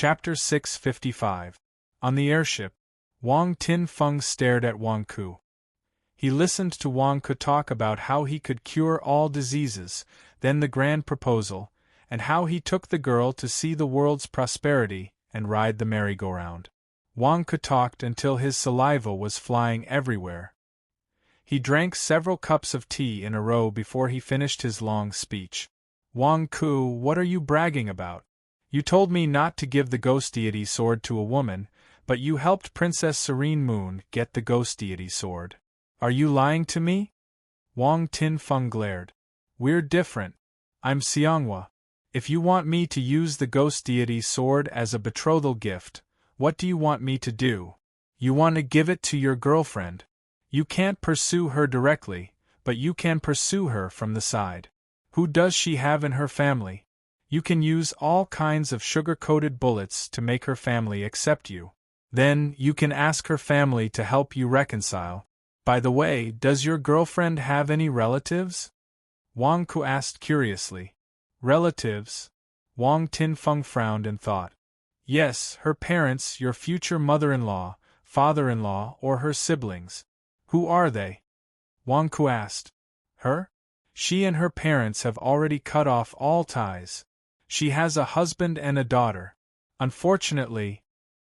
Chapter 655. On the airship, Wang Tin-feng stared at Wang Ku. He listened to Wang Ku talk about how he could cure all diseases, then the grand proposal, and how he took the girl to see the world's prosperity and ride the merry-go-round. Wang Ku talked until his saliva was flying everywhere. He drank several cups of tea in a row before he finished his long speech. Wang Ku, what are you bragging about? You told me not to give the ghost deity sword to a woman, but you helped Princess Serene Moon get the ghost deity sword. Are you lying to me? Wang Tin-feng glared. We're different. I'm Xianghua. If you want me to use the ghost deity sword as a betrothal gift, what do you want me to do? You want to give it to your girlfriend. You can't pursue her directly, but you can pursue her from the side. Who does she have in her family? You can use all kinds of sugar-coated bullets to make her family accept you. Then, you can ask her family to help you reconcile. By the way, does your girlfriend have any relatives? Wang Ku asked curiously. Relatives? Wang Tin-feng frowned and thought. Yes, her parents, your future mother-in-law, father-in-law, or her siblings. Who are they? Wang Ku asked. Her? She and her parents have already cut off all ties. She has a husband and a daughter. Unfortunately,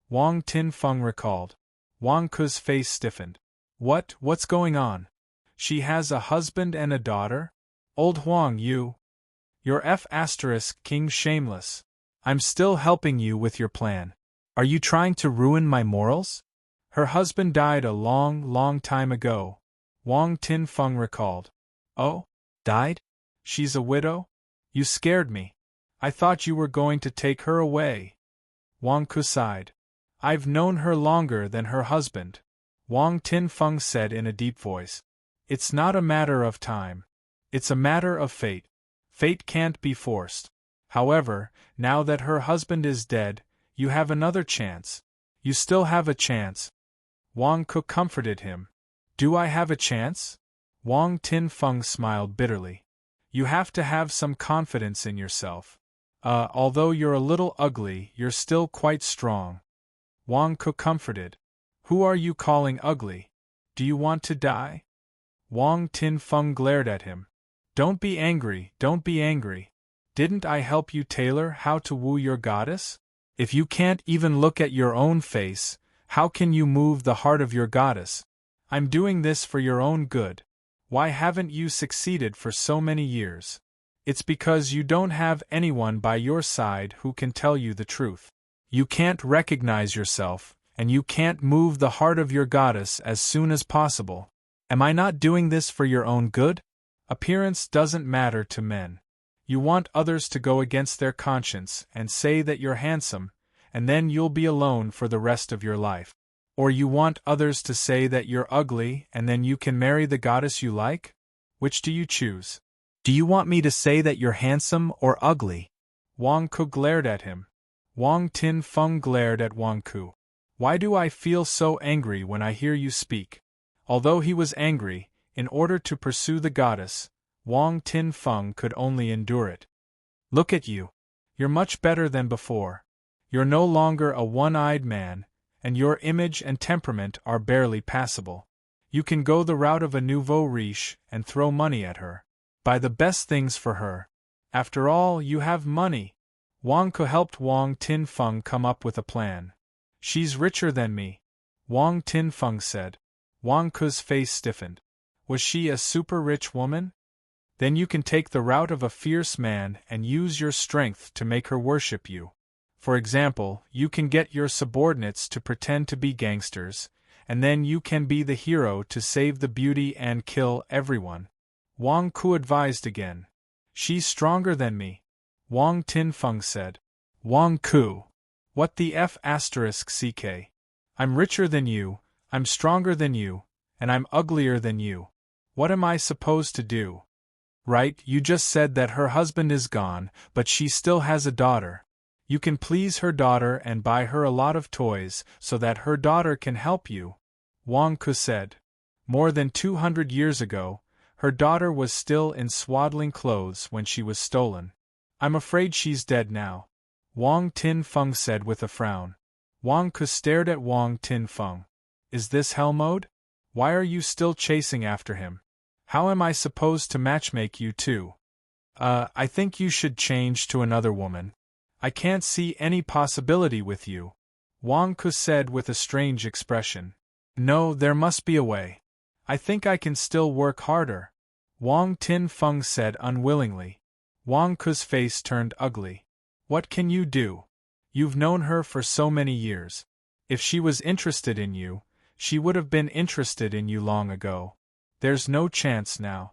Wang Tin-feng recalled. Wang Ku's face stiffened. What's going on? She has a husband and a daughter? Old Huang, you're King shameless. I'm still helping you with your plan. Are you trying to ruin my morals? Her husband died a long time ago, Wang Tin-feng recalled. Oh? Died? She's a widow? You scared me. I thought you were going to take her away. Wang Ku sighed. I've known her longer than her husband, Wang Tin-feng said in a deep voice. It's not a matter of time. It's a matter of fate. Fate can't be forced. However, now that her husband is dead, you have another chance. You still have a chance. Wang Ku comforted him. Do I have a chance? Wang Tin-feng smiled bitterly. You have to have some confidence in yourself. Although you're a little ugly, you're still quite strong. Wang Ku comforted. Who are you calling ugly? Do you want to die? Wang Tin-feng glared at him. Don't be angry, don't be angry. Didn't I help you tailor how to woo your goddess? If you can't even look at your own face, how can you move the heart of your goddess? I'm doing this for your own good. Why haven't you succeeded for so many years? It's because you don't have anyone by your side who can tell you the truth. You can't recognize yourself, and you can't move the heart of your goddess as soon as possible. Am I not doing this for your own good? Appearance doesn't matter to men. You want others to go against their conscience and say that you're handsome, and then you'll be alone for the rest of your life. Or you want others to say that you're ugly and then you can marry the goddess you like? Which do you choose? Do you want me to say that you're handsome or ugly? Wang Ku glared at him. Wang Tin-feng glared at Wang Ku. Why do I feel so angry when I hear you speak? Although he was angry, in order to pursue the goddess, Wang Tin-feng could only endure it. Look at you. You're much better than before. You're no longer a one-eyed man, and your image and temperament are barely passable. You can go the route of a nouveau riche and throw money at her. Buy the best things for her. After all, you have money. Wang Ku helped Wang Tin-feng come up with a plan. She's richer than me, Wang Tin-feng said. Wang Ku's face stiffened. Was she a super-rich woman? Then you can take the route of a fierce man and use your strength to make her worship you. For example, you can get your subordinates to pretend to be gangsters, and then you can be the hero to save the beauty and kill everyone. Wang Ku advised again. She's stronger than me, Wang Tin-feng said. Wang Ku. What the f***ck? I'm richer than you, I'm stronger than you, and I'm uglier than you. What am I supposed to do? Right, you just said that her husband is gone, but she still has a daughter. You can please her daughter and buy her a lot of toys so that her daughter can help you, Wang Ku said. More than 200 years ago, her daughter was still in swaddling clothes when she was stolen. I'm afraid she's dead now. Wang Tin-feng said with a frown. Wang Ke stared at Wang Tin-feng. Is this hell mode? Why are you still chasing after him? How am I supposed to matchmake you two? I think you should change to another woman. I can't see any possibility with you. Wang Ke said with a strange expression. No, there must be a way. I think I can still work harder. Wang Tin-feng said unwillingly. Wang Ke's face turned ugly. What can you do? You've known her for so many years. If she was interested in you, she would have been interested in you long ago. There's no chance now.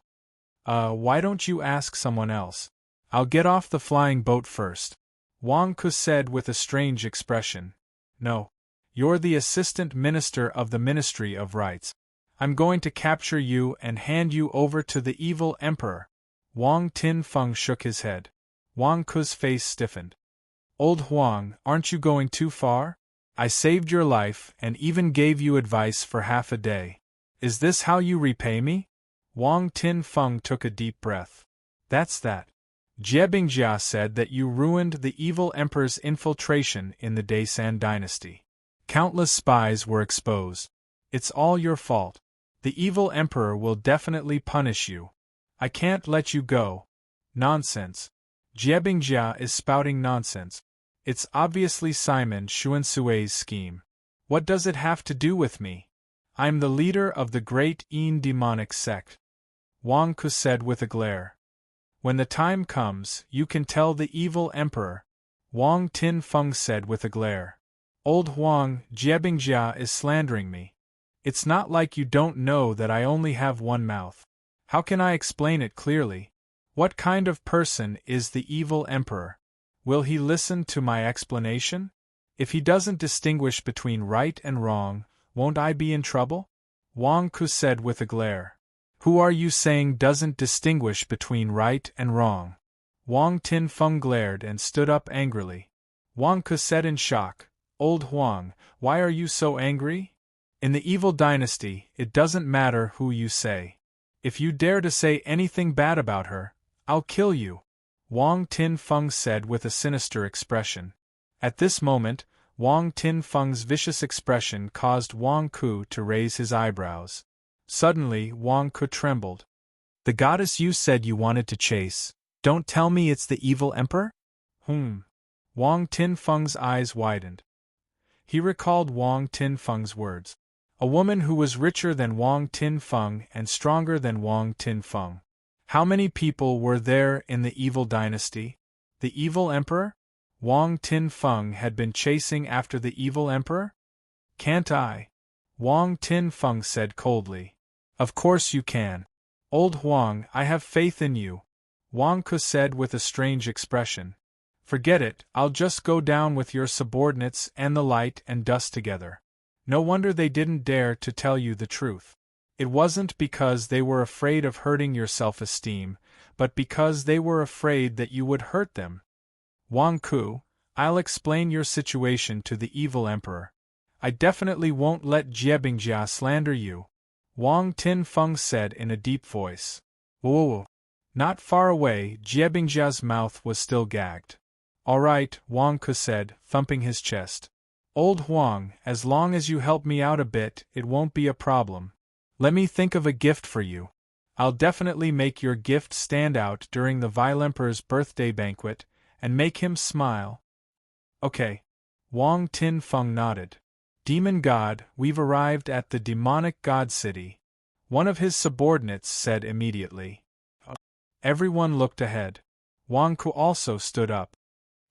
Why don't you ask someone else? I'll get off the flying boat first. Wang Ke said with a strange expression. No. You're the assistant minister of the Ministry of Rights. I'm going to capture you and hand you over to the evil emperor. Wang Tin-feng shook his head. Wang Ke's face stiffened. Old Huang, aren't you going too far? I saved your life and even gave you advice for half a day. Is this how you repay me? Wang Tin-feng took a deep breath. That's that. Jiebingjia said that you ruined the evil emperor's infiltration in the Daisan dynasty. Countless spies were exposed. It's all your fault. The evil emperor will definitely punish you. I can't let you go. Nonsense. Jiebingjia is spouting nonsense. It's obviously Simon Xuansui's scheme. What does it have to do with me? I'm the leader of the great Yin demonic sect. Wang Ke said with a glare. When the time comes, you can tell the evil emperor. Wang Tin-feng said with a glare. Old Huang, Jiebingjia is slandering me. It's not like you don't know that I only have one mouth. How can I explain it clearly? What kind of person is the evil emperor? Will he listen to my explanation? If he doesn't distinguish between right and wrong, won't I be in trouble? Wang Ke said with a glare. Who are you saying doesn't distinguish between right and wrong? Wang Tin-feng glared and stood up angrily. Wang Ke said in shock, Old Huang, why are you so angry? In the evil dynasty, it doesn't matter who you say. If you dare to say anything bad about her, I'll kill you. Wang Tin-feng said with a sinister expression. At this moment, Wang Tin-feng's vicious expression caused Wang Ke to raise his eyebrows. Suddenly, Wang Ke trembled. The goddess you said you wanted to chase, don't tell me it's the evil emperor? Wang Tin-feng's eyes widened. He recalled Wang Tin-feng's words. A woman who was richer than Wang Tin-feng and stronger than Wang Tin-feng. How many people were there in the evil dynasty? The evil emperor? Wang Tin-feng had been chasing after the evil emperor? Can't I? Wang Tin-feng said coldly. Of course you can. Old Huang, I have faith in you. Wang Ke said with a strange expression. Forget it, I'll just go down with your subordinates and the light and dust together. No wonder they didn't dare to tell you the truth. It wasn't because they were afraid of hurting your self-esteem, but because they were afraid that you would hurt them. Wang Ke, I'll explain your situation to the evil emperor. I definitely won't let Jiebingjia slander you. Wang Tin-feng said in a deep voice. Whoa. Not far away, Jiebingjia's mouth was still gagged. All right, Wang Ke said, thumping his chest. Old Huang, as long as you help me out a bit, it won't be a problem. Let me think of a gift for you. I'll definitely make your gift stand out during the Vile Emperor's birthday banquet, and make him smile. Okay. Wang Tin-feng nodded. Demon God, we've arrived at the demonic god city. One of his subordinates said immediately. Everyone looked ahead. Wang Ke also stood up.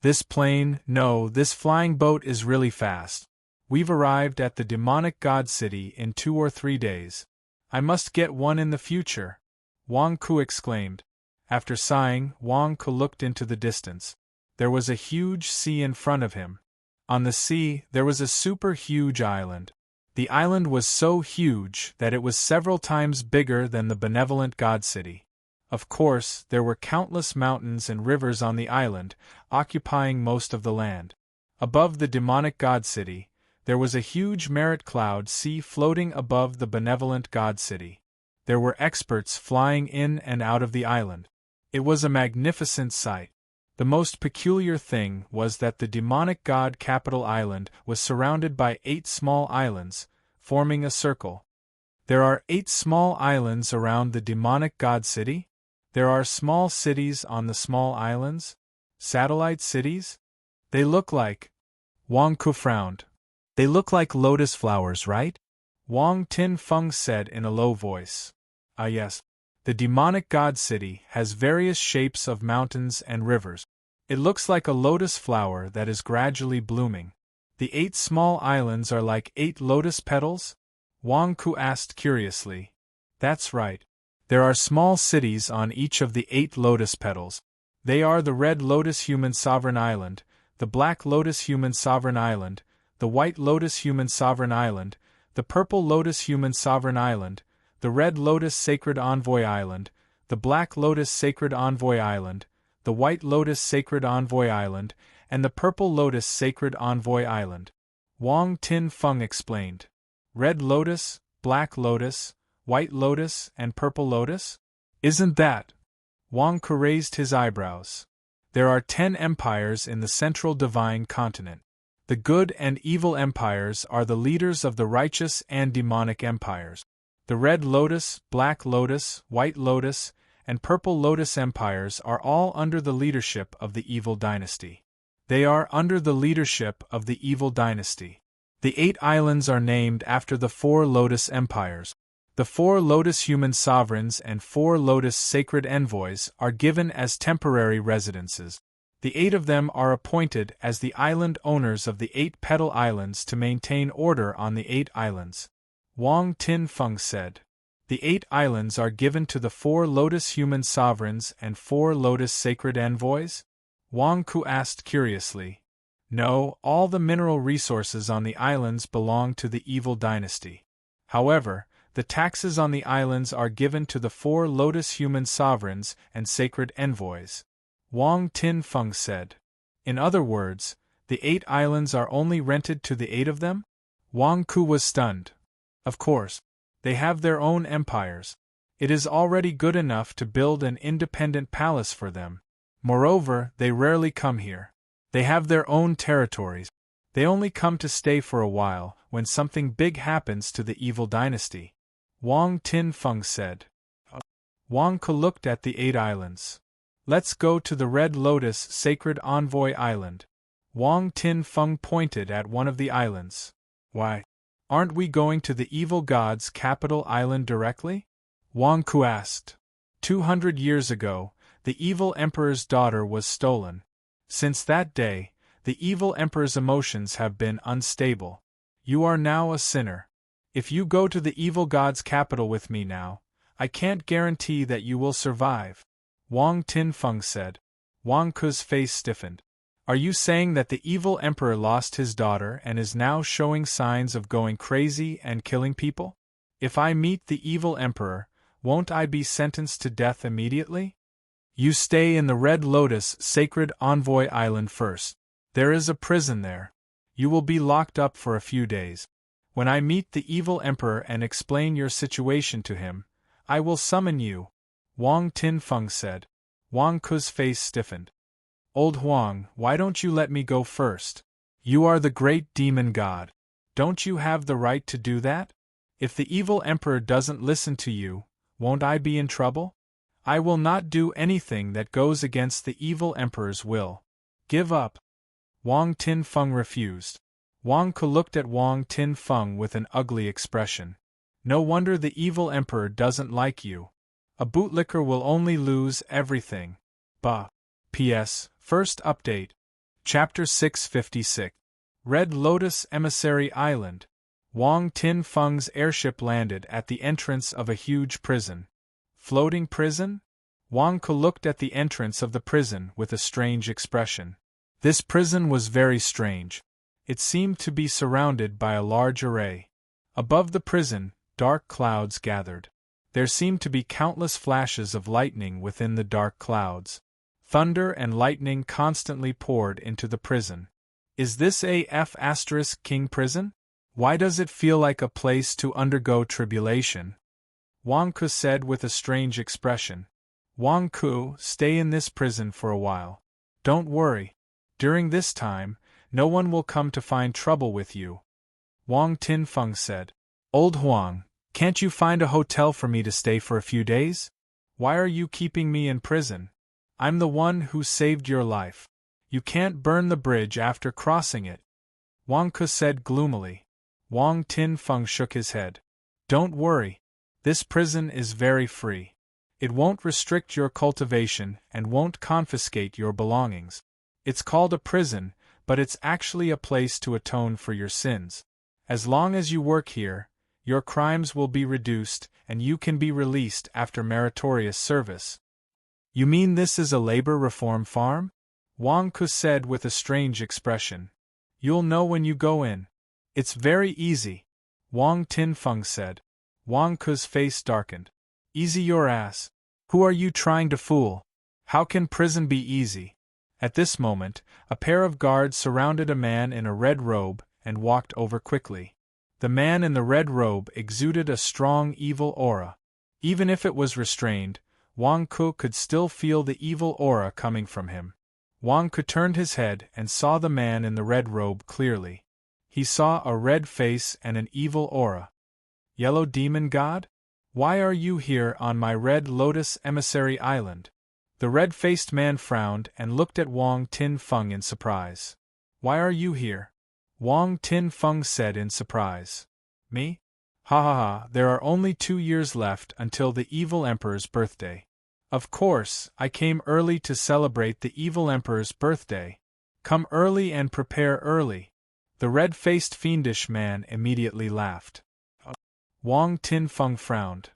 This flying boat is really fast. We've arrived at the demonic god city in 2 or 3 days. I must get one in the future. Wang Ke exclaimed. After sighing, Wang Ke looked into the distance. There was a huge sea in front of him. On the sea, there was a super huge island. The island was so huge that it was several times bigger than the benevolent god city. Of course, there were countless mountains and rivers on the island, occupying most of the land. Above the demonic god city, there was a huge merit cloud sea floating above the benevolent god city. There were experts flying in and out of the island. It was a magnificent sight. The most peculiar thing was that the demonic god capital island was surrounded by 8 small islands, forming a circle. There are 8 small islands around the demonic god city? There are small cities on the small islands? Satellite cities? They look like… Wang Ku frowned. They look like lotus flowers, right? Wang Tin-feng said in a low voice. Ah yes. The demonic god city has various shapes of mountains and rivers. It looks like a lotus flower that is gradually blooming. The 8 small islands are like 8 lotus petals? Wang Ku asked curiously. That's right. There are small cities on each of the 8 lotus petals. They are the red lotus human sovereign island, the black lotus human sovereign island, the white lotus human sovereign island, the purple lotus human sovereign island, the red lotus sacred envoy island, the black lotus sacred envoy island, the white lotus sacred envoy island, and the purple lotus sacred envoy island. Wang Tin-feng explained. Red lotus, black lotus, white lotus, and purple lotus? Isn't that? Wang Ku raised his eyebrows. There are 10 empires in the central divine continent. The good and evil empires are the leaders of the righteous and demonic empires. The red lotus, black lotus, white lotus, and purple lotus empires are all under the leadership of the evil dynasty. They are under the leadership of the evil dynasty. The 8 islands are named after the 4 lotus empires. The 4 lotus human sovereigns and 4 lotus sacred envoys are given as temporary residences. The 8 of them are appointed as the island owners of the 8 petal islands to maintain order on the 8 islands. Wang Tin-feng said. The 8 islands are given to the 4 lotus human sovereigns and 4 lotus sacred envoys? Wang Ku asked curiously. No, all the mineral resources on the islands belong to the evil dynasty. However, the taxes on the islands are given to the 4 lotus human sovereigns and sacred envoys. Wang Tin-feng said. In other words, the 8 islands are only rented to the 8 of them? Wang Ku was stunned. Of course. They have their own empires. It is already good enough to build an independent palace for them. Moreover, they rarely come here. They have their own territories. They only come to stay for a while, when something big happens to the evil dynasty. Wang Tin-feng said. Wang Ku looked at the 8 islands. Let's go to the Red Lotus Sacred Envoy Island. Wang Tin-feng pointed at one of the islands. Why? Aren't we going to the evil god's capital island directly? Wang Ku asked. 200 years ago, the evil emperor's daughter was stolen. Since that day, the evil emperor's emotions have been unstable. You are now a sinner. If you go to the evil god's capital with me now, I can't guarantee that you will survive. Wang Tin-feng said. Wang Ku's face stiffened. Are you saying that the evil emperor lost his daughter and is now showing signs of going crazy and killing people? If I meet the evil emperor, won't I be sentenced to death immediately? You stay in the Red Lotus Sacred Envoy Island first. There is a prison there. You will be locked up for a few days. When I meet the evil emperor and explain your situation to him, I will summon you. Wang Tin-feng said. Wang Ku's face stiffened. Old Huang, why don't you let me go first? You are the great demon god. Don't you have the right to do that? If the evil emperor doesn't listen to you, won't I be in trouble? I will not do anything that goes against the evil emperor's will. Give up. Wang Tin-feng refused. Wang Ku looked at Wang Tin-feng with an ugly expression. No wonder the evil emperor doesn't like you. A bootlicker will only lose everything. Bah. P.S. First update. Chapter 656. Red Lotus Emissary Island. Wang Tin-feng's airship landed at the entrance of a huge prison. Floating prison? Wang Ku looked at the entrance of the prison with a strange expression. This prison was very strange. It seemed to be surrounded by a large array. Above the prison, dark clouds gathered. There seemed to be countless flashes of lightning within the dark clouds. Thunder and lightning constantly poured into the prison. Is this a F***king prison? Why does it feel like a place to undergo tribulation? Wang Ku said with a strange expression. Wang Ku, stay in this prison for a while. Don't worry. During this time, no one will come to find trouble with you. Wang Tinfeng said. Old Huang, can't you find a hotel for me to stay for a few days? Why are you keeping me in prison? I'm the one who saved your life. You can't burn the bridge after crossing it. Wang Ke said gloomily. Wang Tinfeng shook his head. Don't worry. This prison is very free. It won't restrict your cultivation and won't confiscate your belongings. It's called a prison, but it's actually a place to atone for your sins. As long as you work here, your crimes will be reduced and you can be released after meritorious service. You mean this is a labor reform farm? Wang Ke said with a strange expression. You'll know when you go in. It's very easy, Wang Tinfeng said. Wang Ke's face darkened. Easy your ass. Who are you trying to fool? How can prison be easy? At this moment, a pair of guards surrounded a man in a red robe and walked over quickly. The man in the red robe exuded a strong evil aura. Even if it was restrained, Wang Ke could still feel the evil aura coming from him. Wang Ke turned his head and saw the man in the red robe clearly. He saw a red face and an evil aura. Yellow Demon God? Why are you here on my Red Lotus Emissary Island? The red-faced man frowned and looked at Wang Tinfeng in surprise. Why are you here? Wang Tinfeng said in surprise. Me? Ha ha ha, there are only 2 years left until the evil emperor's birthday. Of course, I came early to celebrate the evil emperor's birthday. Come early and prepare early. The red-faced fiendish man immediately laughed. Wang Tinfeng frowned.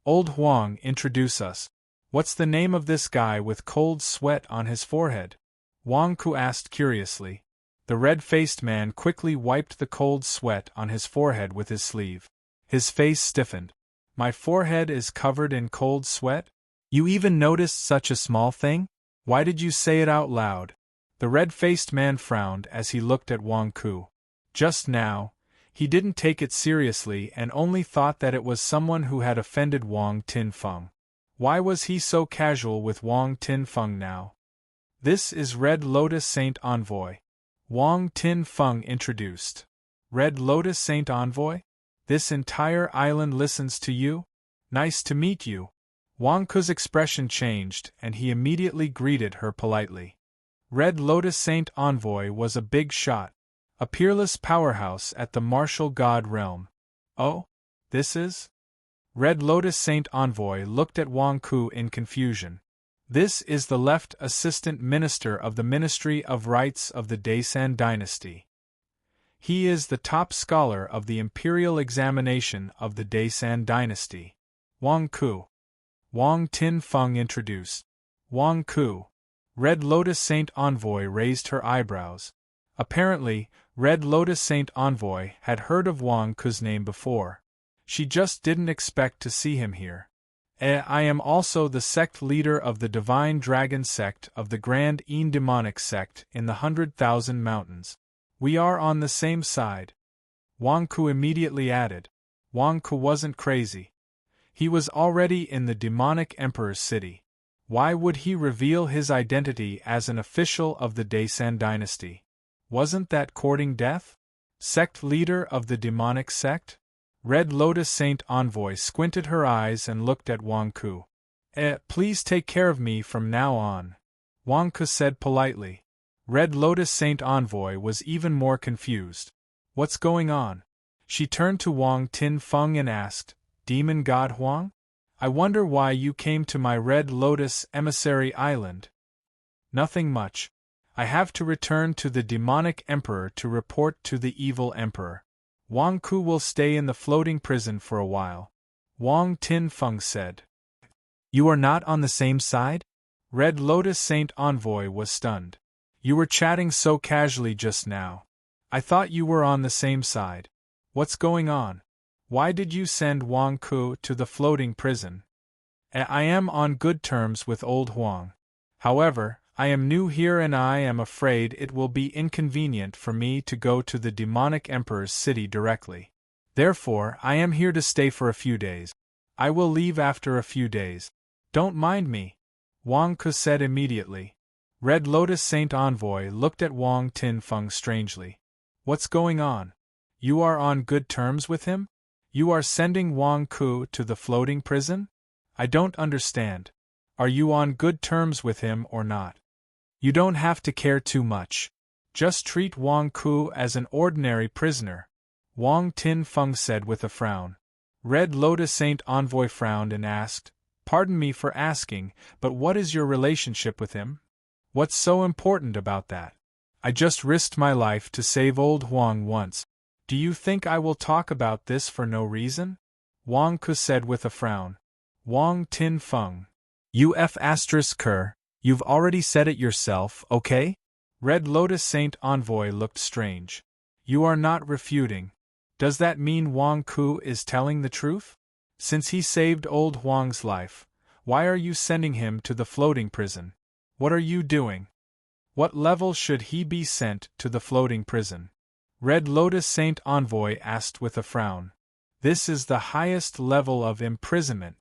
Old Huang, introduce us. What's the name of this guy with cold sweat on his forehead? Wang Ke asked curiously. The red-faced man quickly wiped the cold sweat on his forehead with his sleeve. His face stiffened. My forehead is covered in cold sweat? You even noticed such a small thing? Why did you say it out loud? The red-faced man frowned as he looked at Wang Ke. Just now, he didn't take it seriously and only thought that it was someone who had offended Wang Tinfeng. Why was he so casual with Wang Tinfeng now? This is Red Lotus Saint Envoy. Wang Tinfeng introduced. Red Lotus Saint Envoy? This entire island listens to you? Nice to meet you. Wang Ke's expression changed and he immediately greeted her politely. Red Lotus Saint Envoy was a big shot. A peerless powerhouse at the martial god realm. Oh? This is? Red Lotus Saint Envoy looked at Wang Ke in confusion. This is the left assistant minister of the Ministry of Rites of the Daisan dynasty. He is the top scholar of the imperial examination of the Daisan dynasty. Wang Ke. Wang Tinfeng introduced. Wang Ke. Red Lotus Saint Envoy raised her eyebrows. Apparently, Red Lotus Saint Envoy had heard of Wang Ke's name before. She just didn't expect to see him here. I am also the sect leader of the Divine Dragon sect of the Grand Een Demonic sect in the 100,000 Mountains. We are on the same side. Wang Ke immediately added. Wang Ke wasn't crazy. He was already in the Demonic Emperor's city. Why would he reveal his identity as an official of the Daisan dynasty? Wasn't that courting death? Sect leader of the demonic sect? Red Lotus Saint Envoy squinted her eyes and looked at Wang Ke. Please take care of me from now on, Wang Ke said politely. Red Lotus Saint Envoy was even more confused. What's going on? She turned to Wang Tinfeng and asked, Demon God Huang? I wonder why you came to my Red Lotus Emissary Island. Nothing much. I have to return to the demonic emperor to report to the evil emperor. Wang Ke will stay in the floating prison for a while. Wang Tinfeng said. You are not on the same side? Red Lotus Saint Envoy was stunned. You were chatting so casually just now. I thought you were on the same side. What's going on? Why did you send Wang Ke to the floating prison? I am on good terms with old Huang. However, I am new here and I am afraid it will be inconvenient for me to go to the demonic emperor's city directly. Therefore, I am here to stay for a few days. I will leave after a few days. Don't mind me, Wang Ke said immediately. Red Lotus Saint Envoy looked at Wang Tinfeng strangely. What's going on? You are on good terms with him? You are sending Wang Ku to the floating prison? I don't understand. Are you on good terms with him or not? You don't have to care too much. Just treat Wang Ku as an ordinary prisoner, Wang Tinfeng said with a frown. Red Lotus Saint Envoy frowned and asked, Pardon me for asking, but what is your relationship with him? What's so important about that? I just risked my life to save old Huang once. Do you think I will talk about this for no reason? Wang Ku said with a frown. Wang Tinfeng. You've already said it yourself, okay? Red Lotus Saint Envoy looked strange. You are not refuting. Does that mean Wang Ku is telling the truth? Since he saved old Huang's life, why are you sending him to the floating prison? What are you doing? What level should he be sent to the floating prison? Red Lotus Saint Envoy asked with a frown. This is the highest level of imprisonment,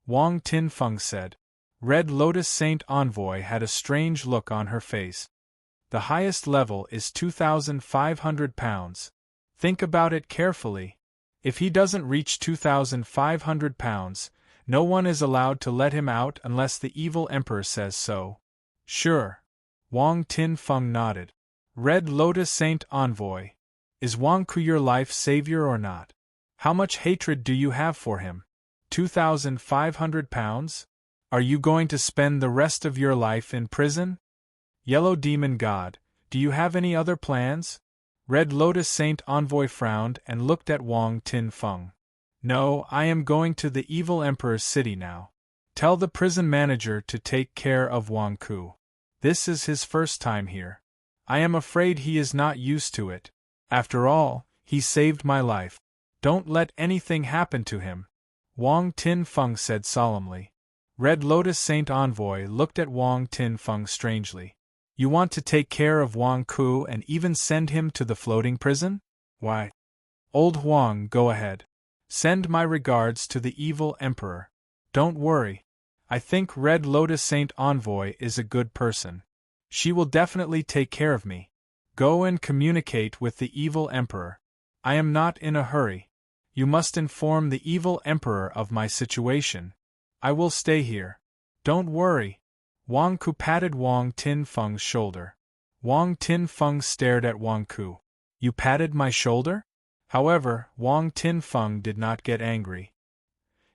Wang Tinfeng said. Red Lotus Saint Envoy had a strange look on her face. The highest level is 2,500 pounds. Think about it carefully. If he doesn't reach 2,500 pounds, no one is allowed to let him out unless the evil emperor says so. Sure. Wang Tinfeng nodded. Red Lotus Saint Envoy. Is Wang Ku your life savior or not? How much hatred do you have for him? 2,500 pounds? Are you going to spend the rest of your life in prison? Yellow Demon God, do you have any other plans? Red Lotus Saint Envoy frowned and looked at Wang Tinfeng. No, I am going to the evil emperor's city now. Tell the prison manager to take care of Wang Ku. This is his first time here. I am afraid he is not used to it. After all, he saved my life. Don't let anything happen to him, Wang Tinfeng said solemnly. Red Lotus Saint Envoy looked at Wang Tinfeng strangely. You want to take care of Wang Ku and even send him to the floating prison? Why? Old Huang, go ahead. Send my regards to the evil emperor. Don't worry. I think Red Lotus Saint Envoy is a good person. She will definitely take care of me. Go and communicate with the evil emperor. I am not in a hurry. You must inform the evil emperor of my situation. I will stay here. Don't worry. Wang Ku patted Wang Tinfeng's shoulder. Wang Tinfeng stared at Wang Ku. You patted my shoulder? However, Wang Tinfeng did not get angry.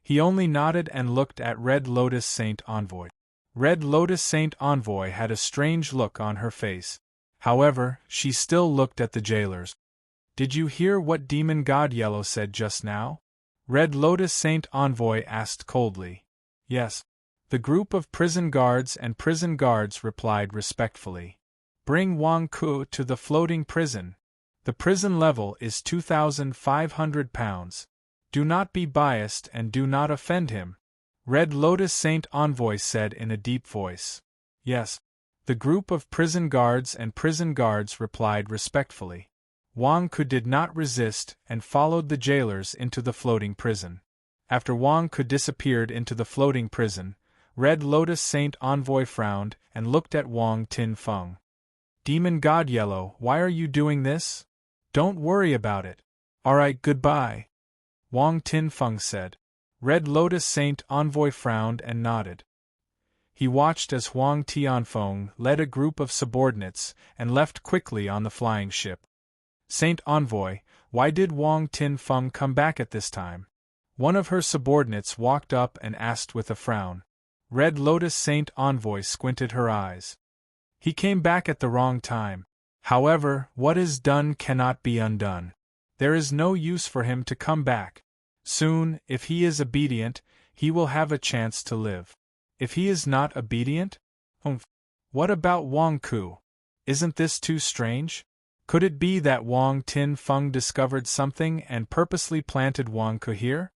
He only nodded and looked at Red Lotus Saint Envoy. Red Lotus Saint Envoy had a strange look on her face. However, she still looked at the jailers. Did you hear what Demon God Yellow said just now? Red Lotus Saint Envoy asked coldly. Yes. The group of prison guards and prison guards replied respectfully. Bring Wang Ku to the floating prison. The prison level is 2,500 pounds. Do not be biased and do not offend him, Red Lotus Saint Envoy said in a deep voice. Yes. The group of prison guards and prison guards replied respectfully. Wang Ku did not resist and followed the jailers into the floating prison. After Wang Ku disappeared into the floating prison, Red Lotus Saint Envoy frowned and looked at Wang Tinfeng. Demon God Yellow, why are you doing this? Don't worry about it. Alright, goodbye, Wang Tinfeng said. Red Lotus Saint Envoy frowned and nodded. He watched as Huang Tianfeng led a group of subordinates and left quickly on the flying ship. Saint Envoy, why did Wang Tinfeng come back at this time? One of her subordinates walked up and asked with a frown. Red Lotus Saint Envoy squinted her eyes. He came back at the wrong time. However, what is done cannot be undone. There is no use for him to come back. Soon, if he is obedient, he will have a chance to live. If he is not obedient? What about Wang Ku? Isn't this too strange? Could it be that Wang Tinfeng discovered something and purposely planted Wang Ku here?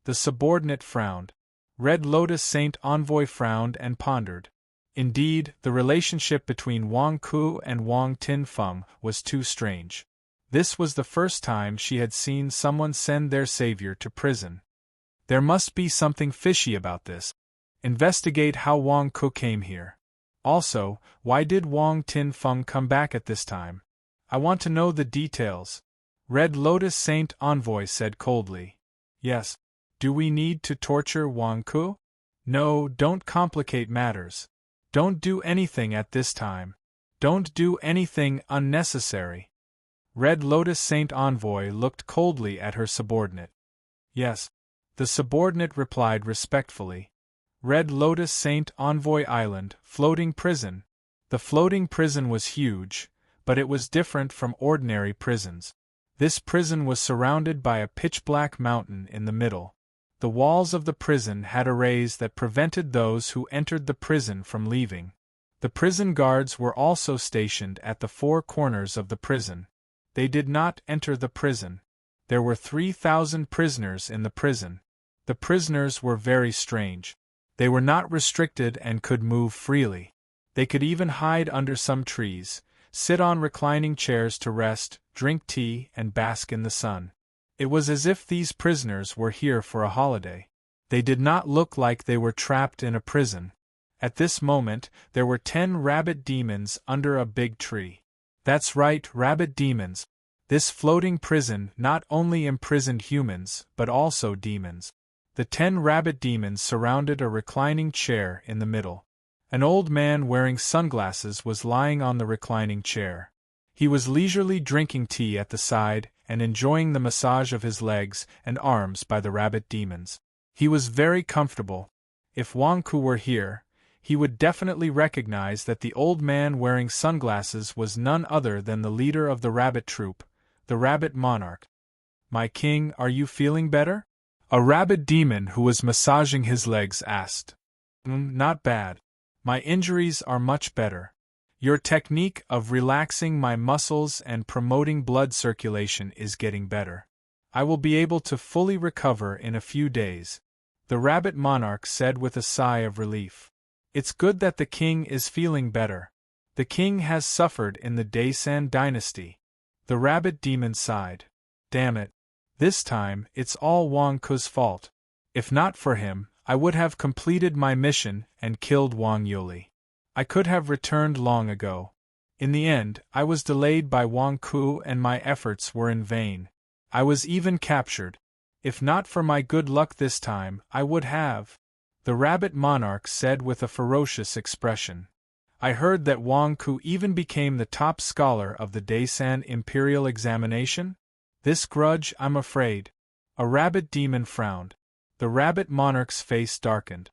The subordinate frowned. Red Lotus Saint Envoy frowned and pondered. Indeed, the relationship between Wang Ku and Wang Tinfeng was too strange. This was the first time she had seen someone send their savior to prison. There must be something fishy about this. Investigate how Wang Ku came here. Also, why did Wang Tinfeng come back at this time? I want to know the details. Red Lotus Saint Envoy said coldly. Yes. Do we need to torture Wang Ku? No, don't complicate matters. Don't do anything at this time. Don't do anything unnecessary. Red Lotus Saint Envoy looked coldly at her subordinate. Yes. The subordinate replied respectfully. Red Lotus Saint Envoy Island, floating prison. The floating prison was huge, but it was different from ordinary prisons. This prison was surrounded by a pitch-black mountain in the middle. The walls of the prison had arrays that prevented those who entered the prison from leaving. The prison guards were also stationed at the four corners of the prison. They did not enter the prison. There were 3,000 prisoners in the prison. The prisoners were very strange. They were not restricted and could move freely. They could even hide under some trees, sit on reclining chairs to rest, drink tea, and bask in the sun. It was as if these prisoners were here for a holiday. They did not look like they were trapped in a prison. At this moment, there were 10 rabbit demons under a big tree. That's right, rabbit demons. This floating prison not only imprisoned humans, but also demons. The 10 rabbit demons surrounded a reclining chair in the middle. An old man wearing sunglasses was lying on the reclining chair. He was leisurely drinking tea at the side and enjoying the massage of his legs and arms by the rabbit demons. He was very comfortable. If Wang Ku were here, he would definitely recognize that the old man wearing sunglasses was none other than the leader of the rabbit troop, the rabbit monarch. My king, are you feeling better? A rabbit demon who was massaging his legs asked. Not bad. My injuries are much better. Your technique of relaxing my muscles and promoting blood circulation is getting better. I will be able to fully recover in a few days, the rabbit monarch said with a sigh of relief. It's good that the king is feeling better. The king has suffered in the Daesan dynasty. The rabbit demon sighed. Damn it. This time, it's all Wang Ku's fault. If not for him, I would have completed my mission and killed Wang Yuli. I could have returned long ago. In the end, I was delayed by Wang Ku and my efforts were in vain. I was even captured. If not for my good luck this time, I would have. The rabbit monarch said with a ferocious expression. I heard that Wang Ku even became the top scholar of the Daesan Imperial Examination? This grudge, I'm afraid. A rabbit demon frowned. The rabbit monarch's face darkened.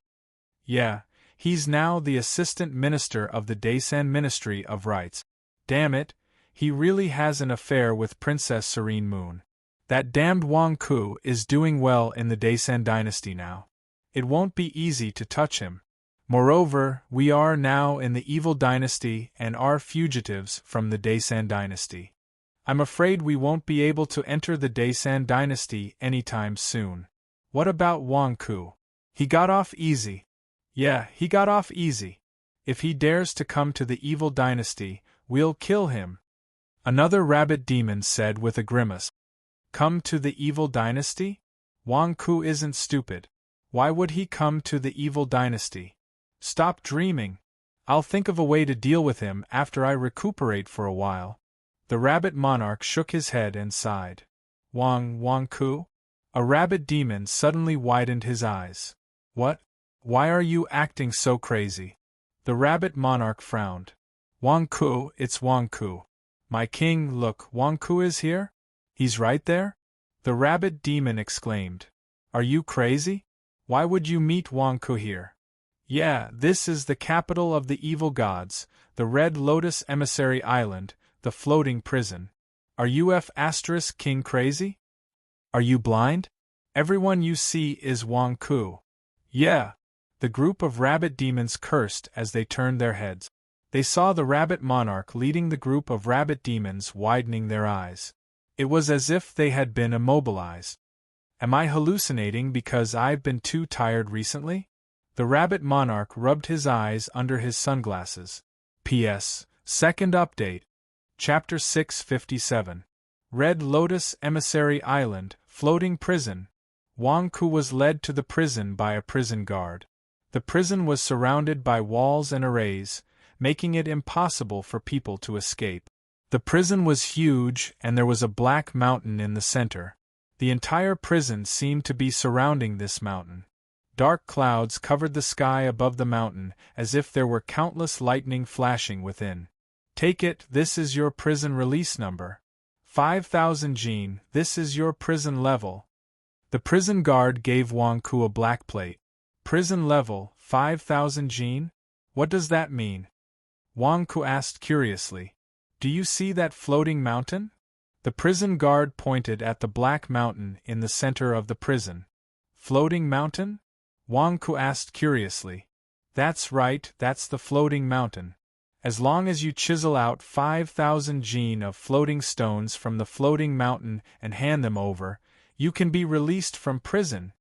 Yeah, he's now the assistant minister of the Daesan Ministry of Rights. Damn it, he really has an affair with Princess Serene Moon. That damned Wang Ku is doing well in the Daesan dynasty now. It won't be easy to touch him. Moreover, we are now in the evil dynasty and are fugitives from the Daesan dynasty. I'm afraid we won't be able to enter the Daesan dynasty anytime soon. What about Wang Ku? He got off easy. Yeah, he got off easy. If he dares to come to the evil dynasty, we'll kill him. Another rabbit demon said with a grimace. Come to the evil dynasty? Wang Ku isn't stupid. Why would he come to the evil dynasty? Stop dreaming. I'll think of a way to deal with him after I recuperate for a while. The rabbit monarch shook his head and sighed. Wang Ku? A rabbit demon suddenly widened his eyes. What? Why are you acting so crazy? The rabbit monarch frowned. Wang Ku, it's Wang Ku. My king, look, Wang Ku is here? He's right there? The rabbit demon exclaimed. Are you crazy? Why would you meet Wang Ku here? Yeah, this is the capital of the evil gods, the Red Lotus Emissary Island, the floating prison. Are you King crazy? Are you blind? Everyone you see is Wang Ku. Yeah. The group of rabbit demons cursed as they turned their heads. They saw the rabbit monarch leading the group of rabbit demons, widening their eyes. It was as if they had been immobilized. Am I hallucinating because I've been too tired recently? The rabbit monarch rubbed his eyes under his sunglasses. P.S. Second update. Chapter 657. Red Lotus Emissary Island, floating prison. Wang Ku was led to the prison by a prison guard. The prison was surrounded by walls and arrays, making it impossible for people to escape. The prison was huge, and there was a black mountain in the center. The entire prison seemed to be surrounding this mountain. Dark clouds covered the sky above the mountain, as if there were countless lightning flashing within. Take it, this is your prison release number. 5,000 Jean, this is your prison level. The prison guard gave Wang Ku a black plate. Prison level, 5,000 Jean? What does that mean? Wang Ku asked curiously. Do you see that floating mountain? The prison guard pointed at the black mountain in the center of the prison. Floating mountain? Wang Ku asked curiously. That's right, that's the floating mountain. As long as you chisel out 5,000 Jean of floating stones from the floating mountain and hand them over, you can be released from prison.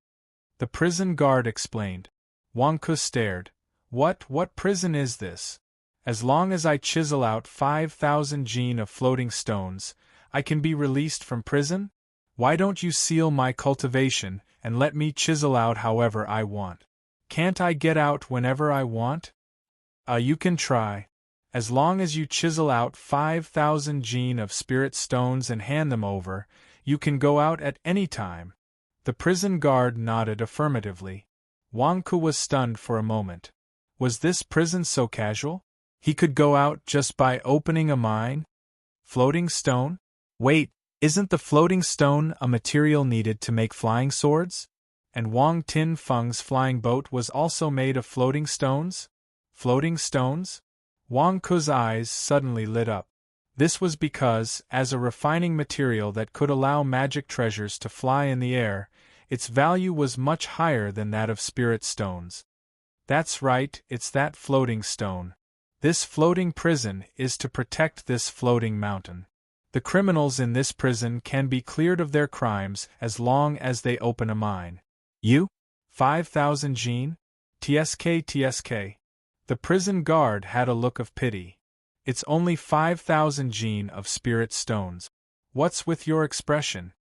The prison guard explained. Wang Ku stared. What prison is this? As long as I chisel out 5,000 Jean of floating stones, I can be released from prison? Why don't you seal my cultivation and let me chisel out however I want? Can't I get out whenever I want? You can try. As long as you chisel out 5,000 Jean of spirit stones and hand them over, you can go out at any time. The prison guard nodded affirmatively. Wang Ku was stunned for a moment. Was this prison so casual? He could go out just by opening a mine? Floating stone? Wait, isn't the floating stone a material needed to make flying swords? And Wang Tin Feng's flying boat was also made of floating stones? Floating stones? Wang Ku's eyes suddenly lit up. This was because, as a refining material that could allow magic treasures to fly in the air, its value was much higher than that of spirit stones. That's right, it's that floating stone. This floating prison is to protect this floating mountain. The criminals in this prison can be cleared of their crimes as long as they open a mine. You? 5,000 Jean? TSK. The prison guard had a look of pity. It's only 5,000 Jean of spirit stones. What's with your expression?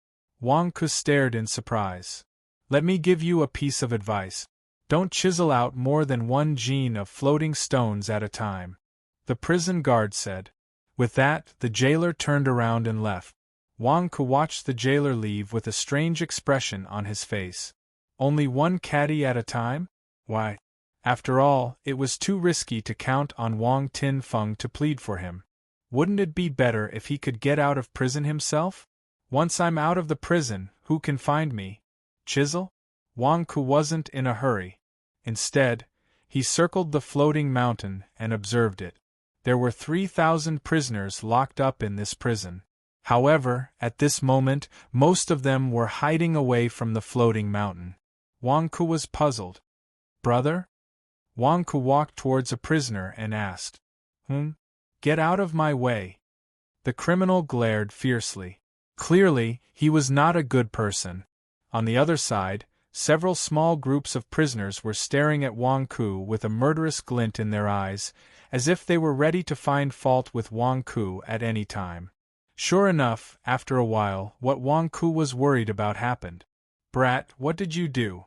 Wang Ku stared in surprise. Let me give you a piece of advice. Don't chisel out more than 1 Jean of floating stones at a time. The prison guard said. With that, the jailer turned around and left. Wang Ku watched the jailer leave with a strange expression on his face. Only 1 caddy at a time? Why? After all, it was too risky to count on Wang Tin Feng to plead for him. Wouldn't it be better if he could get out of prison himself? Once I'm out of the prison, who can find me? Chisel? Wang Ku wasn't in a hurry. Instead, he circled the floating mountain and observed it. There were 3,000 prisoners locked up in this prison. However, at this moment, most of them were hiding away from the floating mountain. Wang Ku was puzzled. Brother? Wang Ku walked towards a prisoner and asked. Get out of my way. The criminal glared fiercely. Clearly, he was not a good person. On the other side, several small groups of prisoners were staring at Wang Ku with a murderous glint in their eyes, as if they were ready to find fault with Wang Ku at any time. Sure enough, after a while, what Wang Ku was worried about happened. Brat, what did you do?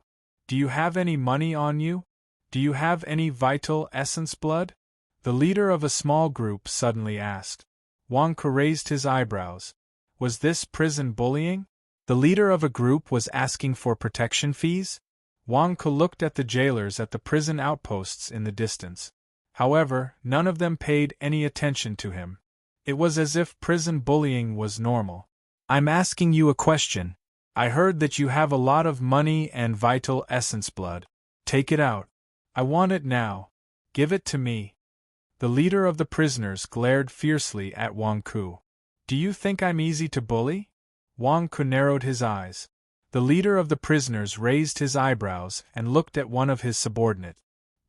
Do you have any money on you? Do you have any vital essence blood? The leader of a small group suddenly asked. Wang Ku raised his eyebrows. Was this prison bullying? The leader of a group was asking for protection fees? Wang Ku looked at the jailers at the prison outposts in the distance. However, none of them paid any attention to him. It was as if prison bullying was normal. I'm asking you a question. I heard that you have a lot of money and vital essence blood. Take it out. I want it now. Give it to me. The leader of the prisoners glared fiercely at Wang Ku. Do you think I'm easy to bully? Wang Ku narrowed his eyes. The leader of the prisoners raised his eyebrows and looked at one of his subordinates.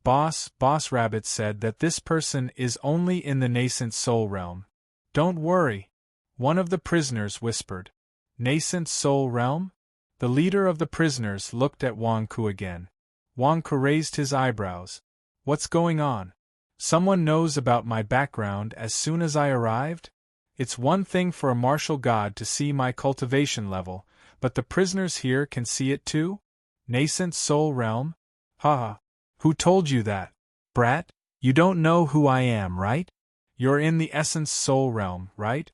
Boss Rabbit said that this person is only in the nascent soul realm. Don't worry. One of the prisoners whispered. Nascent soul realm? The leader of the prisoners looked at Wang Ku again. Wang Ku raised his eyebrows. What's going on? Someone knows about my background as soon as I arrived? It's one thing for a martial god to see my cultivation level, but the prisoners here can see it too? Nascent soul realm? Haha. Who told you that? Brat? You don't know who I am, right? You're in the essence soul realm, right?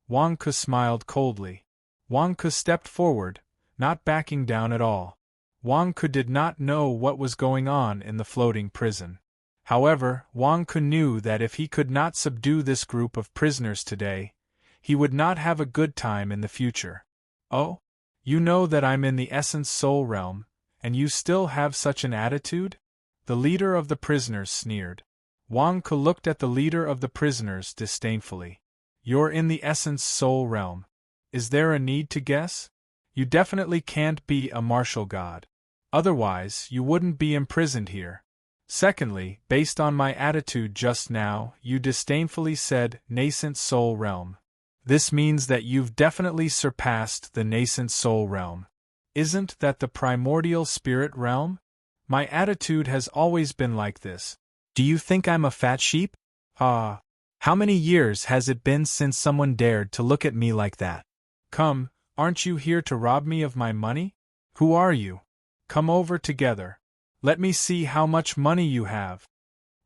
Wang Ke smiled coldly. Wang Ke stepped forward, not backing down at all. Wang Ke did not know what was going on in the floating prison. However, Wang Ke knew that if he could not subdue this group of prisoners today, he would not have a good time in the future. Oh? You know that I'm in the essence soul realm, and you still have such an attitude? The leader of the prisoners sneered. Wang Ke looked at the leader of the prisoners disdainfully. You're in the essence soul realm. Is there a need to guess? You definitely can't be a martial god. Otherwise, you wouldn't be imprisoned here. Secondly, based on my attitude just now, you disdainfully said nascent soul realm. This means that you've definitely surpassed the nascent soul realm. Isn't that the primordial spirit realm? My attitude has always been like this. Do you think I'm a fat sheep? Ah. How many years has it been since someone dared to look at me like that? Come, aren't you here to rob me of my money? Who are you? Come over together. Let me see how much money you have.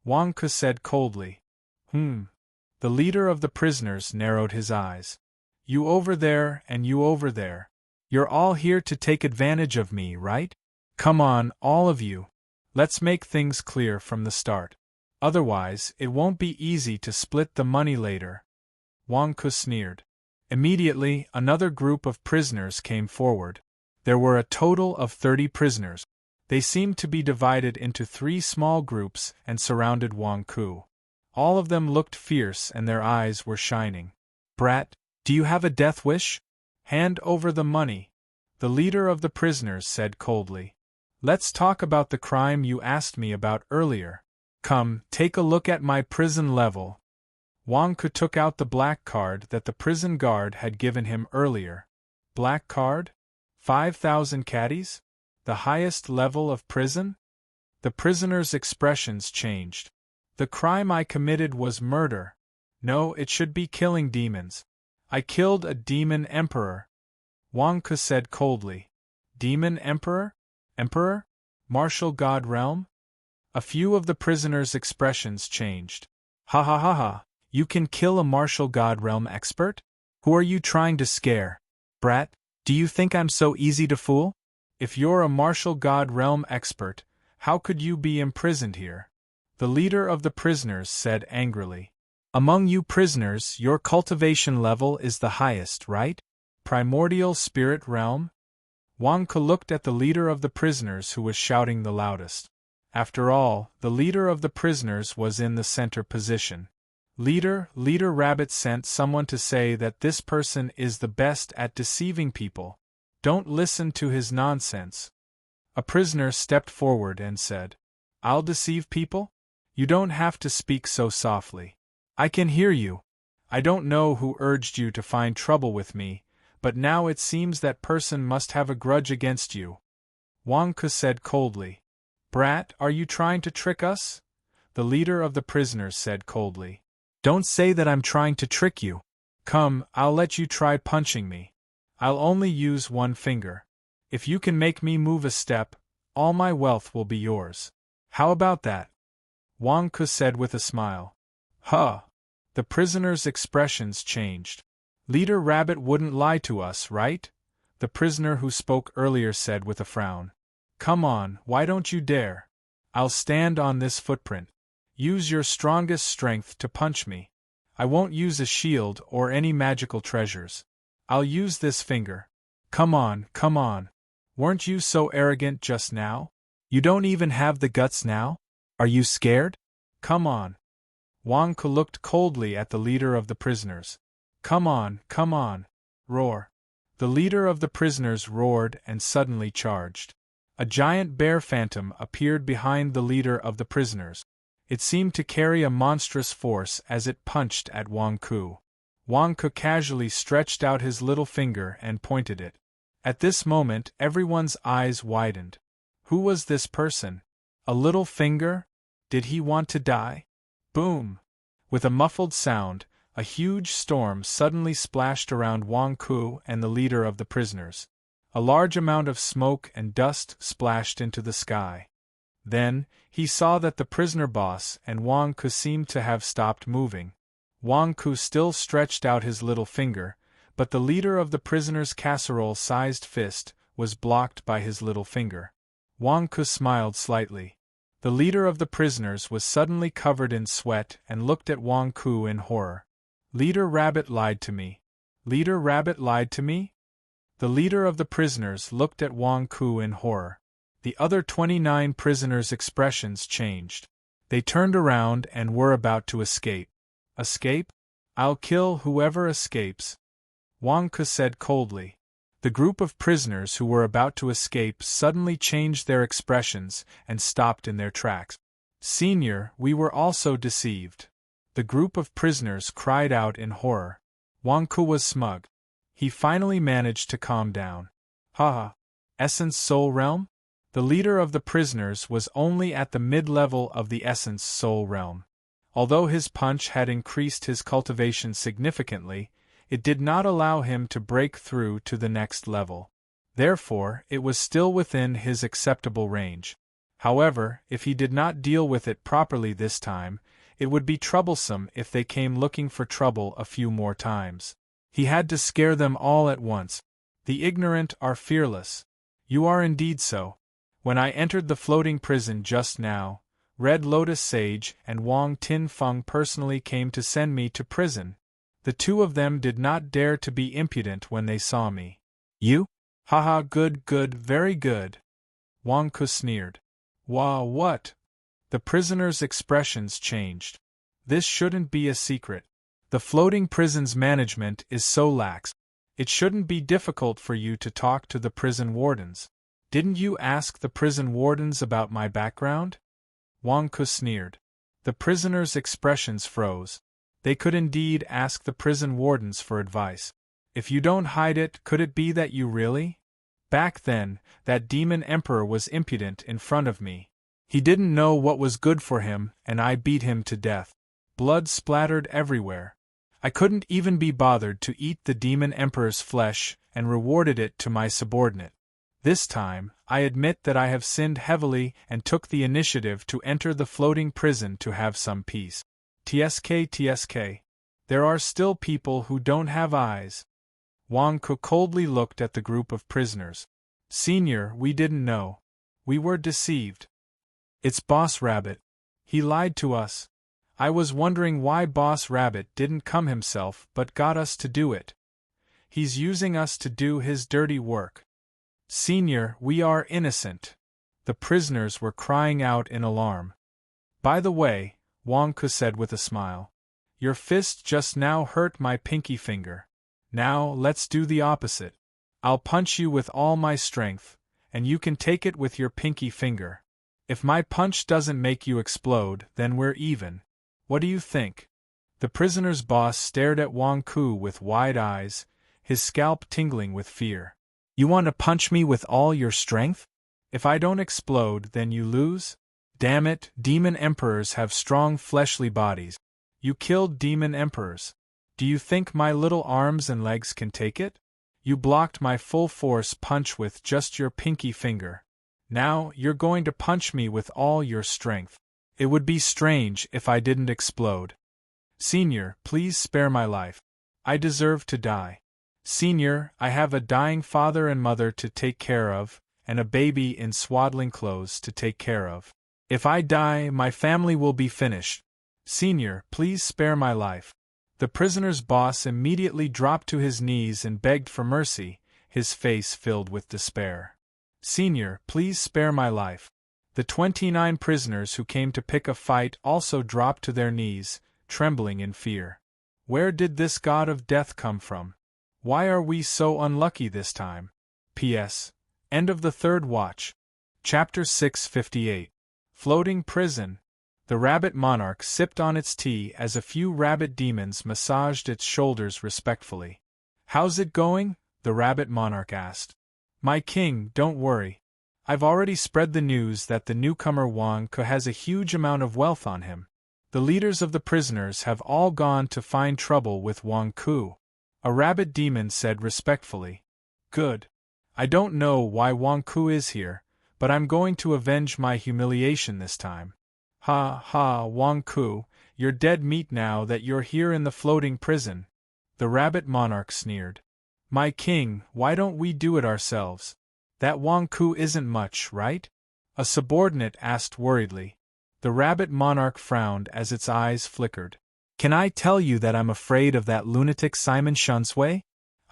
Wang Ke said coldly. The leader of the prisoners narrowed his eyes. You over there and you over there. You're all here to take advantage of me, right? Come on, all of you. Let's make things clear from the start. Otherwise, it won't be easy to split the money later. Wang Ke sneered. Immediately, another group of prisoners came forward. There were a total of 30 prisoners. They seemed to be divided into 3 small groups and surrounded Wang Ke. All of them looked fierce and their eyes were shining. Brat, do you have a death wish? Hand over the money. The leader of the prisoners said coldly. Let's talk about the crime you asked me about earlier. Come, take a look at my prison level. Wang Ke took out the black card that the prison guard had given him earlier. Black card? 5,000 caddies? The highest level of prison? The prisoner's expressions changed. The crime I committed was murder. No, it should be killing demons. I killed a demon emperor. Wang Ke said coldly. Demon emperor? Emperor? Martial god realm? A few of the prisoners' expressions changed. Ha ha ha ha, you can kill a martial god realm expert? Who are you trying to scare? Brat, do you think I'm so easy to fool? If you're a martial god realm expert, how could you be imprisoned here? The leader of the prisoners said angrily. Among you prisoners, your cultivation level is the highest, right? Primordial spirit realm? Wang Ke looked at the leader of the prisoners who was shouting the loudest. After all, the leader of the prisoners was in the center position. Leader Rabbit sent someone to say that this person is the best at deceiving people. Don't listen to his nonsense. A prisoner stepped forward and said, I'll deceive people? You don't have to speak so softly. I can hear you. I don't know who urged you to find trouble with me, but now it seems that person must have a grudge against you. Wang Ke said coldly. Brat, are you trying to trick us? The leader of the prisoners said coldly. Don't say that I'm trying to trick you. Come, I'll let you try punching me. I'll only use one finger. If you can make me move a step, all my wealth will be yours. How about that? Wang Ke said with a smile. Huh. The prisoner's expressions changed. Leader Rabbit wouldn't lie to us, right? The prisoner who spoke earlier said with a frown. Come on, why don't you dare? I'll stand on this footprint. Use your strongest strength to punch me. I won't use a shield or any magical treasures. I'll use this finger. Come on, come on. Weren't you so arrogant just now? You don't even have the guts now? Are you scared? Come on. Wang Ke looked coldly at the leader of the prisoners. Come on, roar. The leader of the prisoners roared and suddenly charged. A giant bear phantom appeared behind the leader of the prisoners. It seemed to carry a monstrous force as it punched at Wang Ke. Wang Ke casually stretched out his little finger and pointed it. At this moment, everyone's eyes widened. Who was this person? A little finger? Did he want to die? Boom! With a muffled sound, a huge storm suddenly splashed around Wang Ke and the leader of the prisoners. A large amount of smoke and dust splashed into the sky. Then, he saw that the prisoner boss and Wang Ku seemed to have stopped moving. Wang Ku still stretched out his little finger, but the leader of the prisoner's casserole-sized fist was blocked by his little finger. Wang Ku smiled slightly. The leader of the prisoners was suddenly covered in sweat and looked at Wang Ku in horror. Leader Rabbit lied to me. Leader Rabbit lied to me? The leader of the prisoners looked at Wang Ku in horror. The other 29 prisoners' expressions changed. They turned around and were about to escape. Escape? I'll kill whoever escapes, Wang Ku said coldly. The group of prisoners who were about to escape suddenly changed their expressions and stopped in their tracks. Senior, we were also deceived. The group of prisoners cried out in horror. Wang Ku was smug. He finally managed to calm down. Haha. Essence Soul Realm? The leader of the prisoners was only at the mid-level of the Essence Soul Realm. Although his punch had increased his cultivation significantly, it did not allow him to break through to the next level. Therefore, it was still within his acceptable range. However, if he did not deal with it properly this time, it would be troublesome if they came looking for trouble a few more times. He had to scare them all at once. The ignorant are fearless. You are indeed so. When I entered the floating prison just now, Red Lotus Sage and Wang Tin Feng personally came to send me to prison. The two of them did not dare to be impudent when they saw me. You? Haha, good, very good. Wang Ku sneered. Wah, what? The prisoner's expressions changed. This shouldn't be a secret. The floating prison's management is so lax. It shouldn't be difficult for you to talk to the prison wardens. Didn't you ask the prison wardens about my background? Wang Ku sneered. The prisoner's expressions froze. They could indeed ask the prison wardens for advice. If you don't hide it, could it be that you really? Back then, that demon emperor was impudent in front of me. He didn't know what was good for him, and I beat him to death. Blood splattered everywhere. I couldn't even be bothered to eat the demon emperor's flesh and rewarded it to my subordinate. This time, I admit that I have sinned heavily and took the initiative to enter the floating prison to have some peace. TSK. There are still people who don't have eyes. Wang Ku coldly looked at the group of prisoners. Senior, we didn't know. We were deceived. It's Boss Rabbit. He lied to us. I was wondering why Boss Rabbit didn't come himself but got us to do it. He's using us to do his dirty work. Senior, we are innocent. The prisoners were crying out in alarm. By the way, Wang Ku said with a smile, your fist just now hurt my pinky finger. Now, let's do the opposite. I'll punch you with all my strength, and you can take it with your pinky finger. If my punch doesn't make you explode, then we're even. What do you think? The prisoner's boss stared at Wang Ku with wide eyes, his scalp tingling with fear. You want to punch me with all your strength? If I don't explode, then you lose? Damn it, demon emperors have strong fleshly bodies. You killed demon emperors. Do you think my little arms and legs can take it? You blocked my full force punch with just your pinky finger. Now, you're going to punch me with all your strength. It would be strange if I didn't explode. Senior, please spare my life. I deserve to die. Senior, I have a dying father and mother to take care of, and a baby in swaddling clothes to take care of. If I die, my family will be finished. Senior, please spare my life. The prisoner's boss immediately dropped to his knees and begged for mercy, his face filled with despair. Senior, please spare my life. The 29 prisoners who came to pick a fight also dropped to their knees, trembling in fear. Where did this god of death come from? Why are we so unlucky this time? P.S. End of the third watch. Chapter 658. Floating Prison. The rabbit monarch sipped on its tea as a few rabbit demons massaged its shoulders respectfully. How's it going? The rabbit monarch asked. My king, don't worry. I've already spread the news that the newcomer Wang Ku has a huge amount of wealth on him. The leaders of the prisoners have all gone to find trouble with Wang Ku. A rabbit demon said respectfully. Good. I don't know why Wang Ku is here, But I'm going to avenge my humiliation this time. Ha ha, Wang Ku, you're dead meat now that you're here in the floating prison. The rabbit monarch sneered. My king, why don't we do it ourselves? That Wang Ku isn't much, right? A subordinate asked worriedly. The rabbit monarch frowned as its eyes flickered. Can I tell you that I'm afraid of that lunatic Simon Shunsway?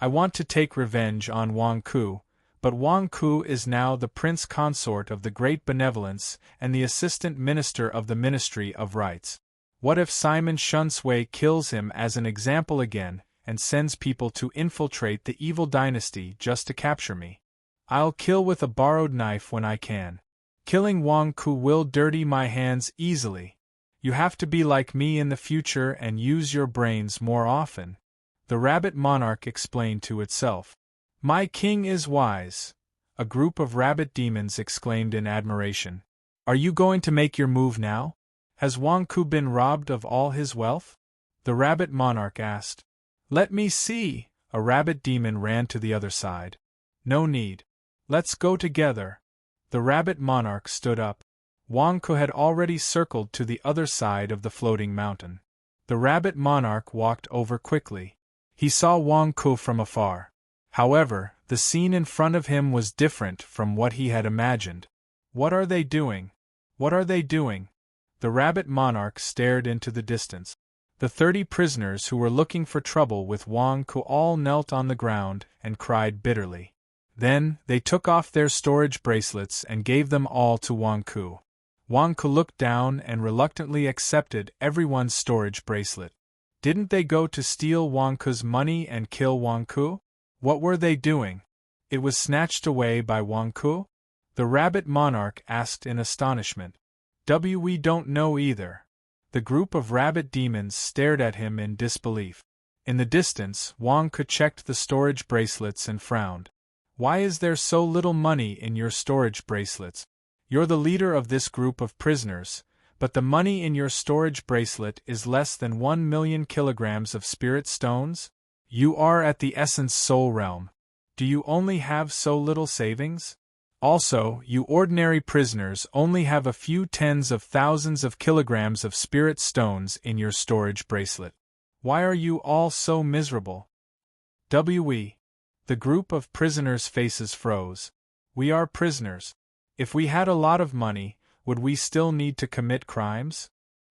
I want to take revenge on Wang Ku, but Wang Ku is now the prince consort of the Great Benevolence and the assistant minister of the Ministry of Rights. What if Simon Shunsway kills him as an example again and sends people to infiltrate the evil dynasty just to capture me? I'll kill with a borrowed knife when I can. Killing Wang Ku will dirty my hands easily. You have to be like me in the future and use your brains more often. The rabbit monarch explained to itself. My king is wise. A group of rabbit demons exclaimed in admiration. Are you going to make your move now? Has Wang Ku been robbed of all his wealth? The rabbit monarch asked. Let me see. A rabbit demon ran to the other side. No need. Let's go together. The rabbit monarch stood up. Wang Ku had already circled to the other side of the floating mountain. The rabbit monarch walked over quickly. He saw Wang Ku from afar. However, the scene in front of him was different from what he had imagined. What are they doing? What are they doing? The rabbit monarch stared into the distance. The 30 prisoners who were looking for trouble with Wang Ku all knelt on the ground and cried bitterly. Then, they took off their storage bracelets and gave them all to Wang Ku. Wang Ku looked down and reluctantly accepted everyone's storage bracelet. Didn't they go to steal Wang Ku's money and kill Wang Ku? What were they doing? It was snatched away by Wang Ku? The rabbit monarch asked in astonishment. We don't know either. The group of rabbit demons stared at him in disbelief. In the distance, Wang Ku checked the storage bracelets and frowned. Why is there so little money in your storage bracelets? You're the leader of this group of prisoners, but the money in your storage bracelet is less than 1 million kilograms of spirit stones? You are at the essence soul realm. Do you only have so little savings? Also, you ordinary prisoners only have a few tens of thousands of kilograms of spirit stones in your storage bracelet. Why are you all so miserable? The group of prisoners' faces froze. We are prisoners. If we had a lot of money, would we still need to commit crimes?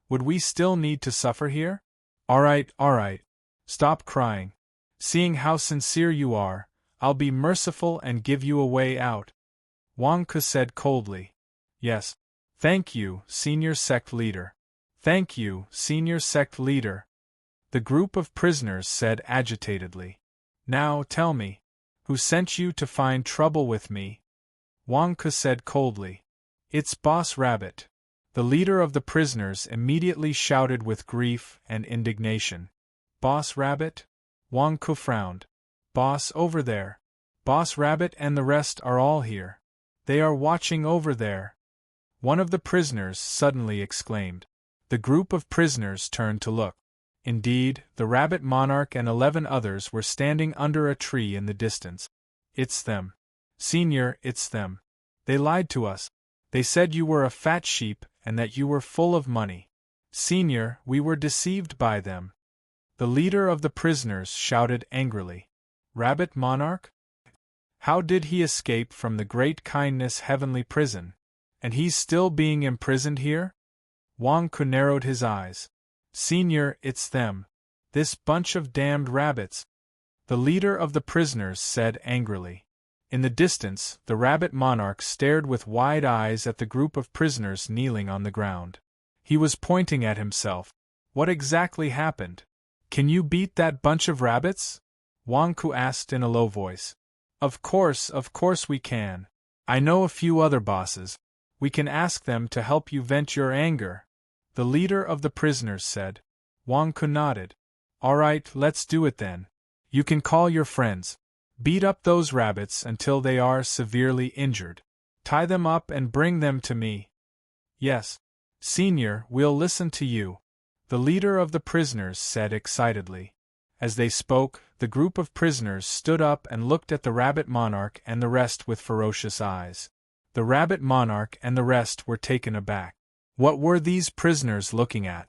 Would we still need to suffer here? All right. Stop crying. Seeing how sincere you are, I'll be merciful and give you a way out. Wang Ku said coldly. Yes. Thank you, senior sect leader. Thank you, senior sect leader. The group of prisoners said agitatedly. Now tell me, who sent you to find trouble with me? Wang Ku said coldly. It's Boss Rabbit. The leader of the prisoners immediately shouted with grief and indignation. Boss Rabbit? Wang Ku frowned. Boss over there. Boss Rabbit and the rest are all here. They are watching over there. One of the prisoners suddenly exclaimed. The group of prisoners turned to look. Indeed, the rabbit monarch and 11 others were standing under a tree in the distance. It's them. Senior, it's them. They lied to us. They said you were a fat sheep and that you were full of money. Senior, we were deceived by them. The leader of the prisoners shouted angrily. Rabbit monarch? How did he escape from the great kindness heavenly prison? And he's still being imprisoned here? Wang Ku narrowed his eyes. Senior, it's them. This bunch of damned rabbits. The leader of the prisoners said angrily. In the distance, the rabbit monarch stared with wide eyes at the group of prisoners kneeling on the ground. He was pointing at himself. What exactly happened? Can you beat that bunch of rabbits? Wang Ku asked in a low voice. Of course we can. I know a few other bosses. We can ask them to help you vent your anger. The leader of the prisoners said. Wang Ku nodded. All right, let's do it then. You can call your friends. Beat up those rabbits until they are severely injured. Tie them up and bring them to me. Yes. Senior, we'll listen to you. The leader of the prisoners said excitedly. As they spoke, the group of prisoners stood up and looked at the rabbit monarch and the rest with ferocious eyes. The rabbit monarch and the rest were taken aback. What were these prisoners looking at?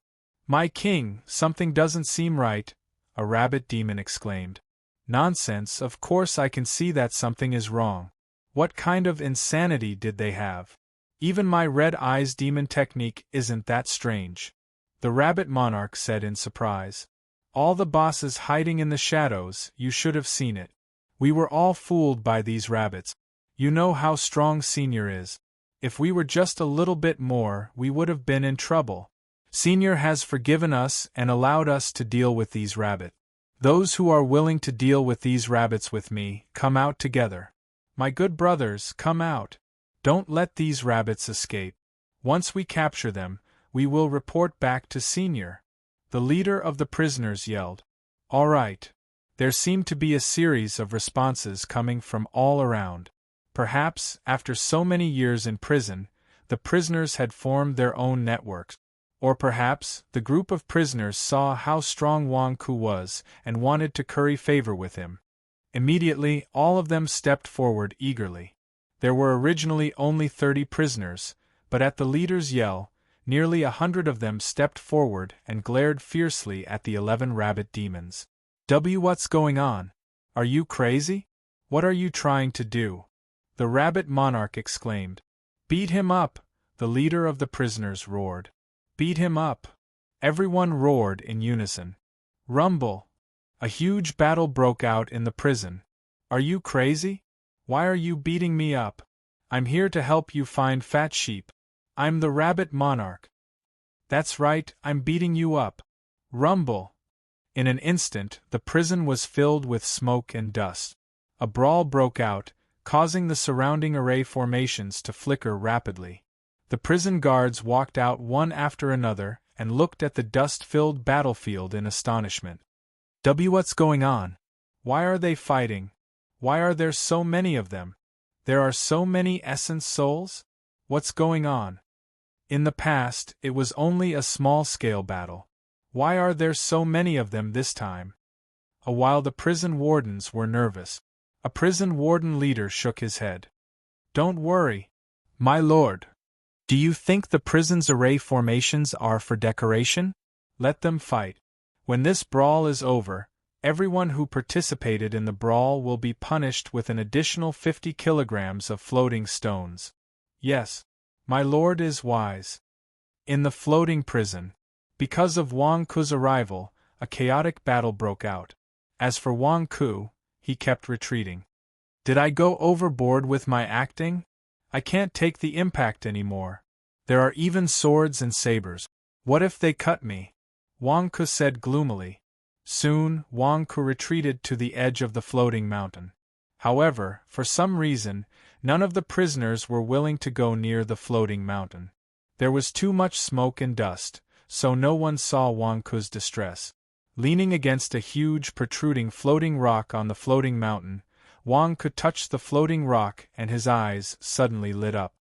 My king, something doesn't seem right, a rabbit demon exclaimed. Nonsense, of course I can see that something is wrong. What kind of insanity did they have? Even my red eyes demon technique isn't that strange. The rabbit monarch said in surprise. All the bosses hiding in the shadows, you should have seen it. We were all fooled by these rabbits. You know how strong Senior is. If we were just a little bit more, we would have been in trouble. Senior has forgiven us and allowed us to deal with these rabbits. Those who are willing to deal with these rabbits with me, come out together. My good brothers, come out. Don't let these rabbits escape. Once we capture them, we will report back to Senior. The leader of the prisoners yelled. All right. There seemed to be a series of responses coming from all around. Perhaps, after so many years in prison, the prisoners had formed their own networks. Or perhaps, the group of prisoners saw how strong Wang Ku was and wanted to curry favor with him. Immediately, all of them stepped forward eagerly. There were originally only 30 prisoners, but at the leader's yell, nearly 100 of them stepped forward and glared fiercely at the 11 rabbit demons. What's going on? Are you crazy? What are you trying to do? The rabbit monarch exclaimed. Beat him up, the leader of the prisoners roared. Beat him up. Everyone roared in unison. Rumble. A huge battle broke out in the prison. Are you crazy? Why are you beating me up? I'm here to help you find fat sheep. I'm the rabbit monarch. That's right, I'm beating you up. Rumble. In an instant, the prison was filled with smoke and dust. A brawl broke out, causing the surrounding array formations to flicker rapidly. The prison guards walked out one after another and looked at the dust-filled battlefield in astonishment. What's going on? Why are they fighting? Why are there so many of them? There are so many essence souls? What's going on? In the past, it was only a small-scale battle. Why are there so many of them this time? While the prison wardens were nervous, a prison warden leader shook his head. Don't worry, my lord. Do you think the prison's array formations are for decoration? Let them fight. When this brawl is over, everyone who participated in the brawl will be punished with an additional 50 kilograms of floating stones. Yes, my lord is wise. In the floating prison, because of Wang Ku's arrival, a chaotic battle broke out. As for Wang Ku, he kept retreating. Did I go overboard with my acting? I can't take the impact anymore. There are even swords and sabers. What if they cut me? Wang Ku said gloomily. Soon, Wang Ku retreated to the edge of the floating mountain. However, for some reason, none of the prisoners were willing to go near the floating mountain. There was too much smoke and dust, so no one saw Wang Ku's distress. Leaning against a huge protruding floating rock on the floating mountain, Wang Ku touched the floating rock and his eyes suddenly lit up.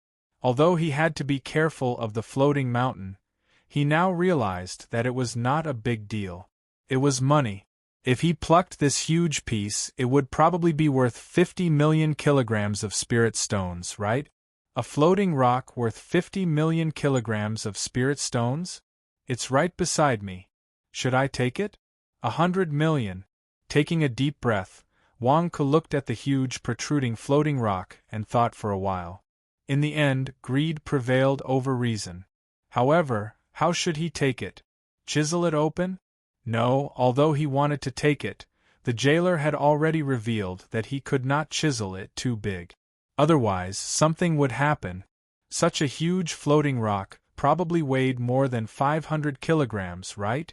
Although he had to be careful of the floating mountain, he now realized that it was not a big deal. It was money. If he plucked this huge piece, it would probably be worth 50 million kilograms of spirit stones, right? A floating rock worth 50 million kilograms of spirit stones? It's right beside me. Should I take it? 100 million. Taking a deep breath, Wang Ku looked at the huge protruding floating rock and thought for a while. In the end, greed prevailed over reason. However, how should he take it? Chisel it open? No, although he wanted to take it, the jailer had already revealed that he could not chisel it too big. Otherwise, something would happen. Such a huge floating rock probably weighed more than 500 kilograms, right?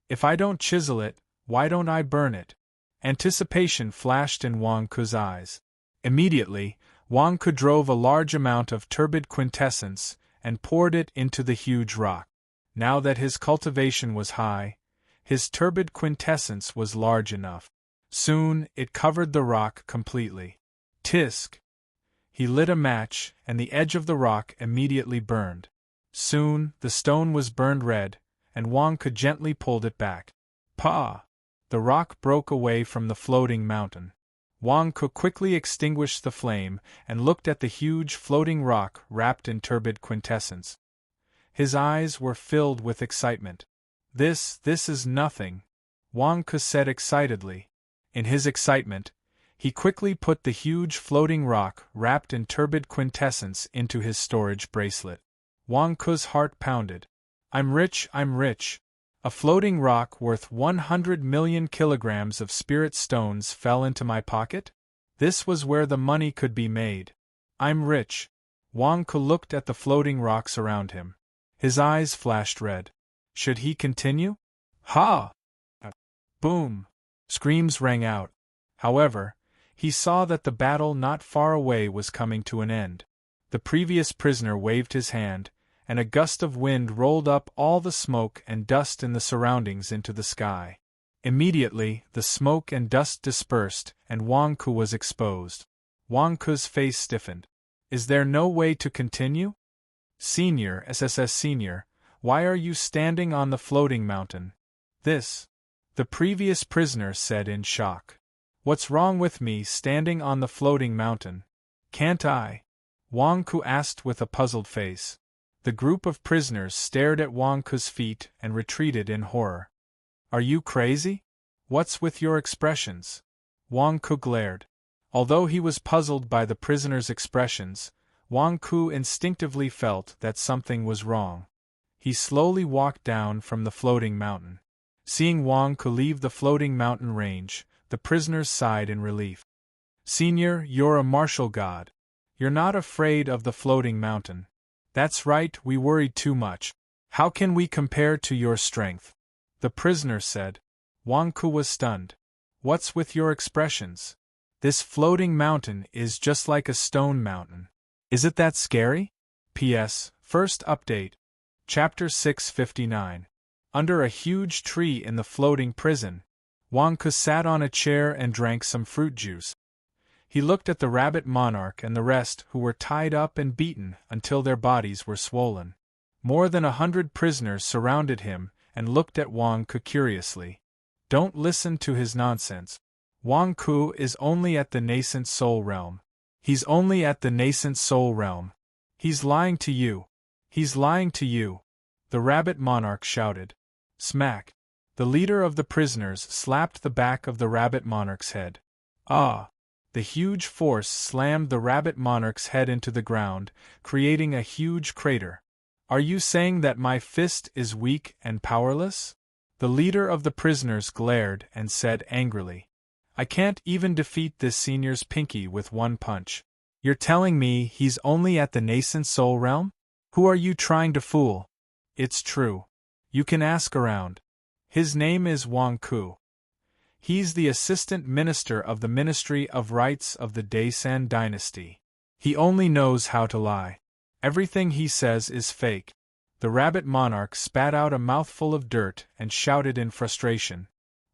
If I don't chisel it, why don't I burn it? Anticipation flashed in Wang Ku's eyes. Immediately, Wang Ku drove a large amount of turbid quintessence and poured it into the huge rock. Now that his cultivation was high, his turbid quintessence was large enough. Soon, it covered the rock completely. Tisk! He lit a match, and the edge of the rock immediately burned. Soon, the stone was burned red, and Wang Ku gently pulled it back. Pa! The rock broke away from the floating mountain. Wang Ku quickly extinguished the flame and looked at the huge floating rock wrapped in turbid quintessence. His eyes were filled with excitement. This is nothing," Wang Ku said excitedly. In his excitement, he quickly put the huge floating rock wrapped in turbid quintessence into his storage bracelet. Wang Ku's heart pounded. I'm rich. A floating rock worth 100 million kilograms of spirit stones fell into my pocket? This was where the money could be made. I'm rich. Wang Ku looked at the floating rocks around him. His eyes flashed red. Should he continue? Ha! Boom! Screams rang out. However, he saw that the battle not far away was coming to an end. The previous prisoner waved his hand, and a gust of wind rolled up all the smoke and dust in the surroundings into the sky. Immediately, the smoke and dust dispersed, and Wang Ku was exposed. Wang Ku's face stiffened. Is there no way to continue? Senior, Senior, why are you standing on the floating mountain? The previous prisoner said in shock. What's wrong with me standing on the floating mountain? Can't I? Wang Ku asked with a puzzled face. The group of prisoners stared at Wang Ku's feet and retreated in horror. Are you crazy? What's with your expressions? Wang Ku glared. Although he was puzzled by the prisoners' expressions, Wang Ku instinctively felt that something was wrong. He slowly walked down from the floating mountain. Seeing Wang Ku leave the floating mountain range, the prisoners sighed in relief. Senior, you're a martial god. You're not afraid of the floating mountain. That's right, we worried too much. How can we compare to your strength? The prisoner said. Wang Ku was stunned. What's with your expressions? This floating mountain is just like a stone mountain. Is it that scary? P.S. First update. Chapter 659. Under a huge tree in the floating prison, Wang Ku sat on a chair and drank some fruit juice. He looked at the rabbit monarch and the rest who were tied up and beaten until their bodies were swollen. More than 100 prisoners surrounded him and looked at Wang Ku curiously. Don't listen to his nonsense. Wang Ku is only at the nascent soul realm. He's only at the nascent soul realm. He's lying to you. He's lying to you. The rabbit monarch shouted. Smack. The leader of the prisoners slapped the back of the rabbit monarch's head. Ah! The huge force slammed the rabbit monarch's head into the ground, creating a huge crater. Are you saying that my fist is weak and powerless? The leader of the prisoners glared and said angrily. I can't even defeat this senior's pinky with one punch. You're telling me he's only at the nascent soul realm? Who are you trying to fool? It's true. You can ask around. His name is Wang Ku. He's the assistant minister of the Ministry of Rights of the Daesan dynasty. He only knows how to lie. Everything he says is fake. The rabbit monarch spat out a mouthful of dirt and shouted in frustration.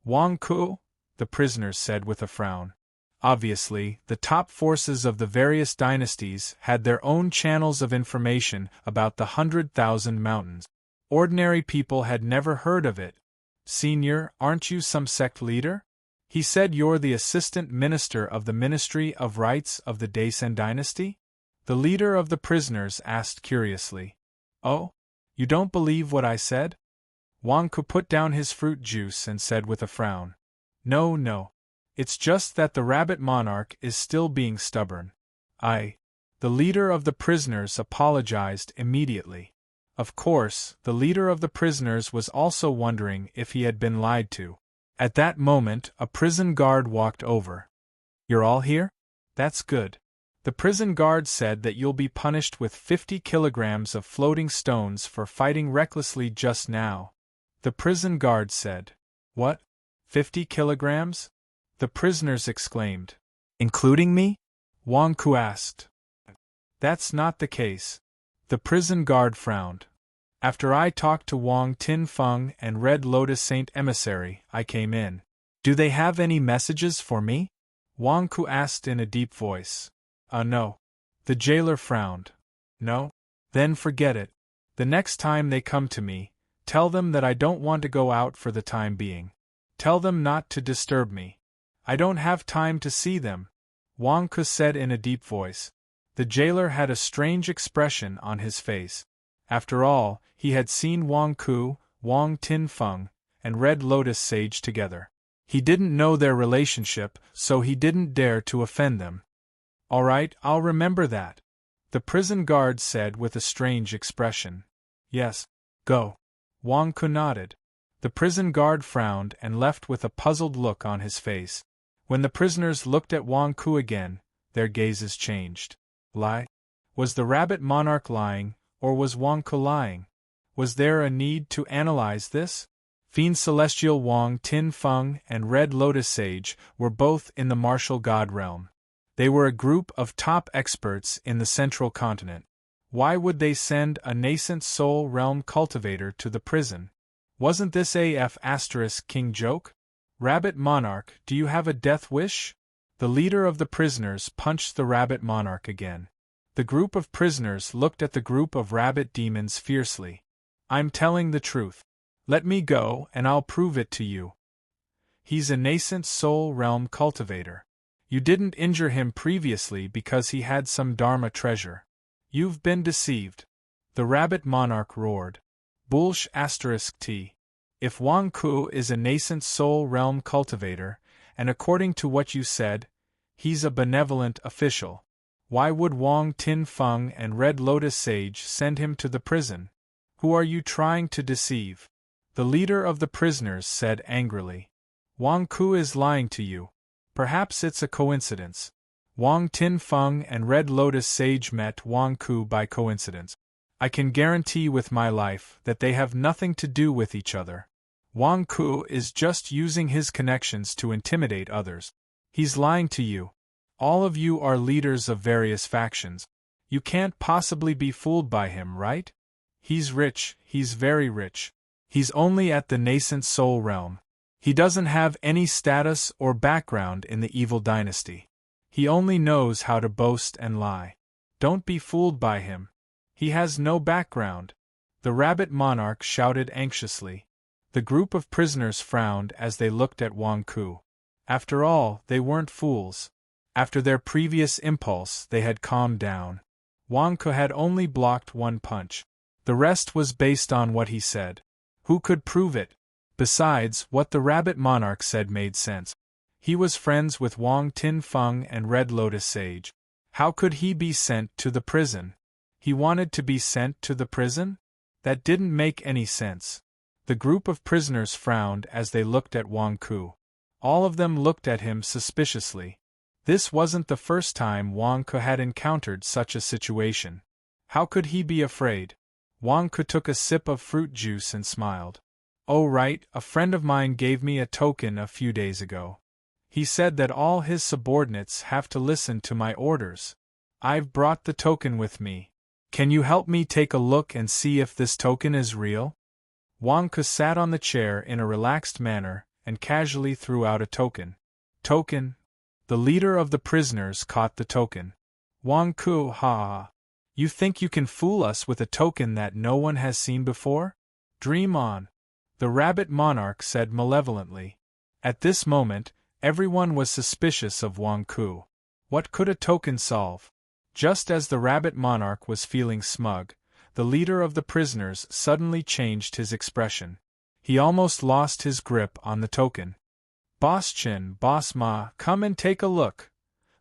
Wang Ku? The prisoners said with a frown. Obviously, the top forces of the various dynasties had their own channels of information about the 100,000 mountains. Ordinary people had never heard of it. Senior, aren't you some sect leader? He said you're the assistant minister of the Ministry of Rights of the Daesan dynasty? The leader of the prisoners asked curiously. Oh? You don't believe what I said? Wang Ku put down his fruit juice and said with a frown. No. It's just that the rabbit monarch is still being stubborn. The leader of the prisoners apologized immediately. Of course, the leader of the prisoners was also wondering if he had been lied to. At that moment, a prison guard walked over. You're all here? That's good. The prison guard said that you'll be punished with 50 kilograms of floating stones for fighting recklessly just now. The prison guard said. What? 50 kilograms? The prisoners exclaimed. Including me? Wang Ku asked. That's not the case. The prison guard frowned. After I talked to Wang Tinfeng and Red Lotus Saint Emissary, I came in. Do they have any messages for me? Wang Ku asked in a deep voice. No. The jailer frowned. No? Then forget it. The next time they come to me, tell them that I don't want to go out for the time being. Tell them not to disturb me. I don't have time to see them, Wang Ke said in a deep voice. The jailer had a strange expression on his face. After all, he had seen Wang Ku, Wang Tinfeng, and Red Lotus Sage together. He didn't know their relationship, so he didn't dare to offend them. All right, I'll remember that, the prison guard said with a strange expression. Yes, go. Wang Ku nodded. The prison guard frowned and left with a puzzled look on his face. When the prisoners looked at Wang Ku again, their gazes changed. Lie? Was the rabbit monarch lying, or was Wang Ku lying? Was there a need to analyze this? Fiend Celestial Wang Tinfeng and Red Lotus Sage were both in the martial god realm. They were a group of top experts in the central continent. Why would they send a nascent soul realm cultivator to the prison? Wasn't this King joke? Rabbit Monarch, do you have a death wish? The leader of the prisoners punched the rabbit monarch again. The group of prisoners looked at the group of rabbit demons fiercely. I'm telling the truth. Let me go and I'll prove it to you. He's a nascent soul realm cultivator. You didn't injure him previously because he had some Dharma treasure. You've been deceived. The rabbit monarch roared. Bullsh *T. If Wang Ku is a nascent soul realm cultivator, and according to what you said, he's a benevolent official, why would Wang Tinfeng and Red Lotus Sage send him to the prison? Who are you trying to deceive? The leader of the prisoners said angrily. Wang Ku is lying to you. Perhaps it's a coincidence. Wang Tinfeng and Red Lotus Sage met Wang Ku by coincidence. I can guarantee with my life that they have nothing to do with each other. Wang Ku is just using his connections to intimidate others. He's lying to you. All of you are leaders of various factions. You can't possibly be fooled by him, right? He's rich, he's very rich. He's only at the nascent soul realm. He doesn't have any status or background in the evil dynasty. He only knows how to boast and lie. Don't be fooled by him. He has no background. The rabbit monarch shouted anxiously. The group of prisoners frowned as they looked at Wang Ku. After all, they weren't fools. After their previous impulse, they had calmed down. Wang Ku had only blocked one punch. The rest was based on what he said. Who could prove it? Besides, what the rabbit monarch said made sense. He was friends with Wang Tinfeng and Red Lotus Sage. How could he be sent to the prison? He wanted to be sent to the prison? That didn't make any sense. The group of prisoners frowned as they looked at Wang Ku. All of them looked at him suspiciously. This wasn't the first time Wang Ku had encountered such a situation. How could he be afraid? Wang Ku took a sip of fruit juice and smiled. Oh right, a friend of mine gave me a token a few days ago. He said that all his subordinates have to listen to my orders. I've brought the token with me. Can you help me take a look and see if this token is real? Wang Ku sat on the chair in a relaxed manner and casually threw out a token. Token? The leader of the prisoners caught the token. Wang Ku, ha. You think you can fool us with a token that no one has seen before? Dream on. The rabbit monarch said malevolently. At this moment, everyone was suspicious of Wang Ku. What could a token solve? Just as the rabbit monarch was feeling smug, the leader of the prisoners suddenly changed his expression. He almost lost his grip on the token. Boss Chin, Boss Ma, come and take a look,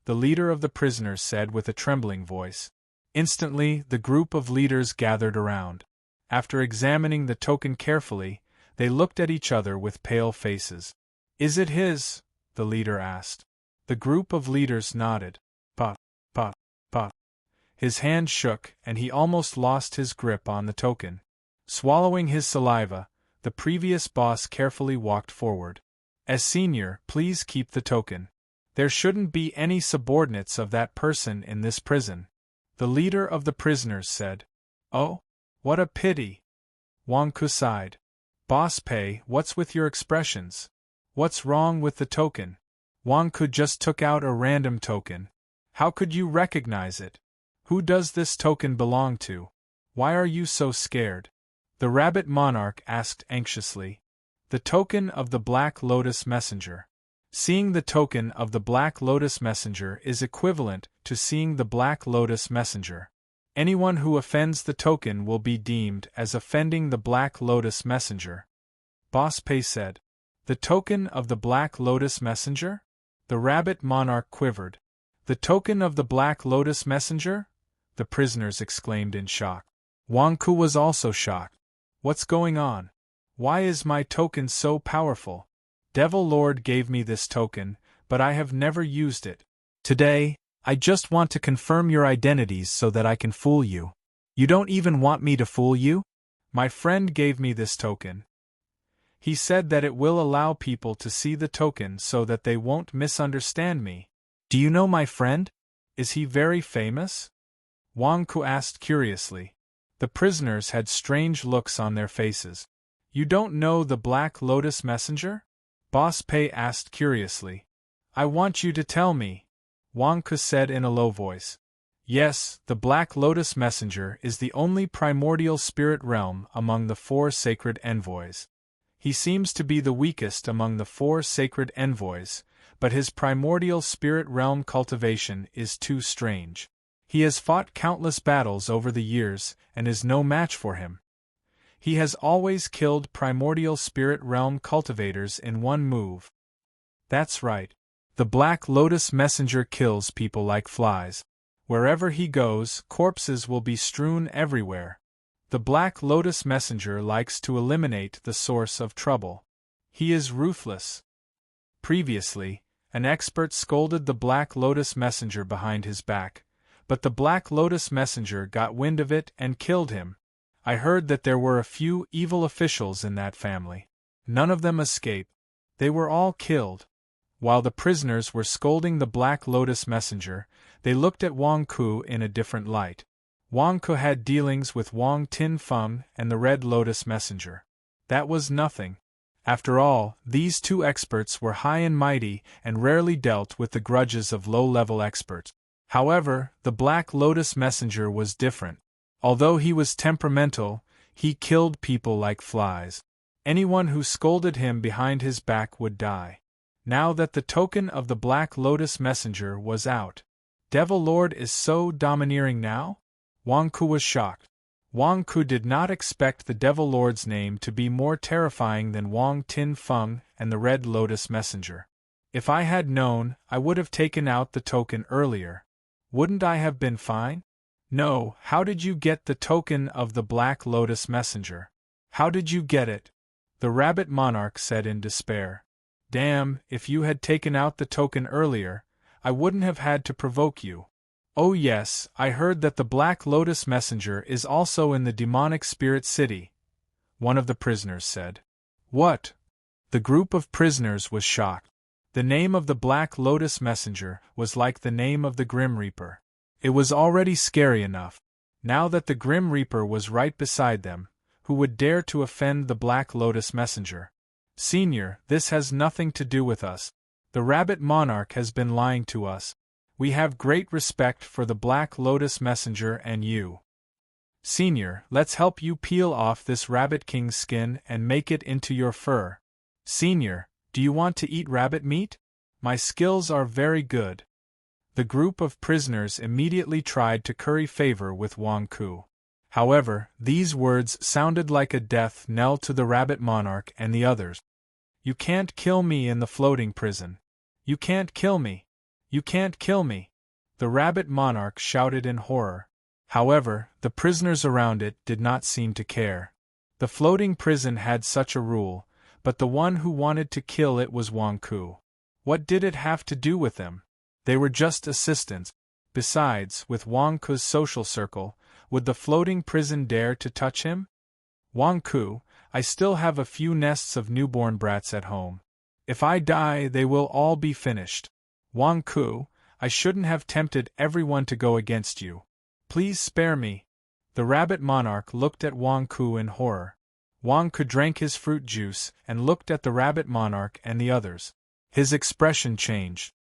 the leader of the prisoners said with a trembling voice. Instantly, the group of leaders gathered around. After examining the token carefully, they looked at each other with pale faces. Is it his? The leader asked. The group of leaders nodded. Pa. His hand shook and he almost lost his grip on the token. Swallowing his saliva, the previous boss carefully walked forward. As senior, please keep the token. There shouldn't be any subordinates of that person in this prison. The leader of the prisoners said. Oh? What a pity. Wang Ku sighed. Boss Pei, what's with your expressions? What's wrong with the token? Wang Ku just took out a random token. How could you recognize it? Who does this token belong to? Why are you so scared? The rabbit monarch asked anxiously. The token of the Black Lotus Messenger. Seeing the token of the Black Lotus Messenger is equivalent to seeing the Black Lotus Messenger. Anyone who offends the token will be deemed as offending the Black Lotus Messenger. Boss Pei said. The token of the Black Lotus Messenger? The rabbit monarch quivered. The token of the Black Lotus Messenger? The prisoners exclaimed in shock. Wang Ku was also shocked. What's going on? Why is my token so powerful? Devil Lord gave me this token, but I have never used it. Today, I just want to confirm your identities so that I can fool you. You don't even want me to fool you? My friend gave me this token. He said that it will allow people to see the token so that they won't misunderstand me. Do you know my friend? Is he very famous? Wang Ku asked curiously. The prisoners had strange looks on their faces. You don't know the Black Lotus Messenger? Boss Pei asked curiously. I want you to tell me, Wang Ku said in a low voice. Yes, the Black Lotus Messenger is the only primordial spirit realm among the 4 sacred envoys. He seems to be the weakest among the 4 sacred envoys, but his primordial spirit realm cultivation is too strange. He has fought countless battles over the years and is no match for him. He has always killed primordial spirit realm cultivators in one move. That's right. The Black Lotus Messenger kills people like flies. Wherever he goes, corpses will be strewn everywhere. The Black Lotus Messenger likes to eliminate the source of trouble. He is ruthless. Previously, an expert scolded the Black Lotus Messenger behind his back, but the Black Lotus Messenger got wind of it and killed him. I heard that there were a few evil officials in that family. None of them escaped. They were all killed. While the prisoners were scolding the Black Lotus Messenger, they looked at Wang Ku in a different light. Wang Ku had dealings with Wang Tinfeng and the Red Lotus Messenger. That was nothing. After all, these 2 experts were high and mighty and rarely dealt with the grudges of low-level experts. However, the Black Lotus Messenger was different. Although he was temperamental, he killed people like flies. Anyone who scolded him behind his back would die. Now that the token of the Black Lotus Messenger was out, Devil Lord is so domineering now? Wang Ku was shocked. Wang Ku did not expect the Devil Lord's name to be more terrifying than Wang Tinfeng and the Red Lotus Messenger. If I had known, I would have taken out the token earlier. Wouldn't I have been fine? No, how did you get the token of the Black Lotus Messenger? How did you get it? The Rabbit Monarch said in despair. Damn, if you had taken out the token earlier, I wouldn't have had to provoke you. Oh yes, I heard that the Black Lotus Messenger is also in the demonic spirit city, one of the prisoners said. What? The group of prisoners was shocked. The name of the Black Lotus Messenger was like the name of the Grim Reaper. It was already scary enough. Now that the Grim Reaper was right beside them, who would dare to offend the Black Lotus Messenger? Senior, this has nothing to do with us. The Rabbit Monarch has been lying to us. We have great respect for the Black Lotus Messenger and you. Senior, let's help you peel off this Rabbit King's skin and make it into your fur. Senior, do you want to eat rabbit meat? My skills are very good. The group of prisoners immediately tried to curry favor with Wang Ku. However, these words sounded like a death knell to the Rabbit Monarch and the others. You can't kill me in the floating prison. You can't kill me. You can't kill me. The Rabbit Monarch shouted in horror. However, the prisoners around it did not seem to care. The floating prison had such a rule, but the one who wanted to kill it was Wang Ku. What did it have to do with them? They were just assistants. Besides, with Wang Ku's social circle, would the floating prison dare to touch him? Wang Ku, I still have a few nests of newborn brats at home. If I die, they will all be finished. Wang Ku, I shouldn't have tempted everyone to go against you. Please spare me. The Rabbit Monarch looked at Wang Ku in horror. Wang Ku drank his fruit juice and looked at the Rabbit Monarch and the others. His expression changed.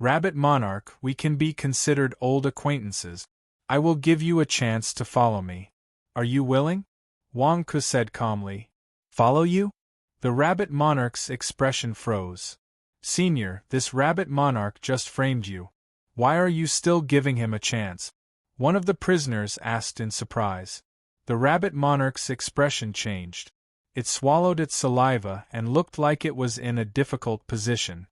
Rabbit Monarch, we can be considered old acquaintances. I will give you a chance to follow me. Are you willing? Wang Ku said calmly. Follow you? The Rabbit Monarch's expression froze. Senior, this rabbit monarch just framed you. Why are you still giving him a chance? One of the prisoners asked in surprise. The rabbit monarch's expression changed. It swallowed its saliva and looked like it was in a difficult position.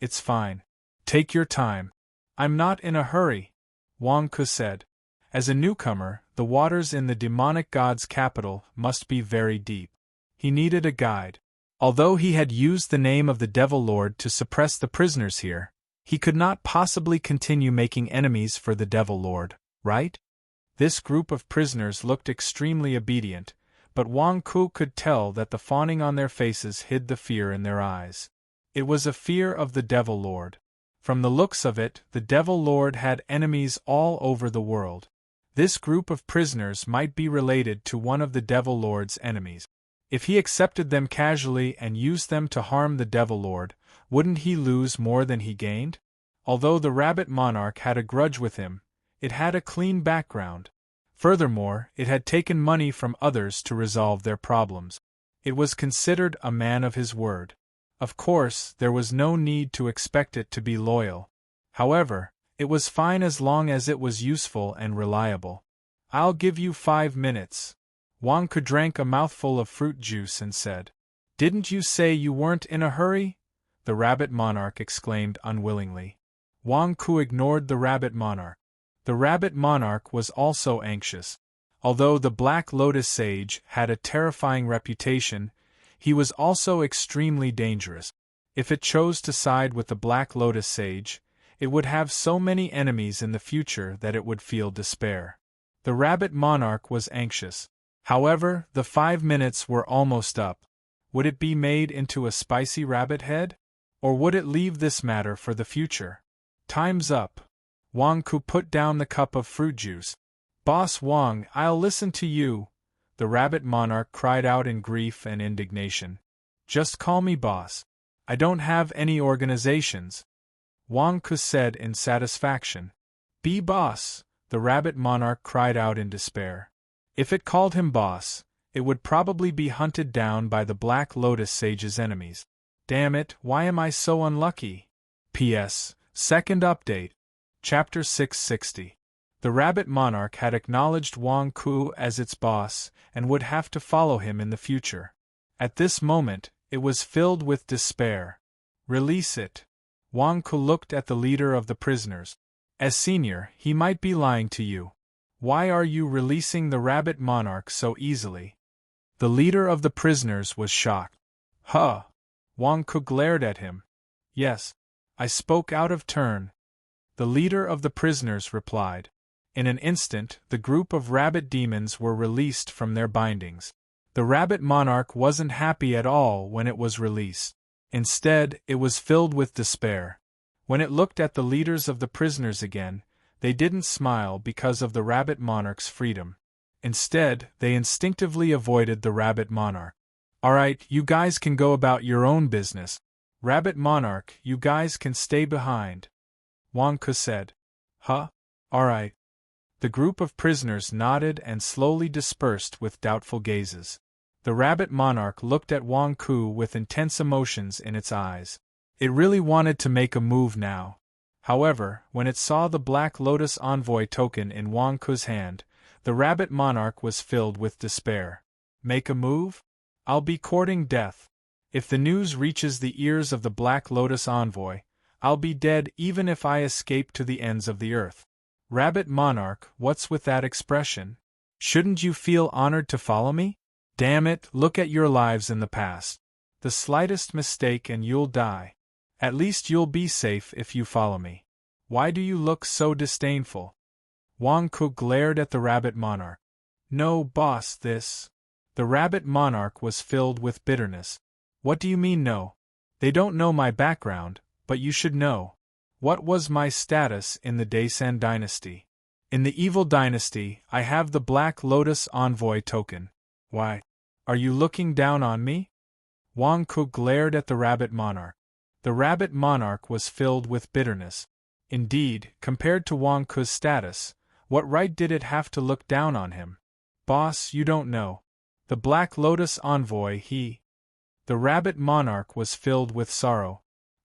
It's fine. Take your time. I'm not in a hurry, Wang Ke said. As a newcomer, the waters in the demonic god's capital must be very deep. He needed a guide. Although he had used the name of the Devil Lord to suppress the prisoners here, he could not possibly continue making enemies for the Devil Lord, right? This group of prisoners looked extremely obedient, but Wang Ke could tell that the fawning on their faces hid the fear in their eyes. It was a fear of the Devil Lord. From the looks of it, the Devil Lord had enemies all over the world. This group of prisoners might be related to one of the Devil Lord's enemies. If he accepted them casually and used them to harm the Devil Lord, wouldn't he lose more than he gained? Although the rabbit monarch had a grudge with him, it had a clean background. Furthermore, it had taken money from others to resolve their problems. It was considered a man of his word. Of course, there was no need to expect it to be loyal. However, it was fine as long as it was useful and reliable. I'll give you 5 minutes. Wang Ke drank a mouthful of fruit juice and said, "Didn't you say you weren't in a hurry?" The rabbit monarch exclaimed unwillingly. Wang Ke ignored the rabbit monarch. The rabbit monarch was also anxious. Although the Black Lotus Sage had a terrifying reputation, he was also extremely dangerous. If it chose to side with the Black Lotus Sage, it would have so many enemies in the future that it would feel despair. The rabbit monarch was anxious. However, the 5 minutes were almost up. Would it be made into a spicy rabbit head? Or would it leave this matter for the future? Time's up. Wang Ke put down the cup of fruit juice. "Boss Wang, I'll listen to you," the rabbit monarch cried out in grief and indignation. "Just call me boss. I don't have any organizations," Wang Ke said in satisfaction. "Be boss," the rabbit monarch cried out in despair. If it called him boss, it would probably be hunted down by the Black Lotus Sage's enemies. Damn it, why am I so unlucky? P.S. Second update. Chapter 660. The rabbit monarch had acknowledged Wang Ke as its boss and would have to follow him in the future. At this moment, it was filled with despair. "Release it." Wang Ke looked at the leader of the prisoners. "As senior, he might be lying to you. Why are you releasing the rabbit monarch so easily?" The leader of the prisoners was shocked. "Huh!" Wang Ke glared at him. "Yes, I spoke out of turn," the leader of the prisoners replied. In an instant, the group of rabbit demons were released from their bindings. The rabbit monarch wasn't happy at all when it was released. Instead, it was filled with despair. When it looked at the leaders of the prisoners again, they didn't smile because of the rabbit monarch's freedom. Instead, they instinctively avoided the rabbit monarch. "Alright, you guys can go about your own business. Rabbit monarch, you guys can stay behind," Wang Ke said. "Huh? Alright." The group of prisoners nodded and slowly dispersed with doubtful gazes. The rabbit monarch looked at Wang Ke with intense emotions in its eyes. It really wanted to make a move now. However, when it saw the Black Lotus Envoy token in Wang Ke's hand, the rabbit monarch was filled with despair. "Make a move? I'll be courting death. If the news reaches the ears of the Black Lotus Envoy, I'll be dead even if I escape to the ends of the earth." "Rabbit monarch, what's with that expression? Shouldn't you feel honored to follow me? Damn it, look at your lives in the past. The slightest mistake and you'll die. At least you'll be safe if you follow me. Why do you look so disdainful?" Wang Ke glared at the rabbit monarch. "No, boss, this..." The rabbit monarch was filled with bitterness. "What do you mean no? They don't know my background, but you should know. What was my status in the Daesan dynasty? In the evil dynasty, I have the Black Lotus Envoy token. Why? Are you looking down on me?" Wang Ke glared at the rabbit monarch. The rabbit monarch was filled with bitterness. Indeed, compared to Wang Ke's status, what right did it have to look down on him? "Boss, you don't know. The Black Lotus Envoy, he..." The rabbit monarch was filled with sorrow.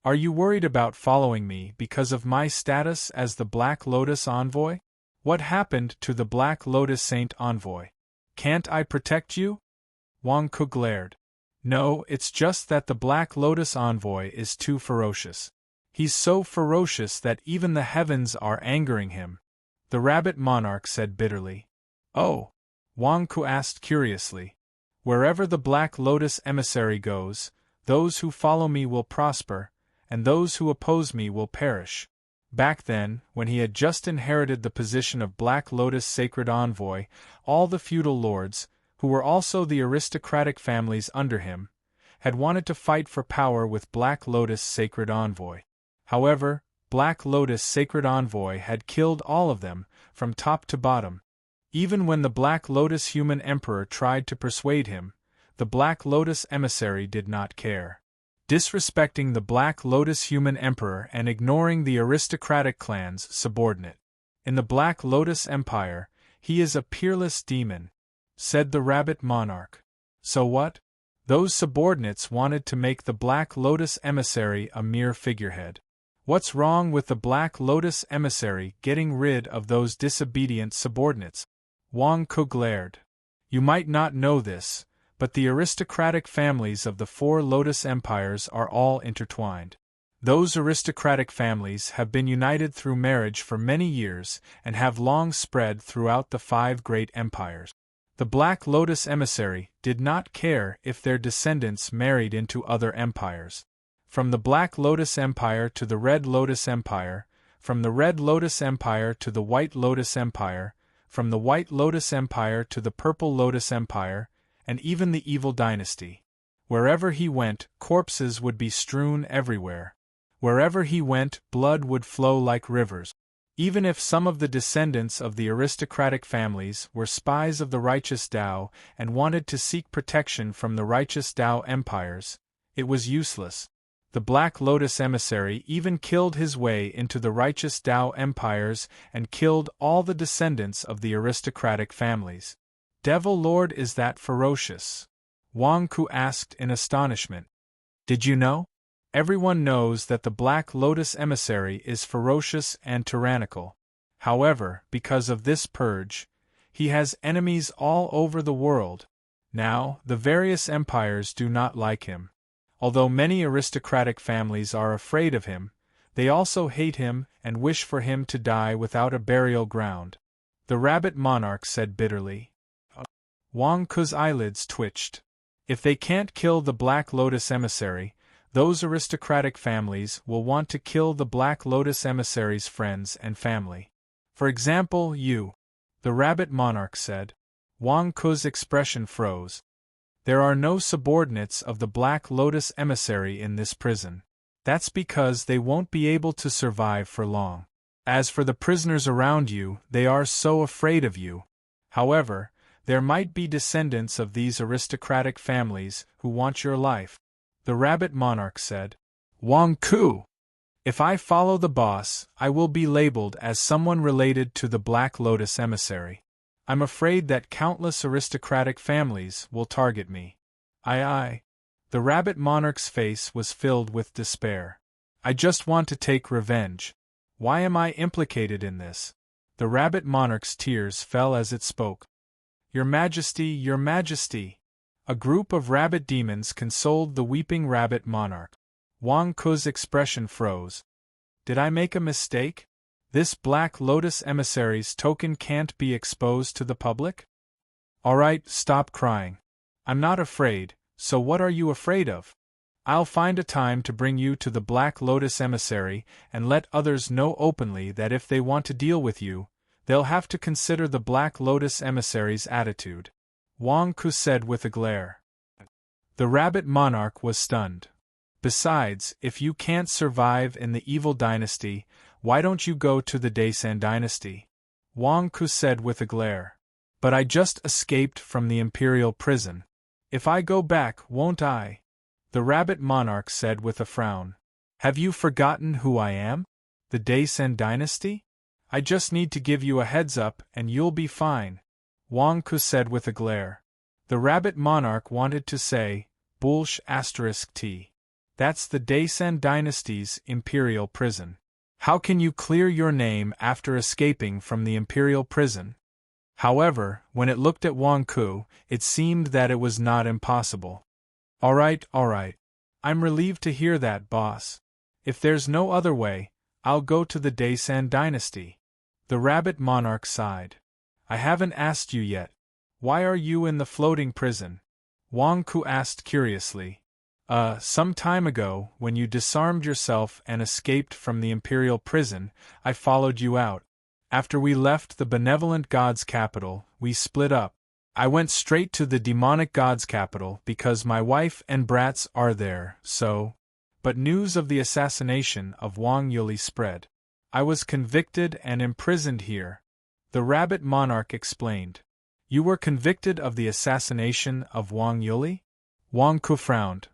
Are you worried about following me because of my status as the Black Lotus envoy? What happened to the Black Lotus Saint envoy? Can't I protect you? Wang Ku glared. No, it's just that the Black Lotus envoy is too ferocious. He's so ferocious that even the heavens are angering him, the rabbit monarch said bitterly. Oh? Wang Ku asked curiously. Wherever the Black Lotus emissary goes, those who follow me will prosper, and those who oppose me will perish. Back then, when he had just inherited the position of Black Lotus Sacred Envoy, all the feudal lords, who were also the aristocratic families under him, had wanted to fight for power with Black Lotus Sacred Envoy. However, Black Lotus Sacred Envoy had killed all of them, from top to bottom. Even when the Black Lotus Human Emperor tried to persuade him, the Black Lotus emissary did not care. Disrespecting the Black Lotus Human Emperor and ignoring the aristocratic clan's subordinate. In the Black Lotus Empire, he is a peerless demon, said the rabbit monarch. So what? Those subordinates wanted to make the Black Lotus emissary a mere figurehead. What's wrong with the Black Lotus emissary getting rid of those disobedient subordinates? Wang Ku glared. You might not know this, but the aristocratic families of the 4 Lotus Empires are all intertwined. Those aristocratic families have been united through marriage for many years and have long spread throughout the 5 great empires. The Black Lotus emissary did not care if their descendants married into other empires. From the Black Lotus Empire to the Red Lotus Empire, from the Red Lotus Empire to the White Lotus Empire, from the White Lotus Empire to the Purple Lotus Empire, and even the Evil Dynasty. Wherever he went, corpses would be strewn everywhere. Wherever he went, blood would flow like rivers. Even if some of the descendants of the aristocratic families were spies of the righteous Tao and wanted to seek protection from the righteous Tao empires, it was useless. The Black Lotus emissary even killed his way into the righteous Tao empires and killed all the descendants of the aristocratic families. Devil Lord is that ferocious? Wang Ku asked in astonishment. Did you know? Everyone knows that the Black Lotus emissary is ferocious and tyrannical. However, because of this purge, he has enemies all over the world. Now, the various empires do not like him. Although many aristocratic families are afraid of him, they also hate him and wish for him to die without a burial ground. The rabbit monarch said bitterly. Wang Ku's eyelids twitched. If they can't kill the Black Lotus emissary, those aristocratic families will want to kill the Black Lotus emissary's friends and family. For example, you. The rabbit monarch said. Wang Ku's expression froze. There are no subordinates of the Black Lotus emissary in this prison. That's because they won't be able to survive for long. As for the prisoners around you, they are so afraid of you. However, there might be descendants of these aristocratic families who want your life. The rabbit monarch said. Wang Ku! If I follow the boss, I will be labeled as someone related to the Black Lotus emissary. I'm afraid that countless aristocratic families will target me. Aye. The rabbit monarch's face was filled with despair. I just want to take revenge. Why am I implicated in this? The rabbit monarch's tears fell as it spoke. Your Majesty, Your Majesty! A group of rabbit demons consoled the weeping rabbit monarch. Wang Ku's expression froze. Did I make a mistake? This Black Lotus emissary's token can't be exposed to the public? Alright, stop crying. I'm not afraid, so what are you afraid of? I'll find a time to bring you to the Black Lotus emissary and let others know openly that if they want to deal with you, they'll have to consider the Black Lotus emissary's attitude. Wang Ku said with a glare. The rabbit monarch was stunned. Besides, if you can't survive in the Evil Dynasty, why don't you go to the Daesan Dynasty? Wang Ku said with a glare. But I just escaped from the Imperial prison. If I go back, won't I? The rabbit monarch said with a frown. Have you forgotten who I am? The Daesan Dynasty? I just need to give you a heads up and you'll be fine. Wang Ku said with a glare. The rabbit monarch wanted to say, Bullsh*t. That's the Daesan dynasty's imperial prison. How can you clear your name after escaping from the imperial prison? However, when it looked at Wang Ku, it seemed that it was not impossible. All right. I'm relieved to hear that, boss. If there's no other way, I'll go to the Daesan dynasty. The rabbit monarch sighed. I haven't asked you yet. Why are you in the floating prison? Wang Ku asked curiously. Some time ago, when you disarmed yourself and escaped from the imperial prison, I followed you out. After we left the benevolent god's capital, we split up. I went straight to the demonic god's capital because my wife and brats are there, so. But news of the assassination of Wang Yuli spread. I was convicted and imprisoned here. The rabbit monarch explained. You were convicted of the assassination of Wang Yuli? Wang Ku frowned.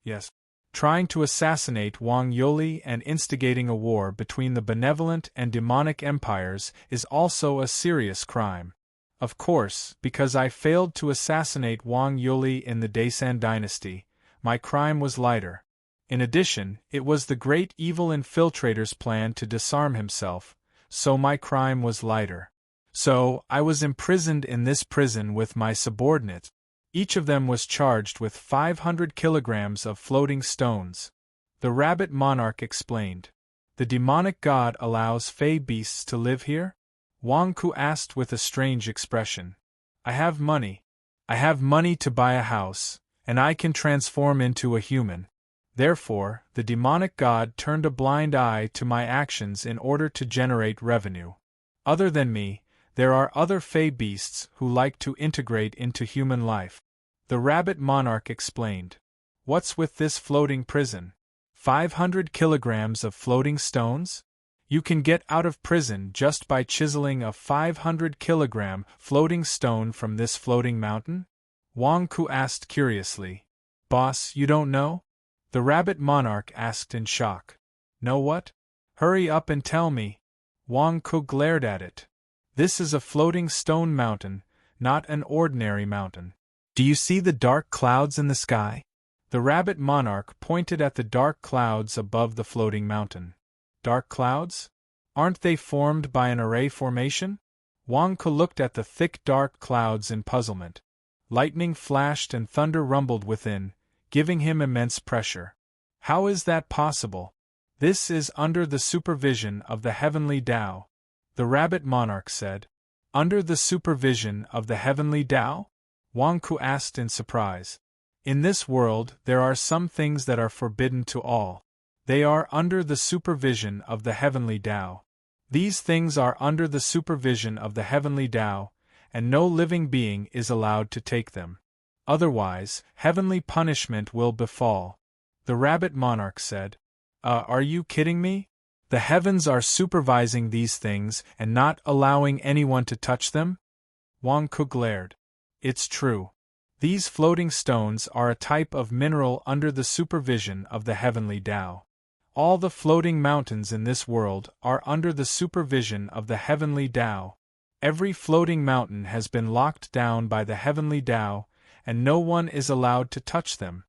Yes. Trying to assassinate Wang Yuli and instigating a war between the benevolent and demonic empires is also a serious crime. Of course, because I failed to assassinate Wang Yuli in the Daesan dynasty, my crime was lighter. In addition, it was the great evil infiltrator's plan to disarm himself, so my crime was lighter. So, I was imprisoned in this prison with my subordinates. Each of them was charged with 500 kilograms of floating stones. The rabbit monarch explained. The demonic god allows fey beasts to live here? Wang Ku asked with a strange expression. I have money. I have money to buy a house, and I can transform into a human. Therefore, the demonic god turned a blind eye to my actions in order to generate revenue. Other than me, there are other fey beasts who like to integrate into human life. The rabbit monarch explained. What's with this floating prison? 500 kilograms of floating stones? You can get out of prison just by chiseling a 500-kilogram floating stone from this floating mountain? Wang Ku asked curiously. Boss, you don't know? The rabbit monarch asked in shock. Know what? Hurry up and tell me. Wang Ku glared at it. This is a floating stone mountain, not an ordinary mountain. Do you see the dark clouds in the sky? The rabbit monarch pointed at the dark clouds above the floating mountain. Dark clouds? Aren't they formed by an array formation? Wang Ku looked at the thick dark clouds in puzzlement. Lightning flashed and thunder rumbled within, giving him immense pressure. How is that possible? This is under the supervision of the heavenly Tao. The rabbit monarch said. Under the supervision of the heavenly Tao? Wang Ku asked in surprise. In this world, there are some things that are forbidden to all. They are under the supervision of the heavenly Tao. These things are under the supervision of the heavenly Tao, and no living being is allowed to take them. Otherwise, heavenly punishment will befall. The rabbit monarch said. Are you kidding me? The heavens are supervising these things and not allowing anyone to touch them? Wang Ku glared. It's true. These floating stones are a type of mineral under the supervision of the heavenly Tao. All the floating mountains in this world are under the supervision of the heavenly Tao. Every floating mountain has been locked down by the heavenly Tao, and no one is allowed to touch them.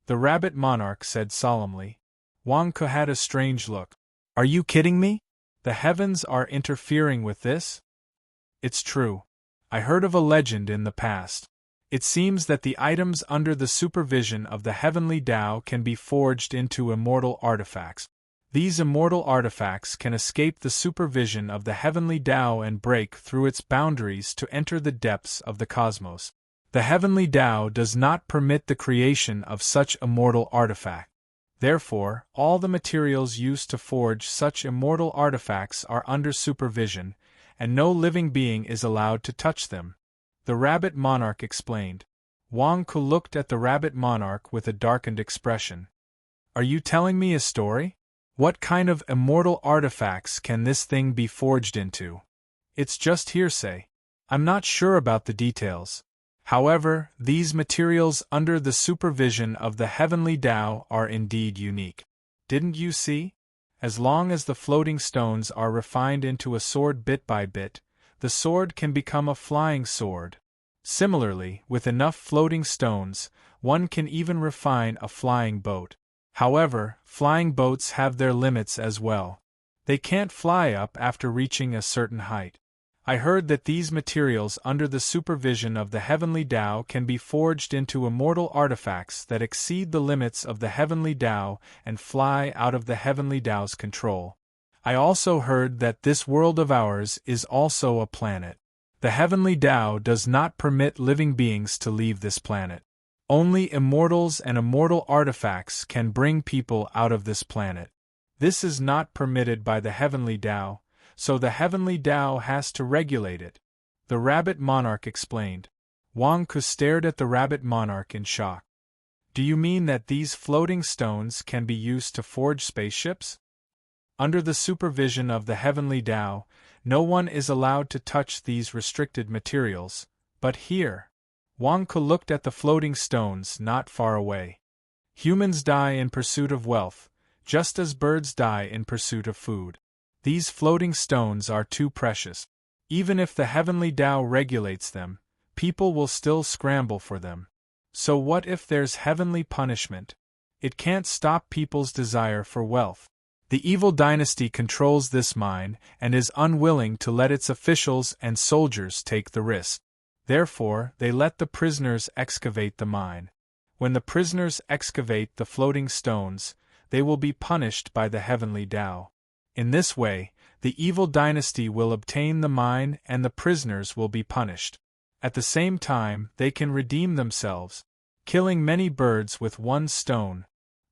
The rabbit monarch said solemnly. Wang Ku had a strange look. Are you kidding me? The heavens are interfering with this? It's true. I heard of a legend in the past. It seems that the items under the supervision of the heavenly Tao can be forged into immortal artifacts. These immortal artifacts can escape the supervision of the heavenly Tao and break through its boundaries to enter the depths of the cosmos. The heavenly Tao does not permit the creation of such immortal artifacts. Therefore, all the materials used to forge such immortal artifacts are under supervision, and no living being is allowed to touch them. The rabbit monarch explained. Wang Ku looked at the rabbit monarch with a darkened expression. Are you telling me a story? What kind of immortal artifacts can this thing be forged into? It's just hearsay. I'm not sure about the details. However, these materials under the supervision of the heavenly Tao are indeed unique. Didn't you see? As long as the floating stones are refined into a sword bit by bit, the sword can become a flying sword. Similarly, with enough floating stones, one can even refine a flying boat. However, flying boats have their limits as well. They can't fly up after reaching a certain height. I heard that these materials under the supervision of the heavenly Tao can be forged into immortal artifacts that exceed the limits of the heavenly Tao and fly out of the heavenly Tao's control. I also heard that this world of ours is also a planet. The heavenly Tao does not permit living beings to leave this planet. Only immortals and immortal artifacts can bring people out of this planet. This is not permitted by the heavenly Tao, so the heavenly Tao has to regulate it. The rabbit monarch explained. Wang Ku stared at the rabbit monarch in shock. Do you mean that these floating stones can be used to forge spaceships? Under the supervision of the heavenly Tao, no one is allowed to touch these restricted materials, but here. Wang Ku looked at the floating stones not far away. Humans die in pursuit of wealth, just as birds die in pursuit of food. These floating stones are too precious. Even if the heavenly Tao regulates them, people will still scramble for them. So what if there's heavenly punishment? It can't stop people's desire for wealth. The evil dynasty controls this mine and is unwilling to let its officials and soldiers take the risk. Therefore, they let the prisoners excavate the mine. When the prisoners excavate the floating stones, they will be punished by the heavenly Tao. In this way, the evil dynasty will obtain the mine and the prisoners will be punished. At the same time, they can redeem themselves, killing many birds with one stone.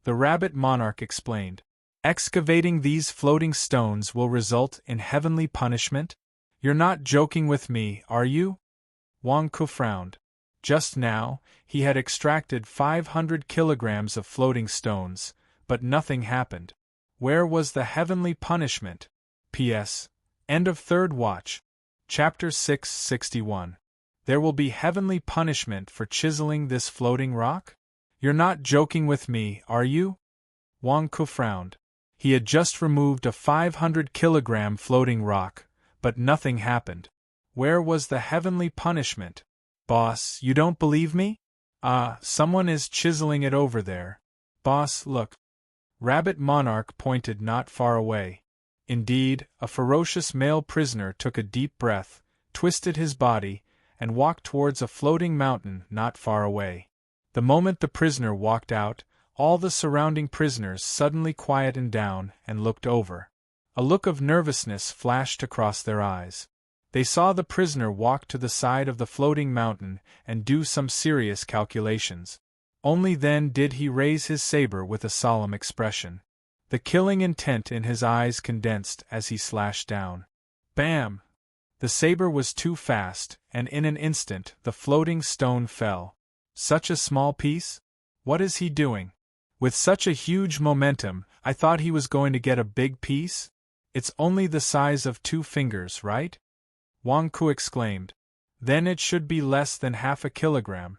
The rabbit monarch explained. Excavating these floating stones will result in heavenly punishment? You're not joking with me, are you? Wang Ku frowned. Just now, he had extracted 500 kilograms of floating stones, but nothing happened. Where was the heavenly punishment? P.S. End of third watch. Chapter 661. There will be heavenly punishment for chiseling this floating rock? You're not joking with me, are you? Wang Ku frowned. He had just removed a 500-kilogram floating rock, but nothing happened. Where was the heavenly punishment? Boss, you don't believe me? Someone is chiseling it over there. Boss, look. Rabbit monarch pointed not far away. Indeed, a ferocious male prisoner took a deep breath, twisted his body, and walked towards a floating mountain not far away. The moment the prisoner walked out, all the surrounding prisoners suddenly quietened down and looked over. A look of nervousness flashed across their eyes. They saw the prisoner walk to the side of the floating mountain and do some serious calculations. Only then did he raise his saber with a solemn expression. The killing intent in his eyes condensed as he slashed down. Bam! The saber was too fast, and in an instant the floating stone fell. Such a small piece? What is he doing? With such a huge momentum, I thought he was going to get a big piece? It's only the size of 2 fingers, right? Wang Ku exclaimed. Then it should be less than half a kilogram.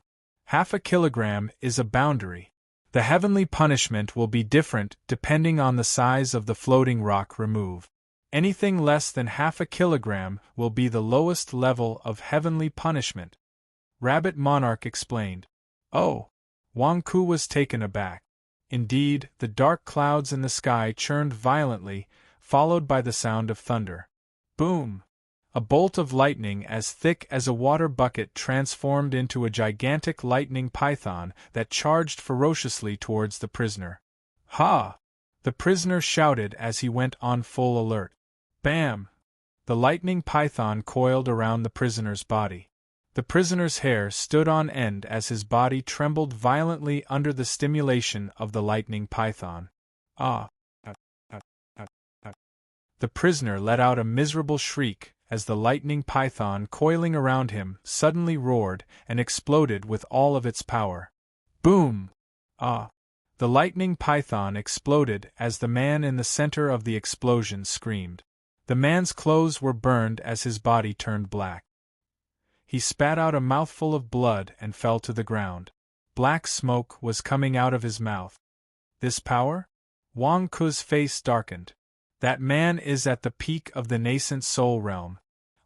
Half a kilogram is a boundary. The heavenly punishment will be different depending on the size of the floating rock removed. Anything less than half a kilogram will be the lowest level of heavenly punishment. Rabbit monarch explained. Oh! Wang Ku was taken aback. Indeed, the dark clouds in the sky churned violently, followed by the sound of thunder. Boom! A bolt of lightning as thick as a water bucket transformed into a gigantic lightning python that charged ferociously towards the prisoner. Ha! The prisoner shouted as he went on full alert. Bam! The lightning python coiled around the prisoner's body. The prisoner's hair stood on end as his body trembled violently under the stimulation of the lightning python. Ah! The prisoner let out a miserable shriek as the lightning python coiling around him suddenly roared and exploded with all of its power. Boom! Ah! The lightning python exploded as the man in the center of the explosion screamed. The man's clothes were burned as his body turned black. He spat out a mouthful of blood and fell to the ground. Black smoke was coming out of his mouth. This power? Wang Ku's face darkened. That man is at the peak of the nascent soul realm.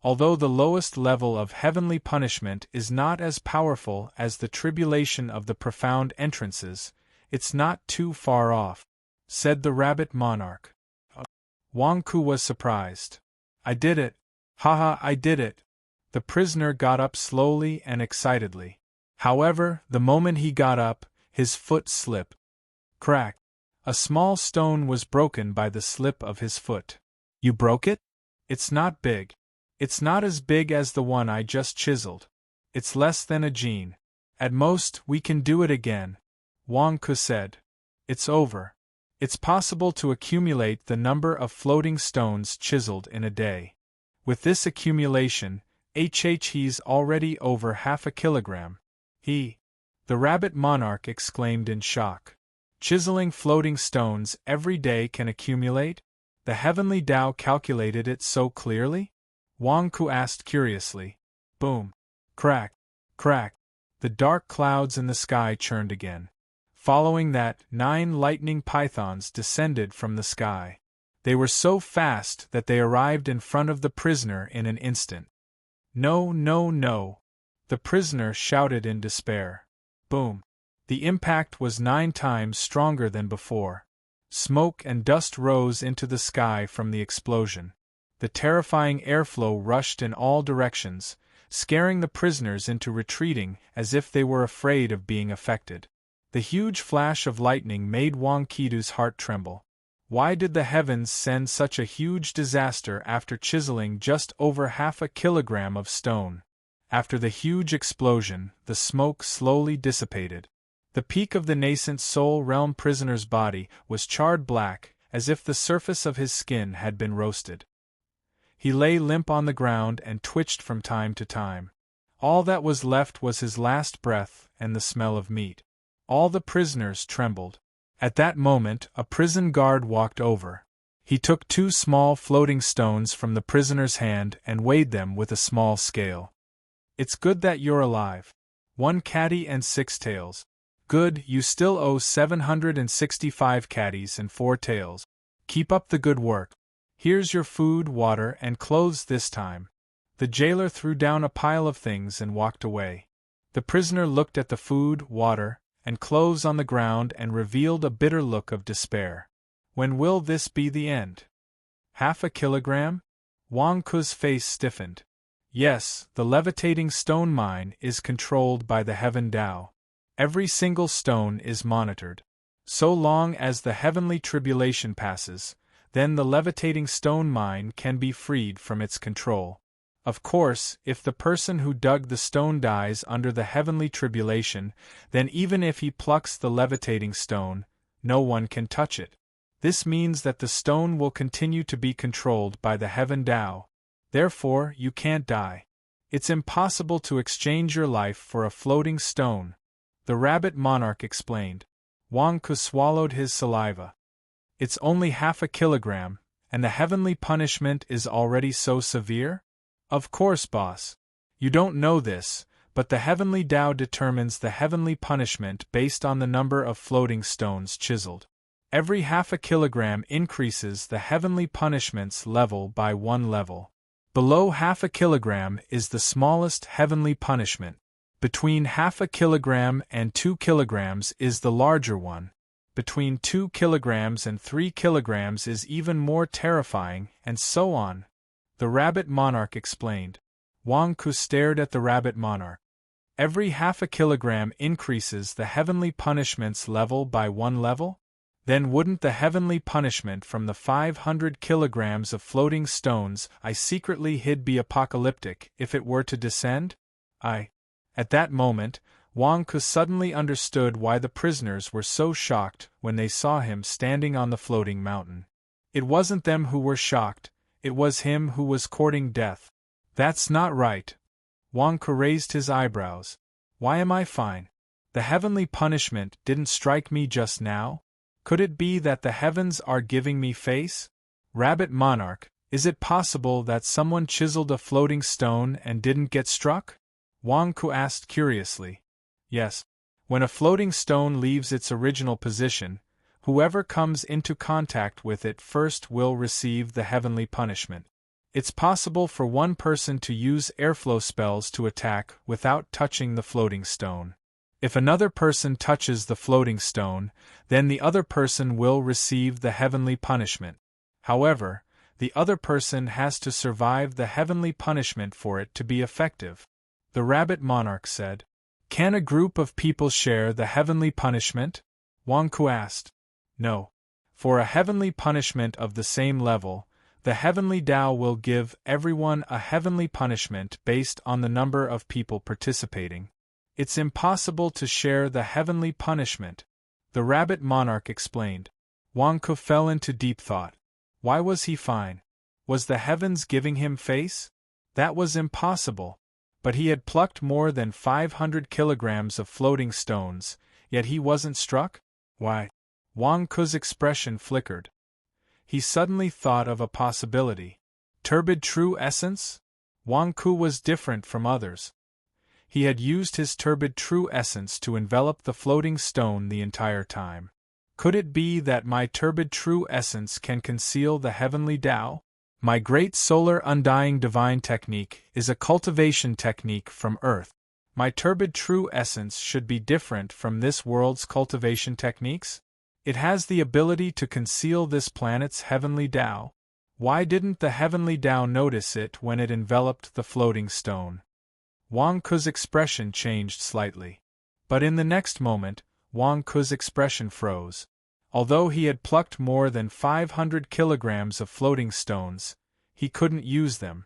Although the lowest level of heavenly punishment is not as powerful as the tribulation of the profound entrances, It's not too far off, said the rabbit monarch. Wang Ku was surprised. I did it! Haha, I did it! The prisoner got up slowly and excitedly. However, the moment he got up, his foot slipped. Crack! A small stone was broken by the slip of his foot. You broke it? It's not big. It's not as big as the one I just chiseled. It's less than a gene. At most, we can do it again, Wang Ku said. It's over. It's possible to accumulate the number of floating stones chiseled in a day. With this accumulation, he's already over half a kilogram. The rabbit monarch exclaimed in shock. Chiseling floating stones every day can accumulate? The heavenly Tao calculated it so clearly? Wang Ku asked curiously. Boom! Crack! Crack! The dark clouds in the sky churned again. Following that, 9 lightning pythons descended from the sky. They were so fast that they arrived in front of the prisoner in an instant. No, no, no! The prisoner shouted in despair. Boom! The impact was 9 times stronger than before. Smoke and dust rose into the sky from the explosion. The terrifying airflow rushed in all directions, scaring the prisoners into retreating as if they were afraid of being affected. The huge flash of lightning made Wang Qidu's heart tremble. Why did the heavens send such a huge disaster after chiseling just over half a kilogram of stone? After the huge explosion, the smoke slowly dissipated. The peak of the nascent soul realm prisoner's body was charred black, as if the surface of his skin had been roasted. He lay limp on the ground and twitched from time to time. All that was left was his last breath and the smell of meat. All the prisoners trembled. At that moment, a prison guard walked over. He took 2 small floating stones from the prisoner's hand and weighed them with a small scale. It's good that you're alive. 1 catty and 6 tails. Good, you still owe 765 catties and 4 tails. Keep up the good work. Here's your food, water, and clothes this time. The jailer threw down a pile of things and walked away. The prisoner looked at the food, water, and clothes on the ground and revealed a bitter look of despair. When will this be the end? Half a kilogram? Wang Ku's face stiffened. Yes, the levitating stone mine is controlled by the Heaven Tao. Every single stone is monitored. So long as the heavenly tribulation passes, then the levitating stone mine can be freed from its control. Of course, if the person who dug the stone dies under the heavenly tribulation, then even if he plucks the levitating stone, no one can touch it. This means that the stone will continue to be controlled by the Heaven Tao. Therefore, you can't die. It's impossible to exchange your life for a floating stone, the rabbit monarch explained. Wang Ku swallowed his saliva. It's only half a kilogram, and the heavenly punishment is already so severe? Of course, boss. You don't know this, but the heavenly Tao determines the heavenly punishment based on the number of floating stones chiseled. Every half a kilogram increases the heavenly punishment's level by 1 level. Below half a kilogram is the smallest heavenly punishment. Between half a kilogram and 2 kilograms is the larger one. Between 2 kilograms and 3 kilograms is even more terrifying, and so on. The rabbit monarch explained. Wang Ku stared at the rabbit monarch. Every half a kilogram increases the heavenly punishment's level by 1 level? Then wouldn't the heavenly punishment from the 500 kilograms of floating stones I secretly hid be apocalyptic if it were to descend? At that moment, Wang Ku suddenly understood why the prisoners were so shocked when they saw him standing on the floating mountain. It wasn't them who were shocked, it was him who was courting death. That's not right. Wang Ku raised his eyebrows. Why am I fine? The heavenly punishment didn't strike me just now? Could it be that the heavens are giving me face? Rabbit monarch, is it possible that someone chiseled a floating stone and didn't get struck? Wang Ku asked curiously. Yes. When a floating stone leaves its original position, whoever comes into contact with it first will receive the heavenly punishment. It's possible for one person to use airflow spells to attack without touching the floating stone. If another person touches the floating stone, then the other person will receive the heavenly punishment. However, the other person has to survive the heavenly punishment for it to be effective. The rabbit monarch said. Can a group of people share the heavenly punishment? Wang Ku asked. No. For a heavenly punishment of the same level, the heavenly Tao will give everyone a heavenly punishment based on the number of people participating. It's impossible to share the heavenly punishment, the rabbit monarch explained. Wang Ku fell into deep thought. Why was he fine? Was the heavens giving him face? That was impossible. But he had plucked more than 500 kilograms of floating stones, yet he wasn't struck? Why? Wang Ku's expression flickered. He suddenly thought of a possibility. Turbid true essence? Wang Ku was different from others. He had used his turbid true essence to envelop the floating stone the entire time. Could it be that my turbid true essence can conceal the heavenly Tao? My great solar undying divine technique is a cultivation technique from Earth. My turbid true essence should be different from this world's cultivation techniques? It has the ability to conceal this planet's heavenly Tao. Why didn't the heavenly Tao notice it when it enveloped the floating stone? Wang Ku's expression changed slightly. But in the next moment, Wang Ku's expression froze. Although he had plucked more than 500 kilograms of floating stones, he couldn't use them.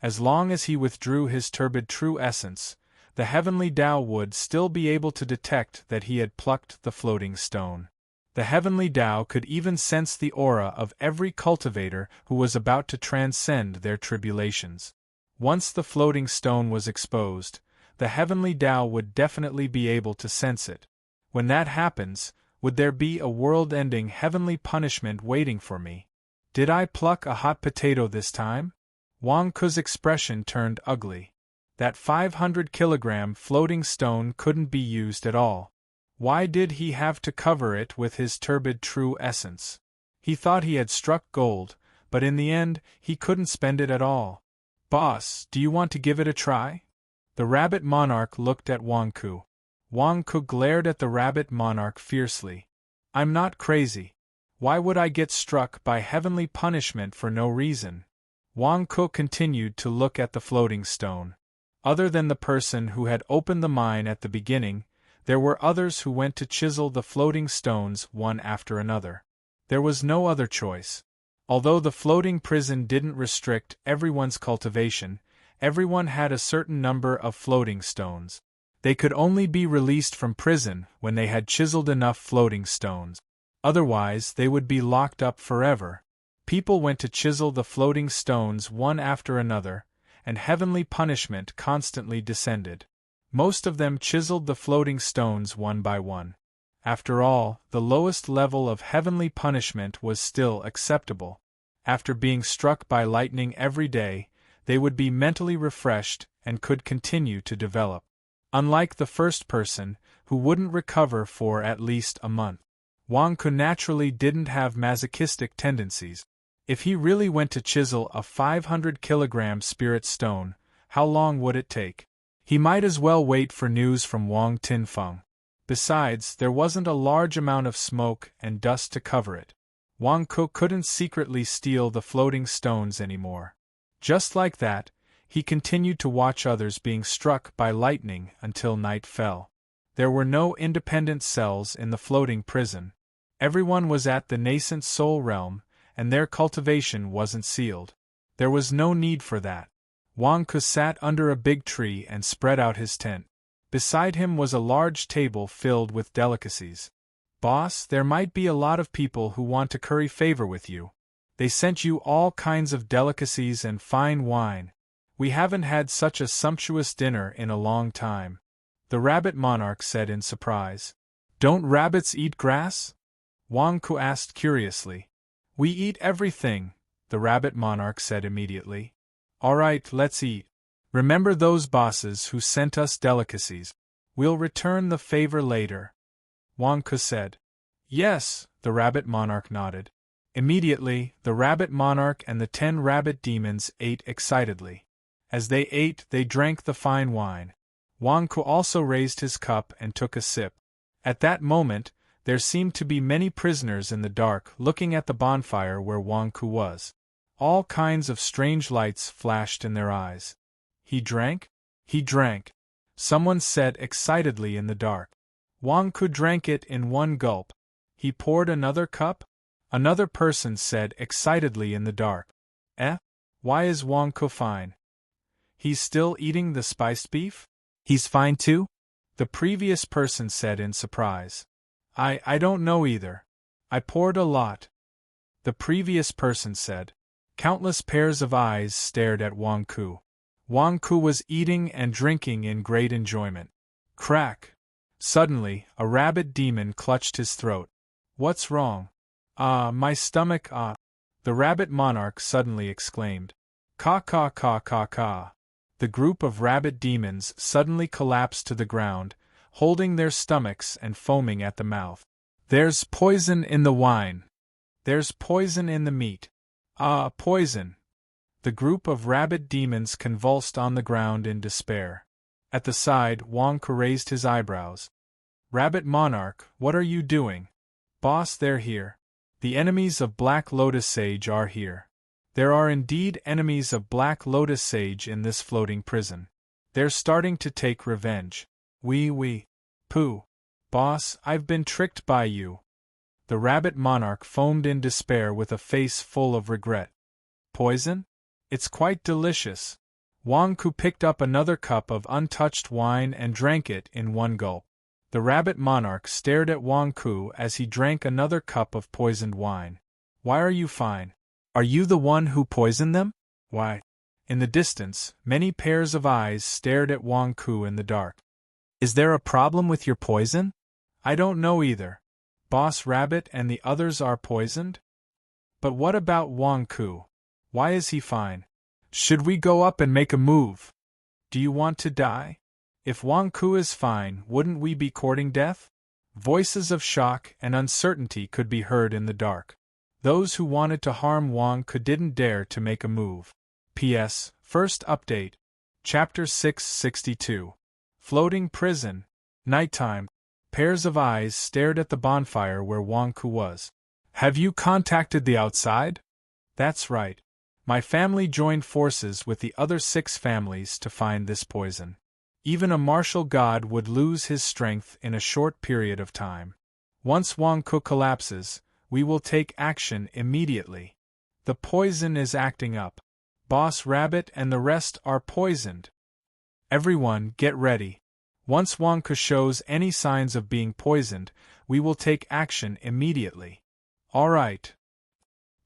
As long as he withdrew his turbid true essence, the heavenly Tao would still be able to detect that he had plucked the floating stone. The heavenly Tao could even sense the aura of every cultivator who was about to transcend their tribulations. Once the floating stone was exposed, the heavenly Tao would definitely be able to sense it. When that happens, would there be a world-ending heavenly punishment waiting for me? Did I pluck a hot potato this time? Wang Ku's expression turned ugly. That 500-kilogram floating stone couldn't be used at all. Why did he have to cover it with his turbid true essence? He thought he had struck gold, but in the end, he couldn't spend it at all. Boss, do you want to give it a try? The rabbit monarch looked at Wang Ku. Wang Ku glared at the rabbit monarch fiercely. I'm not crazy. Why would I get struck by heavenly punishment for no reason? Wang Ku continued to look at the floating stone. Other than the person who had opened the mine at the beginning, there were others who went to chisel the floating stones one after another. There was no other choice. Although the floating prison didn't restrict everyone's cultivation, everyone had a certain number of floating stones. They could only be released from prison when they had chiseled enough floating stones. Otherwise, they would be locked up forever. People went to chisel the floating stones one after another, and heavenly punishment constantly descended. Most of them chiseled the floating stones one by one. After all, the lowest level of heavenly punishment was still acceptable. After being struck by lightning every day, they would be mentally refreshed and could continue to develop. Unlike the first person, who wouldn't recover for at least a month. Wang Ku naturally didn't have masochistic tendencies. If he really went to chisel a 500-kilogram spirit stone, how long would it take? He might as well wait for news from Wang Tinfeng. Besides, there wasn't a large amount of smoke and dust to cover it. Wang Ku couldn't secretly steal the floating stones anymore. Just like that, he continued to watch others being struck by lightning until night fell. There were no independent cells in the floating prison. Everyone was at the nascent soul realm, and their cultivation wasn't sealed. There was no need for that. Wang Ku sat under a big tree and spread out his tent. Beside him was a large table filled with delicacies. Boss, there might be a lot of people who want to curry favor with you. They sent you all kinds of delicacies and fine wine. We haven't had such a sumptuous dinner in a long time. The rabbit monarch said in surprise. Don't rabbits eat grass? Wang Ku asked curiously. We eat everything, the rabbit monarch said immediately. All right, let's eat. Remember those bosses who sent us delicacies. We'll return the favor later. Wang Ku said. Yes, the rabbit monarch nodded. Immediately, the rabbit monarch and the 10 rabbit demons ate excitedly. As they ate, they drank the fine wine. Wang Ku also raised his cup and took a sip. At that moment, there seemed to be many prisoners in the dark looking at the bonfire where Wang Ku was. All kinds of strange lights flashed in their eyes. He drank? He drank. Someone said excitedly in the dark. Wang Ku drank it in one gulp. He poured another cup? Another person said excitedly in the dark. Why is Wang Ku fine? He's still eating the spiced beef? He's fine too? The previous person said in surprise. I don't know either. I poured a lot. The previous person said. Countless pairs of eyes stared at Wang Ku. Wang Ku was eating and drinking in great enjoyment. Crack! Suddenly, a rabbit demon clutched his throat. What's wrong? My stomach, The rabbit monarch suddenly exclaimed. Caw caw caw caw caw. The group of rabbit demons suddenly collapsed to the ground, holding their stomachs and foaming at the mouth. There's poison in the wine. There's poison in the meat. Poison. The group of rabbit demons convulsed on the ground in despair. At the side, Wang Ku raised his eyebrows. Rabbit monarch, what are you doing? Boss, they're here. The enemies of Black Lotus Sage are here. There are indeed enemies of Black Lotus Sage in this floating prison. They're starting to take revenge. Pooh. Boss, I've been tricked by you. The rabbit monarch foamed in despair with a face full of regret. Poison? It's quite delicious. Wang Ku picked up another cup of untouched wine and drank it in one gulp. The rabbit monarch stared at Wang Ku as he drank another cup of poisoned wine. Why are you fine? Are you the one who poisoned them? Why? In the distance, many pairs of eyes stared at Wang Ku in the dark. Is there a problem with your poison? I don't know either. Boss Rabbit and the others are poisoned? But what about Wang Ku? Why is he fine? Should we go up and make a move? Do you want to die? If Wang Ku is fine, wouldn't we be courting death? Voices of shock and uncertainty could be heard in the dark. Those who wanted to harm Wang Ku didn't dare to make a move. P.S. First update. Chapter 662. Floating Prison. Nighttime. Pairs of eyes stared at the bonfire where Wang Ku was. Have you contacted the outside? That's right. My family joined forces with the other 6 families to find this poison. Even a martial god would lose his strength in a short period of time. Once Wang Ku collapses, we will take action immediately. The poison is acting up. Boss Rabbit and the rest are poisoned. Everyone, get ready. Once Wang Ku shows any signs of being poisoned, we will take action immediately. All right.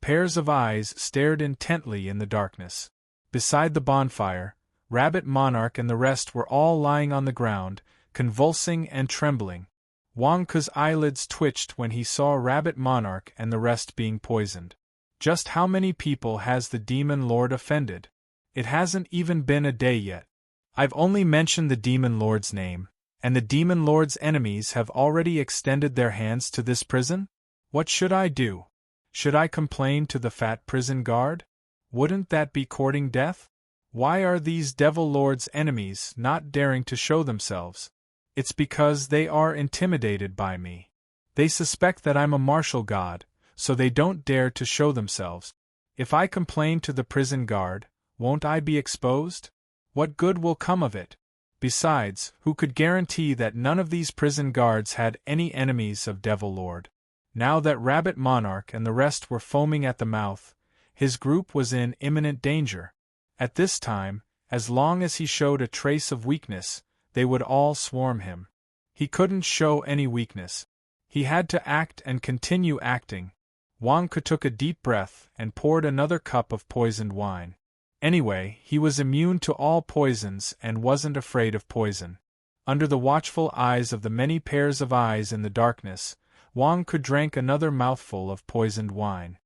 Pairs of eyes stared intently in the darkness. Beside the bonfire, Rabbit Monarch and the rest were all lying on the ground, convulsing and trembling. Wang Ku's eyelids twitched when he saw Rabbit Monarch and the rest being poisoned. Just how many people has the Demon Lord offended? It hasn't even been a day yet. I've only mentioned the Demon Lord's name, and the Demon Lord's enemies have already extended their hands to this prison? What should I do? Should I complain to the fat prison guard? Wouldn't that be courting death? Why are these Devil Lord's enemies not daring to show themselves? It's because they are intimidated by me. They suspect that I'm a martial god, so they don't dare to show themselves. If I complain to the prison guard, won't I be exposed? What good will come of it? Besides, who could guarantee that none of these prison guards had any enemies of Devil Lord? Now that Rabbit Monarch and the rest were foaming at the mouth, his group was in imminent danger. At this time, as long as he showed a trace of weakness, they would all swarm him. He couldn't show any weakness. He had to act and continue acting. Wang Ku took a deep breath and poured another cup of poisoned wine. Anyway, he was immune to all poisons and wasn't afraid of poison. Under the watchful eyes of the many pairs of eyes in the darkness, Wang Ku drank another mouthful of poisoned wine.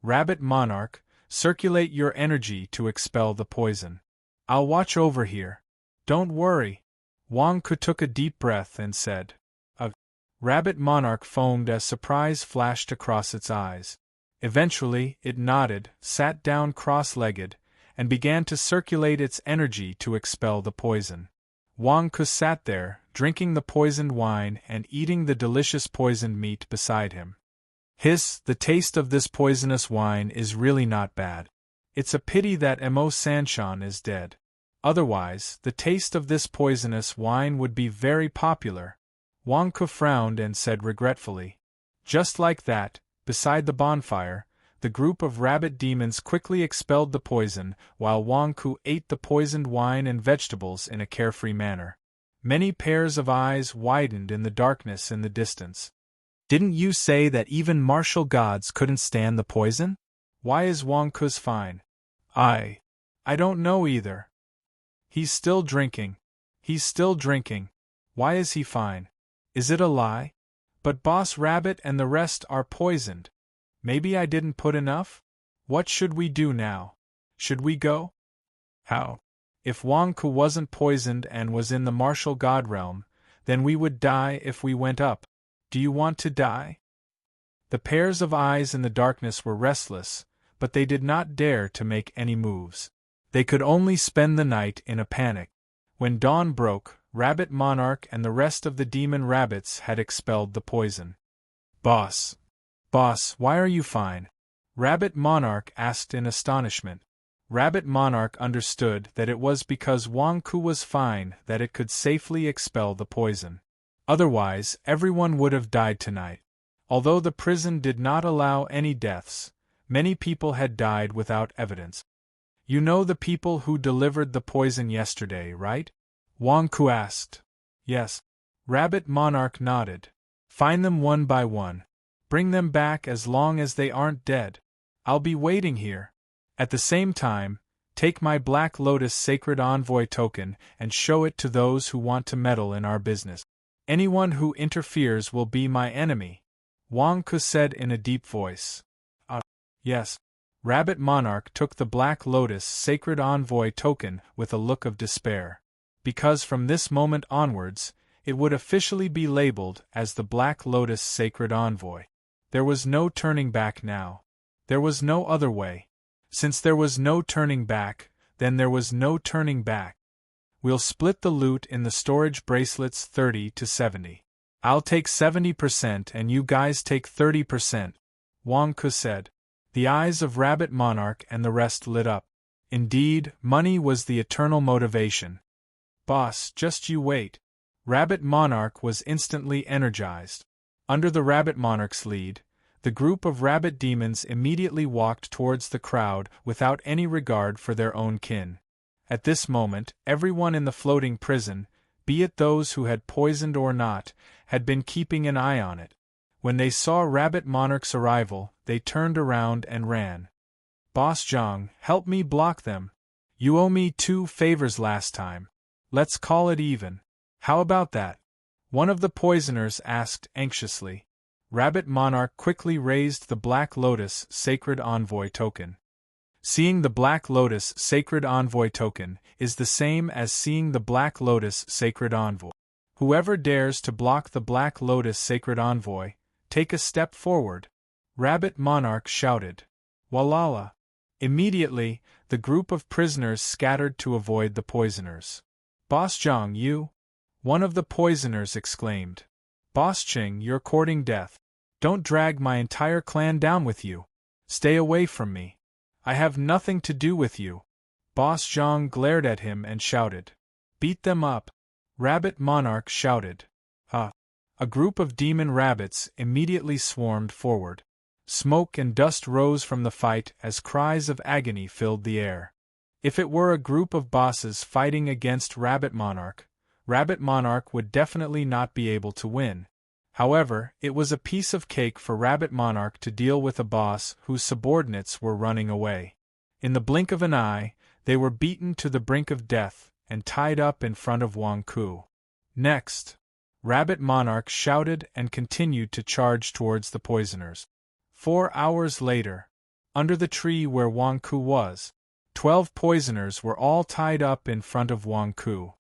Rabbit Monarch, circulate your energy to expel the poison. I'll watch over here. Don't worry. Wang Ku took a deep breath and said, Rabbit Monarch foamed as surprise flashed across its eyes. Eventually, it nodded, sat down cross-legged, and began to circulate its energy to expel the poison. Wang Ku sat there, drinking the poisoned wine and eating the delicious poisoned meat beside him. Hiss, the taste of this poisonous wine is really not bad. It's a pity that Mo Sanshan is dead. Otherwise, the taste of this poisonous wine would be very popular. Wang Ku frowned and said regretfully. Just like that, beside the bonfire, the group of rabbit demons quickly expelled the poison, while Wang Ku ate the poisoned wine and vegetables in a carefree manner. Many pairs of eyes widened in the darkness in the distance. Didn't you say that even martial gods couldn't stand the poison? Why is Wang Ku's fine? I don't know either. He's still drinking. He's still drinking. Why is he fine? Is it a lie? But Boss Rabbit and the rest are poisoned. Maybe I didn't put enough? What should we do now? Should we go? How? If Wang Ku wasn't poisoned and was in the martial god realm, then we would die if we went up. Do you want to die? The pairs of eyes in the darkness were restless, but they did not dare to make any moves. They could only spend the night in a panic. When dawn broke, Rabbit Monarch and the rest of the demon rabbits had expelled the poison. Boss, why are you fine? Rabbit Monarch asked in astonishment. Rabbit Monarch understood that it was because Wang Ku was fine that it could safely expel the poison. Otherwise, everyone would have died tonight. Although the prison did not allow any deaths, many people had died without evidence. You know the people who delivered the poison yesterday, right? Wang Ku asked. Yes. Rabbit Monarch nodded. Find them one by one. Bring them back as long as they aren't dead. I'll be waiting here. At the same time, take my Black Lotus Sacred Envoy token and show it to those who want to meddle in our business. Anyone who interferes will be my enemy, Wang Ku said in a deep voice. Yes. Rabbit Monarch took the Black Lotus Sacred Envoy token with a look of despair. Because from this moment onwards, it would officially be labeled as the Black Lotus Sacred Envoy. There was no turning back now. There was no other way. Since there was no turning back, then there was no turning back. We'll split the loot in the storage bracelets 30 to 70. I'll take 70% and you guys take 30%, Wang Ku said. The eyes of Rabbit Monarch and the rest lit up. Indeed, money was the eternal motivation. Boss, just you wait. Rabbit Monarch was instantly energized. Under the Rabbit Monarch's lead, the group of rabbit demons immediately walked towards the crowd without any regard for their own kin. At this moment, everyone in the floating prison, be it those who had poisoned or not, had been keeping an eye on it. When they saw Rabbit Monarch's arrival, they turned around and ran. Boss Zhang, help me block them. You owe me 2 favors last time. Let's call it even. How about that? One of the poisoners asked anxiously. Rabbit Monarch quickly raised the Black Lotus Sacred Envoy token. Seeing the Black Lotus Sacred Envoy token is the same as seeing the Black Lotus Sacred Envoy. Whoever dares to block the Black Lotus Sacred Envoy, take a step forward. Rabbit Monarch shouted. Walala! Immediately, the group of prisoners scattered to avoid the poisoners. Boss Zhang, you? One of the poisoners exclaimed. Boss Qing, you're courting death. Don't drag my entire clan down with you. Stay away from me. I have nothing to do with you. Boss Zhang glared at him and shouted. Beat them up. Rabbit Monarch shouted. A group of demon rabbits immediately swarmed forward. Smoke and dust rose from the fight as cries of agony filled the air. If it were a group of bosses fighting against Rabbit Monarch would definitely not be able to win. However, it was a piece of cake for Rabbit Monarch to deal with a boss whose subordinates were running away. In the blink of an eye, they were beaten to the brink of death and tied up in front of Wang Ku. Next, Rabbit Monarch shouted and continued to charge towards the poisoners. 4 hours later, under the tree where Wang Ku was, 12 poisoners were all tied up in front of Wang Ku.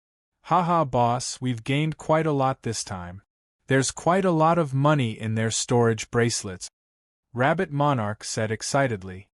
Haha, boss, we've gained quite a lot this time. There's quite a lot of money in their storage bracelets. Rabbit Monarch said excitedly.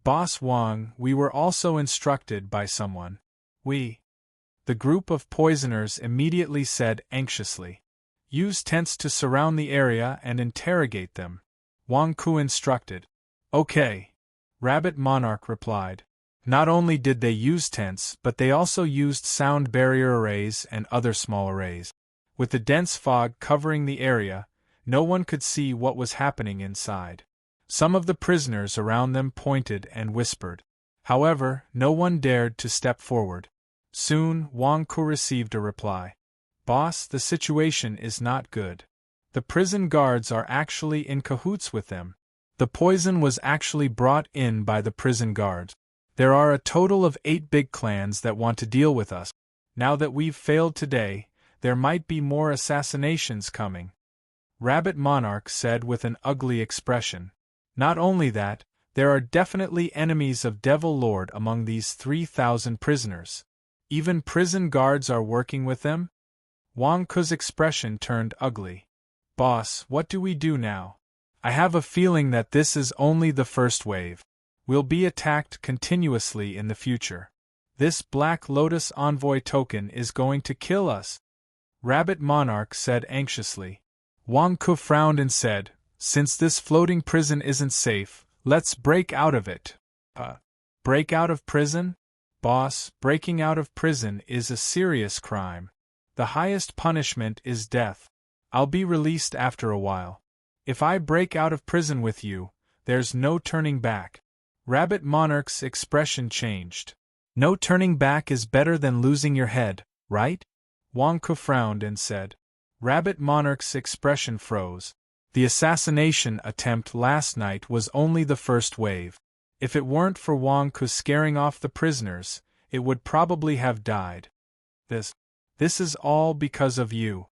Boss Wang, we were also instructed by someone. The The group of poisoners immediately said anxiously. Use tents to surround the area and interrogate them, Wang Ku instructed. Okay. Rabbit Monarch replied. Not only did they use tents, but they also used sound barrier arrays and other small arrays. With the dense fog covering the area, no one could see what was happening inside. Some of the prisoners around them pointed and whispered. However, no one dared to step forward. Soon, Wang Ku received a reply. Boss, the situation is not good. The prison guards are actually in cahoots with them. The poison was actually brought in by the prison guards. There are a total of 8 big clans that want to deal with us. Now that we've failed today, there might be more assassinations coming. Rabbit Monarch said with an ugly expression. Not only that, there are definitely enemies of Devil Lord among these 3,000 prisoners. Even prison guards are working with them? Wang Ku's expression turned ugly. Boss, what do we do now? I have a feeling that this is only the first wave. We'll be attacked continuously in the future. This Black Lotus Envoy token is going to kill us. Rabbit Monarch said anxiously. Wang Ku frowned and said, since this floating prison isn't safe, let's break out of it. Break out of prison? Boss, breaking out of prison is a serious crime. The highest punishment is death. I'll be released after a while. If I break out of prison with you, there's no turning back. Rabbit Monarch's expression changed. No turning back is better than losing your head, right? Wang Ku frowned and said. Rabbit Monarch's expression froze. The assassination attempt last night was only the first wave. If it weren't for Wang Ku scaring off the prisoners, it would probably have died. This is all because of you,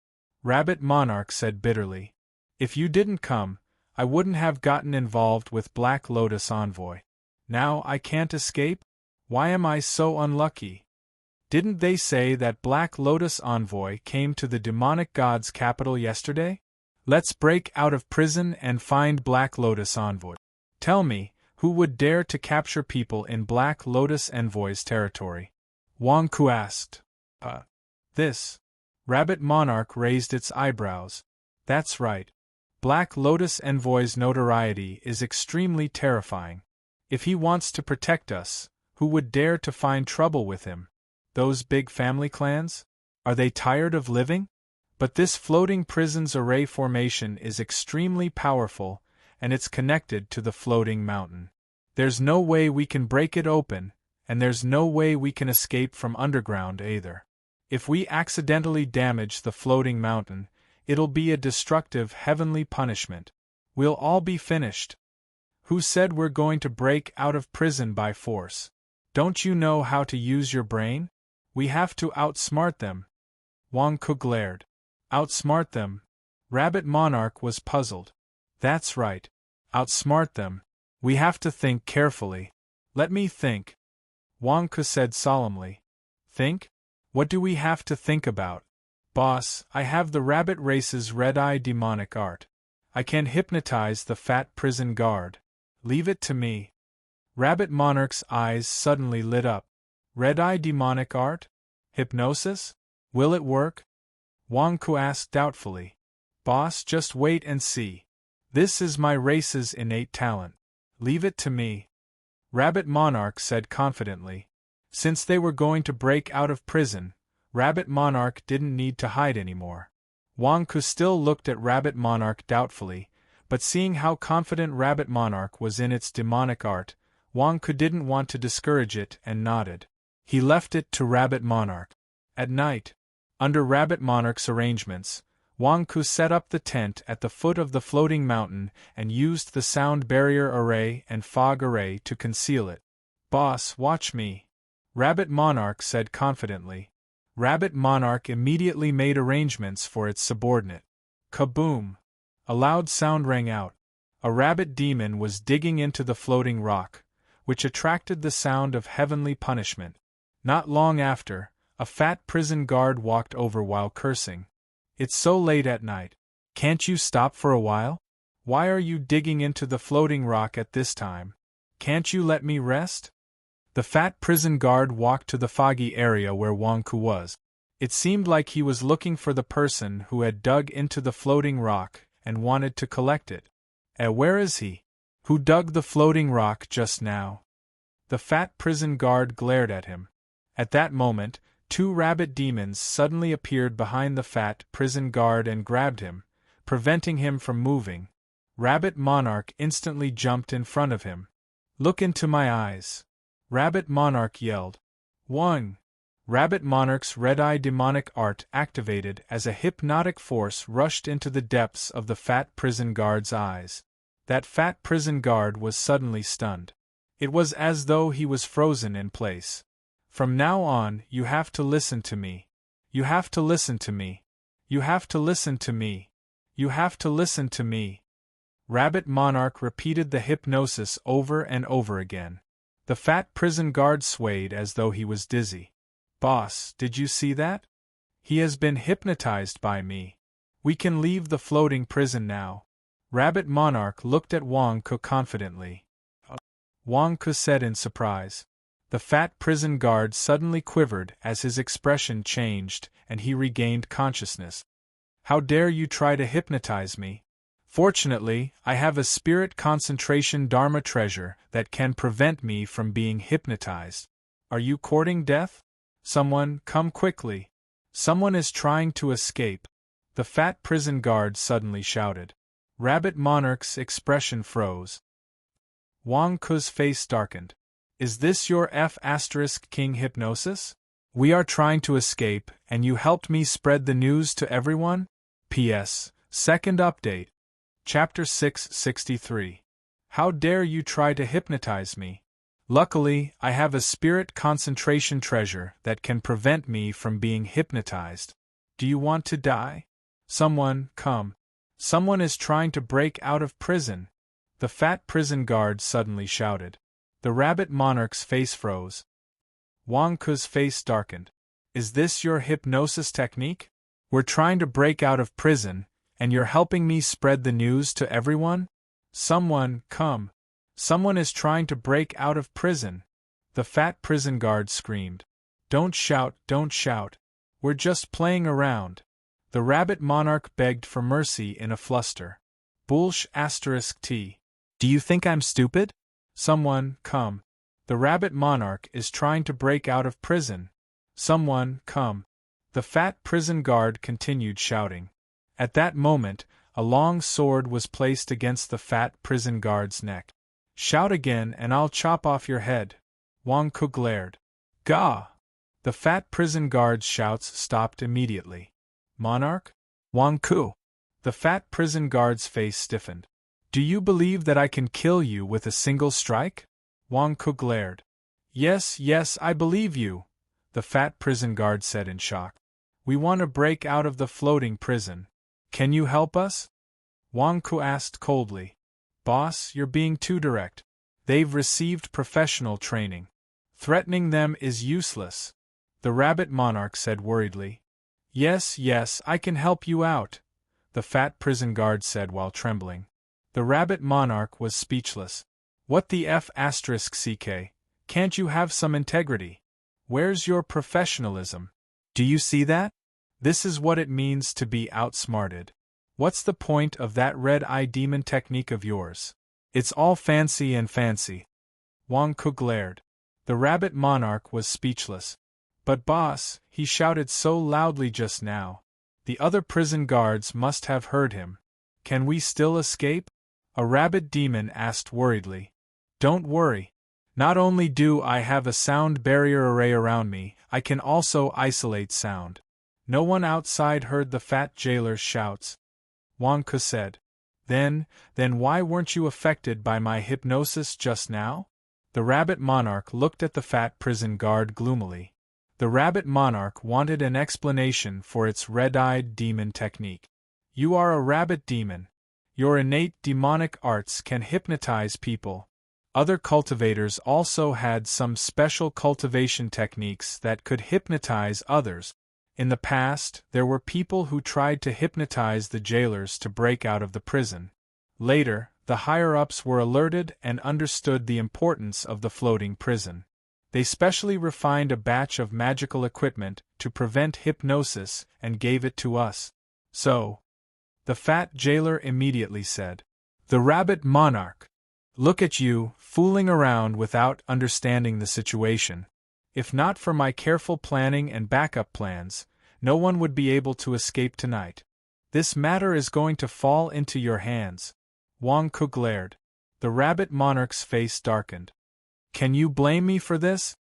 Rabbit Monarch said bitterly. If you didn't come, I wouldn't have gotten involved with Black Lotus Envoy. Now I can't escape? Why am I so unlucky? Didn't they say that Black Lotus Envoy came to the demonic god's capital yesterday? Let's break out of prison and find Black Lotus Envoy. Tell me, who would dare to capture people in Black Lotus Envoy's territory? Wang Ku asked. This. Rabbit Monarch raised its eyebrows. That's right. Black Lotus Envoy's notoriety is extremely terrifying. If he wants to protect us, who would dare to find trouble with him? Those big family clans? Are they tired of living? But this floating prison's array formation is extremely powerful, and it's connected to the floating mountain. There's no way we can break it open, and there's no way we can escape from underground either. If we accidentally damage the floating mountain, it'll be a destructive heavenly punishment. We'll all be finished. Who said we're going to break out of prison by force? Don't you know how to use your brain? We have to outsmart them. Wang Ku glared. Outsmart them? Rabbit Monarch was puzzled. That's right. Outsmart them. We have to think carefully. Let me think. Wang Ku said solemnly. Think? What do we have to think about? Boss, I have the rabbit race's red-eye demonic art. I can hypnotize the fat prison guard. Leave it to me. Rabbit Monarch's eyes suddenly lit up. Red-eye demonic art? Hypnosis? Will it work? Wang Ku asked doubtfully. Boss, just wait and see. This is my race's innate talent. Leave it to me. Rabbit Monarch said confidently. Since they were going to break out of prison, Rabbit Monarch didn't need to hide anymore. Wang Ku still looked at Rabbit Monarch doubtfully, but seeing how confident Rabbit Monarch was in its demonic art, Wang Ku didn't want to discourage it and nodded. He left it to Rabbit Monarch. At night, under Rabbit Monarch's arrangements, Wang Ku set up the tent at the foot of the floating mountain and used the sound barrier array and fog array to conceal it. Boss, watch me. Rabbit Monarch said confidently. Rabbit Monarch immediately made arrangements for its subordinate. Kaboom! A loud sound rang out. A rabbit demon was digging into the floating rock, which attracted the sound of heavenly punishment. Not long after, a fat prison guard walked over while cursing. It's so late at night. Can't you stop for a while? Why are you digging into the floating rock at this time? Can't you let me rest? The fat prison guard walked to the foggy area where Wang Ku was. It seemed like he was looking for the person who had dug into the floating rock and wanted to collect it. Where is he? Who dug the floating rock just now? The fat prison guard glared at him. At that moment, two rabbit demons suddenly appeared behind the fat prison guard and grabbed him, preventing him from moving. Rabbit Monarch instantly jumped in front of him. Look into my eyes. Rabbit Monarch yelled. One. Rabbit Monarch's red-eye demonic art activated as a hypnotic force rushed into the depths of the fat prison guard's eyes. That fat prison guard was suddenly stunned. It was as though he was frozen in place. From now on, you have to listen to me. You have to listen to me. You have to listen to me. You have to listen to me. Rabbit Monarch repeated the hypnosis over and over again. The fat prison guard swayed as though he was dizzy. Boss, did you see that? He has been hypnotized by me. We can leave the floating prison now. Rabbit Monarch looked at Wang Ku confidently. Wang Ku said in surprise. The fat prison guard suddenly quivered as his expression changed and he regained consciousness. How dare you try to hypnotize me? Fortunately, I have a spirit concentration Dharma treasure that can prevent me from being hypnotized. Are you courting death? Someone, come quickly. Someone is trying to escape. The fat prison guard suddenly shouted. Rabbit Monarch's expression froze. Wang Ku's face darkened. Is this your F*King hypnosis? We are trying to escape, and you helped me spread the news to everyone? P.S. Second update. Chapter 663. How dare you try to hypnotize me? Luckily, I have a spirit concentration treasure that can prevent me from being hypnotized. Do you want to die? Someone, come. Someone is trying to break out of prison. The fat prison guard suddenly shouted. The Rabbit Monarch's face froze. Wang Ku's face darkened. Is this your hypnosis technique? We're trying to break out of prison, and you're helping me spread the news to everyone? Someone, come. Someone is trying to break out of prison. The fat prison guard screamed. Don't shout, don't shout. We're just playing around. The Rabbit Monarch begged for mercy in a fluster. T. Do you think I'm stupid? Someone, come. The Rabbit Monarch is trying to break out of prison. Someone, come. The fat prison guard continued shouting. At that moment, a long sword was placed against the fat prison guard's neck. Shout again and I'll chop off your head. Wang Ku glared. Gah! The fat prison guard's shouts stopped immediately. Monarch? Wang Ku. The fat prison guard's face stiffened. Do you believe that I can kill you with a single strike? Wang Ku glared. Yes, yes, I believe you, the fat prison guard said in shock. We want to break out of the floating prison. Can you help us? Wang Ku asked coldly. Boss, you're being too direct. They've received professional training. Threatening them is useless. The Rabbit Monarch said worriedly. Yes, yes, I can help you out, the fat prison guard said while trembling. The Rabbit Monarch was speechless. What the F***? Can't you have some integrity? Where's your professionalism? Do you see that? This is what it means to be outsmarted. What's the point of that red-eye demon technique of yours? It's all fancy and fancy. Wang Ku glared. The Rabbit Monarch was speechless. But boss, he shouted so loudly just now. The other prison guards must have heard him. Can we still escape? A rabbit demon asked worriedly. Don't worry. Not only do I have a sound barrier array around me, I can also isolate sound. No one outside heard the fat jailer's shouts. Wang Ku said. Then why weren't you affected by my hypnosis just now? The Rabbit Monarch looked at the fat prison guard gloomily. The Rabbit Monarch wanted an explanation for its red-eyed demon technique. You are a rabbit demon. Your innate demonic arts can hypnotize people. Other cultivators also had some special cultivation techniques that could hypnotize others. In the past, there were people who tried to hypnotize the jailers to break out of the prison. Later, the higher-ups were alerted and understood the importance of the floating prison. They specially refined a batch of magical equipment to prevent hypnosis and gave it to us. So, the fat jailer immediately said. The rabbit monarch. Look at you, fooling around without understanding the situation. If not for my careful planning and backup plans, no one would be able to escape tonight. This matter is going to fall into your hands. Wang Ku glared. The rabbit monarch's face darkened. Can you blame me for this?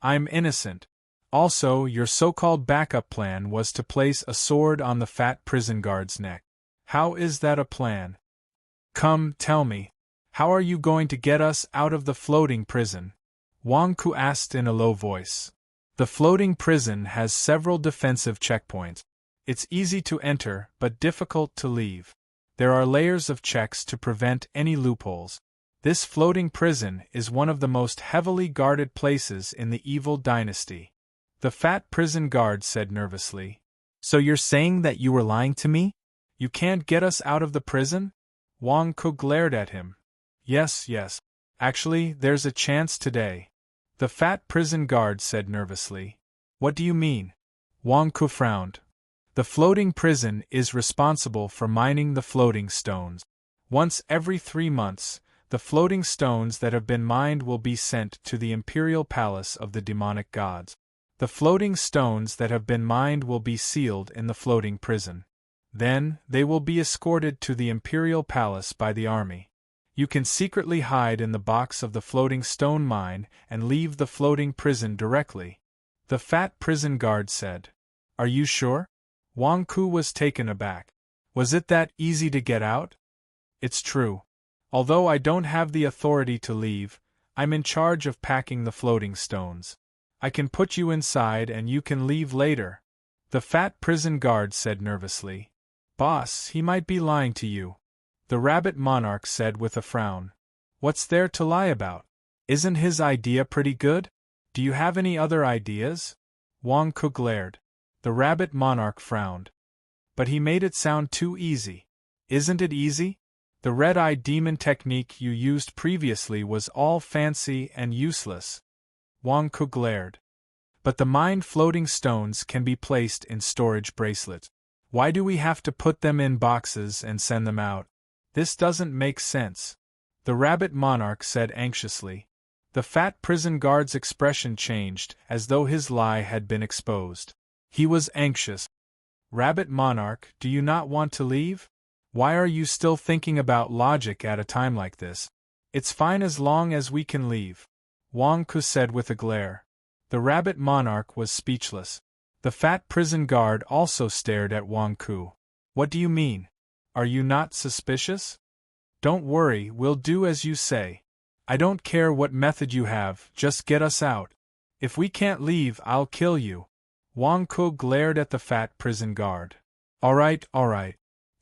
I'm innocent. Also, your so-called backup plan was to place a sword on the fat prison guard's neck. How is that a plan? Come, tell me. How are you going to get us out of the floating prison? Wang Ku asked in a low voice. The floating prison has several defensive checkpoints. It's easy to enter, but difficult to leave. There are layers of checks to prevent any loopholes. This floating prison is one of the most heavily guarded places in the evil dynasty. The fat prison guard said nervously. So you're saying that you were lying to me? You can't get us out of the prison? Wang Ku glared at him. Yes. Actually, there's a chance today. The fat prison guard said nervously. What do you mean? Wang Ku frowned. The floating prison is responsible for mining the floating stones. Once every 3 months, the floating stones that have been mined will be sent to the imperial palace of the demonic gods. The floating stones that have been mined will be sealed in the floating prison. Then, they will be escorted to the imperial palace by the army. You can secretly hide in the box of the floating stone mine and leave the floating prison directly. The fat prison guard said. Are you sure? Wang Ku was taken aback. Was it that easy to get out? It's true. Although I don't have the authority to leave, I'm in charge of packing the floating stones. I can put you inside and you can leave later. The fat prison guard said nervously. Boss, he might be lying to you. The rabbit monarch said with a frown. What's there to lie about? Isn't his idea pretty good? Do you have any other ideas? Wang Ku glared. The rabbit monarch frowned. But he made it sound too easy. Isn't it easy? The red-eye demon technique you used previously was all fancy and useless. Wang Ku glared. But the mined floating stones can be placed in storage bracelets. Why do we have to put them in boxes and send them out? This doesn't make sense. The rabbit monarch said anxiously. The fat prison guard's expression changed as though his lie had been exposed. He was anxious. Rabbit monarch, do you not want to leave? Why are you still thinking about logic at a time like this? It's fine as long as we can leave. Wang Ku said with a glare. The rabbit monarch was speechless. The fat prison guard also stared at Wang Ku. What do you mean? Are you not suspicious? Don't worry, we'll do as you say. I don't care what method you have, just get us out. If we can't leave, I'll kill you. Wang Ku glared at the fat prison guard. All right.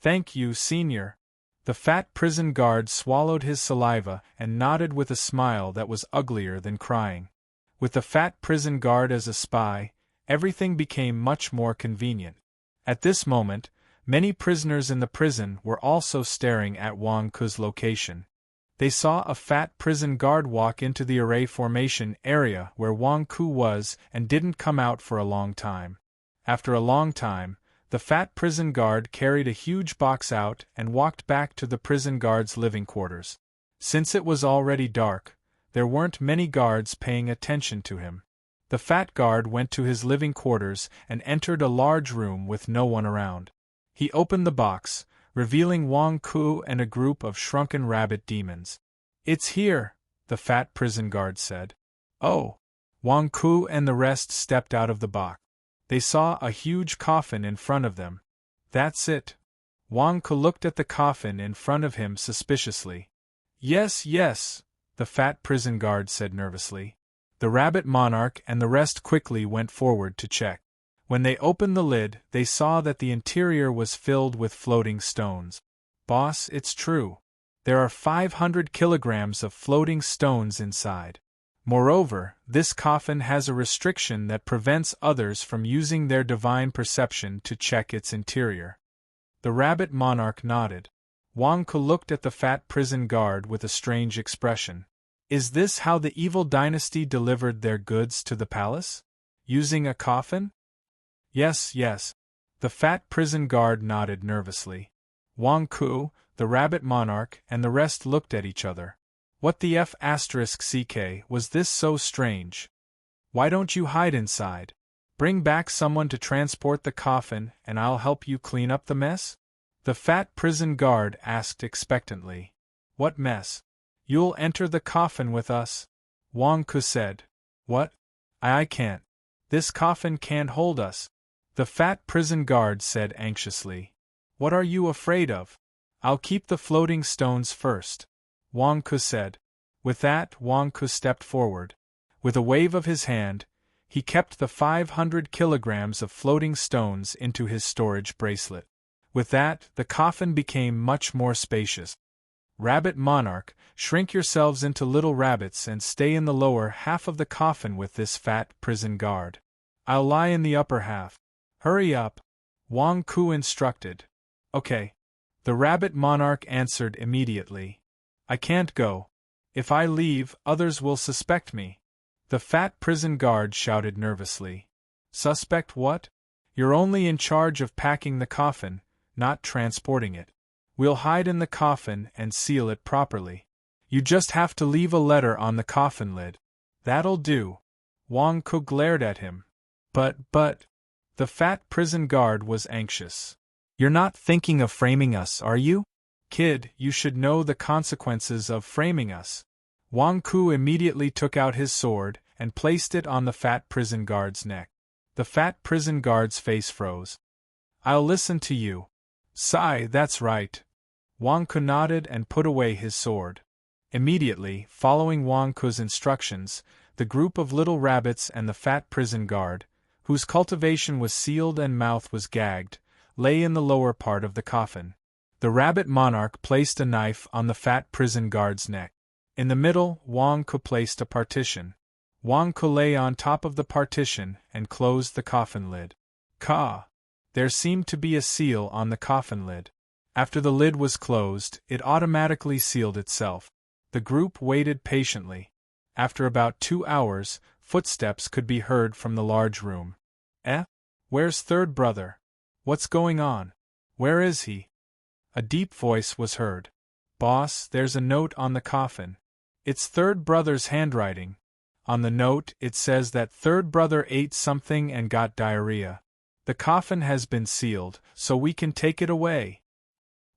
Thank you, senior. The fat prison guard swallowed his saliva and nodded with a smile that was uglier than crying. With the fat prison guard as a spy, everything became much more convenient. At this moment, many prisoners in the prison were also staring at Wang Ku's location. They saw a fat prison guard walk into the array formation area where Wang Ku was and didn't come out for a long time. After a long time, the fat prison guard carried a huge box out and walked back to the prison guard's living quarters. Since it was already dark, there weren't many guards paying attention to him. The fat guard went to his living quarters and entered a large room with no one around. He opened the box, revealing Wang Ku and a group of shrunken rabbit demons. It's here, the fat prison guard said. Oh! Wang Ku and the rest stepped out of the box. They saw a huge coffin in front of them. That's it. Wang Ku looked at the coffin in front of him suspiciously. Yes, the fat prison guard said nervously. The rabbit monarch and the rest quickly went forward to check. When they opened the lid, they saw that the interior was filled with floating stones. Boss, it's true. There are 500 kilograms of floating stones inside. Moreover, this coffin has a restriction that prevents others from using their divine perception to check its interior. The rabbit monarch nodded. Wang Ku looked at the fat prison guard with a strange expression. Is this how the evil dynasty delivered their goods to the palace? Using a coffin? Yes, yes. The fat prison guard nodded nervously. Wang Ku, the rabbit monarch, and the rest looked at each other. What the F***ck was this so strange? Why don't you hide inside? Bring back someone to transport the coffin and I'll help you clean up the mess? The fat prison guard asked expectantly. What mess? You'll enter the coffin with us? Wang Ku said. What? I can't. This coffin can't hold us. The fat prison guard said anxiously. What are you afraid of? I'll keep the floating stones first, Wang Ku said. With that, Wang Ku stepped forward. With a wave of his hand, he kept the 500 kilograms of floating stones into his storage bracelet. With that, the coffin became much more spacious. Rabbit monarch, shrink yourselves into little rabbits and stay in the lower half of the coffin with this fat prison guard. I'll lie in the upper half. Hurry up, Wang Ku instructed. Okay. The rabbit monarch answered immediately. I can't go. If I leave, others will suspect me. The fat prison guard shouted nervously. Suspect what? You're only in charge of packing the coffin, not transporting it. We'll hide in the coffin and seal it properly. You just have to leave a letter on the coffin lid. That'll do. Wang Ku glared at him. But, the fat prison guard was anxious. You're not thinking of framing us, are you? Kid, you should know the consequences of framing us. Wang Ku immediately took out his sword and placed it on the fat prison guard's neck. The fat prison guard's face froze. I'll listen to you. Sigh, that's right. Wang Ku nodded and put away his sword. Immediately, following Wang Ku's instructions, the group of little rabbits and the fat prison guard, whose cultivation was sealed and mouth was gagged, lay in the lower part of the coffin. The rabbit monarch placed a knife on the fat prison guard's neck. In the middle, Wang Ku placed a partition. Wang Ku lay on top of the partition and closed the coffin lid. There seemed to be a seal on the coffin lid. After the lid was closed, it automatically sealed itself. The group waited patiently. After about 2 hours, footsteps could be heard from the large room. Where's third brother? What's going on? Where is he? A deep voice was heard. Boss, there's a note on the coffin. It's third brother's handwriting. On the note, it says that third brother ate something and got diarrhea. The coffin has been sealed, so we can take it away.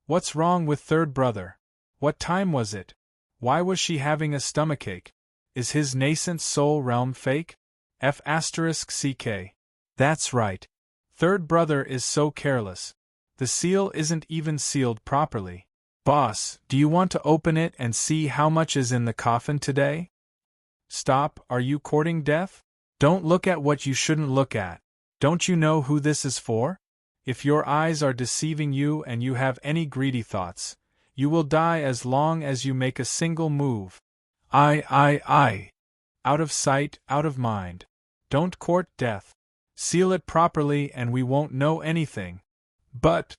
What's wrong with third brother? What time was it? Why was she having a stomachache? Is his nascent soul realm fake? F***ck. That's right. Third brother is so careless. The seal isn't even sealed properly. Boss, do you want to open it and see how much is in the coffin today? Stop, are you courting death? Don't look at what you shouldn't look at. Don't you know who this is for? If your eyes are deceiving you and you have any greedy thoughts, you will die as long as you make a single move. Out of sight, out of mind. Don't court death. Seal it properly and we won't know anything. But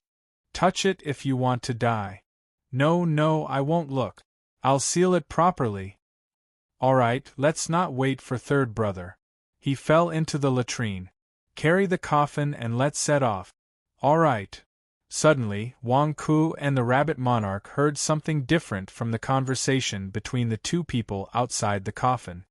touch it if you want to die. No, I won't look. I'll seal it properly. All right, let's not wait for third brother. He fell into the latrine. Carry the coffin and let's set off. All right. Suddenly, Wang Ku and the rabbit monarch heard something different from the conversation between the two people outside the coffin.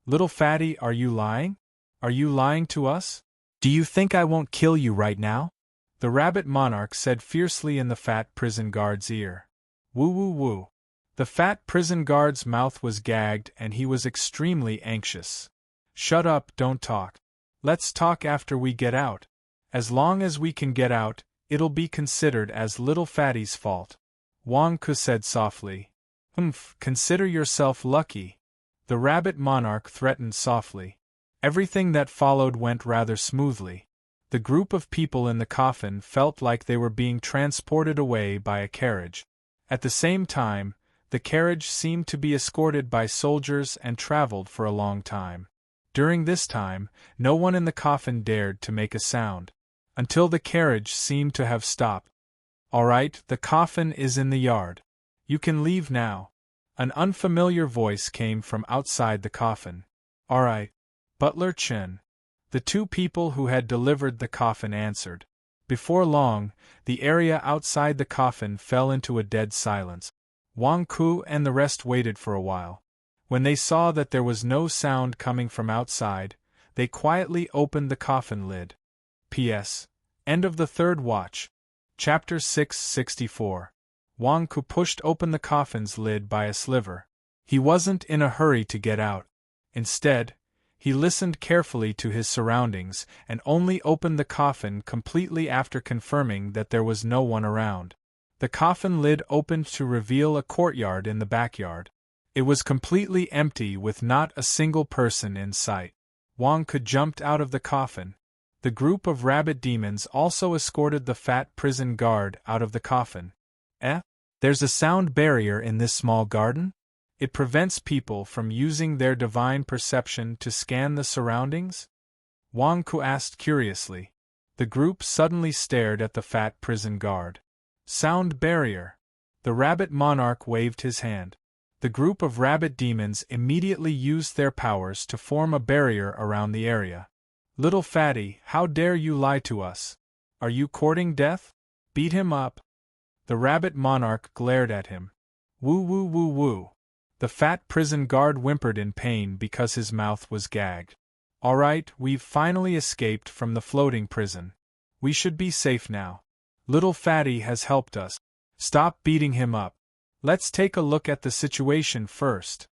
Little fatty, are you lying? Are you lying to us? Do you think I won't kill you right now? The rabbit monarch said fiercely in the fat prison guard's ear. Woo. The fat prison guard's mouth was gagged and he was extremely anxious. Shut up, don't talk. Let's talk after we get out. As long as we can get out, it'll be considered as little fatty's fault. Wang Ku said softly. Consider yourself lucky. The rabbit monarch threatened softly. Everything that followed went rather smoothly. The group of people in the coffin felt like they were being transported away by a carriage. At the same time, the carriage seemed to be escorted by soldiers and traveled for a long time. During this time, no one in the coffin dared to make a sound, until the carriage seemed to have stopped. All right, the coffin is in the yard. You can leave now. An unfamiliar voice came from outside the coffin. "All right, Butler Chen." The two people who had delivered the coffin answered. Before long, the area outside the coffin fell into a dead silence. Wang Ku and the rest waited for a while. When they saw that there was no sound coming from outside, they quietly opened the coffin lid. P.S. End of the third watch. Chapter 664. Wang Ku pushed open the coffin's lid by a sliver. He wasn't in a hurry to get out. Instead, he listened carefully to his surroundings and only opened the coffin completely after confirming that there was no one around. The coffin lid opened to reveal a courtyard in the backyard. It was completely empty with not a single person in sight. Wang Ku jumped out of the coffin. The group of rabbit demons also escorted the fat prison guard out of the coffin. There's a sound barrier in this small garden? It prevents people from using their divine perception to scan the surroundings? Wang Ku asked curiously. The group suddenly stared at the fat prison guard. Sound barrier. The rabbit monarch waved his hand. The group of rabbit demons immediately used their powers to form a barrier around the area. "Little fatty, how dare you lie to us? Are you courting death? Beat him up." The rabbit monarch glared at him. "Woo woo woo woo." The fat prison guard whimpered in pain because his mouth was gagged. "All right, we've finally escaped from the floating prison. We should be safe now. Little fatty has helped us. Stop beating him up. Let's take a look at the situation first,"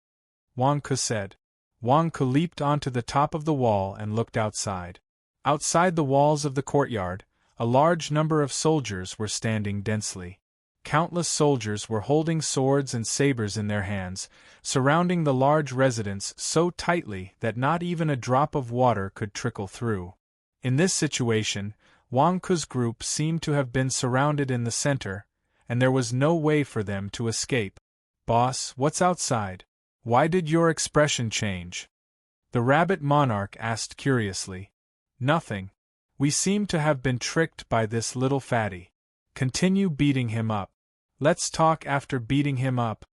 Wang Ku said. Wang Ku leaped onto the top of the wall and looked outside. Outside the walls of the courtyard, a large number of soldiers were standing densely. Countless soldiers were holding swords and sabers in their hands, surrounding the large residence so tightly that not even a drop of water could trickle through. In this situation, Wang Ku's group seemed to have been surrounded in the center, and there was no way for them to escape. "Boss, what's outside? Why did your expression change?" The rabbit monarch asked curiously. "Nothing. We seem to have been tricked by this little fatty. Continue beating him up. Let's talk after beating him up."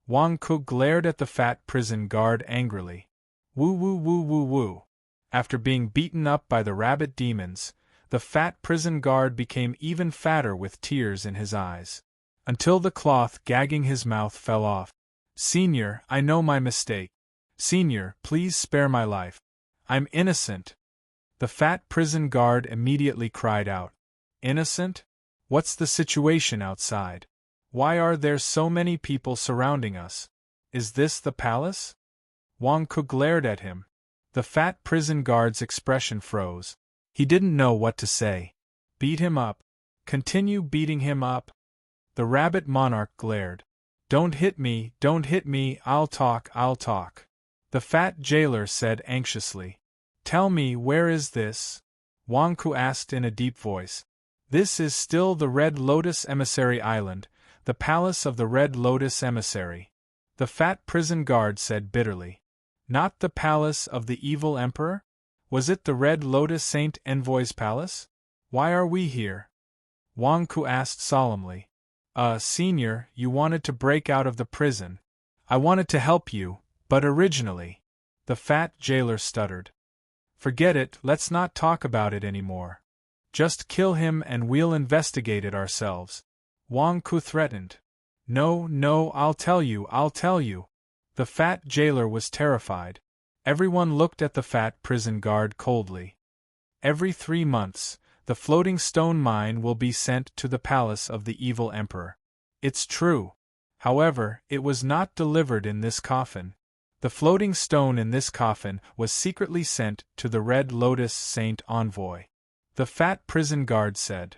Wang Ku glared at the fat prison guard angrily. "Woo woo woo woo woo." After being beaten up by the rabbit demons, the fat prison guard became even fatter with tears in his eyes. Until the cloth gagging his mouth fell off. "Senior, I know my mistake. Senior, please spare my life. I'm innocent." The fat prison guard immediately cried out. "Innocent? What's the situation outside? Why are there so many people surrounding us? Is this the palace?" Wang Ku glared at him. The fat prison guard's expression froze. He didn't know what to say. "Beat him up. Continue beating him up." The rabbit monarch glared. Don't hit me, I'll talk. The fat jailer said anxiously. "Tell me, where is this?" Wang Ku asked in a deep voice. "This is still the Red Lotus Emissary Island, the palace of the Red Lotus Emissary," the fat prison guard said bitterly. "Not the palace of the evil emperor? Was it the Red Lotus Saint Envoy's palace? Why are we here?" Wang Ku asked solemnly. Senior, you wanted to break out of the prison. I wanted to help you, but originally," the fat jailer stuttered. "Forget it, let's not talk about it anymore. Just kill him and we'll investigate it ourselves," Wang Ku threatened. No, I'll tell you. The fat jailer was terrified. Everyone looked at the fat prison guard coldly. "Every 3 months, the floating stone mine will be sent to the palace of the evil emperor. It's true. However, it was not delivered in this coffin. The floating stone in this coffin was secretly sent to the Red Lotus Saint Envoy," the fat prison guard said.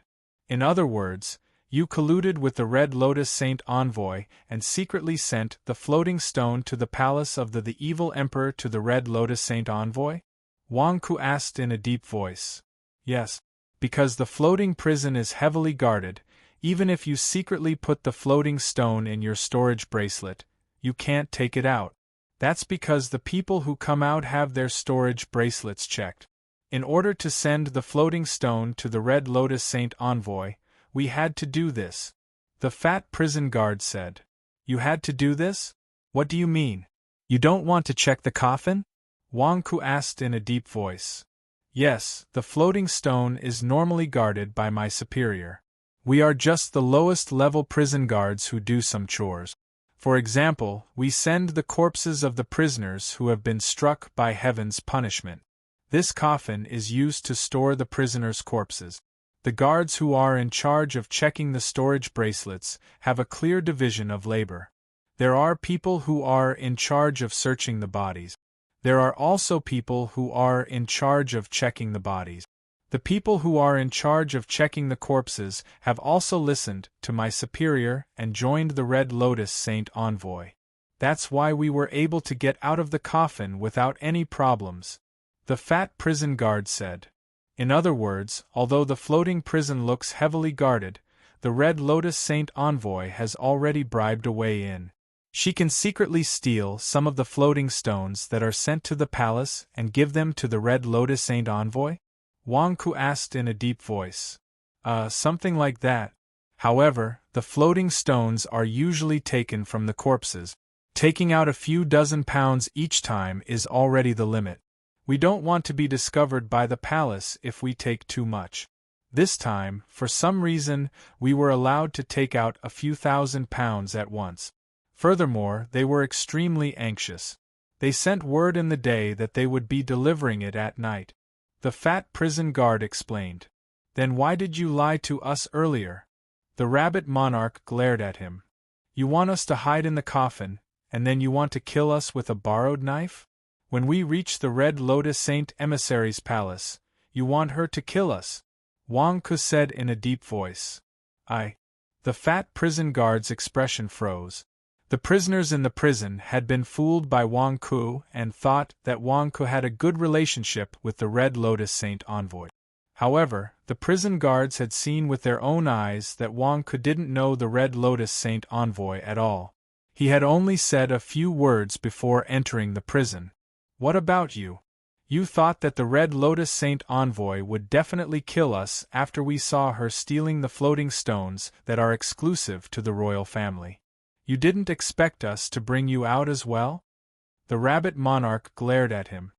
"In other words, you colluded with the Red Lotus Saint Envoy and secretly sent the floating stone to the palace of the evil emperor to the Red Lotus Saint Envoy?" Wang Ku asked in a deep voice. "Yes. Because the floating prison is heavily guarded, even if you secretly put the floating stone in your storage bracelet, you can't take it out. That's because the people who come out have their storage bracelets checked. In order to send the floating stone to the Red Lotus Saint Envoy, we had to do this," the fat prison guard said. "You had to do this?" What do you mean? You don't want to check the coffin? Wang Ku asked in a deep voice. Yes, the floating stone is normally guarded by my superior. We are just the lowest level prison guards who do some chores. For example, we send the corpses of the prisoners who have been struck by heaven's punishment. This coffin is used to store the prisoners' corpses. The guards who are in charge of checking the storage bracelets have a clear division of labor. There are people who are in charge of searching the bodies. There are also people who are in charge of checking the bodies. The people who are in charge of checking the corpses have also listened to my superior and joined the Red Lotus Saint Envoy. That's why we were able to get out of the coffin without any problems, the fat prison guard said. In other words, although the floating prison looks heavily guarded, the Red Lotus Saint Envoy has already bribed a way in. She can secretly steal some of the floating stones that are sent to the palace and give them to the Red Lotus Saint Envoy? Wang Ku asked in a deep voice. Something like that. However, the floating stones are usually taken from the corpses. Taking out a few dozen pounds each time is already the limit. We don't want to be discovered by the palace if we take too much. This time, for some reason, we were allowed to take out a few £1,000 at once. Furthermore, they were extremely anxious. They sent word in the day that they would be delivering it at night. The fat prison guard explained. Then why did you lie to us earlier? The rabbit monarch glared at him. You want us to hide in the coffin, and then you want to kill us with a borrowed knife? When we reach the Red Lotus Saint Emissary's palace, you want her to kill us? Wang Ku said in a deep voice. The fat prison guard's expression froze. The prisoners in the prison had been fooled by Wang Ku and thought that Wang Ku had a good relationship with the Red Lotus Saint Envoy. However, the prison guards had seen with their own eyes that Wang Ku didn't know the Red Lotus Saint Envoy at all. He had only said a few words before entering the prison. What about you? You thought that the Red Lotus Saint Envoy would definitely kill us after we saw her stealing the floating stones that are exclusive to the royal family. You didn't expect us to bring you out as well? The rabbit monarch glared at him.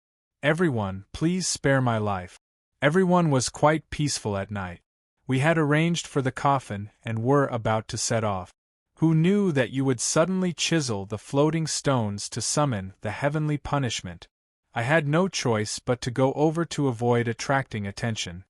Everyone, please spare my life. Everyone was quite peaceful at night. We had arranged for the coffin and were about to set off. Who knew that you would suddenly chisel the floating stones to summon the heavenly punishment? I had no choice but to go over to avoid attracting attention.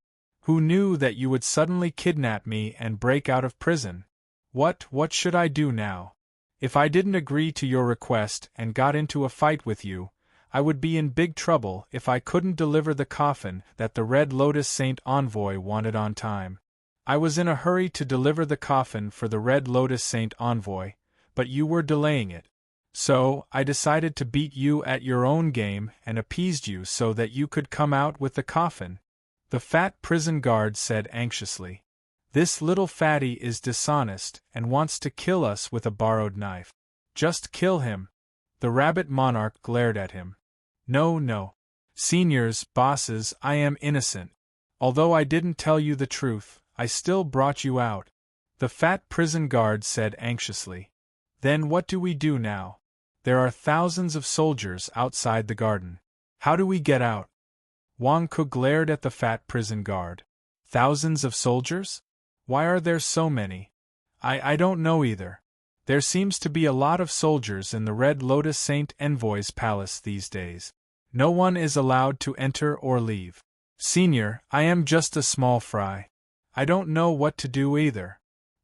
Who knew that you would suddenly kidnap me and break out of prison? What should I do now? If I didn't agree to your request and got into a fight with you, I would be in big trouble if I couldn't deliver the coffin that the Red Lotus Saint Envoy wanted on time. I was in a hurry to deliver the coffin for the Red Lotus Saint Envoy, but you were delaying it. So, I decided to beat you at your own game and appeased you so that you could come out with the coffin. The fat prison guard said anxiously. This little fatty is dishonest and wants to kill us with a borrowed knife. Just kill him. The rabbit monarch glared at him. No. Seniors, bosses, I am innocent. Although I didn't tell you the truth, I still brought you out. The fat prison guard said anxiously. Then what do we do now? There are thousands of soldiers outside the garden. How do we get out? Wang Ku glared at the fat prison guard. Thousands of soldiers? Why are there so many? I don't know either. There seems to be a lot of soldiers in the Red Lotus Saint Envoy's palace these days. No one is allowed to enter or leave. Senior, I am just a small fry. I don't know what to do either.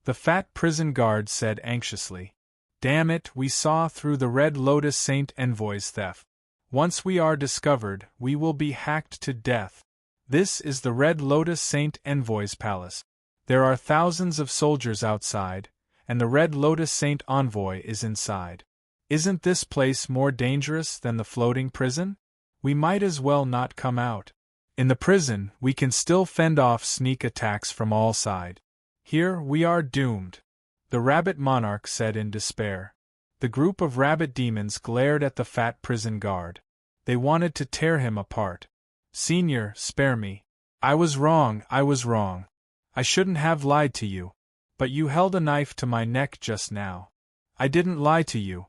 The fat prison guard said anxiously. Damn it, we saw through the Red Lotus Saint Envoy's theft. Once we are discovered, we will be hacked to death. This is the Red Lotus Saint Envoy's palace. There are thousands of soldiers outside, and the Red Lotus Saint Envoy is inside. Isn't this place more dangerous than the floating prison? We might as well not come out. In the prison, we can still fend off sneak attacks from all sides. Here we are doomed. The rabbit monarch said in despair. The group of rabbit demons glared at the fat prison guard. They wanted to tear him apart. Senior, spare me. I was wrong. I shouldn't have lied to you. But you held a knife to my neck just now. I didn't lie to you.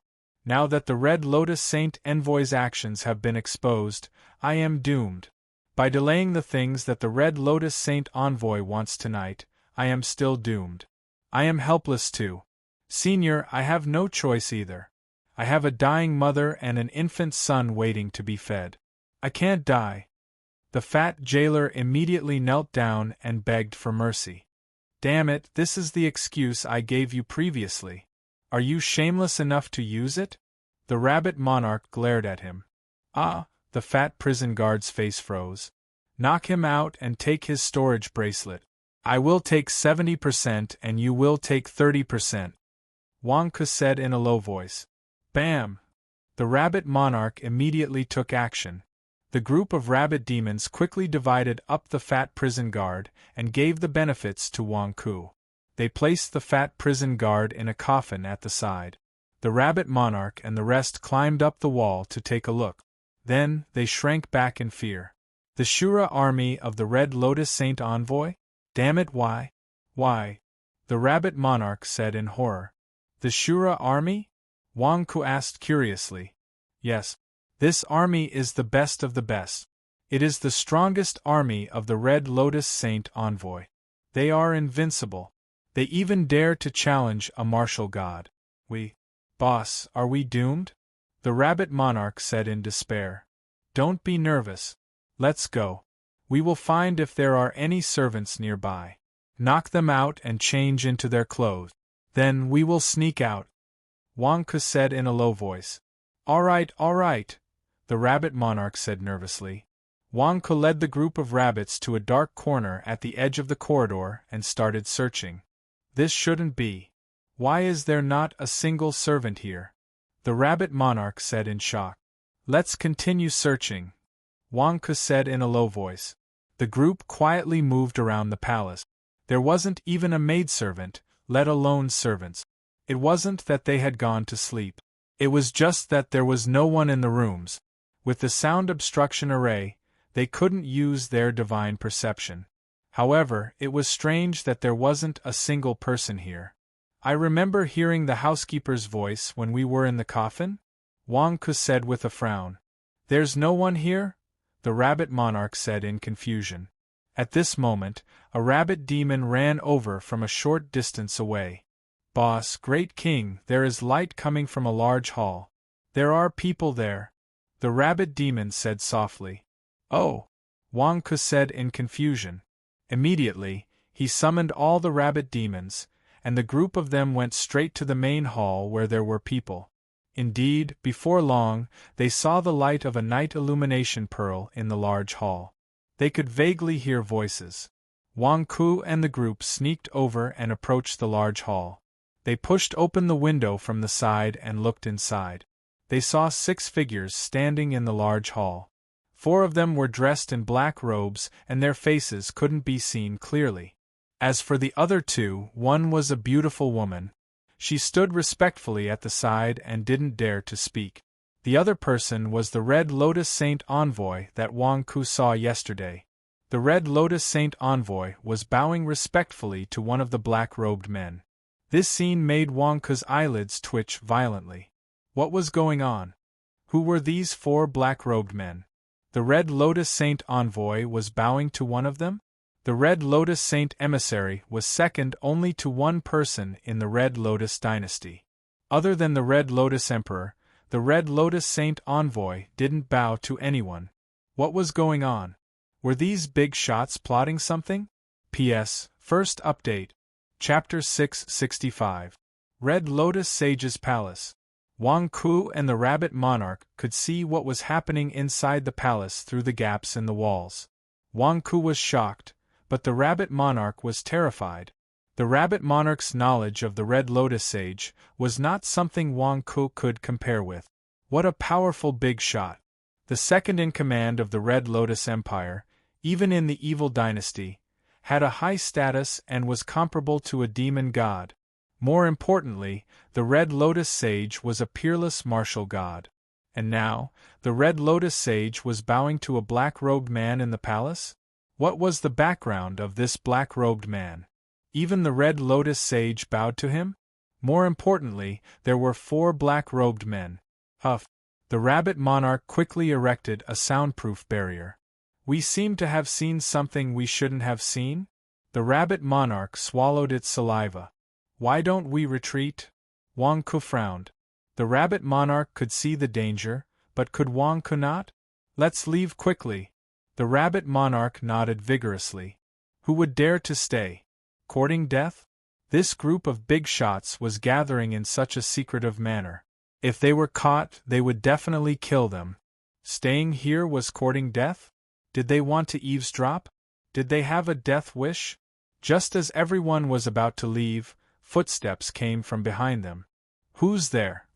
Now that the Red Lotus Saint Envoy's actions have been exposed, I am doomed. By delaying the things that the Red Lotus Saint Envoy wants tonight, I am still doomed. I am helpless too. Senior, I have no choice either. I have a dying mother and an infant son waiting to be fed. I can't die. The fat jailer immediately knelt down and begged for mercy. Damn it, this is the excuse I gave you previously. Are you shameless enough to use it? The rabbit monarch glared at him. Ah, the fat prison guard's face froze. Knock him out and take his storage bracelet. I will take 70% and you will take 30%. Wang Ke said in a low voice. Bam! The rabbit monarch immediately took action. The group of rabbit demons quickly divided up the fat prison guard and gave the benefits to Wang Ke. They placed the fat prison guard in a coffin at the side. The rabbit monarch and the rest climbed up the wall to take a look. Then, they shrank back in fear. The Shura army of the Red Lotus Saint Envoy? Damn it, why? Why? The rabbit monarch said in horror. The Shura army? Wang Ke asked curiously. Yes. This army is the best of the best. It is the strongest army of the Red Lotus Saint Envoy. They are invincible. They even dare to challenge a martial god. Boss, are we doomed? The rabbit monarch said in despair. Don't be nervous. Let's go. We will find if there are any servants nearby. Knock them out and change into their clothes. Then we will sneak out. Wang Ke said in a low voice. All right, the rabbit monarch said nervously. Wang Ke led the group of rabbits to a dark corner at the edge of the corridor and started searching. This shouldn't be. Why is there not a single servant here? The rabbit monarch said in shock. Let's continue searching. Wang Ke said in a low voice. The group quietly moved around the palace. There wasn't even a maidservant, let alone servants. It wasn't that they had gone to sleep. It was just that there was no one in the rooms. With the sound obstruction array, they couldn't use their divine perception. However, it was strange that there wasn't a single person here. I remember hearing the housekeeper's voice when we were in the coffin? Wang Ke said with a frown. There's no one here? The rabbit monarch said in confusion. At this moment, a rabbit demon ran over from a short distance away. Boss, great king, there is light coming from a large hall. There are people there. The rabbit demon said softly. Oh! Wang Ke said in confusion. Immediately, he summoned all the rabbit demons, and the group of them went straight to the main hall where there were people. Indeed, before long, they saw the light of a night illumination pearl in the large hall. They could vaguely hear voices. Wang Ke and the group sneaked over and approached the large hall. They pushed open the window from the side and looked inside. They saw 6 figures standing in the large hall. 4 of them were dressed in black robes and their faces couldn't be seen clearly. As for the other 2, one was a beautiful woman. She stood respectfully at the side and didn't dare to speak. The other person was the Red Lotus Saint Envoy that Wang Ke saw yesterday. The Red Lotus Saint Envoy was bowing respectfully to one of the black-robed men. This scene made Wang Ke's eyelids twitch violently. What was going on? Who were these 4 black-robed men? The Red Lotus Saint Envoy was bowing to one of them? The Red Lotus Saint Emissary was second only to one person in the Red Lotus dynasty. Other than the Red Lotus Emperor, the Red Lotus Saint Envoy didn't bow to anyone. What was going on? Were these big shots plotting something? P.S. First update. Chapter 665. Red Lotus Sage's Palace. Wang Ke and the Rabbit Monarch could see what was happening inside the palace through the gaps in the walls. Wang Ke was shocked, but the Rabbit Monarch was terrified. The Rabbit Monarch's knowledge of the Red Lotus Sage was not something Wang Ke could compare with. What a powerful big shot! The second in command of the Red Lotus Empire, even in the evil dynasty, had a high status and was comparable to a demon god. More importantly, the Red Lotus Sage was a peerless martial god. And now, the Red Lotus Sage was bowing to a black-robed man in the palace? What was the background of this black-robed man? Even the Red Lotus Sage bowed to him? More importantly, there were 4 black-robed men. Huff! The rabbit monarch quickly erected a soundproof barrier. We seem to have seen something we shouldn't have seen? The rabbit monarch swallowed its saliva. Why don't we retreat? Wang Ku frowned. The rabbit monarch could see the danger, but could Wang Ku not? Let's leave quickly. The rabbit monarch nodded vigorously. Who would dare to stay? Courting death? This group of big shots was gathering in such a secretive manner. If they were caught, they would definitely kill them. Staying here was courting death? Did they want to eavesdrop? Did they have a death wish? Just as everyone was about to leave, footsteps came from behind them. Who's there?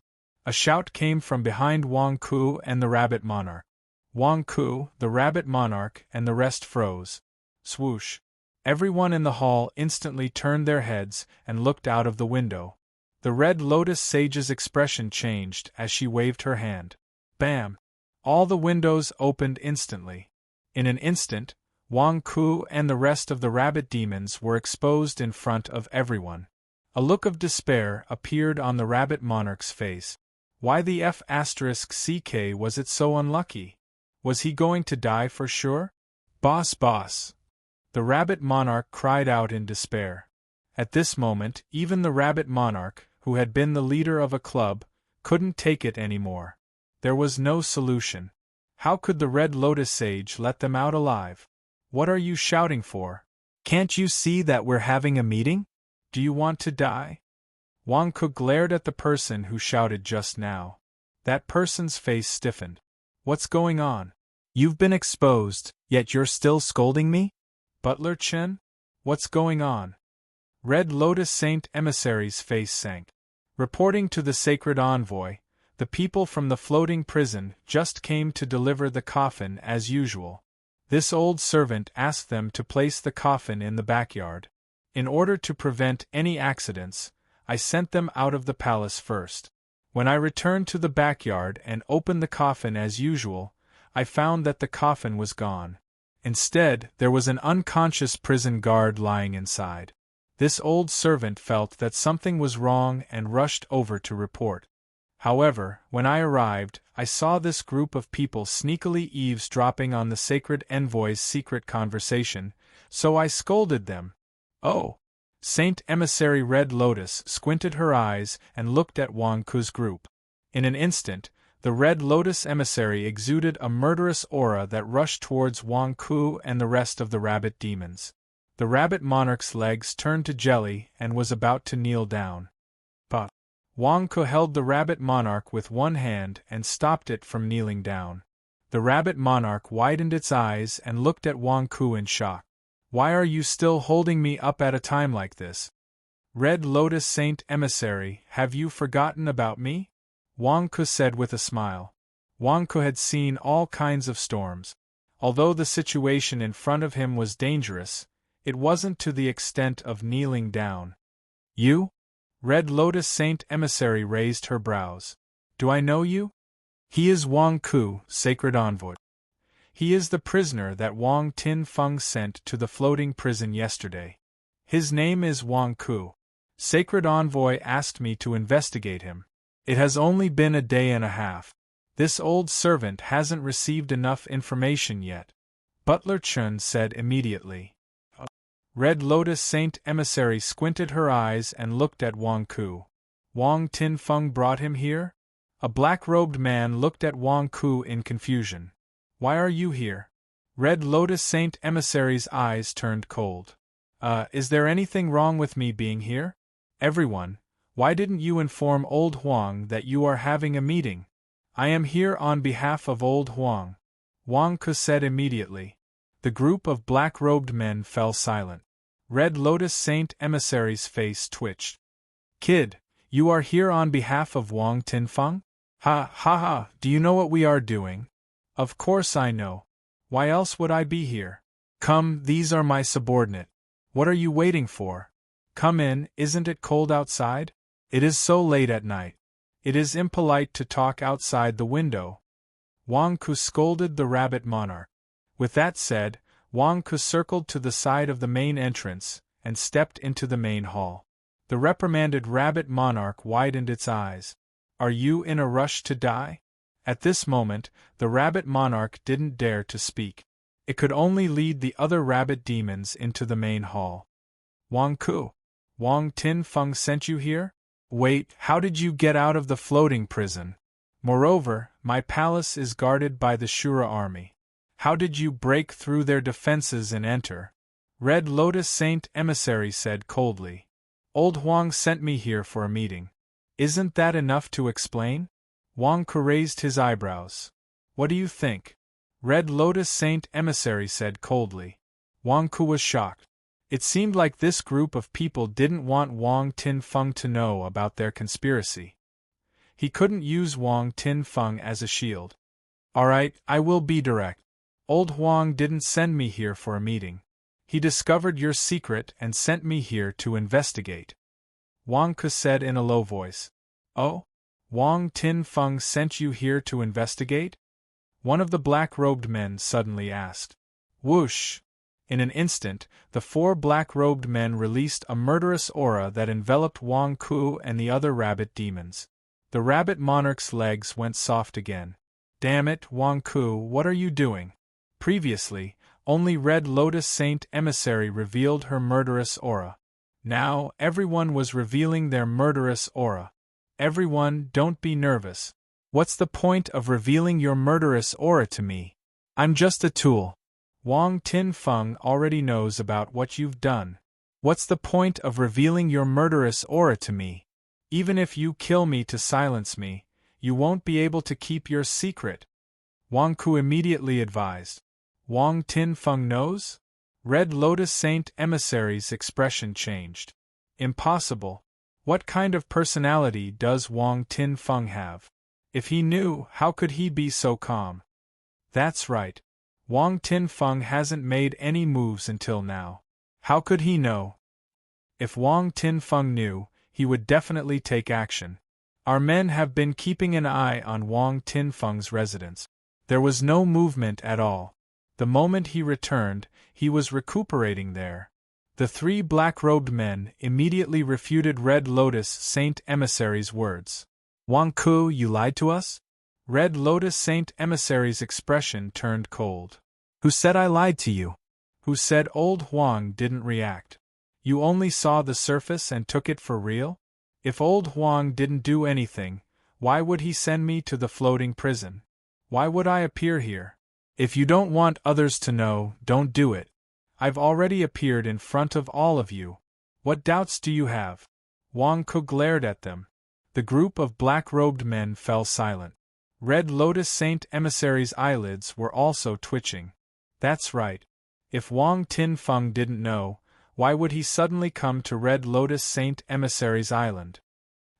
A shout came from behind Wang Ku and the rabbit monarch. Wang Ku, the rabbit monarch, and the rest froze. Swoosh! Everyone in the hall instantly turned their heads and looked out of the window. The Red Lotus Sage's expression changed as she waved her hand. Bam! All the windows opened instantly. In an instant, Wang Ku and the rest of the rabbit demons were exposed in front of everyone. A look of despair appeared on the rabbit monarch's face. Why the F***ck was it so unlucky? Was he going to die for sure? Boss! The rabbit monarch cried out in despair. At this moment, even the rabbit monarch, who had been the leader of a club, couldn't take it anymore. There was no solution. How could the Red Lotus Sage let them out alive? What are you shouting for? Can't you see that we're having a meeting? Do you want to die? Wang Ku glared at the person who shouted just now. That person's face stiffened. What's going on? You've been exposed, yet you're still scolding me? Butler Chen? What's going on? Red Lotus Saint Emissary's face sank. Reporting to the sacred envoy, the people from the floating prison just came to deliver the coffin as usual. This old servant asked them to place the coffin in the backyard. In order to prevent any accidents, I sent them out of the palace first. When I returned to the backyard and opened the coffin as usual, I found that the coffin was gone. Instead, there was an unconscious prison guard lying inside. This old servant felt that something was wrong and rushed over to report. However, when I arrived, I saw this group of people sneakily eavesdropping on the sacred envoy's secret conversation, so I scolded them. Oh! Saint Emissary Red Lotus squinted her eyes and looked at Wang Ku's group. In an instant, the Red Lotus Emissary exuded a murderous aura that rushed towards Wang Ku and the rest of the rabbit demons. The rabbit monarch's legs turned to jelly and was about to kneel down. But Wang Ku held the rabbit monarch with one hand and stopped it from kneeling down. The rabbit monarch widened its eyes and looked at Wang Ku in shock. Why are you still holding me up at a time like this? Red Lotus Saint Emissary, have you forgotten about me? Wang Ku said with a smile. Wang Ku had seen all kinds of storms. Although the situation in front of him was dangerous, it wasn't to the extent of kneeling down. You? Red Lotus Saint Emissary raised her brows. Do I know you? He is Wang Ku, sacred envoy. He is the prisoner that Wang Tin-feng sent to the floating prison yesterday. His name is Wang Ku. Sacred envoy asked me to investigate him. It has only been a day and a half. This old servant hasn't received enough information yet. Butler Chun said immediately. Red Lotus Saint Emissary squinted her eyes and looked at Wang Ku. Wang Tin-feng brought him here? A black-robed man looked at Wang Ku in confusion. Why are you here? Red Lotus Saint Emissary's eyes turned cold. Is there anything wrong with me being here? Everyone, why didn't you inform Old Huang that you are having a meeting? I am here on behalf of Old Huang. Wang Ku said immediately. The group of black-robed men fell silent. Red Lotus Saint Emissary's face twitched. Kid, you are here on behalf of Wang Tin-feng? Ha, do you know what we are doing? Of course I know. Why else would I be here? Come, these are my subordinate. What are you waiting for? Come in, isn't it cold outside? It is so late at night. It is impolite to talk outside the window. Wang Ku scolded the rabbit monarch. With that said, Wang Ku circled to the side of the main entrance and stepped into the main hall. The The reprimanded rabbit monarch widened its eyes. Are you in a rush to die? At this moment, the rabbit monarch didn't dare to speak. It could only lead the other rabbit demons into the main hall. Wang Ku, Wang Tin Feng sent you here? Wait, how did you get out of the floating prison? Moreover, my palace is guarded by the Shura army. How did you break through their defenses and enter? Red Lotus Saint Emissary said coldly. Old Huang sent me here for a meeting. Isn't that enough to explain? Wang Ku raised his eyebrows. What do you think? Red Lotus Saint Emissary said coldly. Wang Ku was shocked. It seemed like this group of people didn't want Wang Tin Feng to know about their conspiracy. He couldn't use Wang Tin Feng as a shield. Alright, I will be direct. Old Huang didn't send me here for a meeting. He discovered your secret and sent me here to investigate. Wang Ku said in a low voice. Oh? Wang Tin Feng sent you here to investigate? One of the black-robed men suddenly asked. Whoosh! In an instant, the 4 black-robed men released a murderous aura that enveloped Wang Ku and the other rabbit demons. The rabbit monarch's legs went soft again. Damn it, Wang Ku, what are you doing? Previously, only Red Lotus Saint Emissary revealed her murderous aura. Now, everyone was revealing their murderous aura. Everyone, don't be nervous. What's the point of revealing your murderous aura to me? I'm just a tool. Wang Tin Feng already knows about what you've done. What's the point of revealing your murderous aura to me? Even if you kill me to silence me, you won't be able to keep your secret. Wang Ku immediately advised. Wang Tin Feng knows? Red Lotus Saint Emissary's expression changed. Impossible. What kind of personality does Wang Tin Feng have? If he knew, how could he be so calm? That's right. Wang Tin Feng hasn't made any moves until now. How could he know? If Wang Tin Feng knew, he would definitely take action. Our men have been keeping an eye on Wang Tin Feng's residence. There was no movement at all. The moment he returned, he was recuperating there. The 3 black-robed men immediately refuted Red Lotus Saint Emissary's words. Wang Ku, you lied to us? Red Lotus Saint Emissary's expression turned cold. Who said I lied to you? Who said old Huang didn't react? You only saw the surface and took it for real? If old Huang didn't do anything, why would he send me to the floating prison? Why would I appear here? If you don't want others to know, don't do it. I've already appeared in front of all of you. What doubts do you have? Wang Ku glared at them. The group of black-robed men fell silent. Red Lotus Saint Emissary's eyelids were also twitching. That's right. If Wang Tin Feng didn't know, why would he suddenly come to Red Lotus Saint Emissary's island?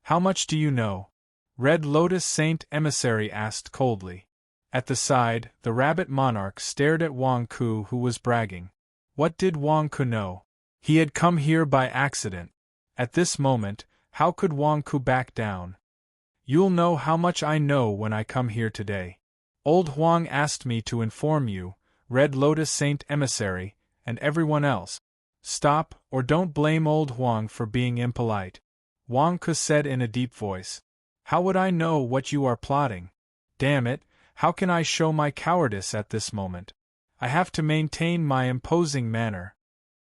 How much do you know? Red Lotus Saint Emissary asked coldly. At the side, the rabbit monarch stared at Wang Ku, who was bragging. What did Wang Ku know? He had come here by accident. At this moment, how could Wang Ku back down? You'll know how much I know when I come here today. Old Huang asked me to inform you, Red Lotus Saint Emissary, and everyone else. Stop, or don't blame old Huang for being impolite. Wang Ku said in a deep voice. How would I know what you are plotting? Damn it, how can I show my cowardice at this moment? I have to maintain my imposing manner.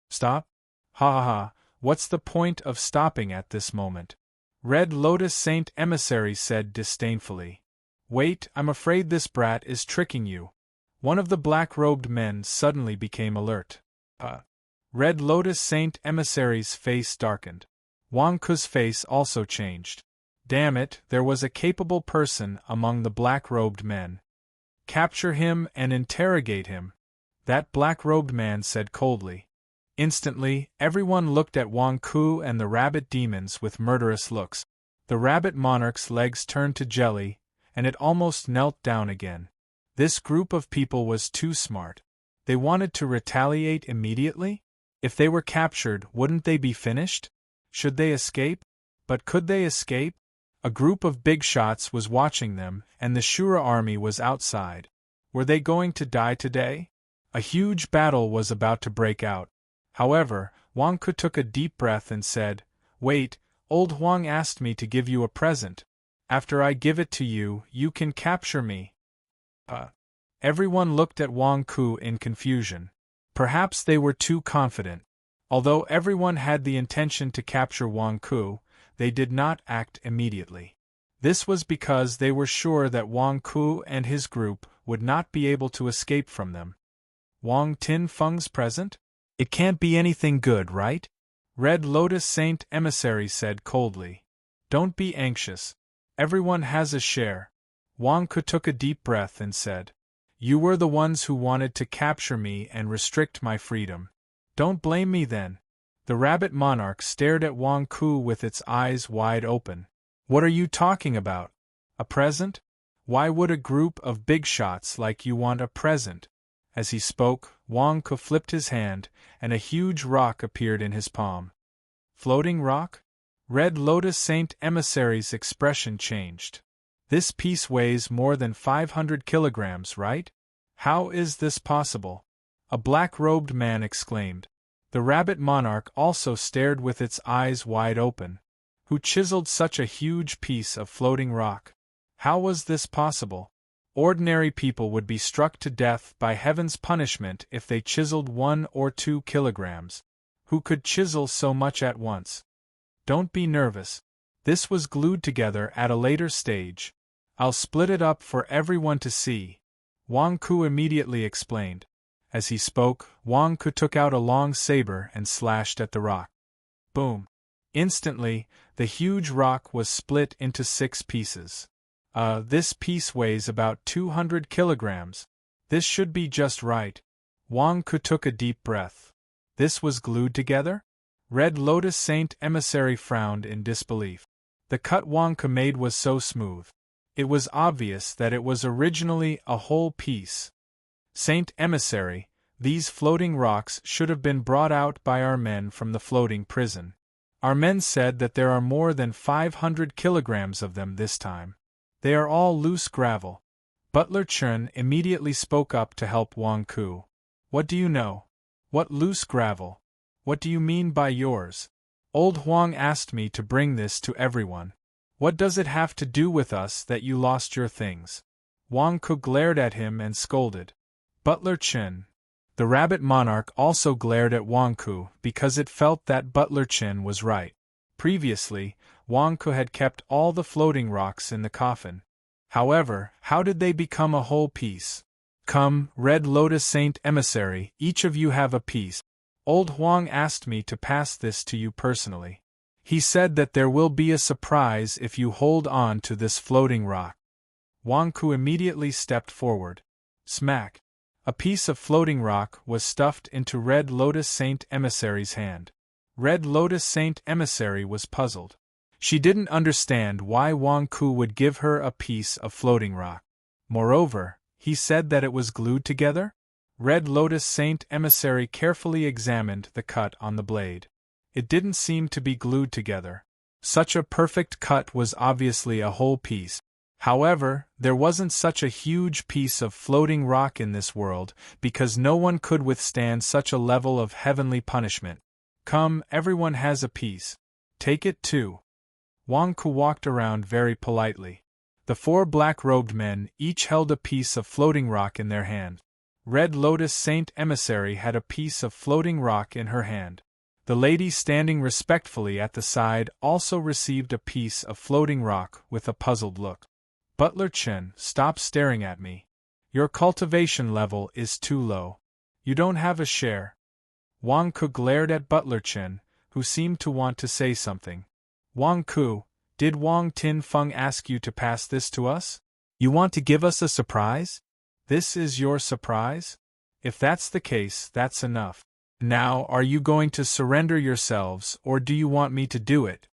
Stop? Ha ha ha, what's the point of stopping at this moment? Red Lotus Saint Emissary said disdainfully. Wait, I'm afraid this brat is tricking you. One of the black-robed men suddenly became alert. Red Lotus Saint Emissary's face darkened. Wang Ku's face also changed. Damn it, there was a capable person among the black-robed men. Capture him and interrogate him, that black-robed man said coldly. Instantly, everyone looked at Wang Ku and the rabbit demons with murderous looks. The rabbit monarch's legs turned to jelly, and it almost knelt down again. This group of people was too smart. They wanted to retaliate immediately? If they were captured, wouldn't they be finished? Should they escape? But could they escape? A group of big shots was watching them, and the Shura army was outside. Were they going to die today? A huge battle was about to break out. However, Wang Ku took a deep breath and said, Wait, old Huang asked me to give you a present. After I give it to you, you can capture me. Everyone looked at Wang Ku in confusion. Perhaps they were too confident. Although everyone had the intention to capture Wang Ku, they did not act immediately. This was because they were sure that Wang Ku and his group would not be able to escape from them. Wang Tin Feng's present? It can't be anything good, right? Red Lotus Saint Emissary said coldly. Don't be anxious. Everyone has a share. Wang Ku took a deep breath and said, You were the ones who wanted to capture me and restrict my freedom. Don't blame me then. The rabbit monarch stared at Wang Ku with its eyes wide open. What are you talking about? A present? Why would a group of big shots like you want a present? As he spoke, Wang Ku flipped his hand, and a huge rock appeared in his palm. Floating rock? Red Lotus Saint Emissary's expression changed. This piece weighs more than 500 kilograms, right? How is this possible? A black-robed man exclaimed. The rabbit monarch also stared with its eyes wide open. Who chiseled such a huge piece of floating rock? How was this possible? Ordinary people would be struck to death by heaven's punishment if they chiseled 1 or 2 kilograms. Who could chisel so much at once? Don't be nervous. This was glued together at a later stage. I'll split it up for everyone to see. Wang Ku immediately explained. As he spoke, Wang Ku took out a long saber and slashed at the rock. Boom! Instantly, the huge rock was split into 6 pieces. This piece weighs about 200 kilograms. This should be just right. Wang Ku took a deep breath. This was glued together? Red Lotus Saint Emissary frowned in disbelief. The cut Wang Ku made was so smooth. It was obvious that it was originally a whole piece. Saint Emissary, these floating rocks should have been brought out by our men from the floating prison. Our men said that there are more than 500 kilograms of them this time. They are all loose gravel. Butler Chen immediately spoke up to help Wang Ku. What do you know? What loose gravel? What do you mean by yours? Old Huang asked me to bring this to everyone. What does it have to do with us that you lost your things? Wang Ku glared at him and scolded. Butler Chen. The rabbit monarch also glared at Wang Ku because it felt that Butler Chen was right. Previously, Wang Ku had kept all the floating rocks in the coffin. However, how did they become a whole piece? Come, Red Lotus Saint Emissary, each of you have a piece. Old Huang asked me to pass this to you personally. He said that there will be a surprise if you hold on to this floating rock. Wang Ku immediately stepped forward. Smack! A piece of floating rock was stuffed into Red Lotus Saint Emissary's hand. Red Lotus Saint Emissary was puzzled. She didn't understand why Wang Ku would give her a piece of floating rock. Moreover, he said that it was glued together? Red Lotus Saint Emissary carefully examined the cut on the blade. It didn't seem to be glued together. Such a perfect cut was obviously a whole piece. However, there wasn't such a huge piece of floating rock in this world, because no one could withstand such a level of heavenly punishment. Come, everyone has a piece. Take it too. Wang Ku walked around very politely. The 4 black-robed men each held a piece of floating rock in their hand. Red Lotus Saint Emissary had a piece of floating rock in her hand. The lady standing respectfully at the side also received a piece of floating rock with a puzzled look. Butler Chen, stop staring at me. Your cultivation level is too low. You don't have a share. Wang Ku glared at Butler Chen, who seemed to want to say something. Wang Ku, did Wang Tin Feng ask you to pass this to us? You want to give us a surprise? This is your surprise? If that's the case, that's enough. Now, are you going to surrender yourselves, or do you want me to do it?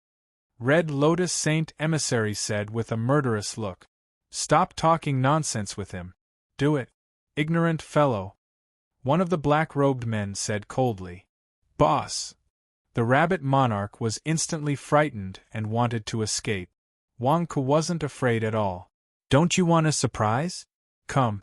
Red Lotus Saint Emissary said with a murderous look. Stop talking nonsense with him. Do it. Ignorant fellow. One of the black-robed men said coldly. Boss! The rabbit monarch was instantly frightened and wanted to escape. Wang Ku wasn't afraid at all. Don't you want a surprise? Come.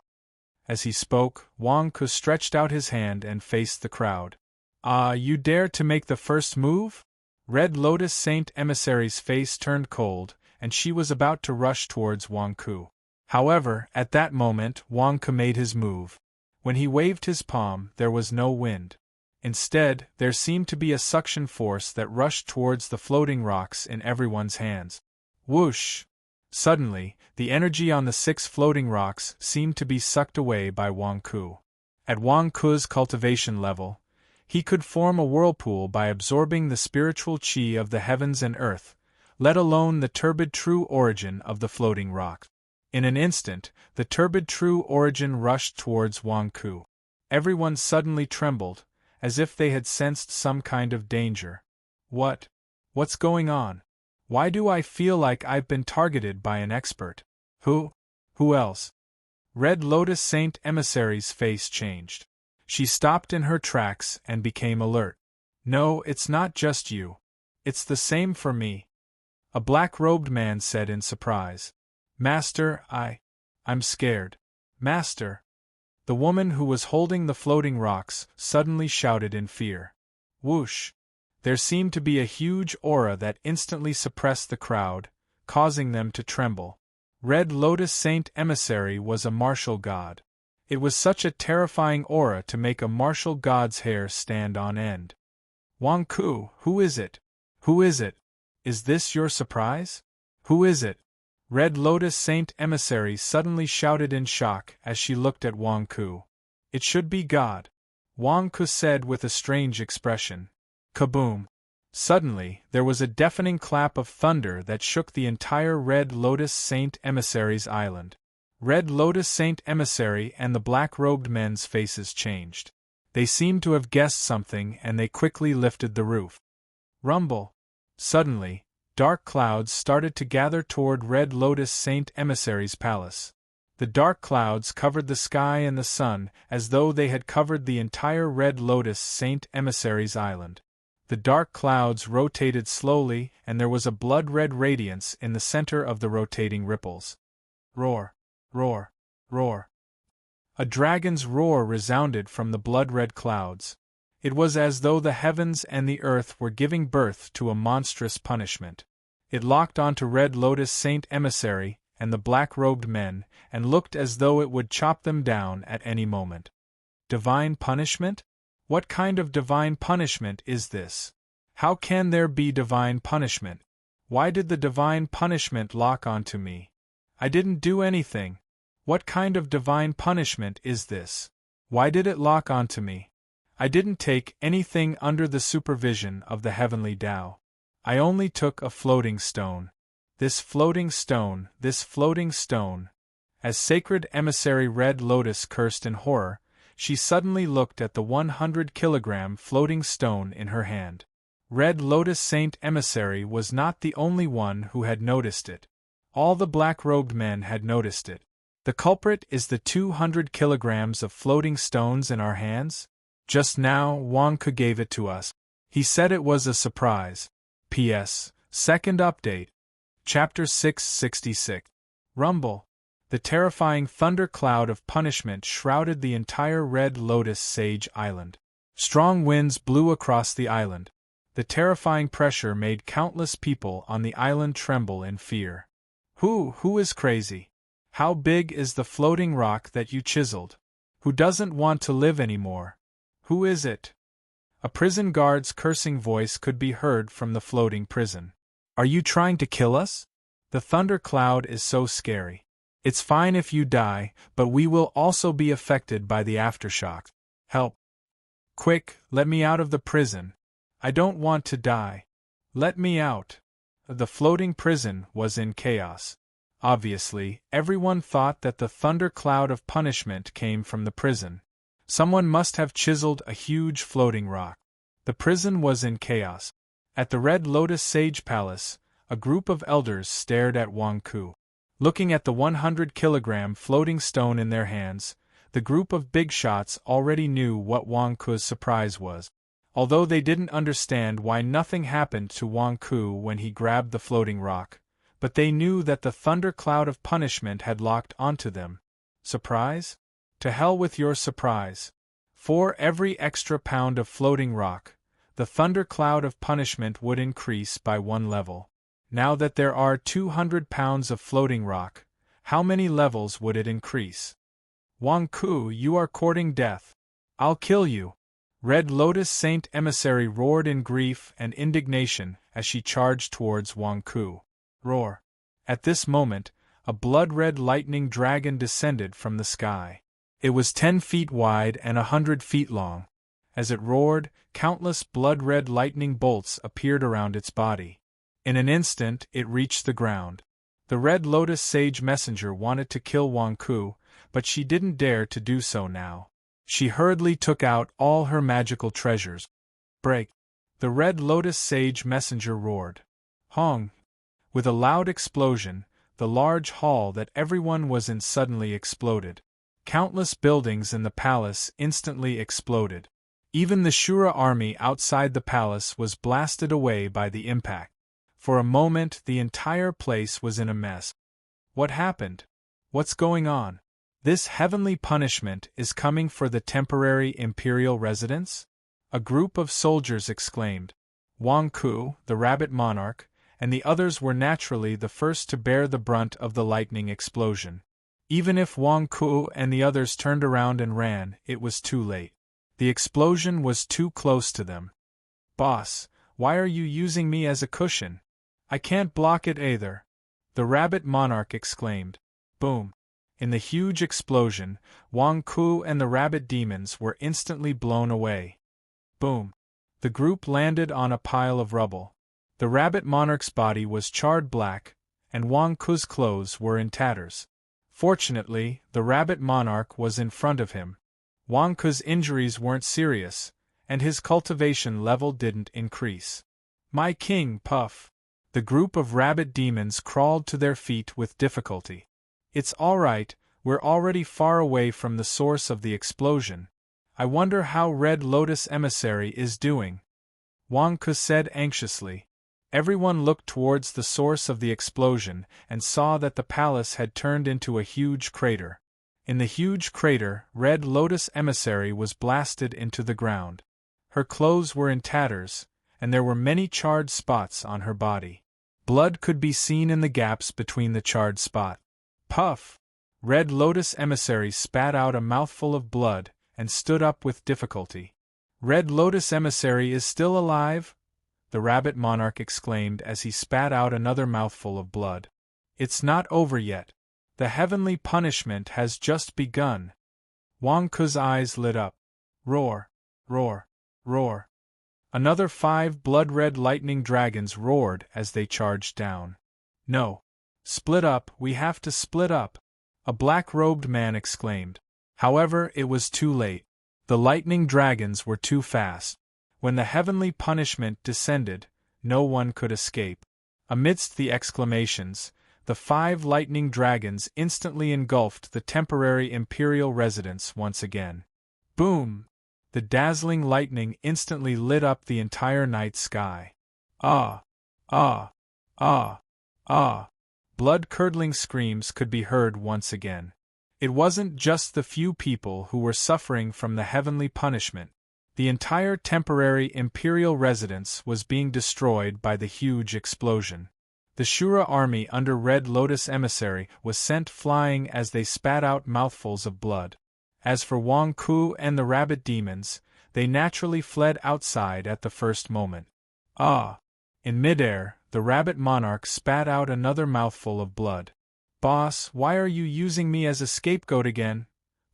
As he spoke, Wang Ku stretched out his hand and faced the crowd. Ah, you dare to make the first move? Red Lotus Saint Emissary's face turned cold, and she was about to rush towards Wang Ku. However, at that moment Wang Ku made his move. When he waved his palm, there was no wind. Instead, there seemed to be a suction force that rushed towards the floating rocks in everyone's hands. Whoosh! Suddenly, the energy on the 6 floating rocks seemed to be sucked away by Wang Ku. At Wang Ku's cultivation level, he could form a whirlpool by absorbing the spiritual qi of the heavens and earth, let alone the turbid true origin of the floating rock. In an instant, the turbid true origin rushed towards Wang Ku. Everyone suddenly trembled, as if they had sensed some kind of danger. What's going on? Why do I feel like I've been targeted by an expert? Who else? Red Lotus Saint Emissary's face changed. She stopped in her tracks and became alert. No, it's not just you. It's the same for me. A black-robed man said in surprise. Master, I'm scared. Master. The woman who was holding the floating rocks suddenly shouted in fear. Whoosh! There seemed to be a huge aura that instantly suppressed the crowd, causing them to tremble. Red Lotus Saint Emissary was a martial god. It was such a terrifying aura to make a martial god's hair stand on end. Wang Ku, who is it? Who is it? Is this your surprise? Who is it? Red Lotus Saint Emissary suddenly shouted in shock as she looked at Wang Ku. It should be God. Wang Ku said with a strange expression. Kaboom! Suddenly, there was a deafening clap of thunder that shook the entire Red Lotus Saint Emissary's island. Red Lotus Saint Emissary and the black-robed men's faces changed. They seemed to have guessed something and they quickly lifted the roof. Rumble! Suddenly, dark clouds started to gather toward Red Lotus Saint Emissary's palace. The dark clouds covered the sky and the sun as though they had covered the entire Red Lotus Saint Emissary's island. The dark clouds rotated slowly and there was a blood-red radiance in the center of the rotating ripples. Roar! Roar! Roar! A dragon's roar resounded from the blood-red clouds. It was as though the heavens and the earth were giving birth to a monstrous punishment. It locked onto Red Lotus Saint Emissary and the black-robed men, and looked as though it would chop them down at any moment. Divine punishment? What kind of divine punishment is this? How can there be divine punishment? Why did the divine punishment lock onto me? I didn't do anything. What kind of divine punishment is this? Why did it lock onto me? I didn't take anything under the supervision of the heavenly Tao. I only took a floating stone. This floating stone, this floating stone. As Sacred Emissary Red Lotus cursed in horror, she suddenly looked at the 100-kilogram floating stone in her hand. Red Lotus Saint Emissary was not the only one who had noticed it. All the black-robed men had noticed it. The culprit is the 200 kilograms of floating stones in our hands? Just now, Wang Ku gave it to us. He said it was a surprise. P.S. Second update. Chapter 666. Rumble. The terrifying thunder cloud of punishment shrouded the entire Red Lotus Sage Island. Strong winds blew across the island. The terrifying pressure made countless people on the island tremble in fear. Who is crazy? How big is the floating rock that you chiseled? Who doesn't want to live anymore? Who is it? A prison guard's cursing voice could be heard from the floating prison. Are you trying to kill us? The thunder cloud is so scary. It's fine if you die, but we will also be affected by the aftershock. Help! Quick, let me out of the prison. I don't want to die. Let me out. The floating prison was in chaos. Obviously, everyone thought that the thunder cloud of punishment came from the prison. Someone must have chiseled a huge floating rock. The prison was in chaos. At the Red Lotus Sage Palace, a group of elders stared at Wang Ku. Looking at the 100-kilogram floating stone in their hands, the group of big shots already knew what Wang Ku's surprise was. Although they didn't understand why nothing happened to Wang Ku when he grabbed the floating rock, but they knew that the thunder cloud of punishment had locked onto them. Surprise? To hell with your surprise. For every extra pound of floating rock, the thundercloud of punishment would increase by 1 level. Now that there are 200 pounds of floating rock, how many levels would it increase? Wang Ku, you are courting death. I'll kill you. Red Lotus Saint Emissary roared in grief and indignation as she charged towards Wang Ku. Roar. At this moment, a blood-red lightning dragon descended from the sky. It was 10 feet wide and 100 feet long. As it roared, countless blood-red lightning bolts appeared around its body. In an instant, it reached the ground. The Red Lotus Sage Messenger wanted to kill Wang Ku, but she didn't dare to do so now. She hurriedly took out all her magical treasures. Break! The Red Lotus Sage Messenger roared. Hong! With a loud explosion, the large hall that everyone was in suddenly exploded. Countless buildings in the palace instantly exploded. Even the Shura army outside the palace was blasted away by the impact. For a moment, the entire place was in a mess. What happened? What's going on? This heavenly punishment is coming for the temporary imperial residence? A group of soldiers exclaimed. Wang Ku, the rabbit monarch, and the others were naturally the first to bear the brunt of the lightning explosion. Even if Wang Ku and the others turned around and ran, it was too late. The explosion was too close to them. Boss, why are you using me as a cushion? I can't block it either. The rabbit monarch exclaimed. Boom! In the huge explosion, Wang Ku and the rabbit demons were instantly blown away. Boom! The group landed on a pile of rubble. The rabbit monarch's body was charred black, and Wang Ku's clothes were in tatters. Fortunately, the rabbit monarch was in front of him. Wang Ku's injuries weren't serious, and his cultivation level didn't increase. My king, Puff! The group of rabbit demons crawled to their feet with difficulty. It's all right, we're already far away from the source of the explosion. I wonder how Red Lotus Emissary is doing. Wang Ku said anxiously. Everyone looked towards the source of the explosion and saw that the palace had turned into a huge crater. In the huge crater, Red Lotus Emissary was blasted into the ground. Her clothes were in tatters, and there were many charred spots on her body. Blood could be seen in the gaps between the charred spots. Puff! Red Lotus Emissary spat out a mouthful of blood and stood up with difficulty. Red Lotus Emissary is still alive? The rabbit monarch exclaimed as he spat out another mouthful of blood. It's not over yet. The heavenly punishment has just begun. Wang Ku's eyes lit up. Roar! Roar! Roar! Another 5 blood-red lightning dragons roared as they charged down. No! Split up, we have to split up! A black-robed man exclaimed. However, it was too late. The lightning dragons were too fast. When the heavenly punishment descended, no one could escape. Amidst the exclamations, the 5 lightning dragons instantly engulfed the temporary imperial residence once again. Boom! The dazzling lightning instantly lit up the entire night sky. Ah! Ah! Ah! Ah! Blood-curdling screams could be heard once again. It wasn't just the few people who were suffering from the heavenly punishment. The entire temporary imperial residence was being destroyed by the huge explosion. The Shura army under Red Lotus Emissary was sent flying as they spat out mouthfuls of blood. As for Wang Ku and the rabbit demons, they naturally fled outside at the first moment. Ah! In midair, the rabbit monarch spat out another mouthful of blood. Boss, why are you using me as a scapegoat again?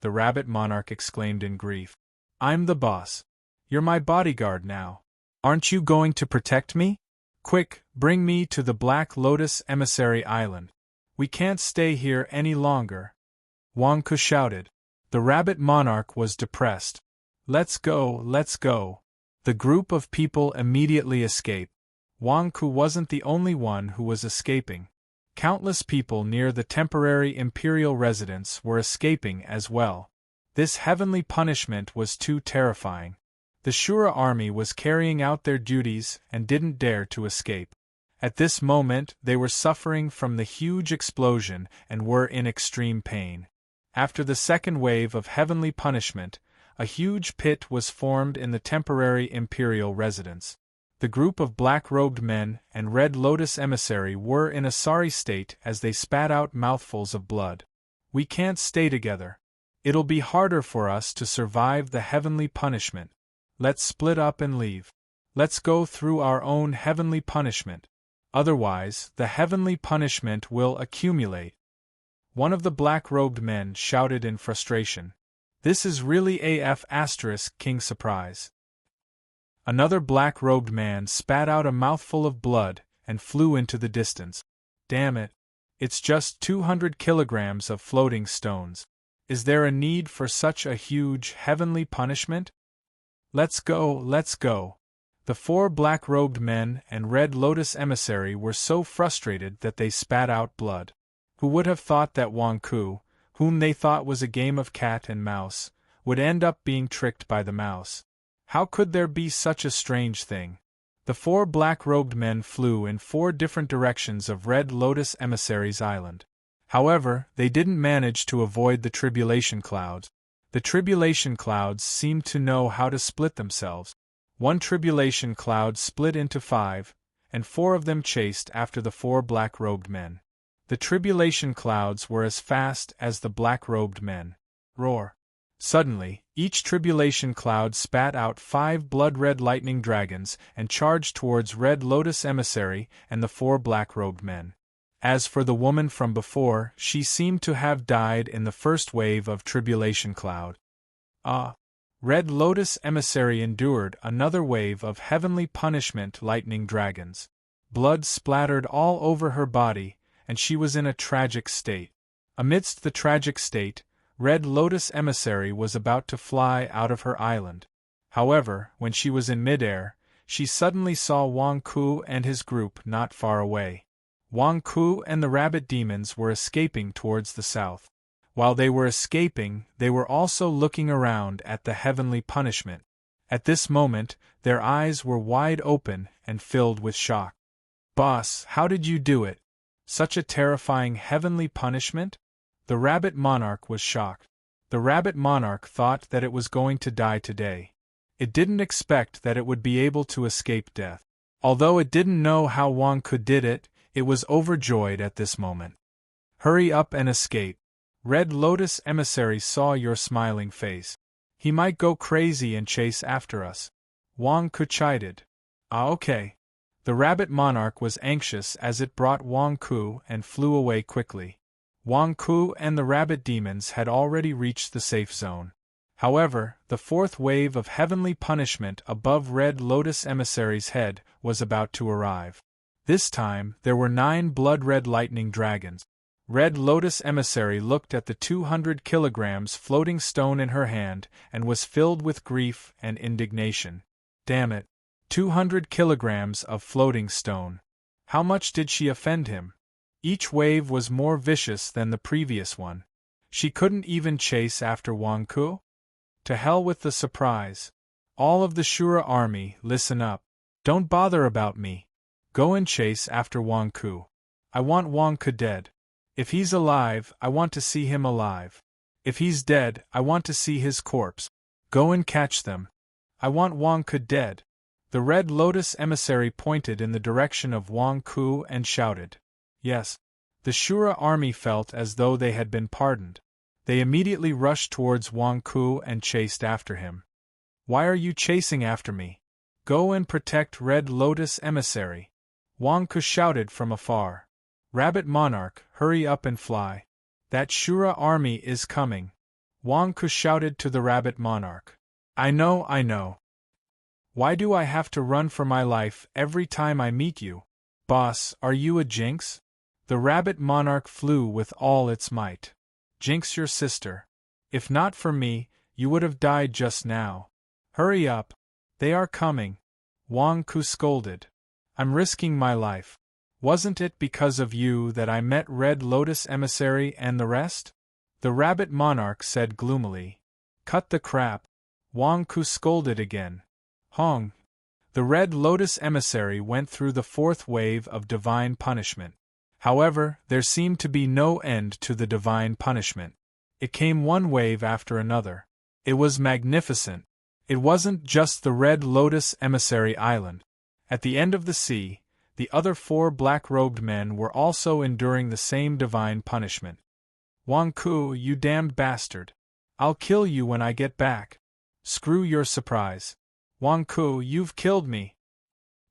The rabbit monarch exclaimed in grief. I'm the boss. You're my bodyguard now. Aren't you going to protect me? Quick, bring me to the Black Lotus Emissary Island. We can't stay here any longer. Wang Ku shouted. The rabbit monarch was depressed. Let's go, let's go. The group of people immediately escaped. Wang Ku wasn't the only one who was escaping. Countless people near the temporary imperial residence were escaping as well. This heavenly punishment was too terrifying. The Shura army was carrying out their duties and didn't dare to escape. At this moment, they were suffering from the huge explosion and were in extreme pain. After the second wave of heavenly punishment, A huge pit was formed in the temporary imperial residence. The group of black-robed men and Red Lotus emissary were in a sorry state as they spat out mouthfuls of blood. We can't stay together. It'll be harder for us to survive the heavenly punishment. Let's split up and leave. Let's go through our own heavenly punishment. Otherwise, the heavenly punishment will accumulate. One of the black-robed men shouted in frustration. This is really AF King surprise. Another black-robed man spat out a mouthful of blood and flew into the distance. Damn it. It's just 200 kilograms of floating stones. Is there a need for such a huge heavenly punishment? Let's go, let's go. The 4 black-robed men and Red Lotus emissary were so frustrated that they spat out blood. Who would have thought that Wang Ku, whom they thought was a game of cat and mouse, would end up being tricked by the mouse? How could there be such a strange thing? The 4 black-robed men flew in 4 different directions of Red Lotus emissary's island. However, they didn't manage to avoid the tribulation clouds. The tribulation clouds seemed to know how to split themselves. One tribulation cloud split into 5, and 4 of them chased after the 4 black-robed men. The tribulation clouds were as fast as the black-robed men. Roar! Suddenly, each tribulation cloud spat out 5 blood-red lightning dragons and charged towards Red Lotus emissary and the 4 black-robed men. As for the woman from before, she seemed to have died in the first wave of tribulation cloud. Red Lotus emissary endured another wave of heavenly punishment lightning dragons. Blood splattered all over her body, and she was in a tragic state. Amidst the tragic state, Red Lotus emissary was about to fly out of her island. However, when she was in midair, she suddenly saw Wang Ku and his group not far away. Wang Ku and the rabbit demons were escaping towards the south. While they were escaping, they were also looking around at the heavenly punishment. At this moment, their eyes were wide open and filled with shock. "Boss, how did you do it? Such a terrifying heavenly punishment?" The rabbit monarch was shocked. The rabbit monarch thought that it was going to die today. It didn't expect that it would be able to escape death. Although it didn't know how Wang Ku did it, it was overjoyed at this moment. "Hurry up and escape. Red Lotus emissary saw your smiling face. He might go crazy and chase after us." Wang Ku chided. Okay." The rabbit monarch was anxious as it brought Wang Ku and flew away quickly. Wang Ku and the rabbit demons had already reached the safe zone. However, the 4th wave of heavenly punishment above Red Lotus emissary's head was about to arrive. This time, there were 9 blood-red lightning dragons. Red Lotus emissary looked at the 200 kilograms floating stone in her hand and was filled with grief and indignation. Damn it! 200 kilograms of floating stone. How much did she offend him? Each wave was more vicious than the previous one. She couldn't even chase after Wang Ku? To hell with the surprise. All of the Shura army, listen up. Don't bother about me. Go and chase after Wang Ku. I want Wang Ku dead. If he's alive, I want to see him alive. If he's dead, I want to see his corpse. Go and catch them. I want Wang Ku dead. The Red Lotus emissary pointed in the direction of Wang Ku and shouted. Yes. The Shura army felt as though they had been pardoned. They immediately rushed towards Wang Ku and chased after him. Why are you chasing after me? Go and protect Red Lotus emissary. Wang Ku shouted from afar. Rabbit monarch, hurry up and fly. That Shura army is coming. Wang Ku shouted to the rabbit monarch. I know. Why do I have to run for my life every time I meet you? Boss, are you a jinx? The rabbit monarch flew with all its might. Jinx your sister. If not for me, you would have died just now. Hurry up. They are coming. Wang Ku scolded. I'm risking my life. Wasn't it because of you that I met Red Lotus emissary and the rest? The rabbit monarch said gloomily. Cut the crap. Wang Ku scolded again. Hong. The Red Lotus emissary went through the 4th wave of divine punishment. However, there seemed to be no end to the divine punishment. It came one wave after another. It was magnificent. It wasn't just the Red Lotus Emissary Island. At the end of the sea, the other 4 black-robed men were also enduring the same divine punishment. Wang Ku, you damned bastard. I'll kill you when I get back. Screw your surprise. Wang Ku, you've killed me.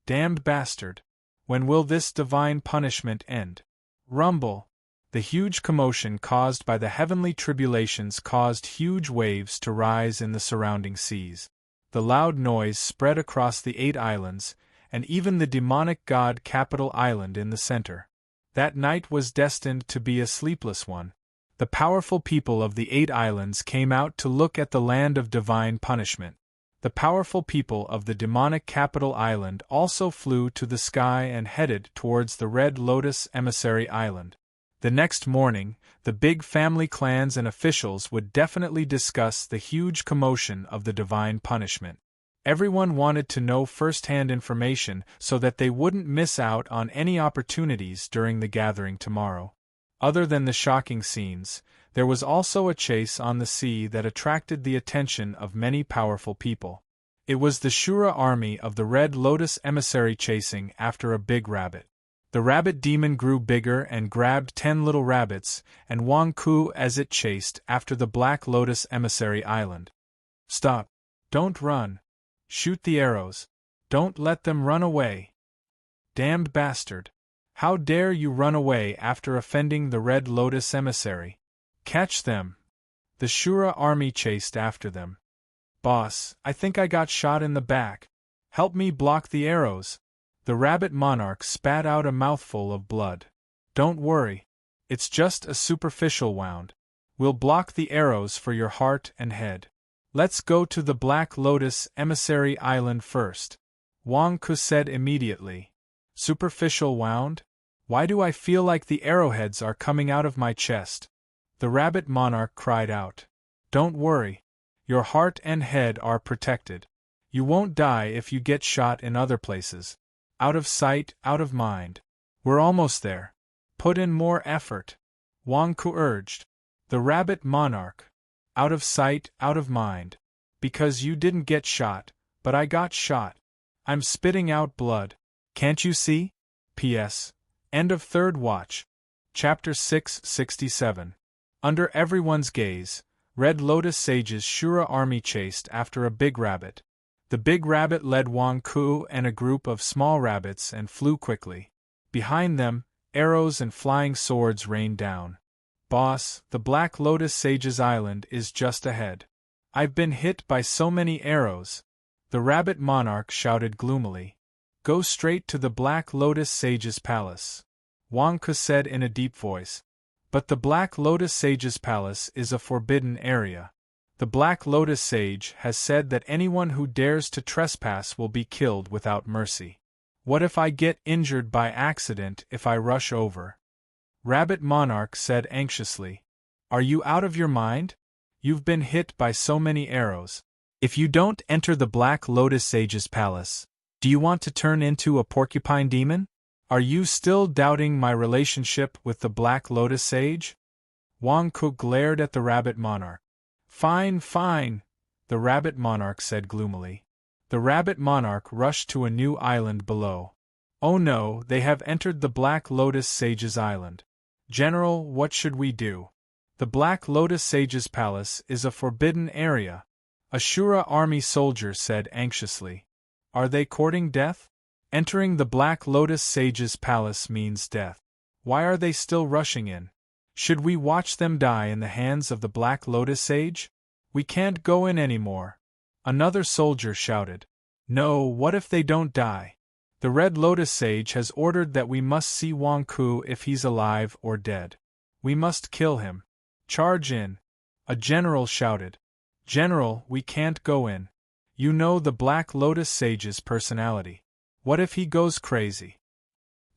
Damned bastard. When will this divine punishment end? Rumble. The huge commotion caused by the heavenly tribulations caused huge waves to rise in the surrounding seas. The loud noise spread across the 8 islands, and even the demonic god capital island in the center. That night was destined to be a sleepless one. The powerful people of the 8 islands came out to look at the land of divine punishment. The powerful people of the demonic capital island also flew to the sky and headed towards the Red Lotus Emissary Island. The next morning, the big family clans and officials would definitely discuss the huge commotion of the divine punishment. Everyone wanted to know first-hand information so that they wouldn't miss out on any opportunities during the gathering tomorrow. Other than the shocking scenes, there was also a chase on the sea that attracted the attention of many powerful people. It was the Shura army of the Red Lotus Emissary chasing after a big rabbit. The rabbit demon grew bigger and grabbed 10 little rabbits, and Wang Ku as it chased after the Black Lotus Emissary Island. Stop. Don't run. Shoot the arrows. Don't let them run away. Damned bastard. How dare you run away after offending the Red Lotus Emissary? Catch them. The Shura army chased after them. Boss, I think I got shot in the back. Help me block the arrows. The rabbit monarch spat out a mouthful of blood. Don't worry. It's just a superficial wound. We'll block the arrows for your heart and head. Let's go to the Black Lotus Emissary Island first. Wang Ku said immediately. Superficial wound? Why do I feel like the arrowheads are coming out of my chest? The rabbit monarch cried out. Don't worry. Your heart and head are protected. You won't die if you get shot in other places. Out of sight, out of mind. We're almost there. Put in more effort. Wang Ku urged. The rabbit monarch. Out of sight, out of mind. Because you didn't get shot, but I got shot. I'm spitting out blood. Can't you see? P.S. End of 3rd watch. Chapter 667. Under everyone's gaze, Red Lotus Sage's Shura army chased after a big rabbit. The big rabbit led Wang Ku and a group of small rabbits and flew quickly. Behind them, arrows and flying swords rained down. Boss, the Black Lotus Sage's island is just ahead. I've been hit by so many arrows. The rabbit monarch shouted gloomily. Go straight to the Black Lotus Sage's palace. Wang Ku said in a deep voice. But the Black Lotus Sage's palace is a forbidden area. The Black Lotus Sage has said that anyone who dares to trespass will be killed without mercy. What if I get injured by accident if I rush over? Rabbit Monarch said anxiously. Are you out of your mind? You've been hit by so many arrows. If you don't enter the Black Lotus Sage's palace, do you want to turn into a porcupine demon? Are you still doubting my relationship with the Black Lotus Sage? Wang Ku glared at the Rabbit Monarch. Fine, fine, the Rabbit Monarch said gloomily. The Rabbit Monarch rushed to a new island below. Oh no, they have entered the Black Lotus Sage's island. General, what should we do? The Black Lotus Sage's palace is a forbidden area, a Shura army soldier said anxiously. Are they courting death? Entering the Black Lotus Sage's palace means death. Why are they still rushing in? Should we watch them die in the hands of the Black Lotus Sage? We can't go in anymore. Another soldier shouted. No, what if they don't die? The Red Lotus Sage has ordered that we must see Wang Ku if he's alive or dead. We must kill him. Charge in. A general shouted. General, we can't go in. You know the Black Lotus Sage's personality. What if he goes crazy?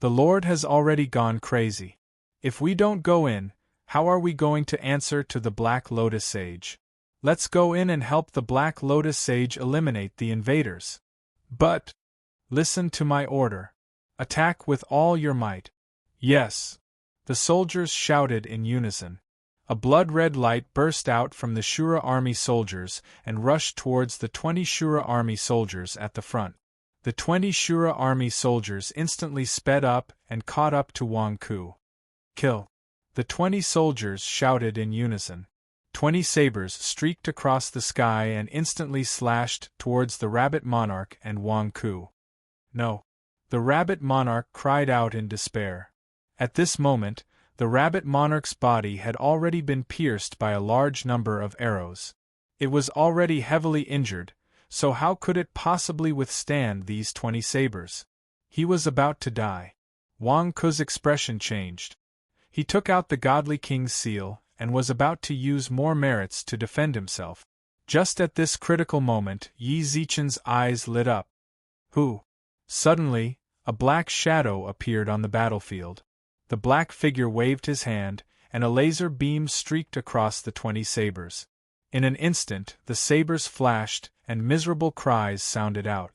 The Lord has already gone crazy. If we don't go in, how are we going to answer to the Black Lotus Sage? Let's go in and help the Black Lotus Sage eliminate the invaders. But, listen to my order. Attack with all your might. Yes. The soldiers shouted in unison. A blood-red light burst out from the Shura army soldiers and rushed towards the 20 Shura army soldiers at the front. The 20 Shura army soldiers instantly sped up and caught up to Wang Ku. Kill! The 20 soldiers shouted in unison. 20 sabers streaked across the sky and instantly slashed towards the rabbit monarch and Wang Ku. No! The rabbit monarch cried out in despair. At this moment, the rabbit monarch's body had already been pierced by a large number of arrows. It was already heavily injured, so how could it possibly withstand these 20 sabers? He was about to die. Wang Ku's expression changed. He took out the godly king's seal and was about to use more merits to defend himself. Just at this critical moment, Yi Zichen's eyes lit up. Who? Suddenly, a black shadow appeared on the battlefield. The black figure waved his hand, and a laser beam streaked across the 20 sabers. In an instant, the sabers flashed, and miserable cries sounded out.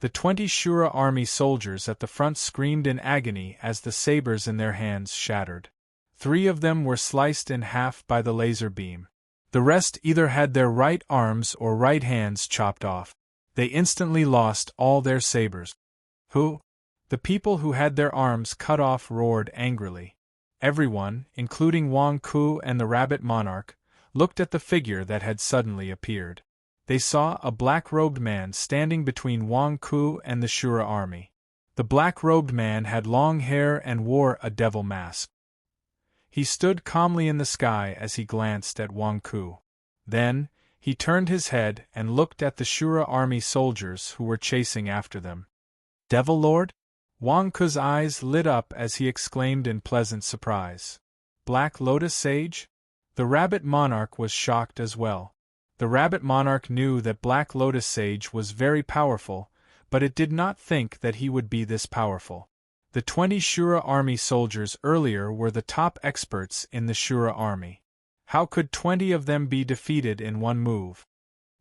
The 20 Shura army soldiers at the front screamed in agony as the sabers in their hands shattered. 3 of them were sliced in half by the laser beam. The rest either had their right arms or right hands chopped off. They instantly lost all their sabers. Who? The people who had their arms cut off roared angrily. Everyone, including Wang Ku and the rabbit monarch, looked at the figure that had suddenly appeared. They saw a black-robed man standing between Wang Ku and the Shura army. The black-robed man had long hair and wore a devil mask. He stood calmly in the sky as he glanced at Wang Ku. Then, he turned his head and looked at the Shura army soldiers who were chasing after them. Devil Lord? Wang Ku's eyes lit up as he exclaimed in pleasant surprise. Black Lotus Sage? The rabbit monarch was shocked as well. The rabbit monarch knew that Black Lotus Sage was very powerful, but it did not think that he would be this powerful. The 20 Shura army soldiers earlier were the top experts in the Shura army. How could 20 of them be defeated in one move?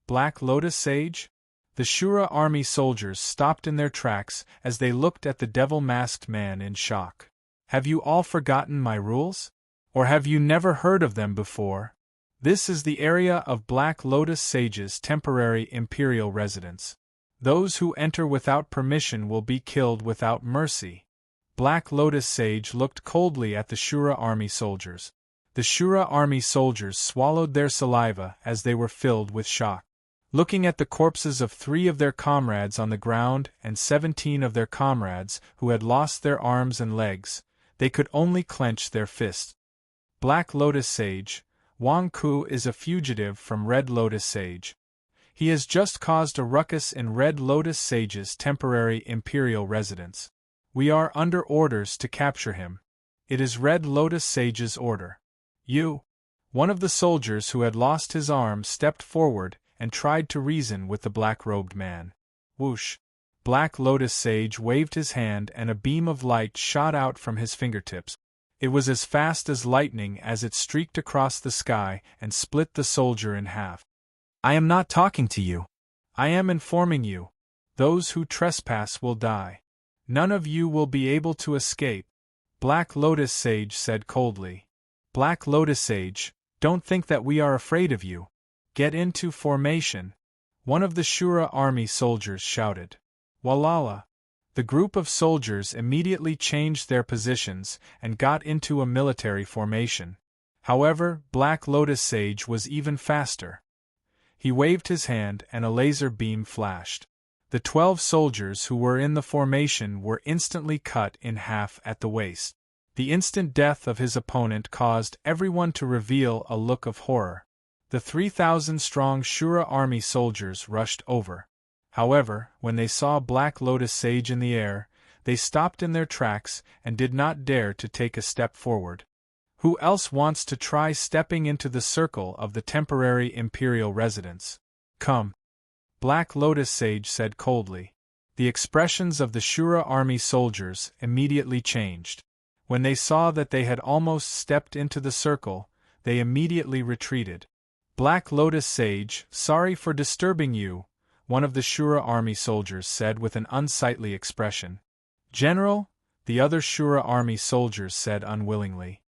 Black Lotus Sage? The Shura army soldiers stopped in their tracks as they looked at the devil-masked man in shock. Have you all forgotten my rules? Or have you never heard of them before? This is the area of Black Lotus Sage's temporary imperial residence. Those who enter without permission will be killed without mercy. Black Lotus Sage looked coldly at the Shura army soldiers. The Shura army soldiers swallowed their saliva as they were filled with shock. Looking at the corpses of 3 of their comrades on the ground and 17 of their comrades who had lost their arms and legs, they could only clench their fists. Black Lotus Sage, Wang Ku is a fugitive from Red Lotus Sage. He has just caused a ruckus in Red Lotus Sage's temporary imperial residence. We are under orders to capture him. It is Red Lotus Sage's order. You. One of the soldiers who had lost his arm stepped forward and tried to reason with the black-robed man. Whoosh! Black Lotus Sage waved his hand and a beam of light shot out from his fingertips. It was as fast as lightning as it streaked across the sky and split the soldier in half. I am not talking to you. I am informing you. Those who trespass will die. None of you will be able to escape. Black Lotus Sage said coldly. Black Lotus Sage, don't think that we are afraid of you. Get into formation. One of the Shura army soldiers shouted. Walala! The group of soldiers immediately changed their positions and got into a military formation. However, Black Lotus Sage was even faster. He waved his hand and a laser beam flashed. The 12 soldiers who were in the formation were instantly cut in half at the waist. The instant death of his opponent caused everyone to reveal a look of horror. The 3,000-strong Shura army soldiers rushed over. However, when they saw Black Lotus Sage in the air, they stopped in their tracks and did not dare to take a step forward. Who else wants to try stepping into the circle of the temporary imperial residence? Come. Black Lotus Sage said coldly. The expressions of the Shura army soldiers immediately changed. When they saw that they had almost stepped into the circle, they immediately retreated. Black Lotus Sage, sorry for disturbing you, one of the Shura army soldiers said with an unsightly expression. General, the other Shura army soldiers said unwillingly.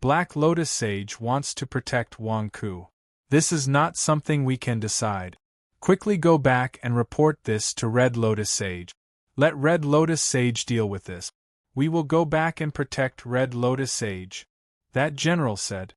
Black Lotus Sage wants to protect Wang Ku. This is not something we can decide. Quickly go back and report this to Red Lotus Sage. Let Red Lotus Sage deal with this. We will go back and protect Red Lotus Sage. That general said.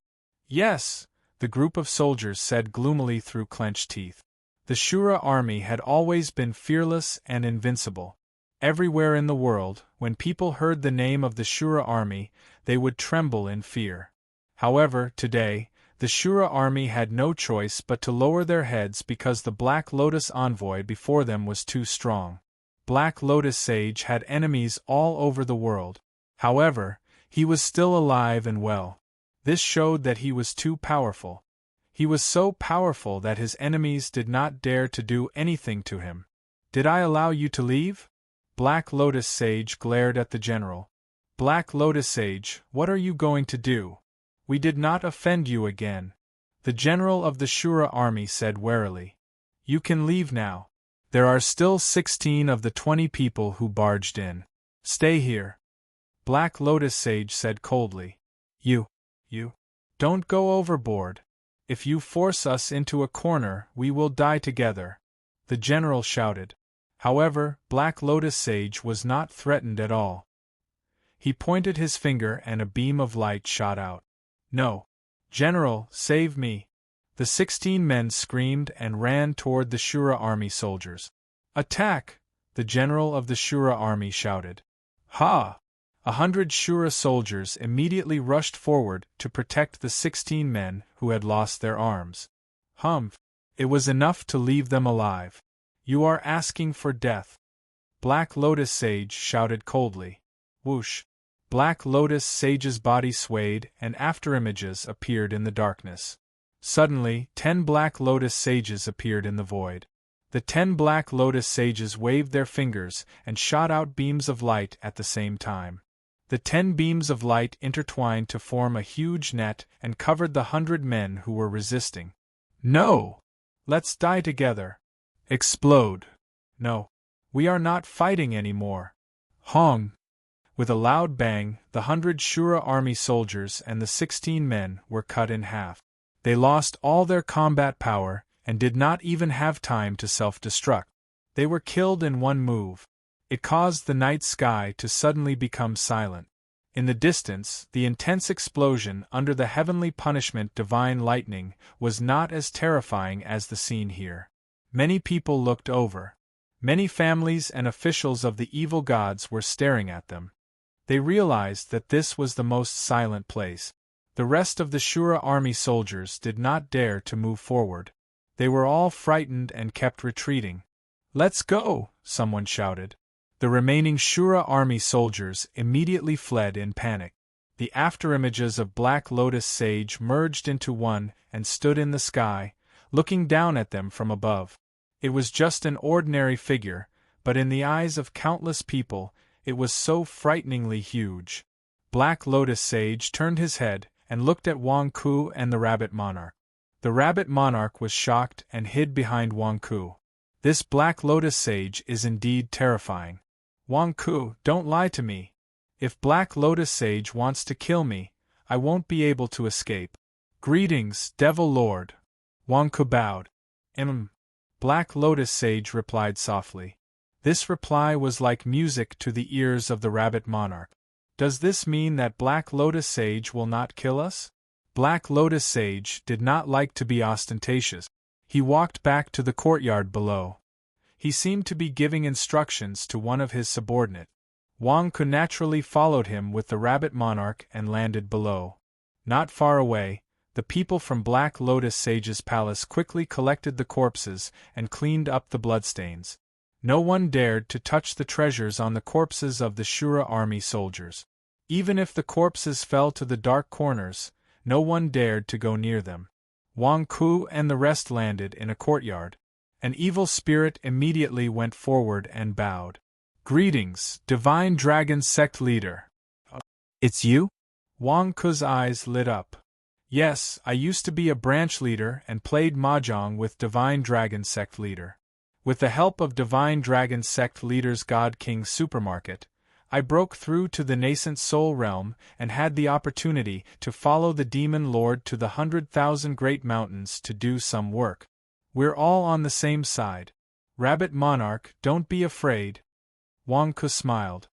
Yes, the group of soldiers said gloomily through clenched teeth. The Shura army had always been fearless and invincible. Everywhere in the world, when people heard the name of the Shura army, they would tremble in fear. However, today, the Shura army had no choice but to lower their heads because the Black Lotus envoy before them was too strong. Black Lotus Sage had enemies all over the world. However, he was still alive and well. This showed that he was too powerful. He was so powerful that his enemies did not dare to do anything to him. Did I allow you to leave? Black Lotus Sage glared at the general. Black Lotus Sage, what are you going to do? We did not offend you again. The general of the Shura army said warily. You can leave now. There are still 16 of the 20 people who barged in. Stay here. Black Lotus Sage said coldly. You. Don't go overboard. If you force us into a corner, we will die together. The general shouted. However, Black Lotus Sage was not threatened at all. He pointed his finger and a beam of light shot out. No. General, save me. The 16 men screamed and ran toward the Shura army soldiers. Attack! The general of the Shura army shouted. Ha! 100 Shura soldiers immediately rushed forward to protect the 16 men who had lost their arms. Humph! It was enough to leave them alive. You are asking for death. Black Lotus Sage shouted coldly. Whoosh! Black Lotus Sage's body swayed and afterimages appeared in the darkness. Suddenly, 10 Black Lotus Sages appeared in the void. The 10 Black Lotus Sages waved their fingers and shot out beams of light at the same time. The 10 beams of light intertwined to form a huge net and covered the 100 men who were resisting. No! Let's die together. Explode. No. We are not fighting anymore. Hong! With a loud bang, the 100 Shura army soldiers and the 16 men were cut in half. They lost all their combat power and did not even have time to self-destruct. They were killed in one move. It caused the night sky to suddenly become silent. In the distance, the intense explosion under the heavenly punishment divine lightning was not as terrifying as the scene here. Many people looked over. Many families and officials of the evil gods were staring at them. They realized that this was the most silent place. The rest of the Shura army soldiers did not dare to move forward. They were all frightened and kept retreating. Let's go, someone shouted. The remaining Shura army soldiers immediately fled in panic. The afterimages of Black Lotus Sage merged into one and stood in the sky, looking down at them from above. It was just an ordinary figure, but in the eyes of countless people, it was so frighteningly huge. Black Lotus Sage turned his head and looked at Wang Ku and the Rabbit Monarch. The Rabbit Monarch was shocked and hid behind Wang Ku. This Black Lotus Sage is indeed terrifying. Wang Ku, don't lie to me. If Black Lotus Sage wants to kill me, I won't be able to escape. Greetings, Devil Lord. Wang Ku bowed. Black Lotus Sage replied softly. This reply was like music to the ears of the Rabbit Monarch. Does this mean that Black Lotus Sage will not kill us? Black Lotus Sage did not like to be ostentatious. He walked back to the courtyard below. He seemed to be giving instructions to one of his subordinates. Wang Ku naturally followed him with the Rabbit Monarch and landed below. Not far away, the people from Black Lotus Sage's palace quickly collected the corpses and cleaned up the bloodstains. No one dared to touch the treasures on the corpses of the Shura army soldiers. Even if the corpses fell to the dark corners, no one dared to go near them. Wang Ku and the rest landed in a courtyard. An evil spirit immediately went forward and bowed. Greetings, Divine Dragon Sect Leader. It's you? Wang Ku's eyes lit up. Yes, I used to be a branch leader and played mahjong with Divine Dragon Sect Leader. With the help of Divine Dragon Sect Leader's God King Supermarket, I broke through to the nascent soul realm and had the opportunity to follow the demon lord to the 100,000 great mountains to do some work. We're all on the same side. Rabbit Monarch, don't be afraid. Wang Ke smiled.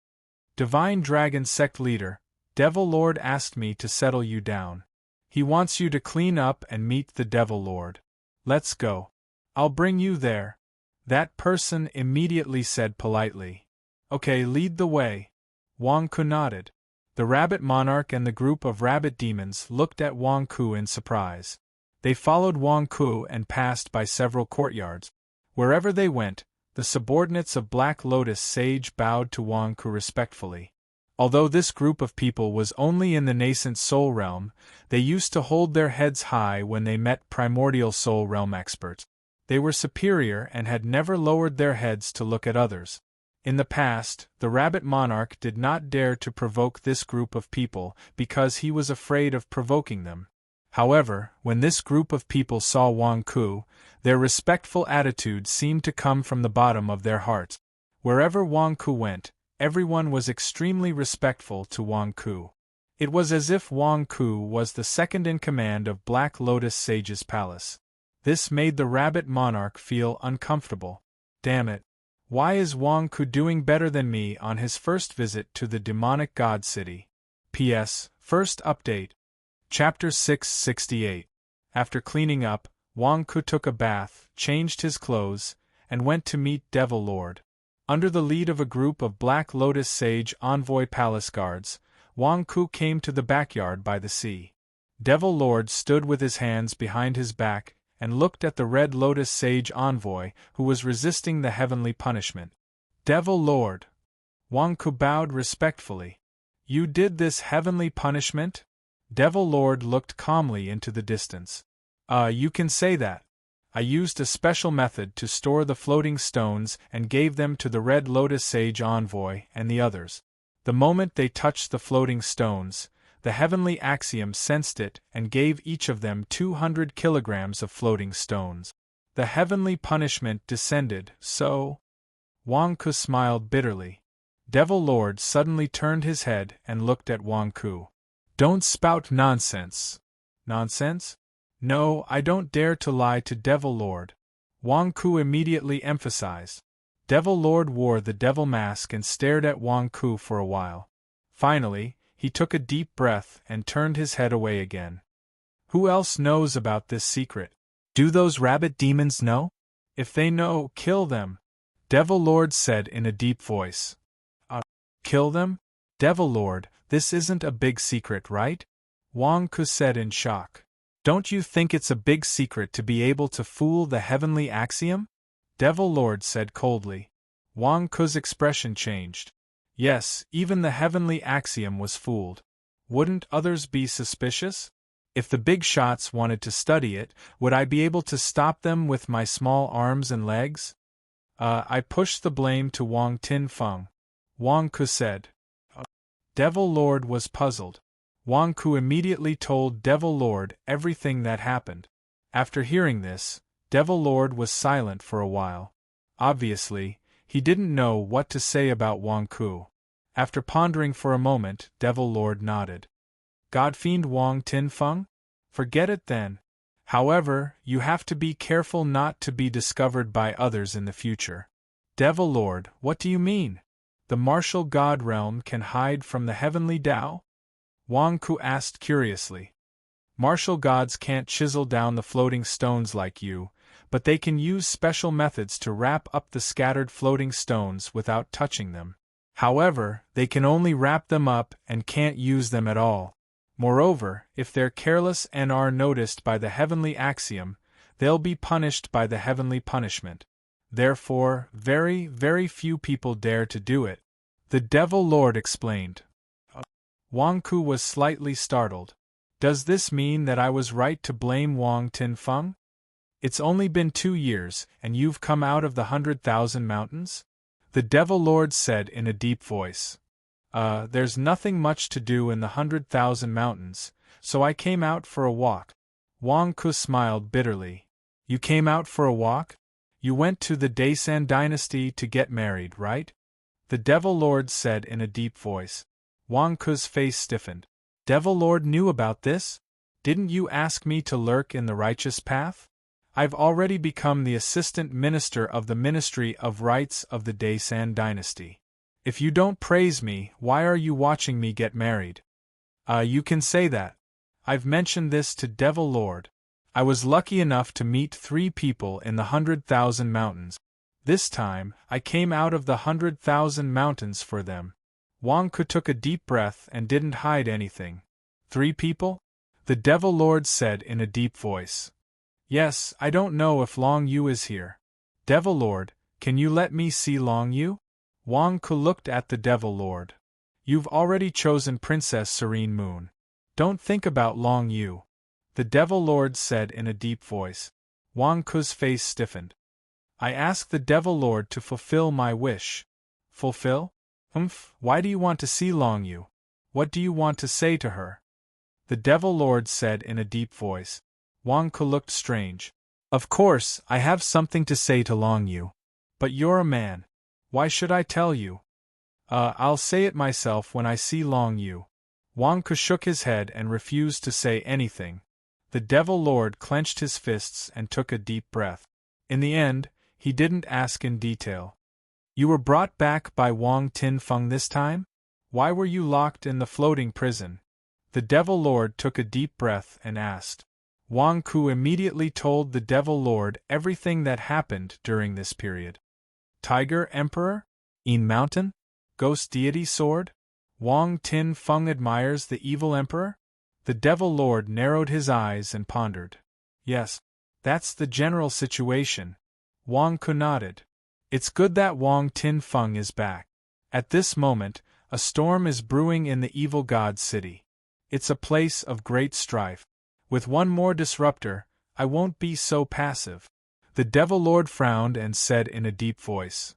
Divine Dragon Sect Leader, Devil Lord asked me to settle you down. He wants you to clean up and meet the Devil Lord. Let's go. I'll bring you there. That person immediately said politely. Okay, lead the way. Wang Ke nodded. The Rabbit Monarch and the group of rabbit demons looked at Wang Ke in surprise. They followed Wang Ke and passed by several courtyards. Wherever they went, the subordinates of Black Lotus Sage bowed to Wang Ke respectfully. Although this group of people was only in the nascent soul realm, they used to hold their heads high when they met primordial soul realm experts. They were superior and had never lowered their heads to look at others. In the past, the Rabbit Monarch did not dare to provoke this group of people because he was afraid of provoking them. However, when this group of people saw Wang Ke, their respectful attitude seemed to come from the bottom of their hearts. Wherever Wang Ke went, everyone was extremely respectful to Wang Ke. It was as if Wang Ke was the second in command of Black Lotus Sage's palace. This made the Rabbit Monarch feel uncomfortable. Damn it. Why is Wang Ke doing better than me on his first visit to the demonic god city? P.S. First update. Chapter 668. After cleaning up, Wang Ke took a bath, changed his clothes, and went to meet Devil Lord. Under the lead of a group of Black Lotus Sage envoy palace guards, Wang Ke came to the backyard by the sea. Devil Lord stood with his hands behind his back and looked at the Red Lotus Sage envoy who was resisting the heavenly punishment. Devil Lord. Wang Ke bowed respectfully. You did this heavenly punishment? Devil Lord looked calmly into the distance. You can say that. I used a special method to store the floating stones and gave them to the Red Lotus Sage envoy and the others. The moment they touched the floating stones, the heavenly axiom sensed it and gave each of them 200 kilograms of floating stones. The heavenly punishment descended, so... Wang Ke smiled bitterly. Devil Lord suddenly turned his head and looked at Wang Ke. Don't spout nonsense. Nonsense? No, I don't dare to lie to Devil Lord. Wang Ke immediately emphasized. Devil Lord wore the devil mask and stared at Wang Ke for a while. Finally, he took a deep breath and turned his head away again. Who else knows about this secret? Do those rabbit demons know? If they know, kill them. Devil Lord said in a deep voice. Kill them? Devil Lord, this isn't a big secret, right? Wang Ke said in shock. Don't you think it's a big secret to be able to fool the heavenly axiom? Devil Lord said coldly. Wang Ke's expression changed. Yes, even the heavenly axiom was fooled. Wouldn't others be suspicious? If the big shots wanted to study it, would I be able to stop them with my small arms and legs? I pushed the blame to Wang Tinfeng. Wang Ke said. Devil Lord was puzzled. Wang Ke immediately told Devil Lord everything that happened. After hearing this, Devil Lord was silent for a while. Obviously, he didn't know what to say about Wang Ke. After pondering for a moment, Devil Lord nodded. Godfiend Wang Tinfeng? Forget it then. However, you have to be careful not to be discovered by others in the future. Devil Lord, what do you mean? The martial god realm can hide from the heavenly Tao? Wang Ke asked curiously. Martial gods can't chisel down the floating stones like you, but they can use special methods to wrap up the scattered floating stones without touching them. However, they can only wrap them up and can't use them at all. Moreover, if they're careless and are noticed by the heavenly axiom, they'll be punished by the heavenly punishment. Therefore, very, very few people dare to do it. The Devil Lord explained. Wang Ke was slightly startled. Does this mean that I was right to blame Wang Tinfeng? It's only been 2 years, and you've come out of the 100,000 mountains? The Devil Lord said in a deep voice. There's nothing much to do in the 100,000 mountains, so I came out for a walk. Wang Ke smiled bitterly. You came out for a walk? You went to the Daisan dynasty to get married, right? the Devil Lord said in a deep voice. Wang Ku's face stiffened. Devil Lord knew about this? Didn't you ask me to lurk in the righteous path? I've already become the assistant minister of the Ministry of Rites of the Daisan dynasty. If you don't praise me, why are you watching me get married? You can say that. I've mentioned this to Devil Lord. I was lucky enough to meet 3 people in the 100,000 mountains. This time, I came out of the 100,000 mountains for them. Wang Ku took a deep breath and didn't hide anything. 3 people? The Devil Lord said in a deep voice. Yes, I don't know if Long Yu is here. Devil Lord, can you let me see Long Yu? Wang Ku looked at the Devil Lord. You've already chosen Princess Serene Moon. Don't think about Long Yu. The Devil Lord said in a deep voice. Wang Ku's face stiffened. I asked the Devil Lord to fulfill my wish. Fulfill? Why do you want to see Long Yu? What do you want to say to her? The Devil Lord said in a deep voice. Wang Ku looked strange. Of course, I have something to say to Long Yu. But you're a man. Why should I tell you? I'll say it myself when I see Long Yu. Wang Ku shook his head and refused to say anything. The Devil Lord clenched his fists and took a deep breath. In the end, he didn't ask in detail. You were brought back by Wang Tinfeng this time? Why were you locked in the floating prison? The Devil Lord took a deep breath and asked. Wang Ku immediately told the Devil Lord everything that happened during this period. Tiger Emperor? Yin Mountain? Ghost Deity Sword? Wang Tinfeng admires the evil emperor? The Devil Lord narrowed his eyes and pondered. Yes, that's the general situation. Wang Ku nodded. It's good that Wang Tinfeng is back. At this moment, a storm is brewing in the evil god city. It's a place of great strife. With one more disruptor, I won't be so passive. The Devil Lord frowned and said in a deep voice.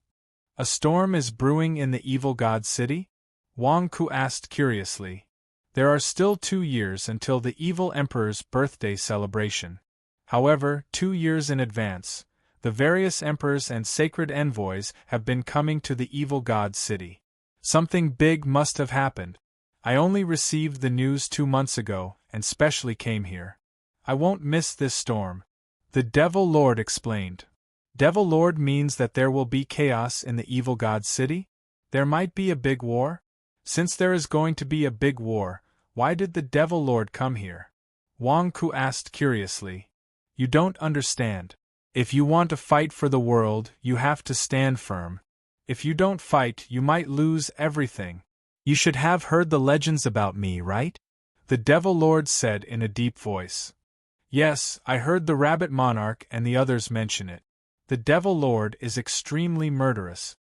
A storm is brewing in the evil god city? Wang Ku asked curiously. There are still 2 years until the evil emperor's birthday celebration. However, 2 years in advance, the various emperors and sacred envoys have been coming to the evil god city. Something big must have happened. I only received the news 2 months ago, and specially came here. I won't miss this storm. The Devil Lord explained. Devil Lord means that there will be chaos in the evil god city? There might be a big war? Since there is going to be a big war, why did the Devil Lord come here? Wang Ku asked curiously. You don't understand. If you want to fight for the world, you have to stand firm. If you don't fight, you might lose everything. You should have heard the legends about me, right? The Devil Lord said in a deep voice. Yes, I heard the Rabbit Monarch and the others mention it. The Devil Lord is extremely murderous.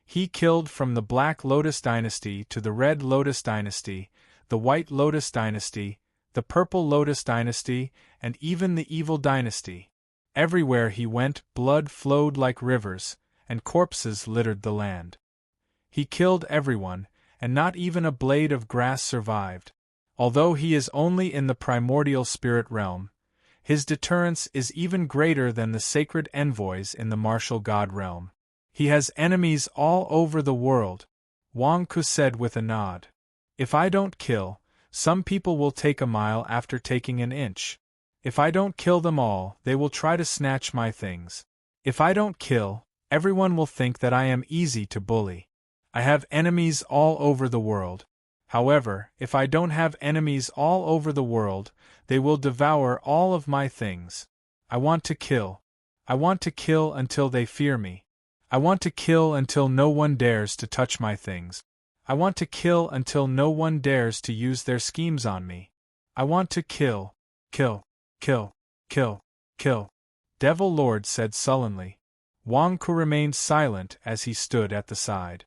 He killed from the Black Lotus Dynasty to the Red Lotus Dynasty, the White Lotus Dynasty, the Purple Lotus Dynasty, and even the Evil Dynasty. Everywhere he went, blood flowed like rivers, and corpses littered the land. He killed everyone, and not even a blade of grass survived. Although he is only in the primordial spirit realm, his deterrence is even greater than the sacred envoys in the martial god realm. He has enemies all over the world, Wang Ku said with a nod. If I don't kill, some people will take a mile after taking an inch. If I don't kill them all, they will try to snatch my things. If I don't kill, everyone will think that I am easy to bully. I have enemies all over the world. However, if I don't have enemies all over the world, they will devour all of my things. I want to kill. I want to kill until they fear me. I want to kill until no one dares to touch my things. I want to kill until no one dares to use their schemes on me. I want to kill, kill, kill, kill, kill. Devil Lord said sullenly. Wang Ku remained silent as he stood at the side.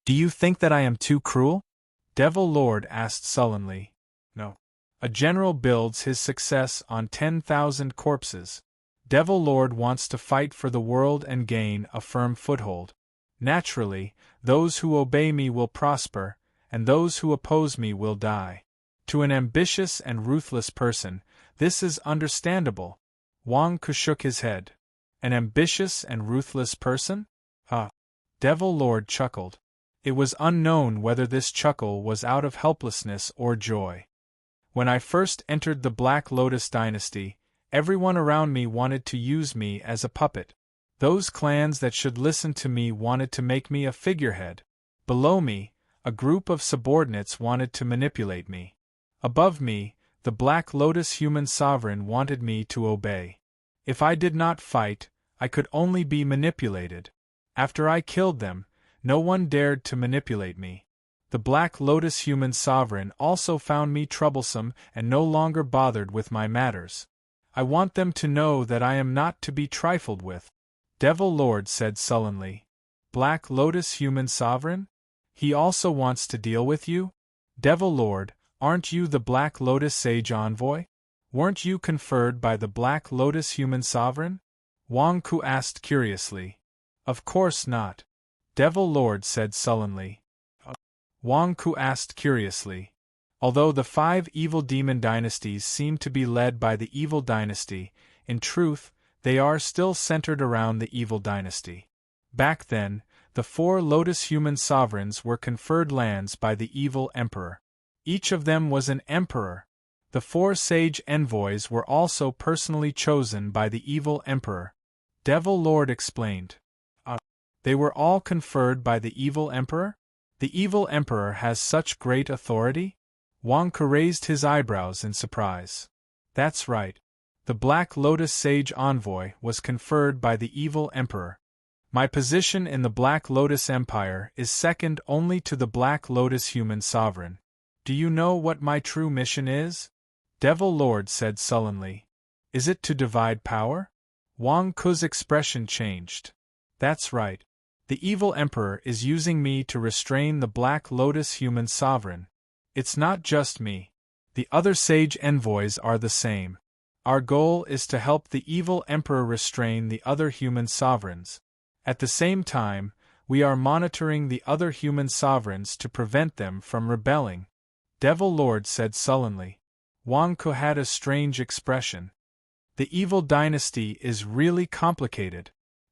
Do you think that I am too cruel? Devil Lord asked sullenly. No. A general builds his success on 10,000 corpses. Devil Lord wants to fight for the world and gain a firm foothold. Naturally, those who obey me will prosper, and those who oppose me will die. To an ambitious and ruthless person, this is understandable. Wang Ku shook his head. An ambitious and ruthless person? Devil Lord chuckled. It was unknown whether this chuckle was out of helplessness or joy. When I first entered the Black Lotus dynasty, everyone around me wanted to use me as a puppet. Those clans that should listen to me wanted to make me a figurehead. Below me, a group of subordinates wanted to manipulate me. Above me, the Black Lotus human sovereign wanted me to obey. If I did not fight, I could only be manipulated. After I killed them, no one dared to manipulate me. The Black Lotus human sovereign also found me troublesome and no longer bothered with my matters. I want them to know that I am not to be trifled with. Devil Lord said sullenly. Black Lotus human sovereign? He also wants to deal with you? Devil Lord, aren't you the Black Lotus sage envoy? Weren't you conferred by the Black Lotus human sovereign? Wang Ku asked curiously. Of course not. Devil Lord said sullenly. Wang Ku asked curiously. Although the 5 evil demon dynasties seem to be led by the evil dynasty, in truth, they are still centered around the evil dynasty. Back then, the 4 Lotus human sovereigns were conferred lands by the evil emperor. Each of them was an emperor. The 4 sage envoys were also personally chosen by the evil emperor. Devil Lord explained. They were all conferred by the evil emperor? The evil emperor has such great authority? Wang Ku raised his eyebrows in surprise. That's right. The Black Lotus Sage Envoy was conferred by the evil emperor. My position in the Black Lotus Empire is second only to the Black Lotus Human Sovereign. Do you know what my true mission is? Devil Lord said sullenly. Is it to divide power? Wang Ku's expression changed. That's right. The evil emperor is using me to restrain the Black Lotus Human Sovereign. It's not just me. The other sage envoys are the same. Our goal is to help the evil emperor restrain the other human sovereigns. At the same time, we are monitoring the other human sovereigns to prevent them from rebelling. Devil Lord said sullenly. Wang Ku had a strange expression. The evil dynasty is really complicated.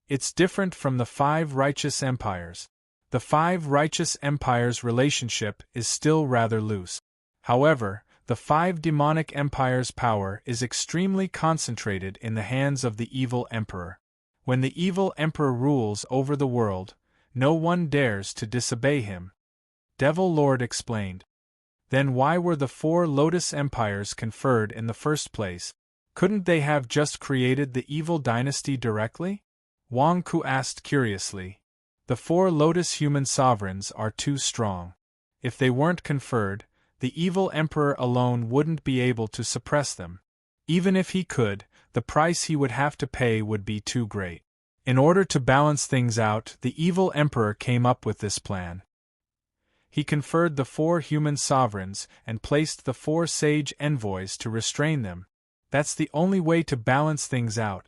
It's different from the 5 righteous empires. The 5 righteous empires' relationship is still rather loose. However, the 5 demonic empires' power is extremely concentrated in the hands of the evil emperor. When the evil emperor rules over the world, no one dares to disobey him. Devil Lord explained. Then why were the 4 Lotus empires conferred in the first place? Couldn't they have just created the evil dynasty directly? Wang Ku asked curiously. The 4 Lotus human sovereigns are too strong. If they weren't conferred, the evil emperor alone wouldn't be able to suppress them. Even if he could, the price he would have to pay would be too great. In order to balance things out, the evil emperor came up with this plan. He conferred the 4 human sovereigns and placed the 4 sage envoys to restrain them. That's the only way to balance things out.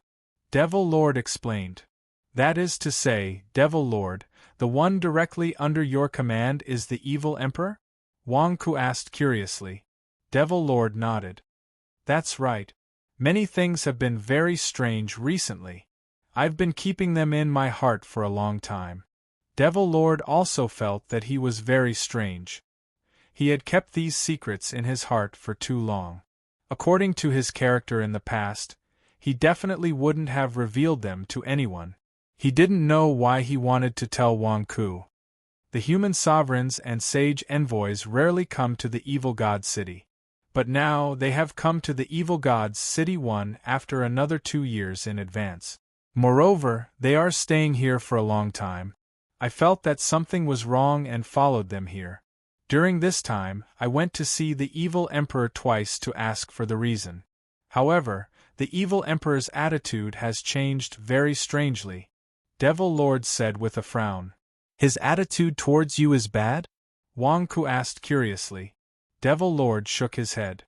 Devil Lord explained. That is to say, Devil Lord, the one directly under your command is the evil emperor? Wang Ku asked curiously. Devil Lord nodded. That's right. Many things have been very strange recently. I've been keeping them in my heart for a long time. Devil Lord also felt that he was very strange. He had kept these secrets in his heart for too long. According to his character in the past, he definitely wouldn't have revealed them to anyone. He didn't know why he wanted to tell Wang Ku. The human sovereigns and sage envoys rarely come to the evil god city. But now they have come to the evil god's city one after another 2 years in advance. Moreover, they are staying here for a long time. I felt that something was wrong and followed them here. During this time, I went to see the evil emperor twice to ask for the reason. However, the evil emperor's attitude has changed very strangely. Devil Lord said with a frown. His attitude towards you is bad? Wang Ku asked curiously. Devil Lord shook his head.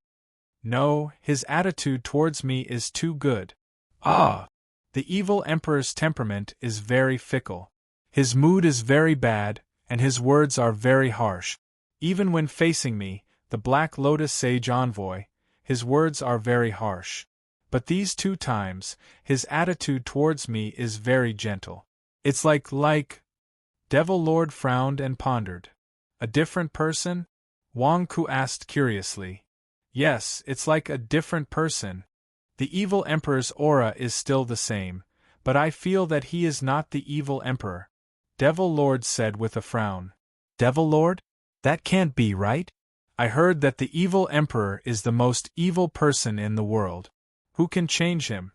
No, his attitude towards me is too good. Ah! The evil emperor's temperament is very fickle. His mood is very bad, and his words are very harsh. Even when facing me, the Black Lotus Sage Envoy, his words are very harsh. But these 2 times, his attitude towards me is very gentle. It's like, Devil Lord frowned and pondered. A different person? Wang Ku asked curiously. Yes, it's like a different person. The evil emperor's aura is still the same, but I feel that he is not the evil emperor, Devil Lord said with a frown. Devil Lord? That can't be right? I heard that the evil emperor is the most evil person in the world. Who can change him?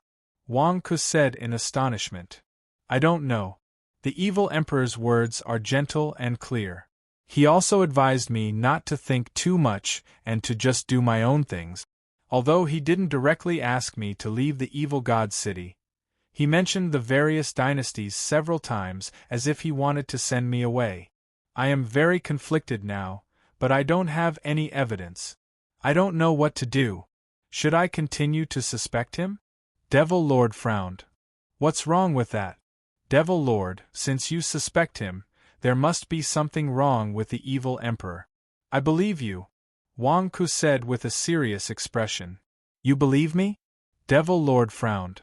Wang Ku said in astonishment. I don't know. The evil emperor's words are gentle and clear. He also advised me not to think too much and to just do my own things. Although he didn't directly ask me to leave the evil god city, he mentioned the various dynasties several times as if he wanted to send me away. I am very conflicted now, but I don't have any evidence. I don't know what to do. Should I continue to suspect him? Devil Lord frowned. What's wrong with that? Devil Lord, since you suspect him, there must be something wrong with the evil emperor. I believe you, Wang Ku said with a serious expression. You believe me? Devil Lord frowned.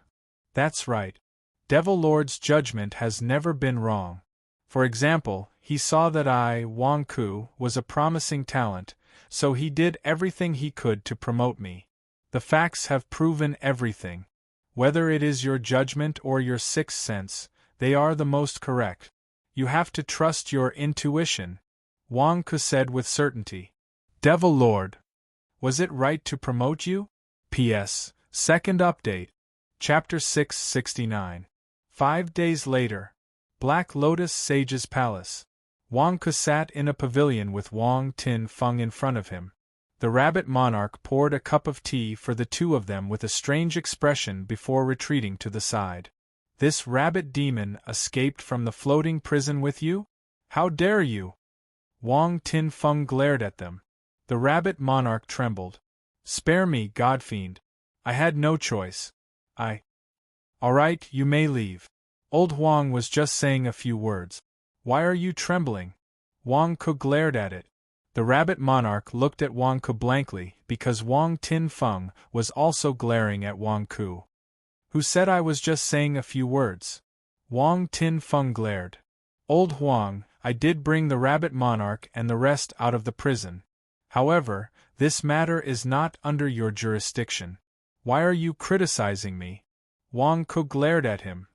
That's right. Devil Lord's judgment has never been wrong. For example, he saw that I, Wang Ku, was a promising talent, so he did everything he could to promote me. The facts have proven everything. Whether it is your judgment or your sixth sense, they are the most correct. You have to trust your intuition, Wang Ku said with certainty. Devil Lord, was it right to promote you? P.S. Second update. Chapter 669. 5 days later. Black Lotus Sage's Palace. Wang Ku sat in a pavilion with Wang Tin Feng in front of him. The rabbit monarch poured a cup of tea for the two of them with a strange expression before retreating to the side. This rabbit demon escaped from the floating prison with you? How dare you? Wang Tin Feng glared at them. The rabbit monarch trembled. Spare me, godfiend. I had no choice. All right, you may leave. Old Huang was just saying a few words. Why are you trembling? Wang Ku glared at it. The rabbit monarch looked at Wang Ku blankly because Wang Tin Feng was also glaring at Wang Ku. Who said I was just saying a few words? Wang Tin Feng glared. Old Huang, I did bring the rabbit monarch and the rest out of the prison. However, this matter is not under your jurisdiction. Why are you criticizing me? Wang Ku glared at him.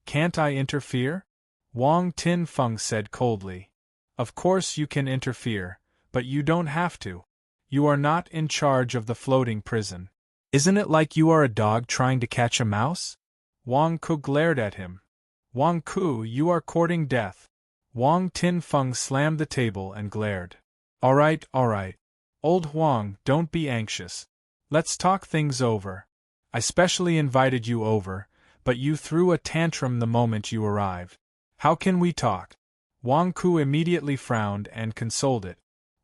Can't I interfere? Wang Tin Feng said coldly. Of course you can interfere, but you don't have to. You are not in charge of the floating prison. Isn't it like you are a dog trying to catch a mouse? Wang Ku glared at him. Wang Ku, you are courting death. Wang Tin Feng slammed the table and glared. All right. Old Huang, don't be anxious. Let's talk things over. I specially invited you over, but you threw a tantrum the moment you arrived. How can we talk? Wang Ku immediately frowned and consoled it.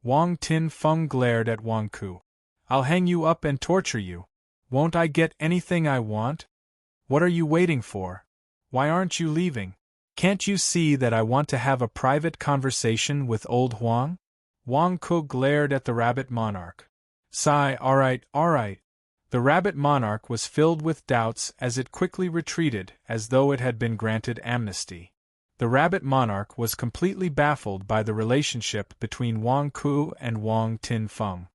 Wang Tin Feng glared at Wang Ku. I'll hang you up and torture you. Won't I get anything I want? What are you waiting for? Why aren't you leaving? Can't you see that I want to have a private conversation with old Huang? Wang Ku glared at the rabbit monarch. Sigh, all right. The rabbit monarch was filled with doubts as it quickly retreated as though it had been granted amnesty. The rabbit monarch was completely baffled by the relationship between Wang Ku and Wang Tin Feng.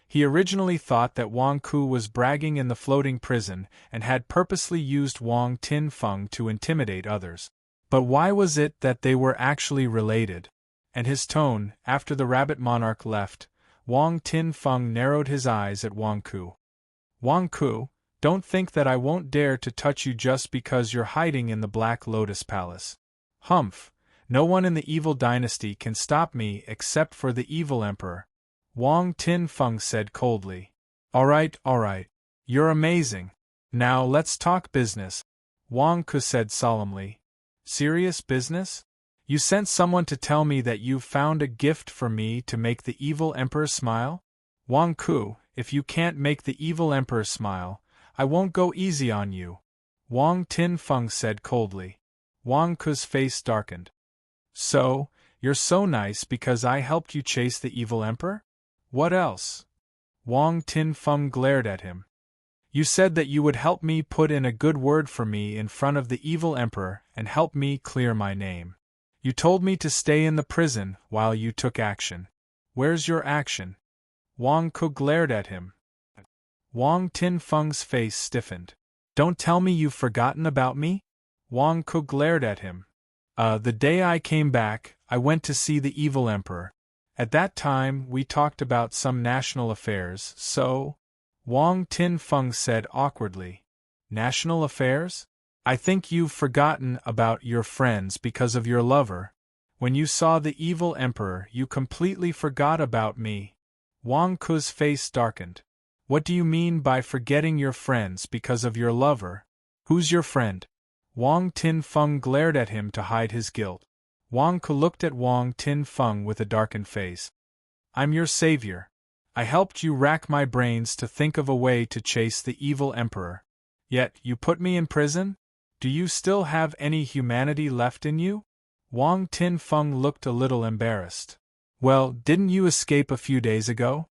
He originally thought that Wang Ku was bragging in the floating prison and had purposely used Wang Tin Feng to intimidate others. But why was it that they were actually related? And his tone, after the rabbit monarch left, Wang Tin Feng narrowed his eyes at Wang Ku. Wang Ku, don't think that I won't dare to touch you just because you're hiding in the Black Lotus Palace. Humph, no one in the evil dynasty can stop me except for the evil emperor, Wang Tin Feng said coldly. All right. You're amazing. Now let's talk business, Wang Ku said solemnly. Serious business? You sent someone to tell me that you've found a gift for me to make the evil emperor smile? Wang Ku, if you can't make the evil emperor smile, I won't go easy on you, Wang Tin Feng said coldly. Wang Ku's face darkened. So, you're so nice because I helped you chase the evil emperor? What else? Wang Tin Feng glared at him. You said that you would help me put in a good word for me in front of the evil emperor and help me clear my name. You told me to stay in the prison while you took action. Where's your action? Wang Ku glared at him. Wang Tinfeng's face stiffened. Don't tell me you've forgotten about me? Wang Ku glared at him. The day I came back, I went to see the evil emperor. At that time, we talked about some national affairs, so… Wang Tinfeng said awkwardly. National affairs? I think you've forgotten about your friends because of your lover. When you saw the evil emperor, you completely forgot about me. Wang Ku's face darkened. What do you mean by forgetting your friends because of your lover? Who's your friend? Wang Tinfeng glared at him to hide his guilt. Wang Ku looked at Wang Tinfeng with a darkened face. I'm your savior. I helped you rack my brains to think of a way to chase the evil emperor. Yet, you put me in prison? Do you still have any humanity left in you? Wang Tinfeng looked a little embarrassed. Well, didn't you escape a few days ago?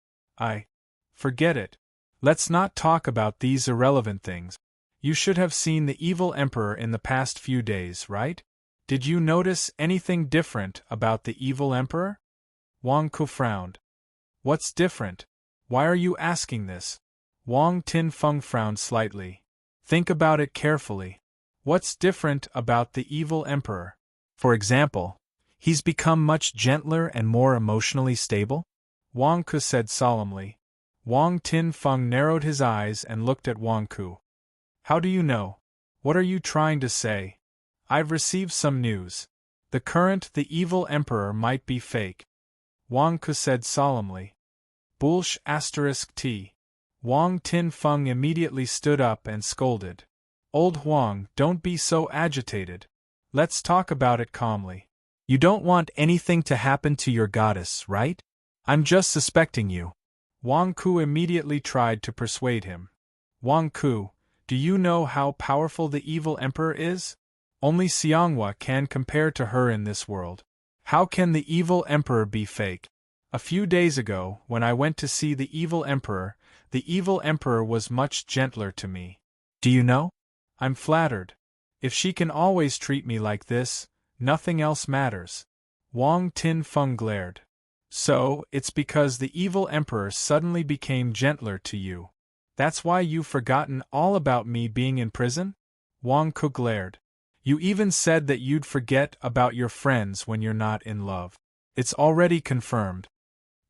Forget it. Let's not talk about these irrelevant things. You should have seen the evil emperor in the past few days, right? Did you notice anything different about the evil emperor? Wang Ku frowned. What's different? Why are you asking this? Wang Tinfeng frowned slightly. Think about it carefully. What's different about the evil emperor? For example, he's become much gentler and more emotionally stable? Wang Ku said solemnly. Wang Tinfeng narrowed his eyes and looked at Wang Ku. How do you know? What are you trying to say? I've received some news. The evil emperor might be fake. Wang Ku said solemnly. Bullsh *T. Wang Tinfeng immediately stood up and scolded. Old Huang, don't be so agitated. Let's talk about it calmly. You don't want anything to happen to your goddess, right? I'm just suspecting you. Wang Ku immediately tried to persuade him. Wang Ku, do you know how powerful the evil emperor is? Only Xianghua can compare to her in this world. How can the evil emperor be fake? A few days ago, when I went to see the evil emperor was much gentler to me. Do you know? I'm flattered. If she can always treat me like this, nothing else matters. Wang Tinfeng glared. So, it's because the evil emperor suddenly became gentler to you. That's why you've forgotten all about me being in prison? Wang Ku glared. You even said that you'd forget about your friends when you're not in love. It's already confirmed.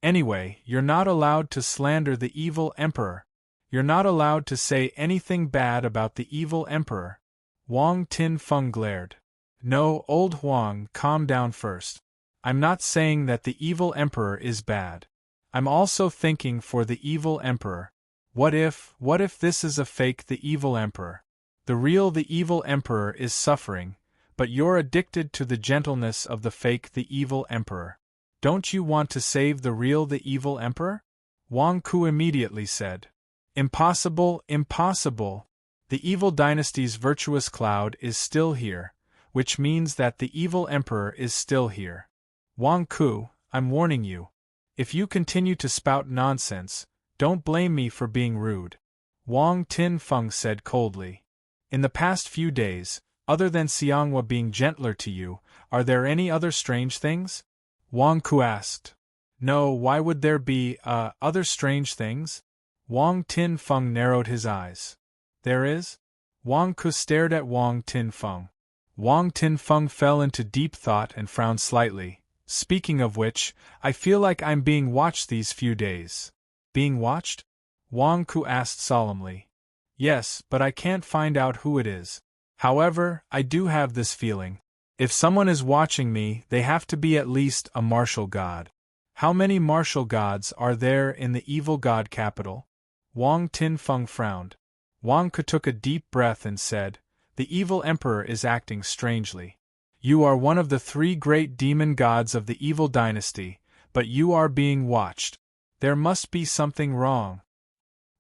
Anyway, you're not allowed to slander the evil emperor. You're not allowed to say anything bad about the evil emperor. Wang Tinfeng glared. No, old Huang, calm down first. I'm not saying that the evil emperor is bad. I'm also thinking for the evil emperor. What if this is a fake the evil emperor? The evil emperor is suffering, but you're addicted to the gentleness of the fake the evil emperor. Don't you want to save the evil emperor? Wang Ku immediately said. Impossible, impossible. The evil dynasty's virtuous cloud is still here, which means that the evil emperor is still here. Wang Ku, I'm warning you. If you continue to spout nonsense, don't blame me for being rude. Wang Tinfeng said coldly. In the past few days, other than Xianghua being gentler to you, are there any other strange things? Wang Ku asked. No, why would there be, other strange things? Wang Tinfeng narrowed his eyes. There is? Wang Ku stared at Wang Tinfeng. Wang Tinfeng fell into deep thought and frowned slightly. Speaking of which, I feel like I'm being watched these few days. Being watched? Wang Ku asked solemnly. Yes, but I can't find out who it is. However, I do have this feeling. If someone is watching me, they have to be at least a martial god. How many martial gods are there in the evil god capital? Wang Tinfeng frowned. Wang Ku took a deep breath and said, The evil emperor is acting strangely. You are one of the 3 great demon gods of the evil dynasty, but you are being watched. There must be something wrong.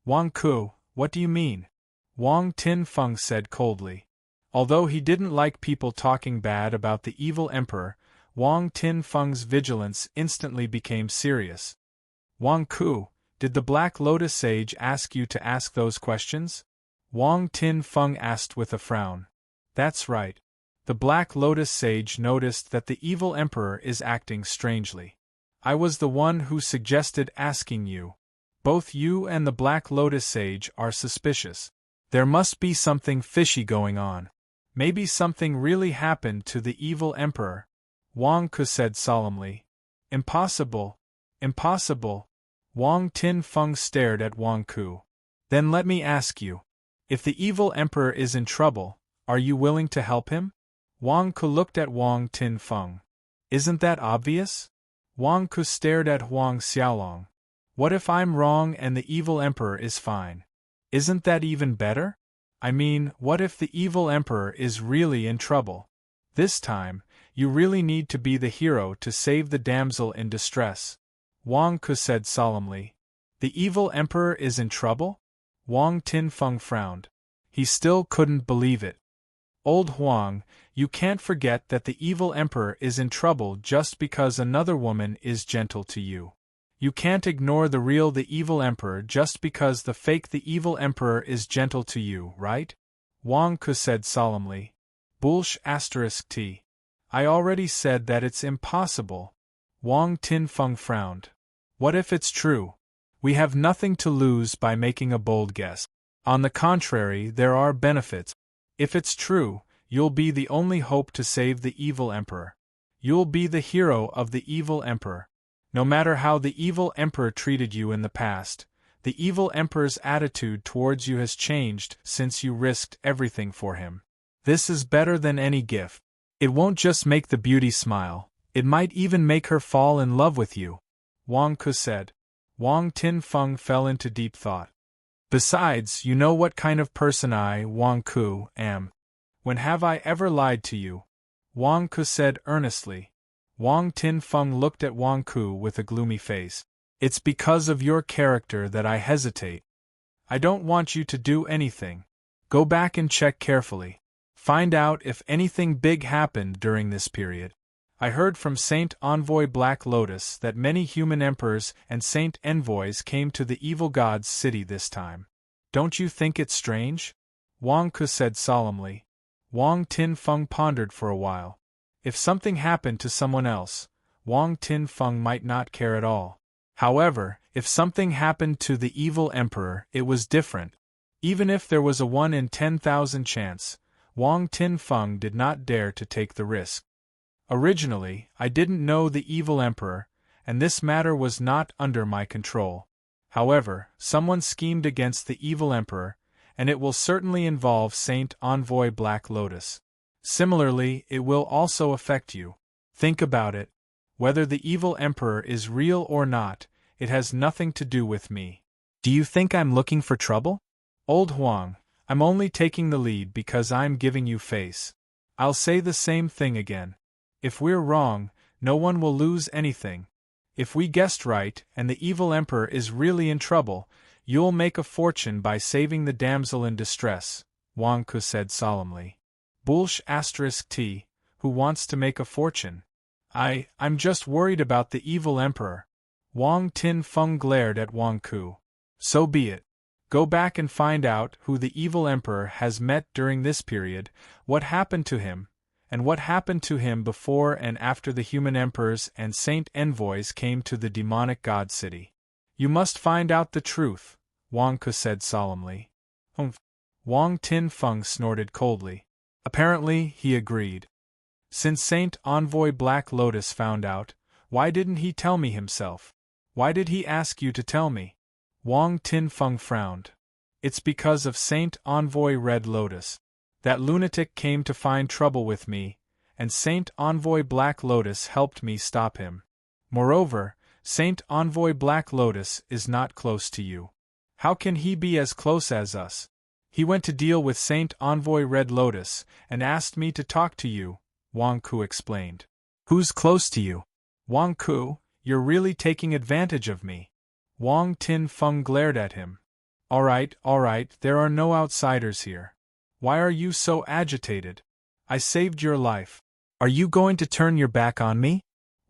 Wang Ku, what do you mean? Wang Tinfeng said coldly. Although he didn't like people talking bad about the evil emperor, Wang Tinfeng's vigilance instantly became serious. Wang Ku, did the Black Lotus sage ask you to ask those questions? Wang Tinfeng asked with a frown. That's right. The Black Lotus sage noticed that the evil emperor is acting strangely. I was the one who suggested asking you. Both you and the Black Lotus sage are suspicious. There must be something fishy going on. Maybe something really happened to the evil emperor, Wang Ke said solemnly. Impossible. Impossible. Wang Tinfeng stared at Wang Ku. Then let me ask you. If the evil emperor is in trouble, are you willing to help him? Wang Ke looked at Wang Tinfeng. Isn't that obvious? Wang Ke stared at Huang Xiaolong. What if I'm wrong and the evil emperor is fine? Isn't that even better? I mean, what if the evil emperor is really in trouble? This time, you really need to be the hero to save the damsel in distress. Wang Ke said solemnly. The evil emperor is in trouble? Wang Tinfeng frowned. He still couldn't believe it. Old Huang, you can't forget that the evil emperor is in trouble just because another woman is gentle to you. You can't ignore the real the evil emperor just because the fake the evil emperor is gentle to you, right? Wang Ke said solemnly. Bullsh *t. I already said that it's impossible. Wang Tinfeng frowned. What if it's true? We have nothing to lose by making a bold guess. On the contrary, there are benefits. If it's true, you'll be the only hope to save the evil emperor. You'll be the hero of the evil emperor. No matter how the evil emperor treated you in the past, the evil emperor's attitude towards you has changed since you risked everything for him. This is better than any gift. It won't just make the beauty smile, it might even make her fall in love with you. Wang Ke said. Wang Tinfeng fell into deep thought. Besides, you know what kind of person I, Wang Ku, am. When have I ever lied to you? Wang Ke said earnestly. Wang Tinfeng looked at Wang Ku with a gloomy face. It's because of your character that I hesitate. I don't want you to do anything. Go back and check carefully. Find out if anything big happened during this period. I heard from Saint Envoy Black Lotus that many human emperors and saint envoys came to the evil god's city this time. Don't you think it strange? Wang Ke said solemnly. Wang Tinfeng pondered for a while. If something happened to someone else, Wang Tinfeng might not care at all. However, if something happened to the evil emperor, it was different. Even if there was a 1 in 10,000 chance, Wang Tinfeng did not dare to take the risk. Originally, I didn't know the evil emperor, and this matter was not under my control. However, someone schemed against the evil emperor, and it will certainly involve Saint Envoy Black Lotus. Similarly, it will also affect you. Think about it. Whether the evil emperor is real or not, it has nothing to do with me. Do you think I'm looking for trouble? Old Huang, I'm only taking the lead because I'm giving you face. I'll say the same thing again. If we're wrong, no one will lose anything. If we guessed right and the evil emperor is really in trouble, you'll make a fortune by saving the damsel in distress, Wang Ke said solemnly. Bullsh *t, who wants to make a fortune? I'm just worried about the evil emperor. Wang Tinfeng glared at Wang Ku. So be it. Go back and find out who the evil emperor has met during this period, what happened to him, and what happened to him before and after the human emperors and saint envoys came to the demonic god city. You must find out the truth, Wang Ke said solemnly. Humph. Wang Tinfeng snorted coldly. Apparently, he agreed. Since Saint Envoy Black Lotus found out, why didn't he tell me himself? Why did he ask you to tell me? Wang Tinfeng frowned. It's because of Saint Envoy Red Lotus. That lunatic came to find trouble with me, and Saint Envoy Black Lotus helped me stop him. Moreover, Saint Envoy Black Lotus is not close to you. How can he be as close as us? He went to deal with Saint Envoy Red Lotus and asked me to talk to you, Wang Ku explained. Who's close to you? Wang Ku, you're really taking advantage of me. Wang Tinfeng glared at him. All right, there are no outsiders here. Why are you so agitated? I saved your life. Are you going to turn your back on me?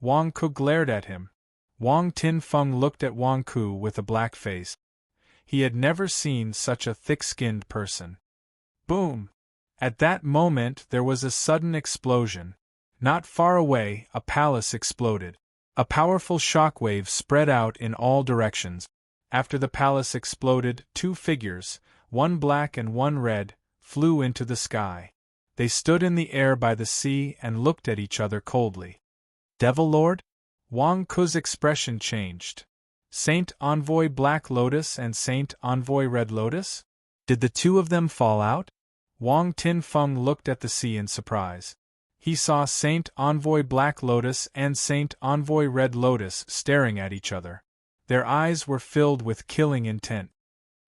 Wang Ku glared at him. Wang Tinfeng looked at Wang Ku with a black face. He had never seen such a thick-skinned person. Boom! At that moment there was a sudden explosion. Not far away, a palace exploded. A powerful shockwave spread out in all directions. After the palace exploded, two figures, one black and one red, flew into the sky. They stood in the air by the sea and looked at each other coldly. Devil Lord? Wang Ku's expression changed. Saint Envoy Black Lotus and Saint Envoy Red Lotus? Did the two of them fall out? Wang Tinfeng looked at the sea in surprise. He saw Saint Envoy Black Lotus and Saint Envoy Red Lotus staring at each other. Their eyes were filled with killing intent.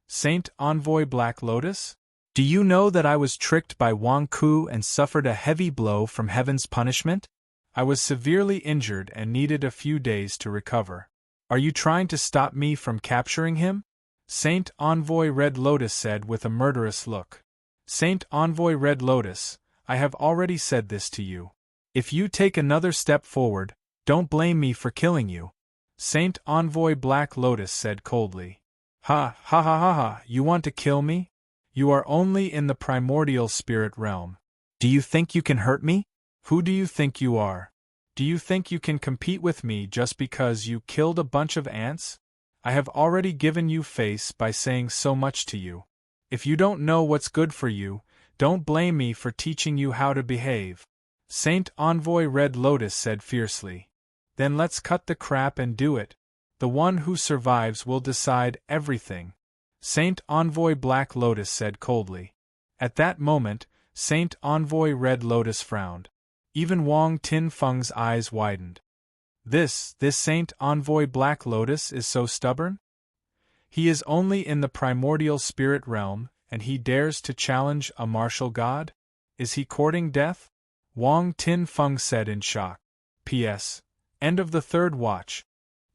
Saint Envoy Black Lotus? Do you know that I was tricked by Wang Ku and suffered a heavy blow from heaven's punishment? I was severely injured and needed a few days to recover. Are you trying to stop me from capturing him? Saint Envoy Red Lotus said with a murderous look. Saint Envoy Red Lotus, I have already said this to you. If you take another step forward, don't blame me for killing you. Saint Envoy Black Lotus said coldly. Ha ha ha ha ha, you want to kill me? You are only in the primordial spirit realm. Do you think you can hurt me? Who do you think you are? Do you think you can compete with me just because you killed a bunch of ants? I have already given you face by saying so much to you. If you don't know what's good for you, don't blame me for teaching you how to behave. Saint Envoy Red Lotus said fiercely. Then let's cut the crap and do it. The one who survives will decide everything. Saint Envoy Black Lotus said coldly. At that moment, Saint Envoy Red Lotus frowned. Even Wang Tinfeng's eyes widened. This Saint Envoy Black Lotus is so stubborn? He is only in the primordial spirit realm, and he dares to challenge a martial god? Is he courting death? Wang Tinfeng said in shock. P.S. End of the third watch.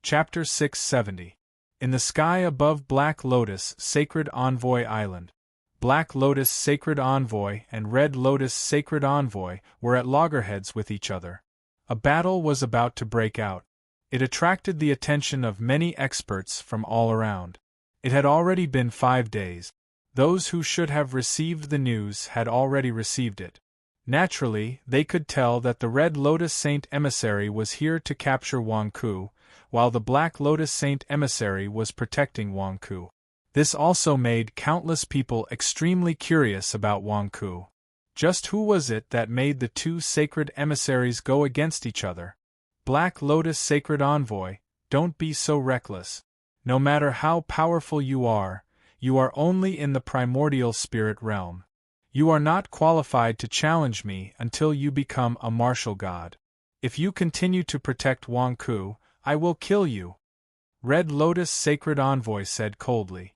Chapter 670. In the sky above Black Lotus Sacred Envoy Island. Black Lotus Sacred Envoy and Red Lotus Sacred Envoy were at loggerheads with each other. A battle was about to break out. It attracted the attention of many experts from all around. It had already been 5 days. Those who should have received the news had already received it. Naturally, they could tell that the Red Lotus Saint Emissary was here to capture Wang Ku, while the Black Lotus Saint Emissary was protecting Wang Ku. This also made countless people extremely curious about Wang Ku. Just who was it that made the two sacred emissaries go against each other? Black Lotus Sacred Envoy, don't be so reckless. No matter how powerful you are only in the primordial spirit realm. You are not qualified to challenge me until you become a martial god. If you continue to protect Wang Ku, I will kill you. Red Lotus Sacred Envoy said coldly.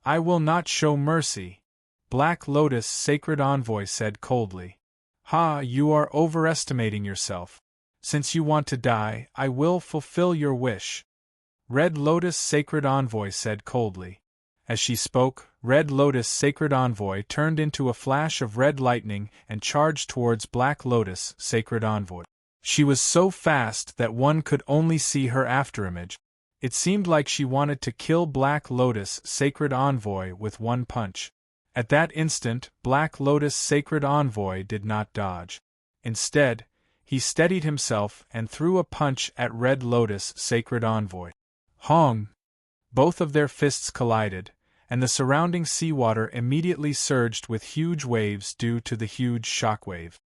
I will not show mercy. Black Lotus Sacred Envoy said coldly. Ha, you are overestimating yourself. Since you want to die, I will fulfill your wish. Red Lotus Sacred Envoy said coldly. As she spoke, Red Lotus Sacred Envoy turned into a flash of red lightning and charged towards Black Lotus Sacred Envoy. She was so fast that one could only see her afterimage. It seemed like she wanted to kill Black Lotus Sacred Envoy with one punch. At that instant, Black Lotus Sacred Envoy did not dodge. Instead, he steadied himself and threw a punch at Red Lotus Sacred Envoy. Hong! Both of their fists collided, and the surrounding seawater immediately surged with huge waves due to the huge shockwave.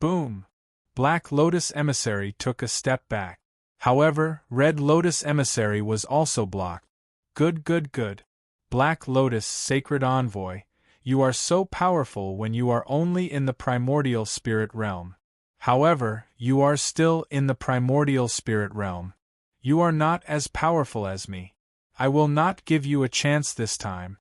Boom! Black Lotus Emissary took a step back. However, Red Lotus Emissary was also blocked. Good. Black Lotus Sacred Envoy, you are so powerful when you are only in the primordial spirit realm. However, you are still in the primordial spirit realm. You are not as powerful as me. I will not give you a chance this time.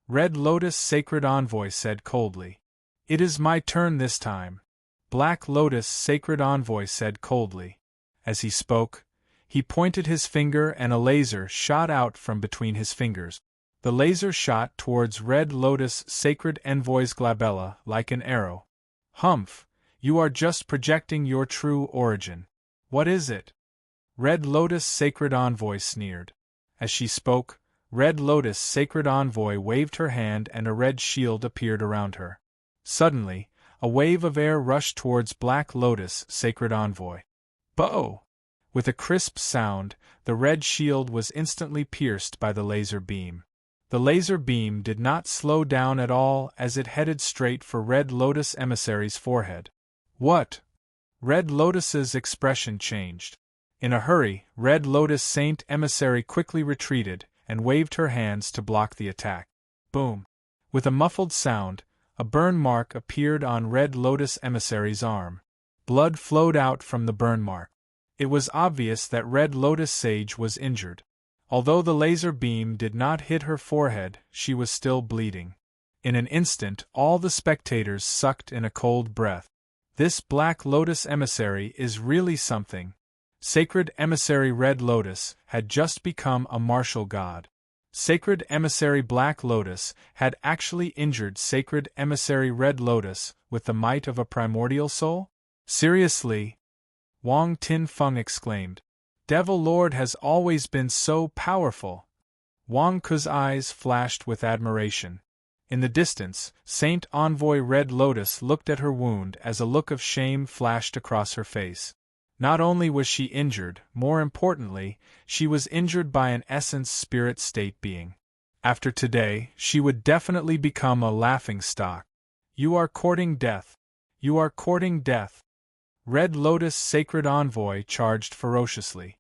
Red Lotus Sacred Envoy said coldly. It is my turn this time. Black Lotus Sacred Envoy said coldly. As he spoke, he pointed his finger and a laser shot out from between his fingers. The laser shot towards Red Lotus Sacred Envoy's glabella like an arrow. Humph, you are just projecting your true origin. What is it? Red Lotus Sacred Envoy sneered. As she spoke, Red Lotus Sacred Envoy waved her hand and a red shield appeared around her. Suddenly, A wave of air rushed towards Black Lotus, sacred envoy. Bo! With a crisp sound, the red shield was instantly pierced by the laser beam. The laser beam did not slow down at all as it headed straight for Red Lotus emissary's forehead. What? Red Lotus's expression changed. In a hurry, Red Lotus Saint emissary quickly retreated and waved her hands to block the attack. Boom! With a muffled sound, a burn mark appeared on Red Lotus emissary's arm. Blood flowed out from the burn mark. It was obvious that Red Lotus Sage was injured. Although the laser beam did not hit her forehead, she was still bleeding. In an instant, all the spectators sucked in a cold breath. This Black Lotus emissary is really something. Sacred Emissary Red Lotus had just become a martial god. Sacred Emissary Black Lotus had actually injured Sacred Emissary Red Lotus with the might of a primordial soul? Seriously? Wang Tinfeng exclaimed. Devil Lord has always been so powerful. Wang Ke's eyes flashed with admiration. In the distance, Saint Envoy Red Lotus looked at her wound as a look of shame flashed across her face. Not only was she injured, more importantly, she was injured by an essence spirit state being. After today, she would definitely become a laughingstock. You are courting death. You are courting death. Red Lotus Sacred Envoy charged ferociously.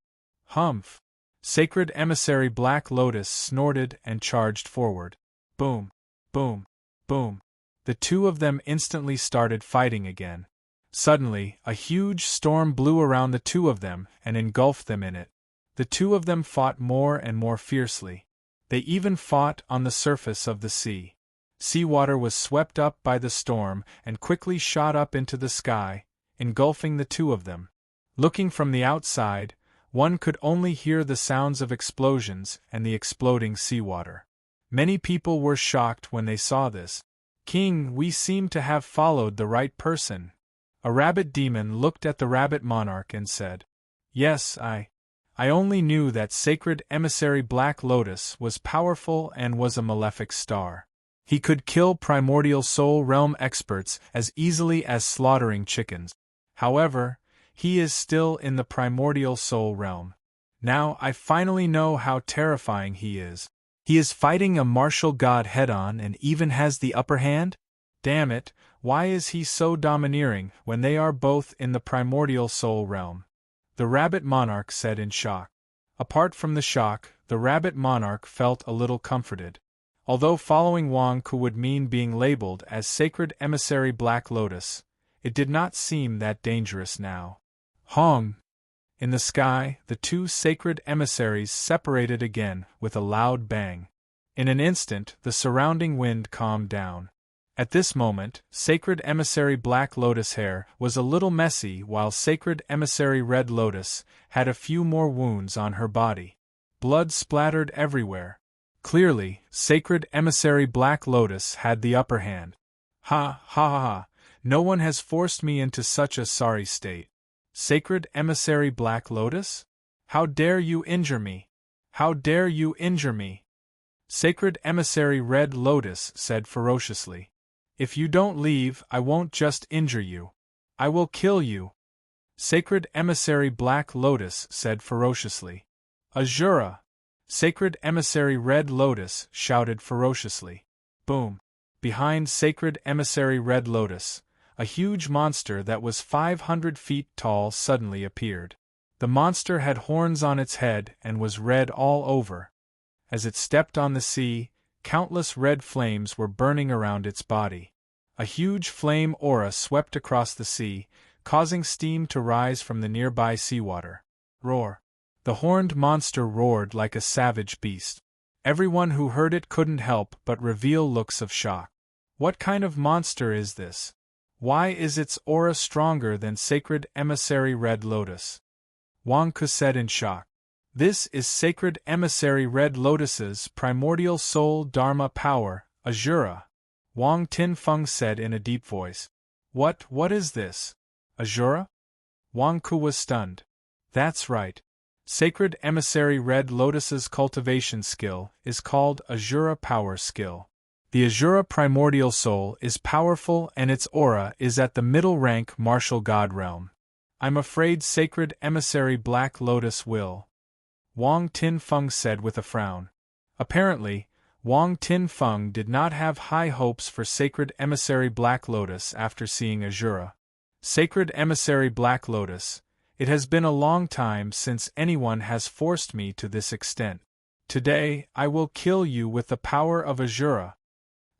Humph! Sacred Emissary Black Lotus snorted and charged forward. Boom! Boom! Boom! The two of them instantly started fighting again. Suddenly, a huge storm blew around the two of them and engulfed them in it. The two of them fought more and more fiercely. They even fought on the surface of the sea. Seawater was swept up by the storm and quickly shot up into the sky, engulfing the two of them. Looking from the outside, one could only hear the sounds of explosions and the exploding seawater. Many people were shocked when they saw this. King, we seem to have followed the right person. A rabbit demon looked at the rabbit monarch and said, Yes, I only knew that Sacred Emissary Black Lotus was powerful and was a malefic star. He could kill primordial soul realm experts as easily as slaughtering chickens. However, he is still in the primordial soul realm. Now I finally know how terrifying he is. He is fighting a martial god head-on and even has the upper hand? Damn it, why is he so domineering when they are both in the primordial soul realm? The rabbit monarch said in shock. Apart from the shock, the rabbit monarch felt a little comforted. Although following Wang Ke would mean being labeled as Sacred Emissary Black Lotus, it did not seem that dangerous now. Hong! In the sky, the two sacred emissaries separated again with a loud bang. In an instant, the surrounding wind calmed down. At this moment, Sacred Emissary Black Lotus hair was a little messy while Sacred Emissary Red Lotus had a few more wounds on her body. Blood splattered everywhere. Clearly, Sacred Emissary Black Lotus had the upper hand. Ha ha ha ha, no one has forced me into such a sorry state. Sacred Emissary Black Lotus? How dare you injure me? How dare you injure me? Sacred Emissary Red Lotus said ferociously. If you don't leave, I won't just injure you. I will kill you. Sacred Emissary Black Lotus said ferociously. Azura! Sacred Emissary Red Lotus shouted ferociously. Boom! Behind Sacred Emissary Red Lotus, a huge monster that was 500 feet tall suddenly appeared. The monster had horns on its head and was red all over. As it stepped on the sea, countless red flames were burning around its body. A huge flame aura swept across the sea, causing steam to rise from the nearby seawater. Roar! The horned monster roared like a savage beast. Everyone who heard it couldn't help but reveal looks of shock. What kind of monster is this? Why is its aura stronger than Sacred Emissary Red Lotus? Wang Ke said in shock. This is Sacred Emissary Red Lotus's primordial soul dharma power, Azura. Wang Tinfeng said in a deep voice. What is this? Azura? Wang Ke was stunned. That's right. Sacred Emissary Red Lotus's cultivation skill is called Azura Power Skill. The Azura primordial soul is powerful and its aura is at the middle rank martial god realm. I'm afraid Sacred Emissary Black Lotus will. Wang Tinfeng said with a frown. Apparently, Wang Tinfeng did not have high hopes for Sacred Emissary Black Lotus after seeing Azura. Sacred Emissary Black Lotus, it has been a long time since anyone has forced me to this extent. Today, I will kill you with the power of Azura.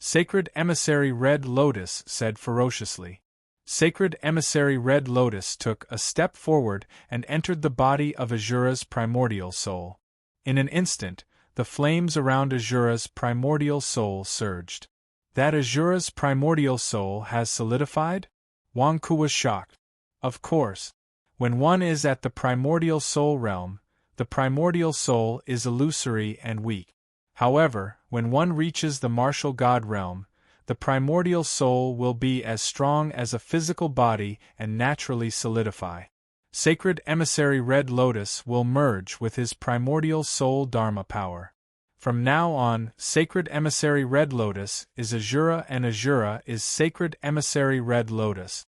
Sacred Emissary Red Lotus said ferociously. Sacred Emissary Red Lotus took a step forward and entered the body of Azura's primordial soul. In an instant, the flames around Azura's primordial soul surged. That Azura's primordial soul has solidified? Wang Ku was shocked. Of course. When one is at the primordial soul realm, the primordial soul is illusory and weak. However, when one reaches the martial god realm, the primordial soul will be as strong as a physical body and naturally solidify. Sacred Emissary Red Lotus will merge with his primordial soul Dharma power. From now on, Sacred Emissary Red Lotus is Azura and Azura is Sacred Emissary Red Lotus.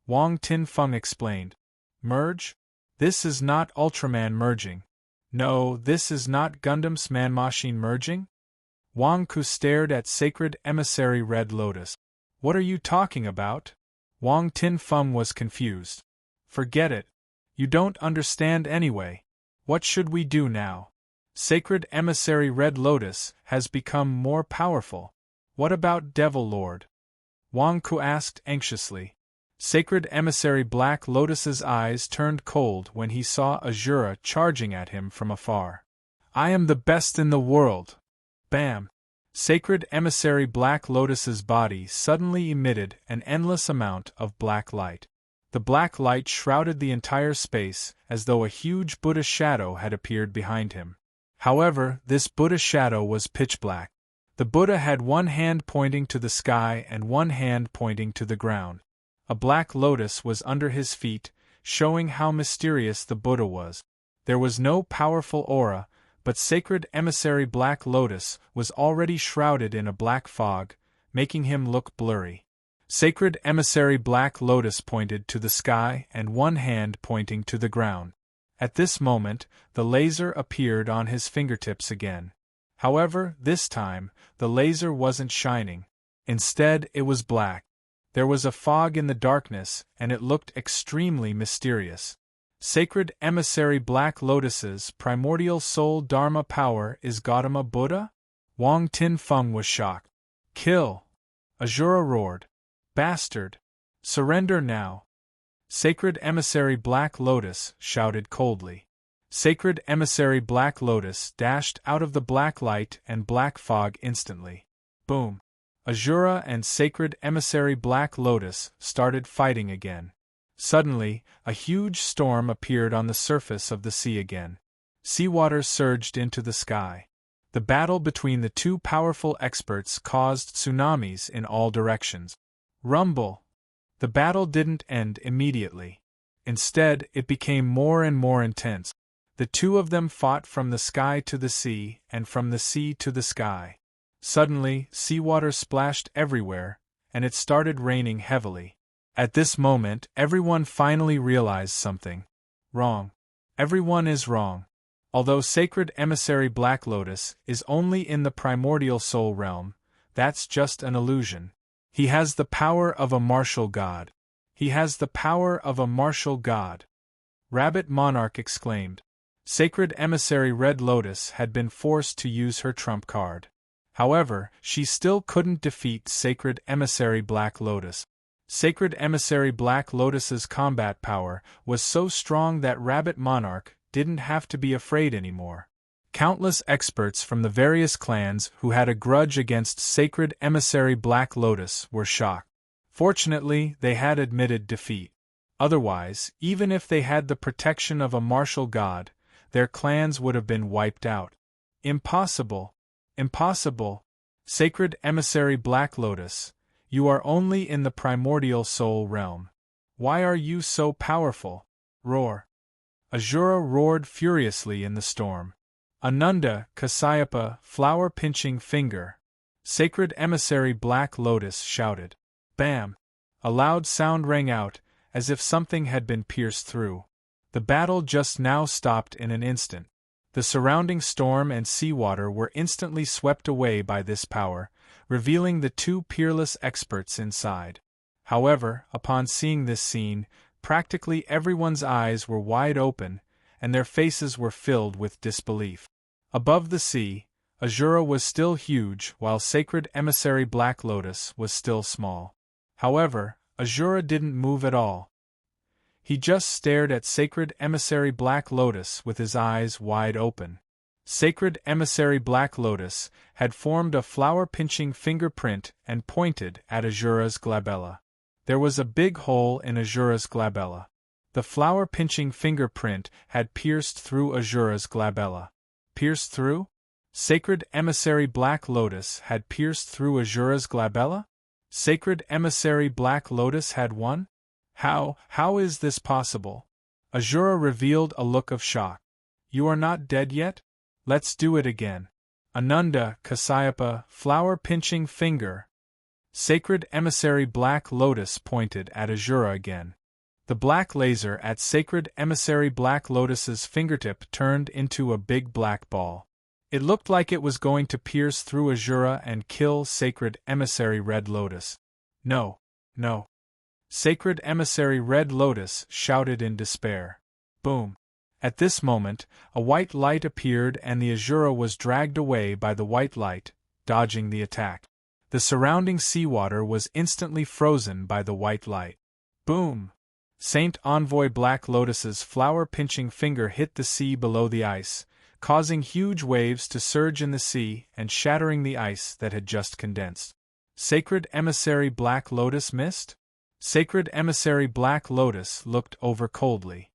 Wang Tinfeng explained. Merge? This is not Ultraman merging. No, this is not Gundam's Man-Machine merging? Wang Ku stared at Sacred Emissary Red Lotus. What are you talking about? Wang Tinfeng was confused. Forget it. You don't understand anyway. What should we do now? Sacred Emissary Red Lotus has become more powerful. What about Devil Lord? Wang Ku asked anxiously. Sacred Emissary Black Lotus's eyes turned cold when he saw Azura charging at him from afar. I am the best in the world! Bam! Sacred Emissary Black Lotus's body suddenly emitted an endless amount of black light. The black light shrouded the entire space as though a huge Buddha shadow had appeared behind him. However, this Buddha shadow was pitch black. The Buddha had one hand pointing to the sky and one hand pointing to the ground. A black lotus was under his feet, showing how mysterious the Buddha was. There was no powerful aura, but Sacred Emissary Black Lotus was already shrouded in a black fog, making him look blurry. Sacred Emissary Black Lotus pointed to the sky and one hand pointing to the ground. At this moment, the laser appeared on his fingertips again. However, this time, the laser wasn't shining. Instead, it was black. There was a fog in the darkness, and it looked extremely mysterious. Sacred Emissary Black Lotus's primordial soul Dharma power is Gautama Buddha? Wang Tinfeng was shocked. Kill! Azura roared. Bastard! Surrender now! Sacred Emissary Black Lotus shouted coldly. Sacred Emissary Black Lotus dashed out of the black light and black fog instantly. Boom! Azura and Sacred Emissary Black Lotus started fighting again. Suddenly, a huge storm appeared on the surface of the sea again. Seawater surged into the sky. The battle between the two powerful experts caused tsunamis in all directions. Rumble! The battle didn't end immediately. Instead, it became more and more intense. The two of them fought from the sky to the sea and from the sea to the sky. Suddenly, seawater splashed everywhere, and it started raining heavily. At this moment, everyone finally realized something. Wrong. Everyone is wrong. Although Sacred Emissary Black Lotus is only in the primordial soul realm, that's just an illusion. He has the power of a martial god. He has the power of a martial god. Rabbit Monarch exclaimed. Sacred Emissary Red Lotus had been forced to use her trump card. However, she still couldn't defeat Sacred Emissary Black Lotus. Sacred Emissary Black Lotus's combat power was so strong that Rabbit Monarch didn't have to be afraid anymore. Countless experts from the various clans who had a grudge against Sacred Emissary Black Lotus were shocked. Fortunately, they had admitted defeat. Otherwise, even if they had the protection of a martial god, their clans would have been wiped out. Impossible! Impossible! Sacred Emissary Black Lotus, you are only in the primordial soul realm. Why are you so powerful? Roar! Azura roared furiously in the storm. Ananda, Kasyapa, flower-pinching finger. Sacred Emissary Black Lotus shouted. Bam! A loud sound rang out, as if something had been pierced through. The battle just now stopped in an instant. The surrounding storm and seawater were instantly swept away by this power, revealing the two peerless experts inside. However, upon seeing this scene, practically everyone's eyes were wide open, and their faces were filled with disbelief. Above the sea, Azura was still huge, while Sacred Emissary Black Lotus was still small. However, Azura didn't move at all. He just stared at Sacred Emissary Black Lotus with his eyes wide open. Sacred Emissary Black Lotus had formed a flower-pinching fingerprint and pointed at Azura's glabella. There was a big hole in Azura's glabella. The flower-pinching fingerprint had pierced through Azura's glabella. Pierced through? Sacred Emissary Black Lotus had pierced through Azura's glabella? Sacred Emissary Black Lotus had won? How is this possible? Azura revealed a look of shock. You are not dead yet? Let's do it again. Ananda, Kasyapa, flower-pinching finger. Sacred Emissary Black Lotus pointed at Azura again. The black laser at Sacred Emissary Black Lotus's fingertip turned into a big black ball. It looked like it was going to pierce through Azura and kill Sacred Emissary Red Lotus. No. Sacred Emissary Red Lotus shouted in despair. Boom! At this moment, a white light appeared and the Azura was dragged away by the white light, dodging the attack. The surrounding seawater was instantly frozen by the white light. Boom! Saint Envoy Black Lotus's flower-pinching finger hit the sea below the ice, causing huge waves to surge in the sea and shattering the ice that had just condensed. Sacred Emissary Black Lotus missed? Sacred Emissary Black Lotus looked over coldly.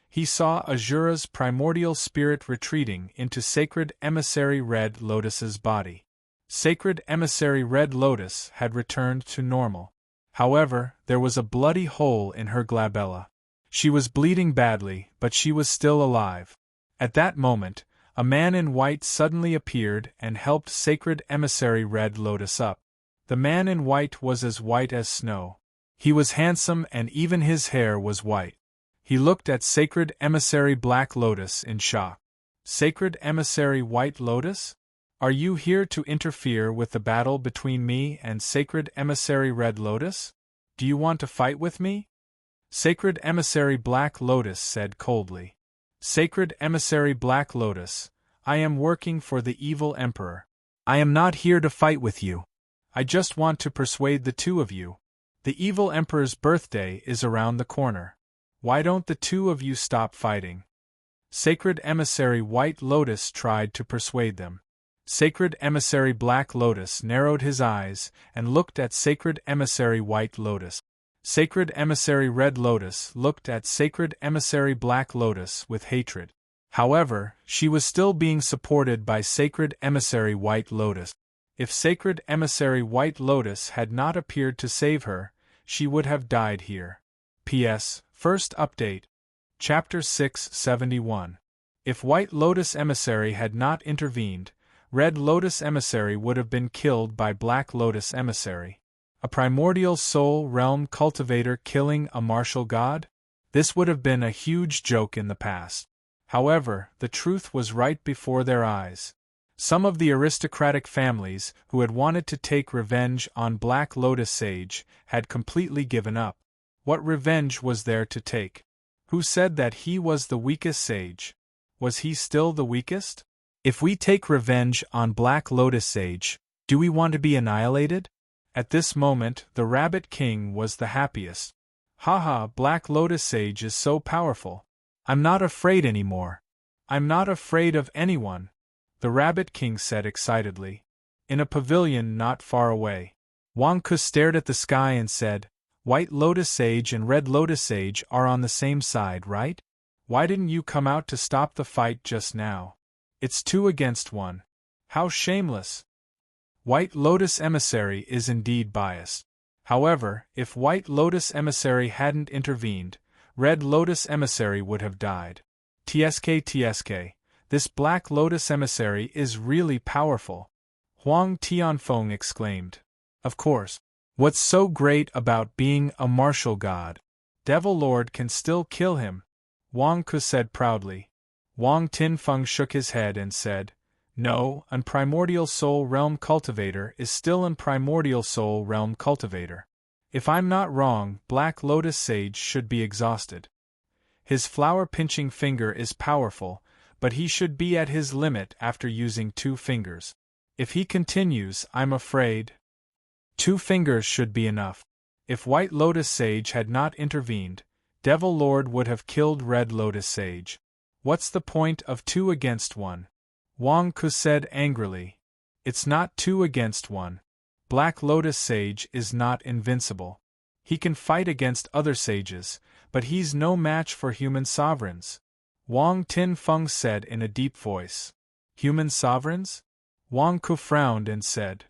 He saw Azura's primordial spirit retreating into Sacred Emissary Red Lotus's body. Sacred Emissary Red Lotus had returned to normal. However, there was a bloody hole in her glabella. She was bleeding badly, but she was still alive. At that moment, a man in white suddenly appeared and helped Sacred Emissary Red Lotus up. The man in white was as white as snow. He was handsome and even his hair was white. He looked at Sacred Emissary Black Lotus in shock. Sacred Emissary White Lotus? Are you here to interfere with the battle between me and Sacred Emissary Red Lotus? Do you want to fight with me? Sacred Emissary Black Lotus said coldly. Sacred Emissary Black Lotus, I am working for the evil Emperor. I am not here to fight with you. I just want to persuade the two of you. The evil Emperor's birthday is around the corner. Why don't the two of you stop fighting? Sacred Emissary White Lotus tried to persuade them. Sacred Emissary Black Lotus narrowed his eyes and looked at Sacred Emissary White Lotus. Sacred Emissary Red Lotus looked at Sacred Emissary Black Lotus with hatred. However, she was still being supported by Sacred Emissary White Lotus. If Sacred Emissary White Lotus had not appeared to save her, she would have died here. P.S. First update. Chapter 671. If White Lotus Emissary had not intervened, Red Lotus Emissary would have been killed by Black Lotus Emissary. A primordial soul realm cultivator killing a martial god? This would have been a huge joke in the past. However, the truth was right before their eyes. Some of the aristocratic families who had wanted to take revenge on Black Lotus Sage had completely given up. What revenge was there to take? Who said that he was the weakest sage? Was he still the weakest? If we take revenge on Black Lotus Sage, do we want to be annihilated? At this moment, the Rabbit King was the happiest. Haha, Black Lotus Sage is so powerful. I'm not afraid anymore. I'm not afraid of anyone, the Rabbit King said excitedly. In a pavilion not far away, Wangku stared at the sky and said, White Lotus Sage and Red Lotus Sage are on the same side, right? Why didn't you come out to stop the fight just now? It's 2 against 1. How shameless! White Lotus Emissary is indeed biased. However, if White Lotus Emissary hadn't intervened, Red Lotus Emissary would have died. TSK, this Black Lotus Emissary is really powerful. Huang Tianfeng exclaimed. Of course. What's so great about being a martial god? Devil Lord can still kill him, Wang Ke said proudly. Wang Tinfeng shook his head and said, No, an primordial soul realm cultivator is still an primordial soul realm cultivator. If I'm not wrong, Black Lotus Sage should be exhausted. His flower-pinching finger is powerful, but he should be at his limit after using 2 fingers. If he continues, I'm afraid 2 fingers should be enough. If White Lotus Sage had not intervened, Devil Lord would have killed Red Lotus Sage. What's the point of 2 against 1? Wang Ke said angrily. It's not 2 against 1. Black Lotus Sage is not invincible. He can fight against other sages, but he's no match for human sovereigns. Wang Tinfeng said in a deep voice. Human sovereigns? Wang Ke frowned and said.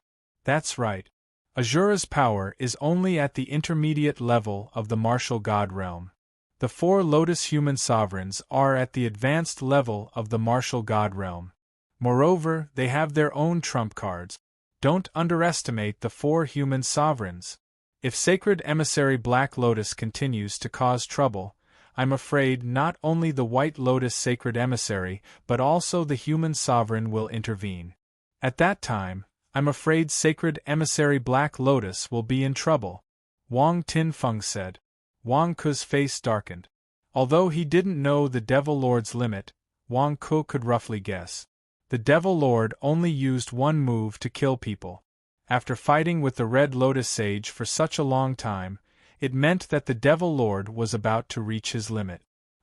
That's right. Azura's power is only at the intermediate level of the martial god realm. The 4 Lotus human sovereigns are at the advanced level of the martial god realm. Moreover, they have their own trump cards. Don't underestimate the 4 human sovereigns. If Sacred Emissary Black Lotus continues to cause trouble, I'm afraid not only the White Lotus Sacred Emissary but also the human sovereign will intervene. At that time, I'm afraid Sacred Emissary Black Lotus will be in trouble, Wang Tinfeng said. Wang Ke's face darkened. Although he didn't know the Devil Lord's limit, Wang Ke could roughly guess. The Devil Lord only used 1 move to kill people. After fighting with the Red Lotus Sage for such a long time, it meant that the Devil Lord was about to reach his limit.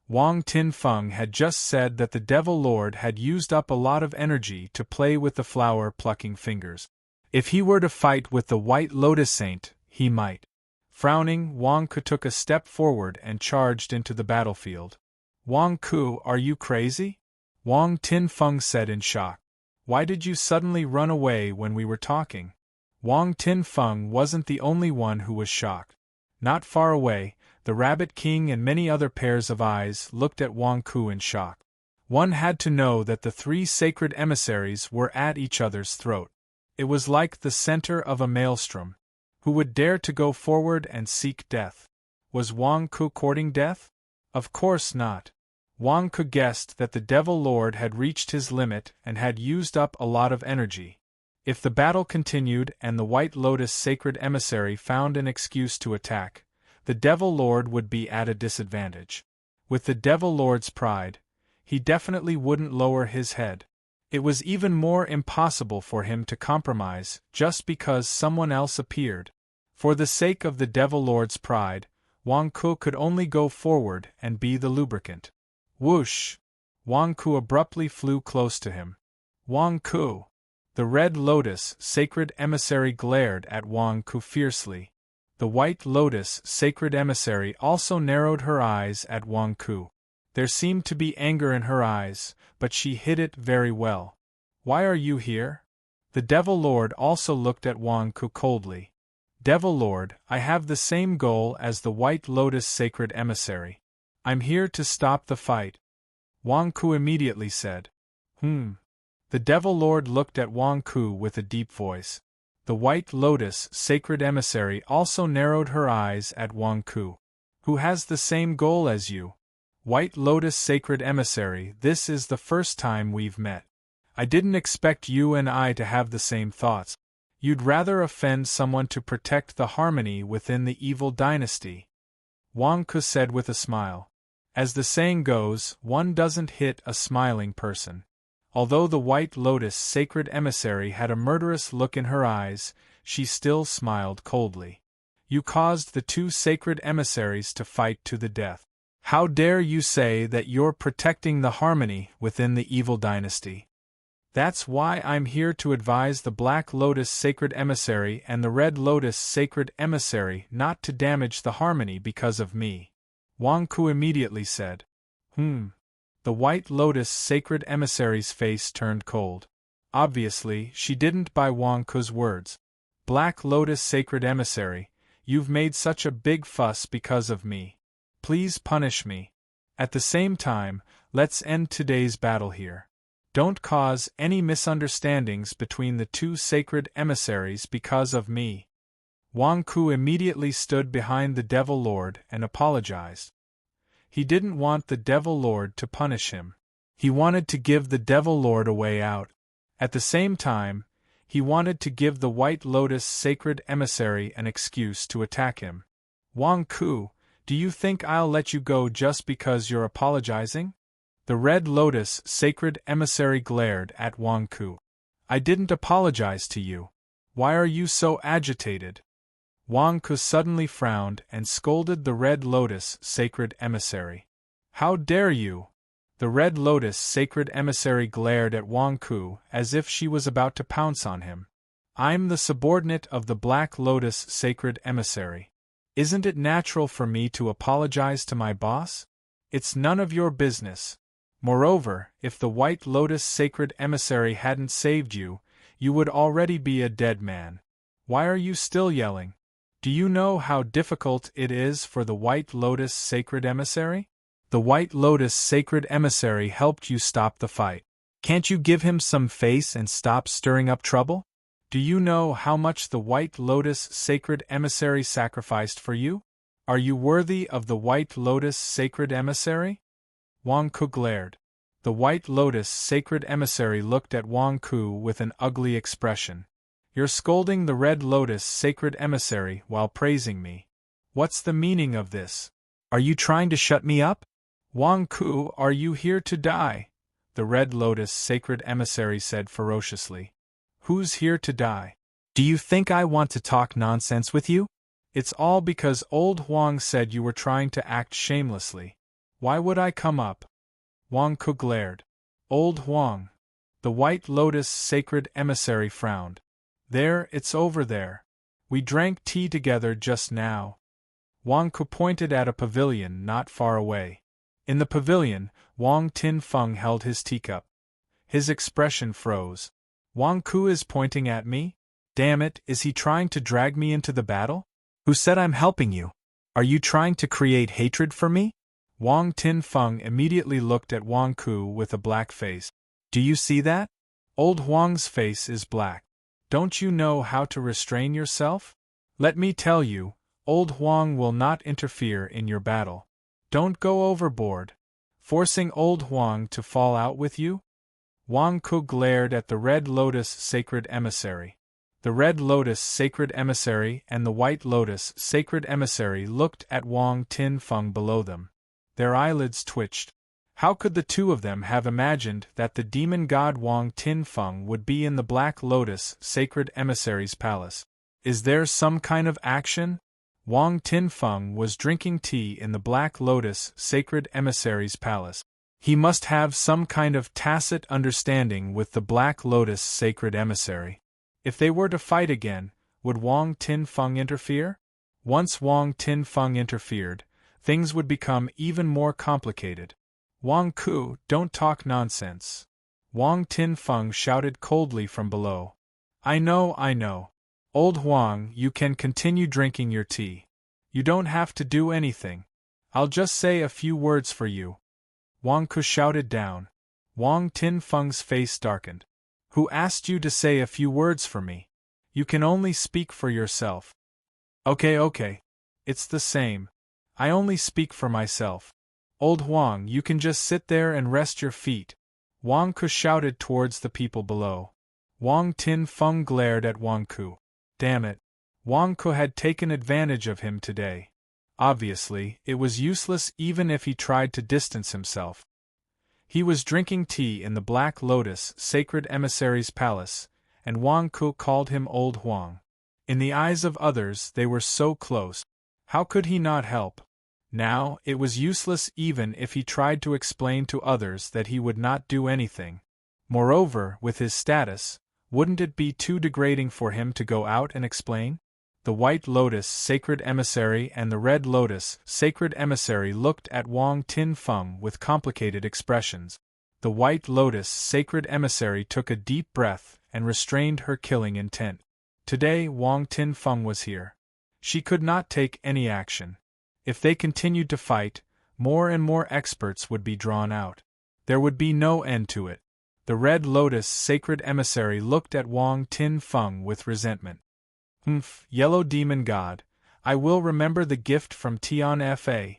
Wang Tinfeng had just said that the Devil Lord had used up a lot of energy to play with the flower-plucking fingers. If he were to fight with the White Lotus Saint, he might. Frowning, Wang Ke took a step forward and charged into the battlefield. Wang Ke, are you crazy? Wang Tinfeng said in shock. Why did you suddenly run away when we were talking? Wang Tinfeng wasn't the only one who was shocked. Not far away, the Rabbit King and many other pairs of eyes looked at Wang Ke in shock. One had to know that the 3 sacred emissaries were at each other's throat. It was like the center of a maelstrom. Who would dare to go forward and seek death? Was Wang Ke courting death? Of course not. Wang Ke guessed that the Devil Lord had reached his limit and had used up a lot of energy. If the battle continued and the White Lotus Sacred Emissary found an excuse to attack, the Devil Lord would be at a disadvantage. With the Devil Lord's pride, he definitely wouldn't lower his head. It was even more impossible for him to compromise just because someone else appeared. For the sake of the Devil Lord's pride, Wang Ke could only go forward and be the lubricant. Whoosh! Wang Ke abruptly flew close to him. Wang Ke! The Red Lotus Sacred Emissary glared at Wang Ke fiercely. The White Lotus Sacred Emissary also narrowed her eyes at Wang Ke. There seemed to be anger in her eyes, but she hid it very well. Why are you here? The Devil Lord also looked at Wang Ke coldly. Devil Lord, I have the same goal as the White Lotus Sacred Emissary. I'm here to stop the fight. Wang Ke immediately said. The Devil Lord looked at Wang Ke with a deep voice. The White Lotus Sacred Emissary also narrowed her eyes at Wang Ke. Who has the same goal as you? White Lotus Sacred Emissary, this is the first time we've met. I didn't expect you and I to have the same thoughts. You'd rather offend someone to protect the harmony within the evil dynasty. Wang Ke said with a smile. As the saying goes, one doesn't hit a smiling person. Although the White Lotus Sacred Emissary had a murderous look in her eyes, she still smiled coldly. You caused the 2 sacred emissaries to fight to the death. How dare you say that you're protecting the harmony within the evil dynasty? That's why I'm here to advise the Black Lotus Sacred Emissary and the Red Lotus Sacred Emissary not to damage the harmony because of me. Wang Ke immediately said. The White Lotus Sacred Emissary's face turned cold. Obviously, she didn't buy Wang Ke's words. Black Lotus Sacred Emissary, you've made such a big fuss because of me. Please punish me. At the same time, let's end today's battle here. Don't cause any misunderstandings between the two sacred emissaries because of me. Wang Ku immediately stood behind the Devil Lord and apologized. He didn't want the Devil Lord to punish him. He wanted to give the Devil Lord a way out. At the same time, he wanted to give the White Lotus sacred emissary an excuse to attack him. Wang Ku, do you think I'll let you go just because you're apologizing? The Red Lotus sacred emissary glared at Wang Ku. I didn't apologize to you. Why are you so agitated? Wang Ku suddenly frowned and scolded the Red Lotus sacred emissary. How dare you? The Red Lotus sacred emissary glared at Wang Ku as if she was about to pounce on him. I'm the subordinate of the Black Lotus sacred emissary. Isn't it natural for me to apologize to my boss? It's none of your business. Moreover, if the White Lotus sacred emissary hadn't saved you, you would already be a dead man. Why are you still yelling? Do you know how difficult it is for the White Lotus sacred emissary? The White Lotus sacred emissary helped you stop the fight. Can't you give him some face and stop stirring up trouble? Do you know how much the White Lotus sacred emissary sacrificed for you? Are you worthy of the White Lotus sacred emissary? Wang Ku glared. The White Lotus sacred emissary looked at Wang Ku with an ugly expression. You're scolding the Red Lotus sacred emissary while praising me. What's the meaning of this? Are you trying to shut me up? Wang Ku, are you here to die? The Red Lotus sacred emissary said ferociously. Who's here to die? Do you think I want to talk nonsense with you? It's all because old Huang said you were trying to act shamelessly. Why would I come up? Wang Ku glared. Old Huang. The White Lotus sacred emissary frowned. There, it's over there. We drank tea together just now. Wang Ku pointed at a pavilion not far away. In the pavilion, Wang Tinfeng held his teacup. His expression froze. Wang Ku is pointing at me? Damn it, is he trying to drag me into the battle? Who said I'm helping you? Are you trying to create hatred for me? Wang Tinfeng immediately looked at Wang Ku with a black face. Do you see that? Old Huang's face is black. Don't you know how to restrain yourself? Let me tell you, old Huang will not interfere in your battle. Don't go overboard. Forcing old Huang to fall out with you? Wang Ku glared at the Red Lotus sacred emissary. The Red Lotus sacred emissary and the White Lotus sacred emissary looked at Wang Tinfeng below them. Their eyelids twitched. How could the two of them have imagined that the demon god Wang Tinfeng would be in the Black Lotus sacred emissary's palace? Is there some kind of action? Wang Tinfeng was drinking tea in the Black Lotus sacred emissary's palace. He must have some kind of tacit understanding with the Black Lotus sacred emissary. If they were to fight again, would Wang Tinfeng interfere? Once Wang Tinfeng interfered, things would become even more complicated. Wang Ku, don't talk nonsense. Wang Tinfeng shouted coldly from below. I know. Old Huang, you can continue drinking your tea. You don't have to do anything. I'll just say a few words for you. Wang Ku shouted down. Wang Tinfeng's face darkened. Who asked you to say a few words for me? You can only speak for yourself. Okay. It's the same. I only speak for myself. Old Huang, you can just sit there and rest your feet. Wang Ku shouted towards the people below. Wang Tinfeng glared at Wang Ku. Damn it. Wang Ku had taken advantage of him today. Obviously, it was useless even if he tried to distance himself. He was drinking tea in the Black Lotus sacred emissary's palace, and Wang Ku called him Old Huang. In the eyes of others they were so close. How could he not help? Now, it was useless even if he tried to explain to others that he would not do anything. Moreover, with his status, wouldn't it be too degrading for him to go out and explain? The White Lotus sacred emissary and the Red Lotus sacred emissary looked at Wang Tinfeng with complicated expressions. The White Lotus sacred emissary took a deep breath and restrained her killing intent. Today Wang Tinfeng was here. She could not take any action. If they continued to fight, more and more experts would be drawn out. There would be no end to it. The Red Lotus sacred emissary looked at Wang Tin Feng with resentment. Yellow demon god, I will remember the gift from Tian Fa.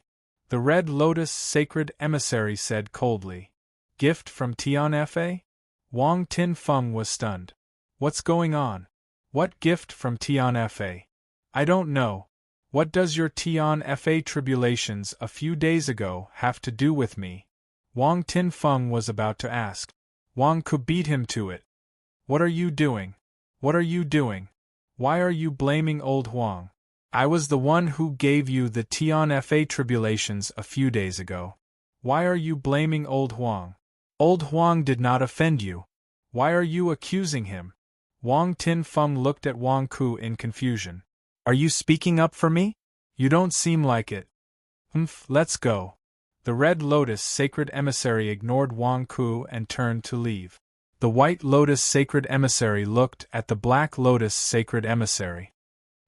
The Red Lotus sacred emissary said coldly. Gift from Tian Fa? Wang Tin Feng was stunned. What's going on? What gift from Tian Fa? I don't know. What does your Tian Fa tribulations a few days ago have to do with me? Wang Tin Feng was about to ask. Wang Ku beat him to it. What are you doing? What are you doing? Why are you blaming old Huang? I was the one who gave you the Tian Fa tribulations a few days ago. Why are you blaming old Huang? Old Huang did not offend you. Why are you accusing him? Wang Tin Feng looked at Wang Ku in confusion. Are you speaking up for me? You don't seem like it. Let's go. The Red Lotus sacred emissary ignored Wang Ku and turned to leave. The White Lotus sacred emissary looked at the Black Lotus sacred emissary.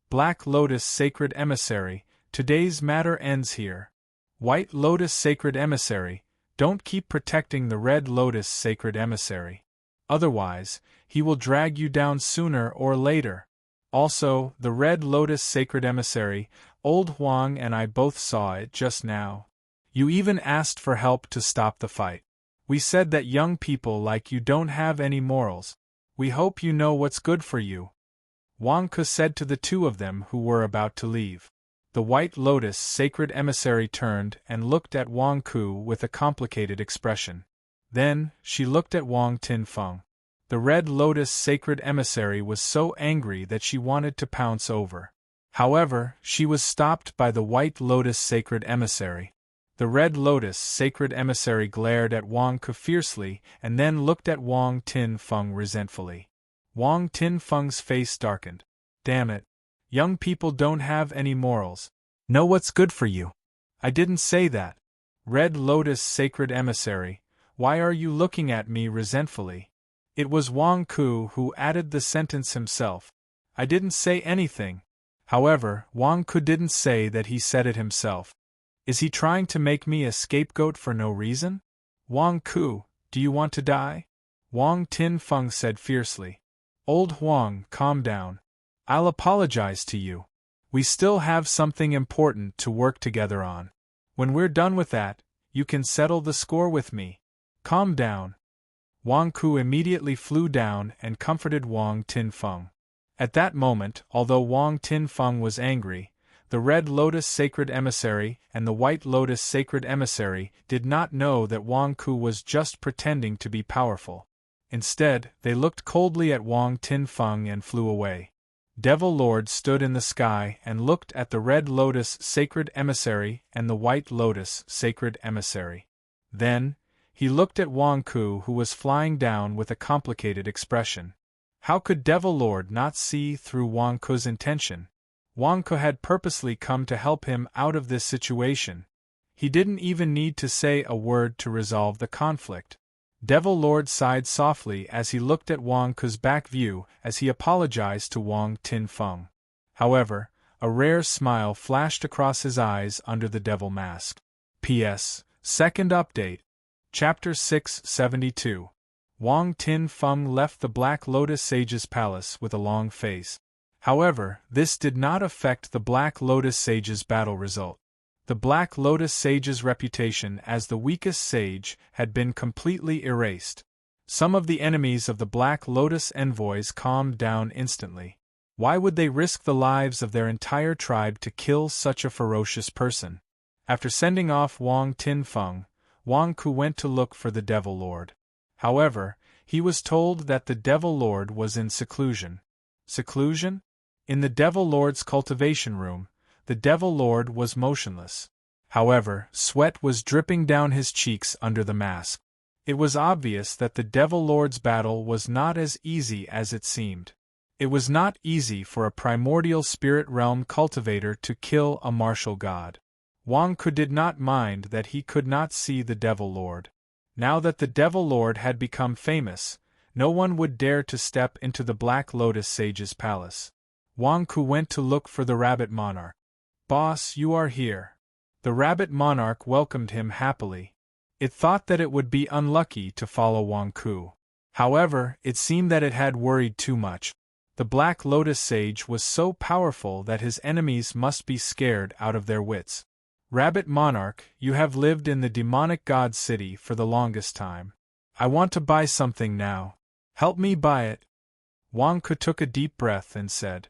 Black Lotus sacred emissary, today's matter ends here. White Lotus sacred emissary, don't keep protecting the Red Lotus sacred emissary. Otherwise, he will drag you down sooner or later. Also, the Red Lotus sacred emissary, old Huang and I both saw it just now. You even asked for help to stop the fight. We said that young people like you don't have any morals. We hope you know what's good for you. Wang Ku said to the two of them who were about to leave. The White Lotus sacred emissary turned and looked at Wang Ku with a complicated expression. Then, she looked at Wang Tin Feng. The Red Lotus sacred emissary was so angry that she wanted to pounce over. However, she was stopped by the White Lotus sacred emissary. The Red Lotus sacred emissary glared at Wang Ku fiercely and then looked at Wang Tin Feng resentfully. Wang Tin Feng's face darkened. Damn it. Young people don't have any morals. Know what's good for you. I didn't say that. Red Lotus sacred emissary, why are you looking at me resentfully? It was Wang Ku who added the sentence himself. I didn't say anything. However, Wang Ku didn't say that he said it himself. Is he trying to make me a scapegoat for no reason? Wang Ku, do you want to die? Wang Tin Feng said fiercely. Old Huang, calm down. I'll apologize to you. We still have something important to work together on. When we're done with that, you can settle the score with me. Calm down. Wang Ku immediately flew down and comforted Wang Tin Feng. At that moment, although Wang Tin Feng was angry, the Red Lotus sacred emissary and the White Lotus sacred emissary did not know that Wang Ku was just pretending to be powerful. Instead, they looked coldly at Wang Tin Feng and flew away. Devil Lord stood in the sky and looked at the Red Lotus sacred emissary and the White Lotus sacred emissary. Then, he looked at Wang Ku who was flying down with a complicated expression. How could Devil Lord not see through Wang Ku's intention? Wang Ku had purposely come to help him out of this situation. He didn't even need to say a word to resolve the conflict. Devil Lord sighed softly as he looked at Wang Ku's back view as he apologized to Wang Tin Feng. However, a rare smile flashed across his eyes under the devil mask. P.S. Second update. Chapter 672. Wang Tin Feng left the Black Lotus Sage's palace with a long face. However, this did not affect the Black Lotus Sage's battle result. The Black Lotus Sage's reputation as the weakest sage had been completely erased. Some of the enemies of the Black Lotus envoys calmed down instantly. Why would they risk the lives of their entire tribe to kill such a ferocious person? After sending off Wang Tin Feng, Wang Ku went to look for the Devil Lord. However, he was told that the Devil Lord was in seclusion. Seclusion? In the Devil Lord's cultivation room, the Devil Lord was motionless. However, sweat was dripping down his cheeks under the mask. It was obvious that the Devil Lord's battle was not as easy as it seemed. It was not easy for a primordial spirit realm cultivator to kill a martial god. Wang Ku did not mind that he could not see the Devil Lord. Now that the Devil Lord had become famous, no one would dare to step into the Black Lotus Sage's palace. Wang Ku went to look for the Rabbit Monarch. Boss, you are here. The Rabbit Monarch welcomed him happily. It thought that it would be unlucky to follow Wang Ku. However, it seemed that it had worried too much. The Black Lotus Sage was so powerful that his enemies must be scared out of their wits. Rabbit Monarch, you have lived in the demonic god city for the longest time. I want to buy something now. Help me buy it. Wang Ke took a deep breath and said,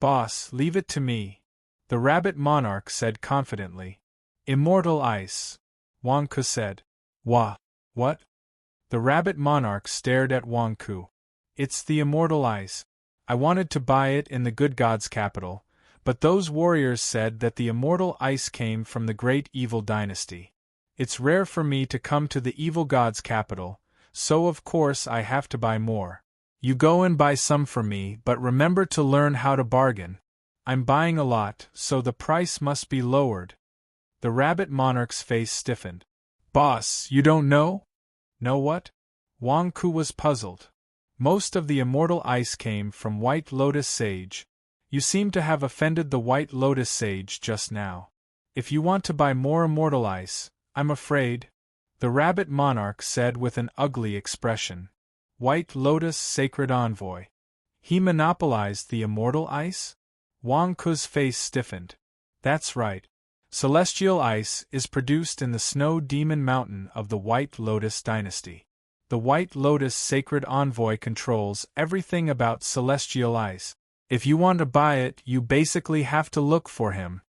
Boss, leave it to me. The Rabbit Monarch said confidently. Immortal ice. Wang Ke said. What? The Rabbit Monarch stared at Wang Ke. It's the immortal ice. I wanted to buy it in the good god's capital, but those warriors said that the immortal ice came from the great evil dynasty. It's rare for me to come to the evil god's capital, so of course I have to buy more. You go and buy some for me, but remember to learn how to bargain. I'm buying a lot, so the price must be lowered. The Rabbit Monarch's face stiffened. Boss, you don't know? Know what? Wang Ke was puzzled. Most of the immortal ice came from White Lotus Sage. You seem to have offended the White Lotus Sage just now. If you want to buy more immortal ice, I'm afraid, the Rabbit Monarch said with an ugly expression. White Lotus Sacred Envoy. He monopolized the immortal ice? Wang Ke's face stiffened. That's right. Celestial ice is produced in the Snow Demon Mountain of the White Lotus dynasty. The White Lotus Sacred Envoy controls everything about celestial ice. If you want to buy it, you basically have to look for him.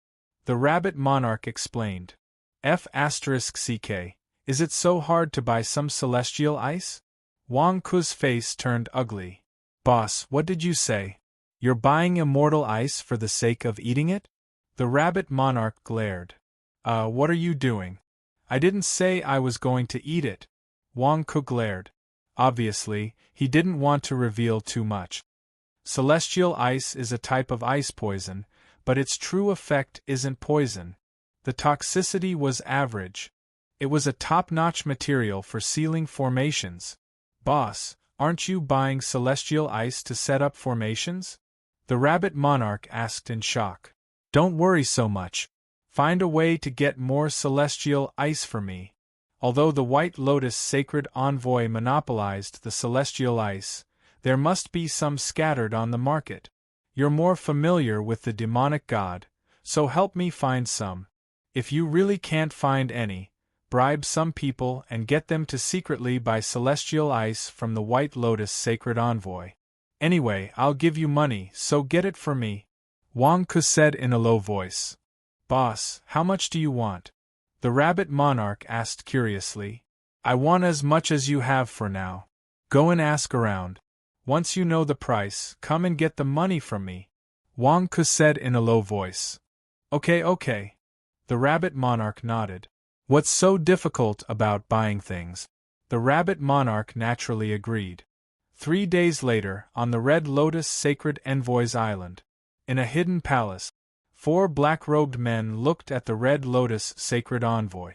The Rabbit Monarch explained. F***ck, is it so hard to buy some celestial ice? Wang Ke's face turned ugly. Boss, what did you say? You're buying immortal ice for the sake of eating it? The Rabbit Monarch glared. What are you doing? I didn't say I was going to eat it. Wang Ke glared. Obviously, he didn't want to reveal too much. Celestial ice is a type of ice poison, but its true effect isn't poison. The toxicity was average. It was a top-notch material for sealing formations. Boss, aren't you buying celestial ice to set up formations? The Rabbit Monarch asked in shock. Don't worry so much. Find a way to get more celestial ice for me. Although the White Lotus Sacred Envoy monopolized the celestial ice, there must be some scattered on the market. You're more familiar with the demonic god, so help me find some. If you really can't find any, bribe some people and get them to secretly buy celestial ice from the White Lotus Sacred Envoy. Anyway, I'll give you money, so get it for me. Wang Ke said in a low voice. Boss, how much do you want? The Rabbit Monarch asked curiously. I want as much as you have for now. Go and ask around. Once you know the price, come and get the money from me. Wang Ke said in a low voice. Okay. The Rabbit Monarch nodded. What's so difficult about buying things? The Rabbit Monarch naturally agreed. 3 days later, on the Red Lotus Sacred Envoy's Island, in a hidden palace, 4 black-robed men looked at the Red Lotus Sacred Envoy.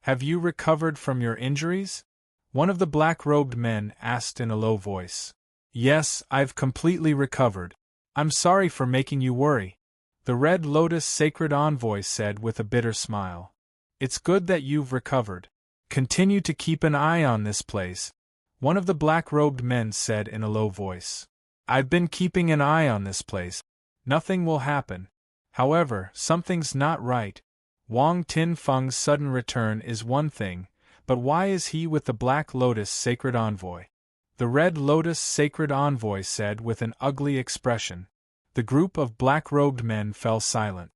Have you recovered from your injuries? One of the black-robed men asked in a low voice. Yes, I've completely recovered. I'm sorry for making you worry. The Red Lotus Sacred Envoy said with a bitter smile. It's good that you've recovered. Continue to keep an eye on this place. One of the black-robed men said in a low voice. I've been keeping an eye on this place. Nothing will happen. However, something's not right. Wang Tinfeng's sudden return is one thing, but why is he with the Black Lotus Sacred Envoy? The Red Lotus Sacred Envoy said with an ugly expression. The group of black-robed men fell silent.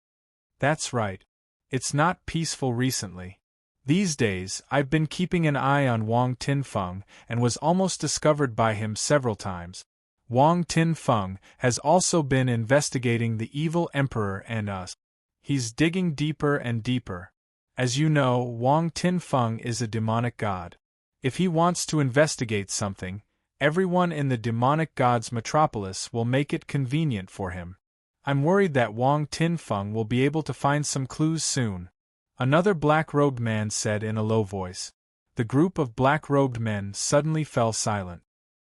That's right. It's not peaceful recently. These days, I've been keeping an eye on Wang Tinfeng and was almost discovered by him several times. Wang Tinfeng has also been investigating the evil emperor and us. He's digging deeper and deeper. As you know, Wang Tinfeng is a demonic god. If he wants to investigate something, everyone in the demonic god's metropolis will make it convenient for him. I'm worried that Wang Tinfeng will be able to find some clues soon. Another black-robed man said in a low voice. The group of black-robed men suddenly fell silent.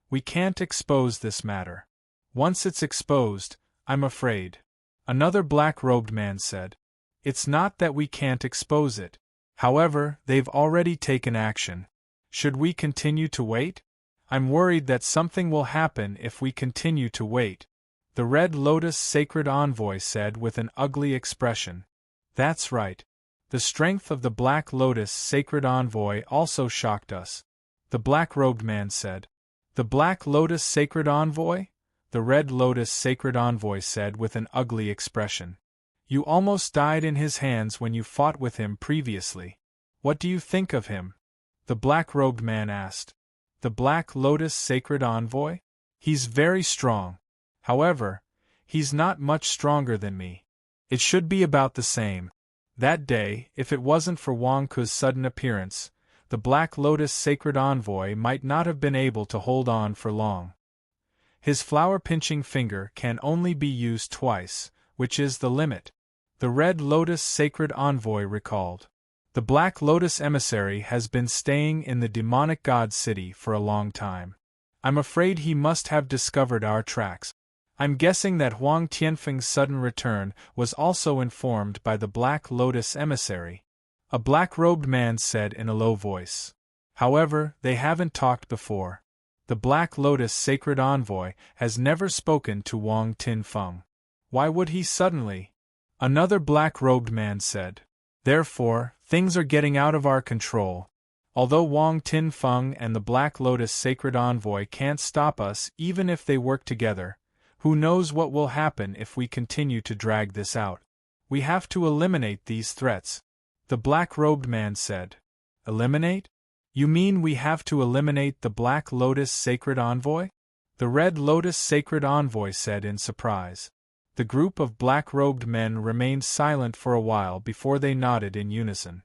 We can't expose this matter. Once it's exposed, I'm afraid. Another black-robed man said. It's not that we can't expose it. However, they've already taken action. Should we continue to wait? I'm worried that something will happen if we continue to wait. The Red Lotus Sacred Envoy said with an ugly expression. That's right. The strength of the Black Lotus Sacred Envoy also shocked us. The black-robed man said. The Black Lotus Sacred Envoy? The Red Lotus Sacred Envoy said with an ugly expression. You almost died in his hands when you fought with him previously. What do you think of him? The black-robed man asked. The Black Lotus Sacred Envoy? He's very strong. However, he's not much stronger than me. It should be about the same. That day, if it wasn't for Wang Ku's sudden appearance, the Black Lotus Sacred Envoy might not have been able to hold on for long. His flower-pinching finger can only be used twice, which is the limit. The Red Lotus Sacred Envoy recalled. The Black Lotus emissary has been staying in the demonic god city for a long time. I'm afraid he must have discovered our tracks. I'm guessing that Huang Tianfeng's sudden return was also informed by the Black Lotus emissary. A black-robed man said in a low voice. However, they haven't talked before. The Black Lotus Sacred Envoy has never spoken to Wang Tianfeng. Why would he suddenly? Another black-robed man said. Therefore, things are getting out of our control. Although Wang Tianfeng and the Black Lotus Sacred Envoy can't stop us even if they work together, who knows what will happen if we continue to drag this out. We have to eliminate these threats. The black-robed man said. Eliminate? You mean we have to eliminate the Black Lotus Sacred Envoy? The Red Lotus Sacred Envoy said in surprise. The group of black-robed men remained silent for a while before they nodded in unison.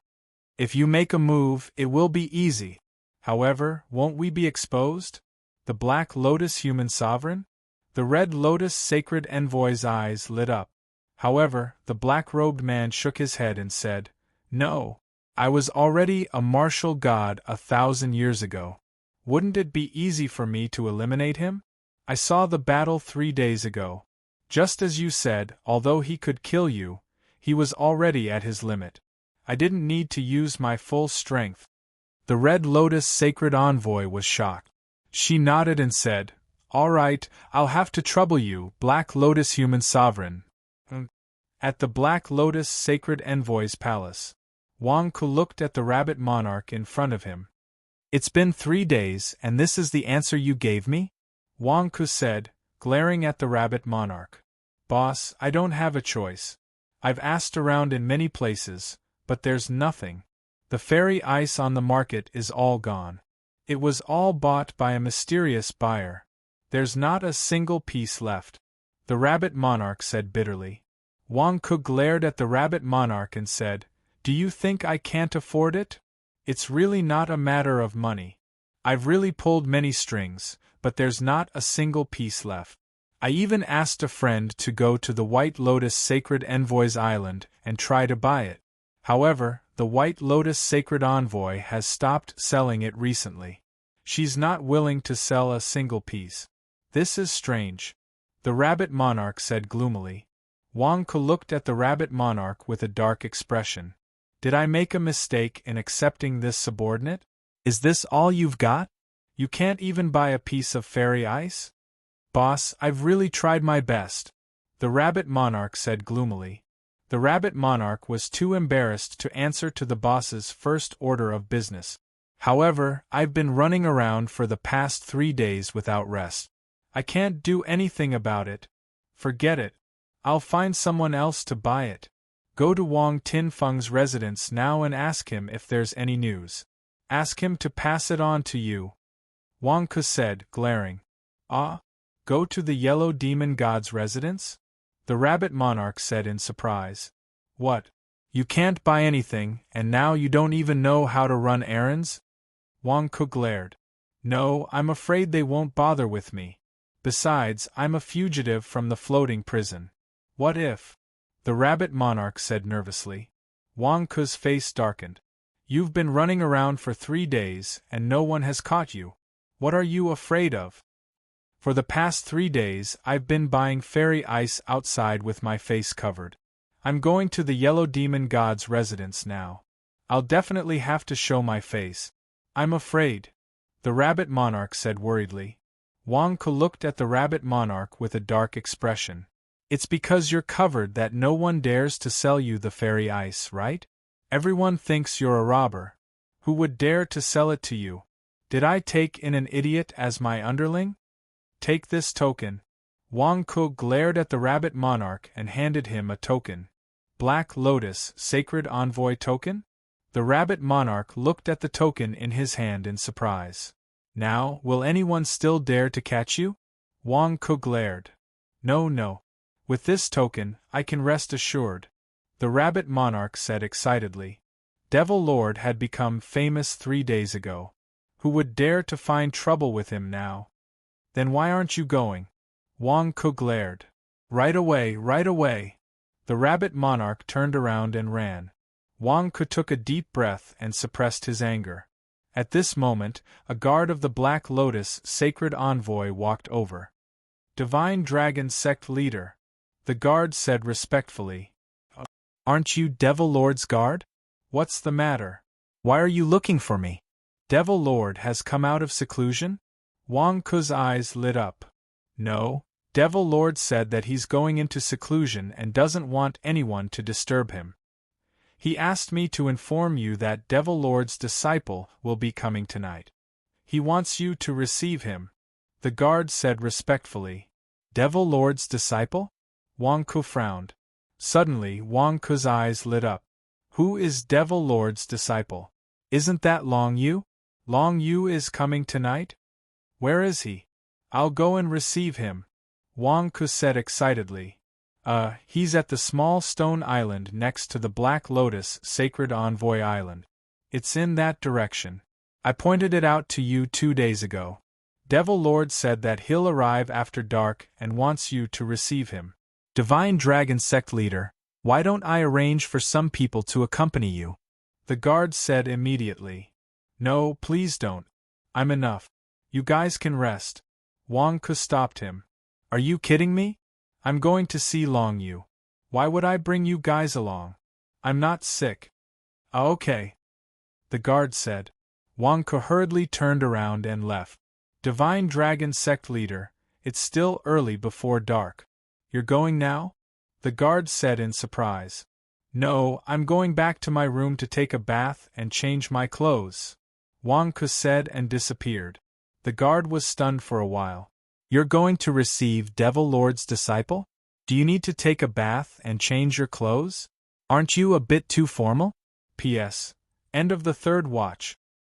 If you make a move, it will be easy. However, won't we be exposed? The Black Lotus Human Sovereign? The Red Lotus Sacred Envoy's eyes lit up. However, the black-robed man shook his head and said, No. I was already a martial god 1,000 years ago. Wouldn't it be easy for me to eliminate him? I saw the battle 3 days ago. Just as you said, although he could kill you, he was already at his limit. I didn't need to use my full strength. The Red Lotus Sacred Envoy was shocked. She nodded and said, All right, I'll have to trouble you, Black Lotus Human Sovereign. At the Black Lotus Sacred Envoy's palace, Wang Ku looked at the rabbit monarch in front of him. It's been 3 days, and this is the answer you gave me? Wang Ku said, glaring at the rabbit monarch. Boss, I don't have a choice. I've asked around in many places, but there's nothing. The fairy ice on the market is all gone. It was all bought by a mysterious buyer. There's not a single piece left. The rabbit monarch said bitterly. Wang Ku glared at the rabbit monarch and said, Do you think I can't afford it? It's really not a matter of money. I've really pulled many strings, but there's not a single piece left. I even asked a friend to go to the White Lotus Sacred Envoy's island and try to buy it. However, the White Lotus Sacred Envoy has stopped selling it recently. She's not willing to sell a single piece. This is strange. The rabbit monarch said gloomily. Wang Ku looked at the rabbit monarch with a dark expression. Did I make a mistake in accepting this subordinate? Is this all you've got? You can't even buy a piece of fairy ice? Boss, I've really tried my best. The rabbit monarch said gloomily. The rabbit monarch was too embarrassed to answer to the boss's first order of business. However, I've been running around for the past 3 days without rest. I can't do anything about it. Forget it. I'll find someone else to buy it. Go to Wang Tianfeng's residence now and ask him if there's any news. Ask him to pass it on to you. Wang Ku said, glaring. Ah? Go to the Yellow Demon God's residence? The rabbit monarch said in surprise. What? You can't buy anything, and now you don't even know how to run errands? Wang Ku glared. No, I'm afraid they won't bother with me. Besides, I'm a fugitive from the floating prison. What if? The rabbit monarch said nervously. Wang Ku's face darkened. You've been running around for 3 days, and no one has caught you. What are you afraid of? For the past 3 days, I've been buying fairy ice outside with my face covered. I'm going to the Yellow Demon God's residence now. I'll definitely have to show my face. I'm afraid. The rabbit monarch said worriedly. Wang Ke looked at the rabbit monarch with a dark expression. It's because you're covered that no one dares to sell you the fairy ice, right? Everyone thinks you're a robber. Who would dare to sell it to you? Did I take in an idiot as my underling? Take this token. Wang Ke glared at the rabbit monarch and handed him a token. Black Lotus, sacred envoy token? The rabbit monarch looked at the token in his hand in surprise. Now, will anyone still dare to catch you? Wang Ke glared. No, no. With this token, I can rest assured, the rabbit monarch said excitedly. Devil Lord had become famous 3 days ago. Who would dare to find trouble with him now? Then why aren't you going? Wang Ke glared. Right away, right away. The rabbit monarch turned around and ran. Wang Ke took a deep breath and suppressed his anger. At this moment, a guard of the Black Lotus sacred envoy walked over. Divine Dragon Sect Leader, the guard said respectfully. Aren't you Devil Lord's guard? What's the matter? Why are you looking for me? Devil Lord has come out of seclusion? Wang Ke's eyes lit up. No, Devil Lord said that he's going into seclusion and doesn't want anyone to disturb him. He asked me to inform you that Devil Lord's disciple will be coming tonight. He wants you to receive him, the guard said respectfully. Devil Lord's disciple? Wang Ke frowned. Suddenly, Wang Ke's eyes lit up. Who is Devil Lord's disciple? Isn't that Long Yu? Long Yu is coming tonight? Where is he? I'll go and receive him, Wang Ke said excitedly. He's at the small stone island next to the Black Lotus Sacred Envoy Island. It's in that direction. I pointed it out to you 2 days ago. Devil Lord said that he'll arrive after dark and wants you to receive him. Divine Dragon Sect Leader, why don't I arrange for some people to accompany you? The guard said immediately. No, please don't. I'm enough. You guys can rest. Wang Ke stopped him. Are you kidding me? I'm going to see Long Yu. Why would I bring you guys along? I'm not sick. Okay, the guard said. Wang Ke hurriedly turned around and left. Divine Dragon Sect Leader, it's still early before dark. You're going now? The guard said in surprise. No, I'm going back to my room to take a bath and change my clothes, Wang Ke said and disappeared. The guard was stunned for a while. You're going to receive Devil Lord's disciple? Do you need to take a bath and change your clothes? Aren't you a bit too formal? P.S. End of the third watch.